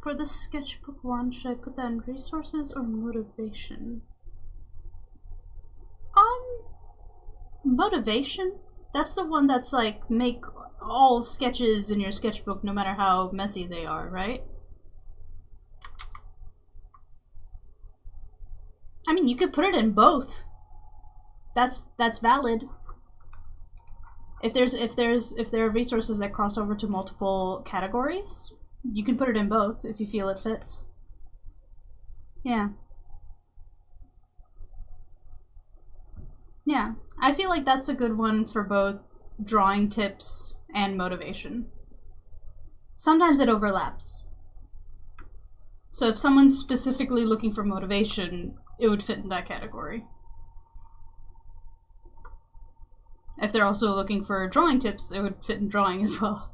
For the sketchbook one, should I put that in resources or motivation? Motivation? That's the one that's like, make all sketches in your sketchbook no matter how messy they are, right? I mean, you could put it in both. That's valid. If there are resources that cross over to multiple categories, you can put it in both if you feel it fits. Yeah. Yeah. I feel like that's a good one for both drawing tips and motivation. Sometimes it overlaps. So if someone's specifically looking for motivation, it would fit in that category. If they're also looking for drawing tips, it would fit in drawing as well.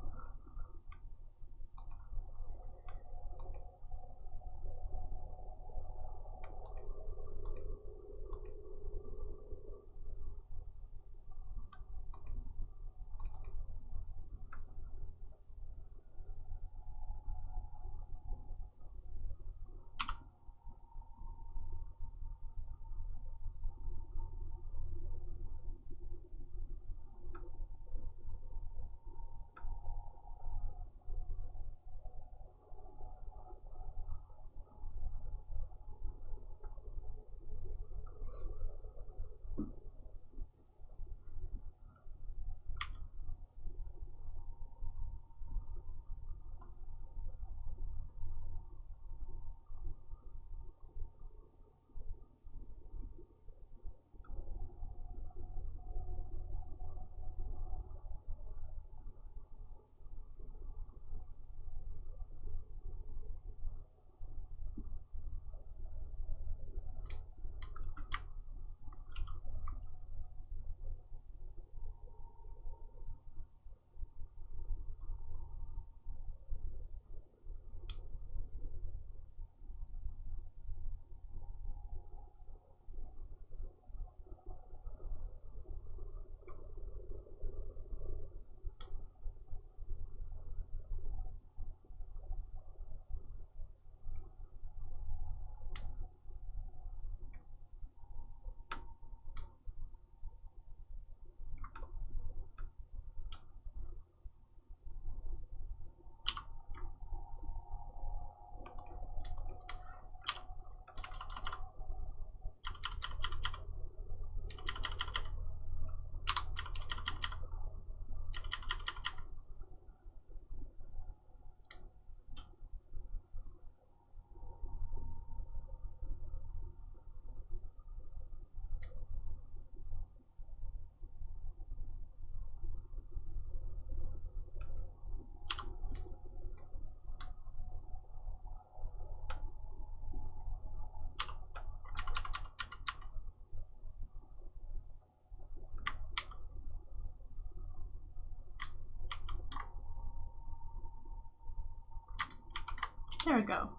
There we go.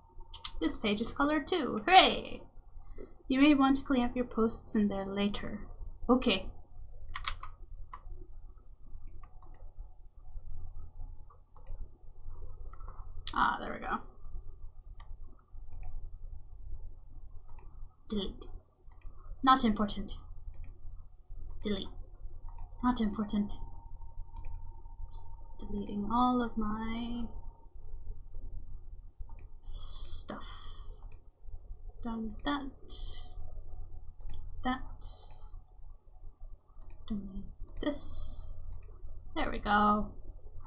This page is colored too. Hooray! You may want to clean up your posts in there later. Okay. Ah, there we go. Delete. Not important. Delete. Not important. Just deleting all of my stuff. Done that. That. Done this. There we go.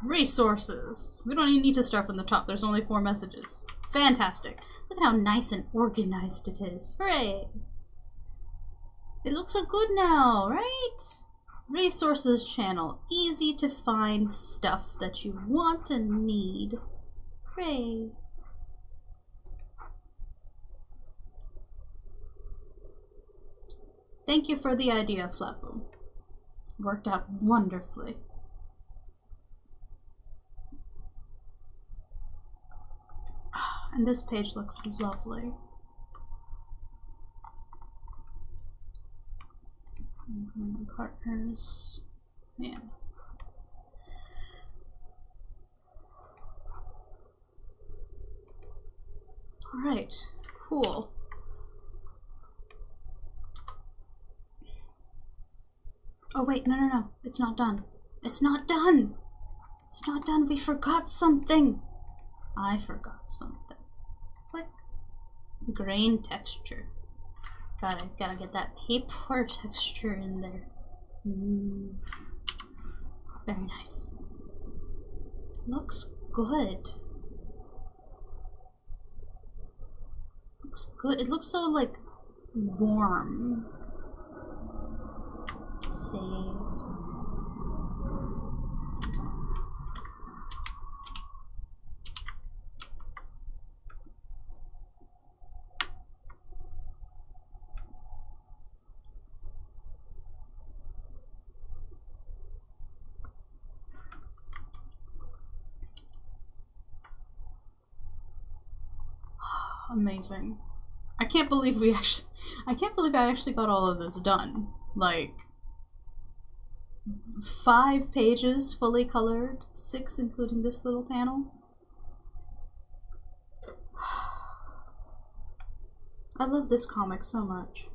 Resources. We don't even need to start from the top. There's only 4 messages. Fantastic. Look at how nice and organized it is. Hooray! It looks so good now, right? Resources channel. Easy to find stuff that you want and need. Hooray! Thank you for the idea, Flapo. Worked out wonderfully. And this page looks lovely. Partners. Man. Alright, cool. Oh wait, no. It's not done. It's not done! It's not done. We forgot something. I forgot something. Click. Grain texture. Gotta get that paper texture in there. Very nice. Looks good. Looks good. It looks so, like, warm. Save. Amazing. I can't believe I actually got all of this done. Like, 5 pages fully colored, 6 including this little panel. I love this comic so much.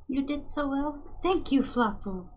You did so well. Thank you, Flapu.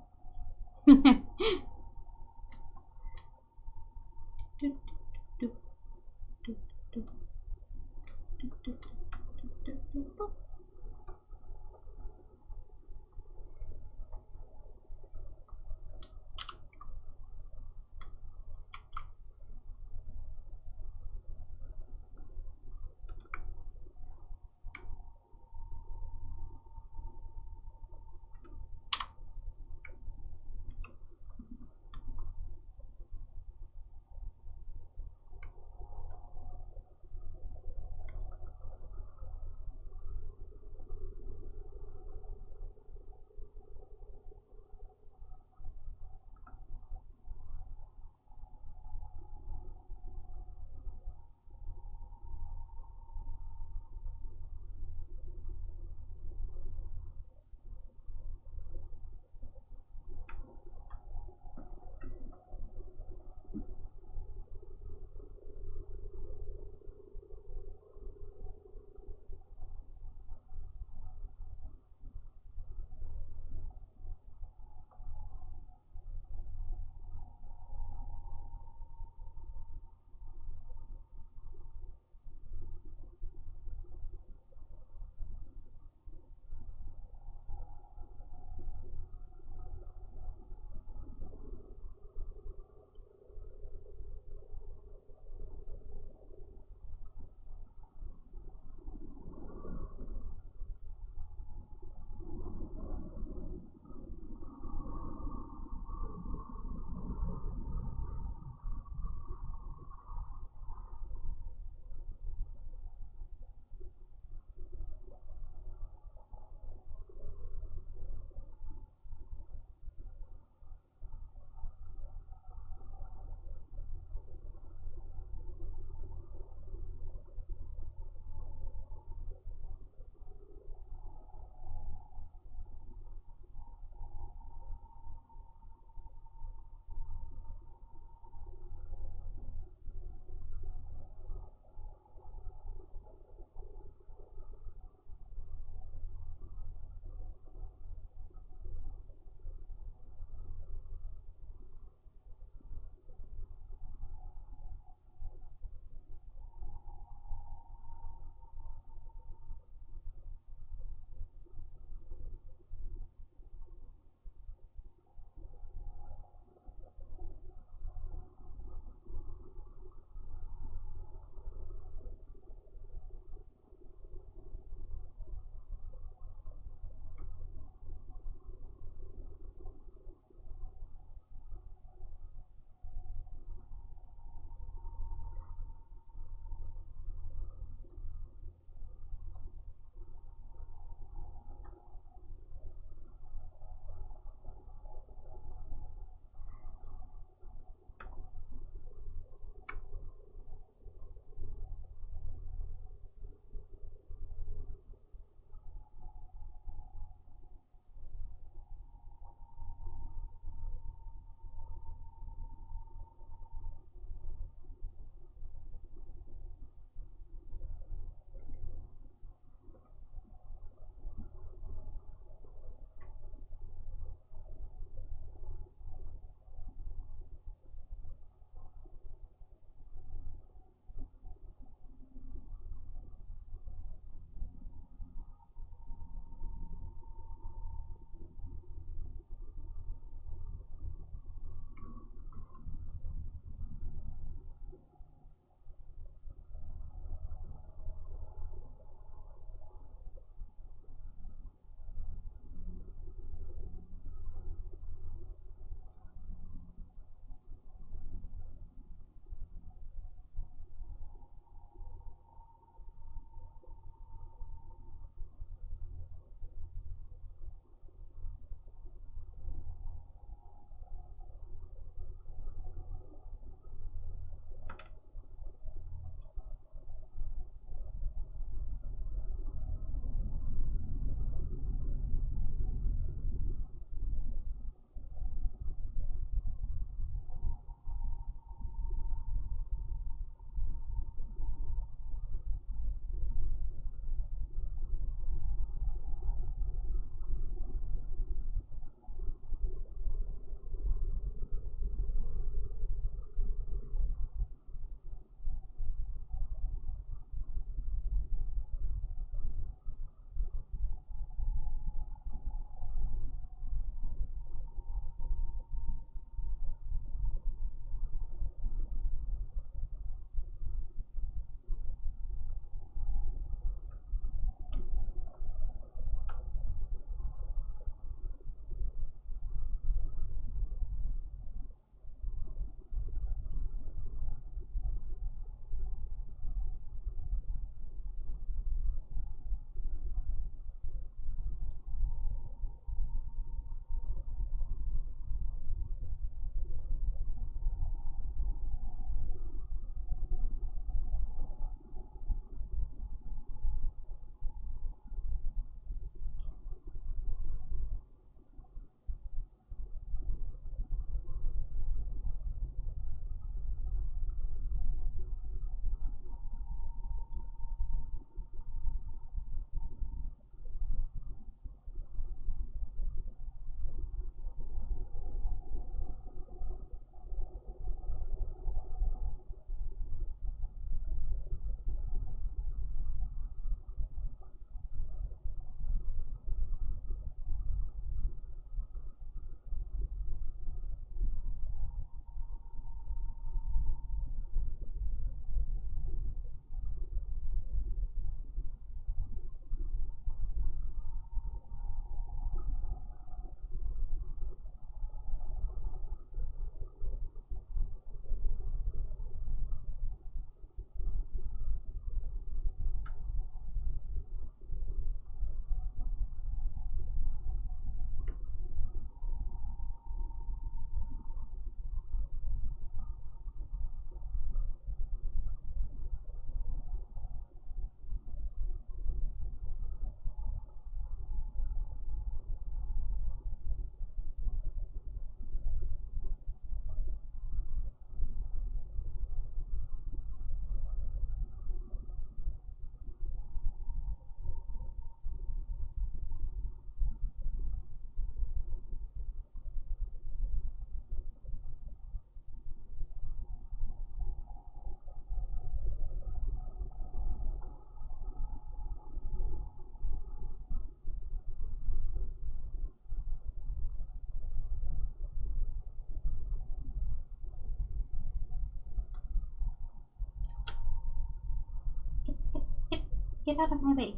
Get out of my way.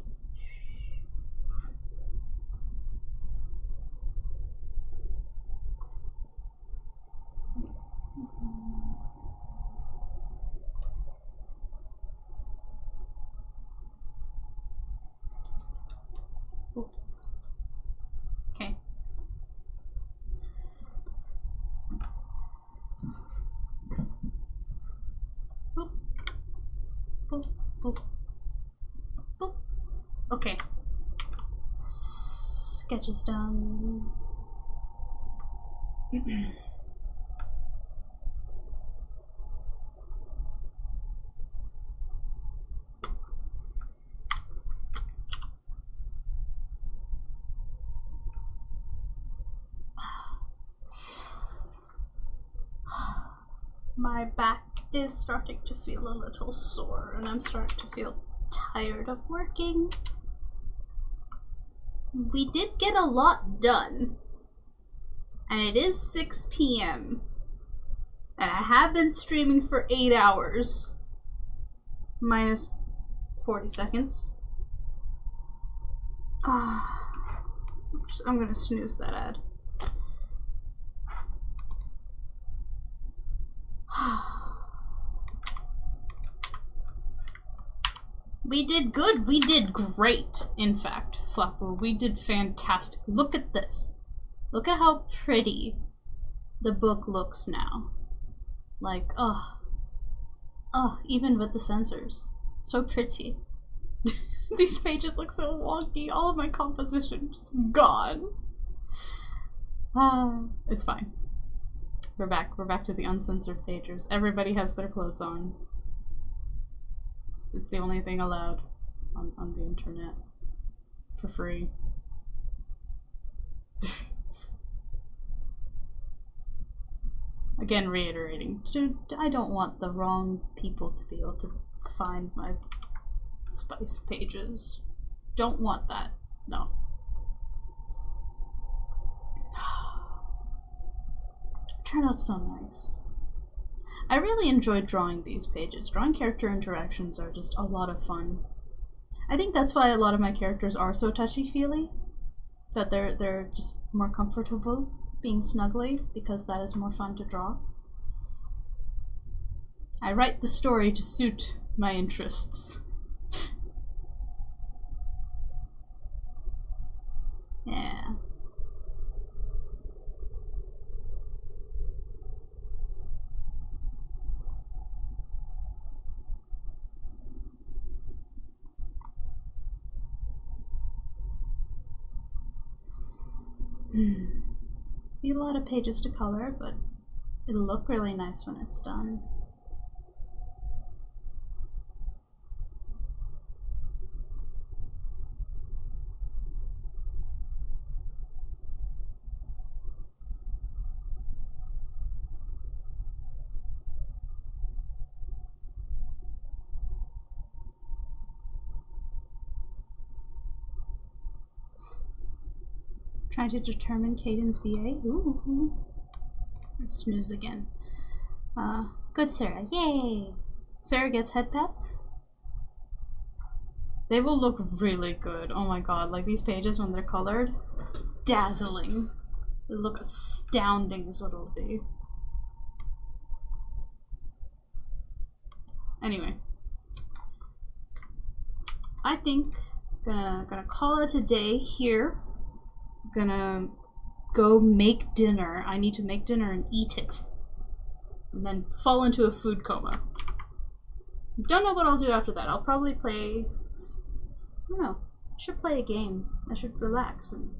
Okay. Boop. Boop. Boop. Boop. Okay. Sketch is done. My back is starting to feel a little sore, and I'm starting to feel tired of working. We did get a lot done, and it is 6 p.m. and I have been streaming for 8 hours minus 40 seconds. I'm gonna snooze that ad. We did good. We did great, in fact, Flappo. We did fantastic. Look at this. Look at how pretty the book looks now. Like, oh, even with the censors. So pretty. These pages look so wonky. All of my composition's gone. It's fine. We're back. We're back to the uncensored pages. Everybody has their clothes on. It's the only thing allowed on the internet. For free. Again, reiterating. I don't want the wrong people to be able to find my spice pages. Don't want that. No. Turned out so nice. I really enjoyed drawing these pages. Drawing character interactions are just a lot of fun. I think that's why a lot of my characters are so touchy-feely. That they're just more comfortable being snuggly, because that is more fun to draw. I write the story to suit my interests. Yeah. Be a lot of pages to color, but it'll look really nice when it's done. Trying to determine Caden's VA. Ooh. Snooze again. Good Sera. Yay! Sera gets head pets. They will look really good. Oh my god, like these pages when they're colored. Dazzling. They look astounding is what it'll be. Anyway. I think gonna call it a day here. Gonna go make dinner. I need to make dinner and eat it. And then fall into a food coma. Don't know what I'll do after that. I'll probably play... I don't know. I should play a game. I should relax and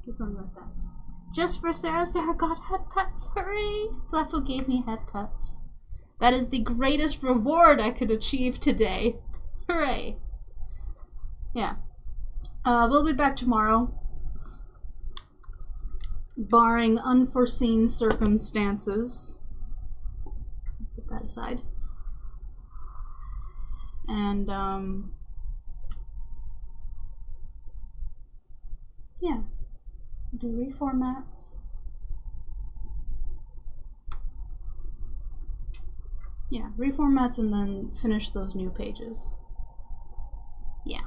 do something like that. Just for Sera. Sera got head pets. Hooray! Flappo gave me head pets. That is the greatest reward I could achieve today. Hooray! Yeah. We'll be back tomorrow. Barring unforeseen circumstances. Put that aside. And, yeah. Do reformats. Yeah, reformats and then finish those new pages. Yeah.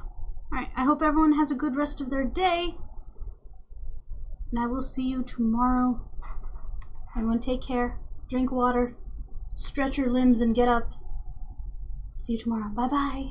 Alright, I hope everyone has a good rest of their day. And I will see you tomorrow. Everyone take care. Drink water. Stretch your limbs and get up. See you tomorrow. Bye-bye.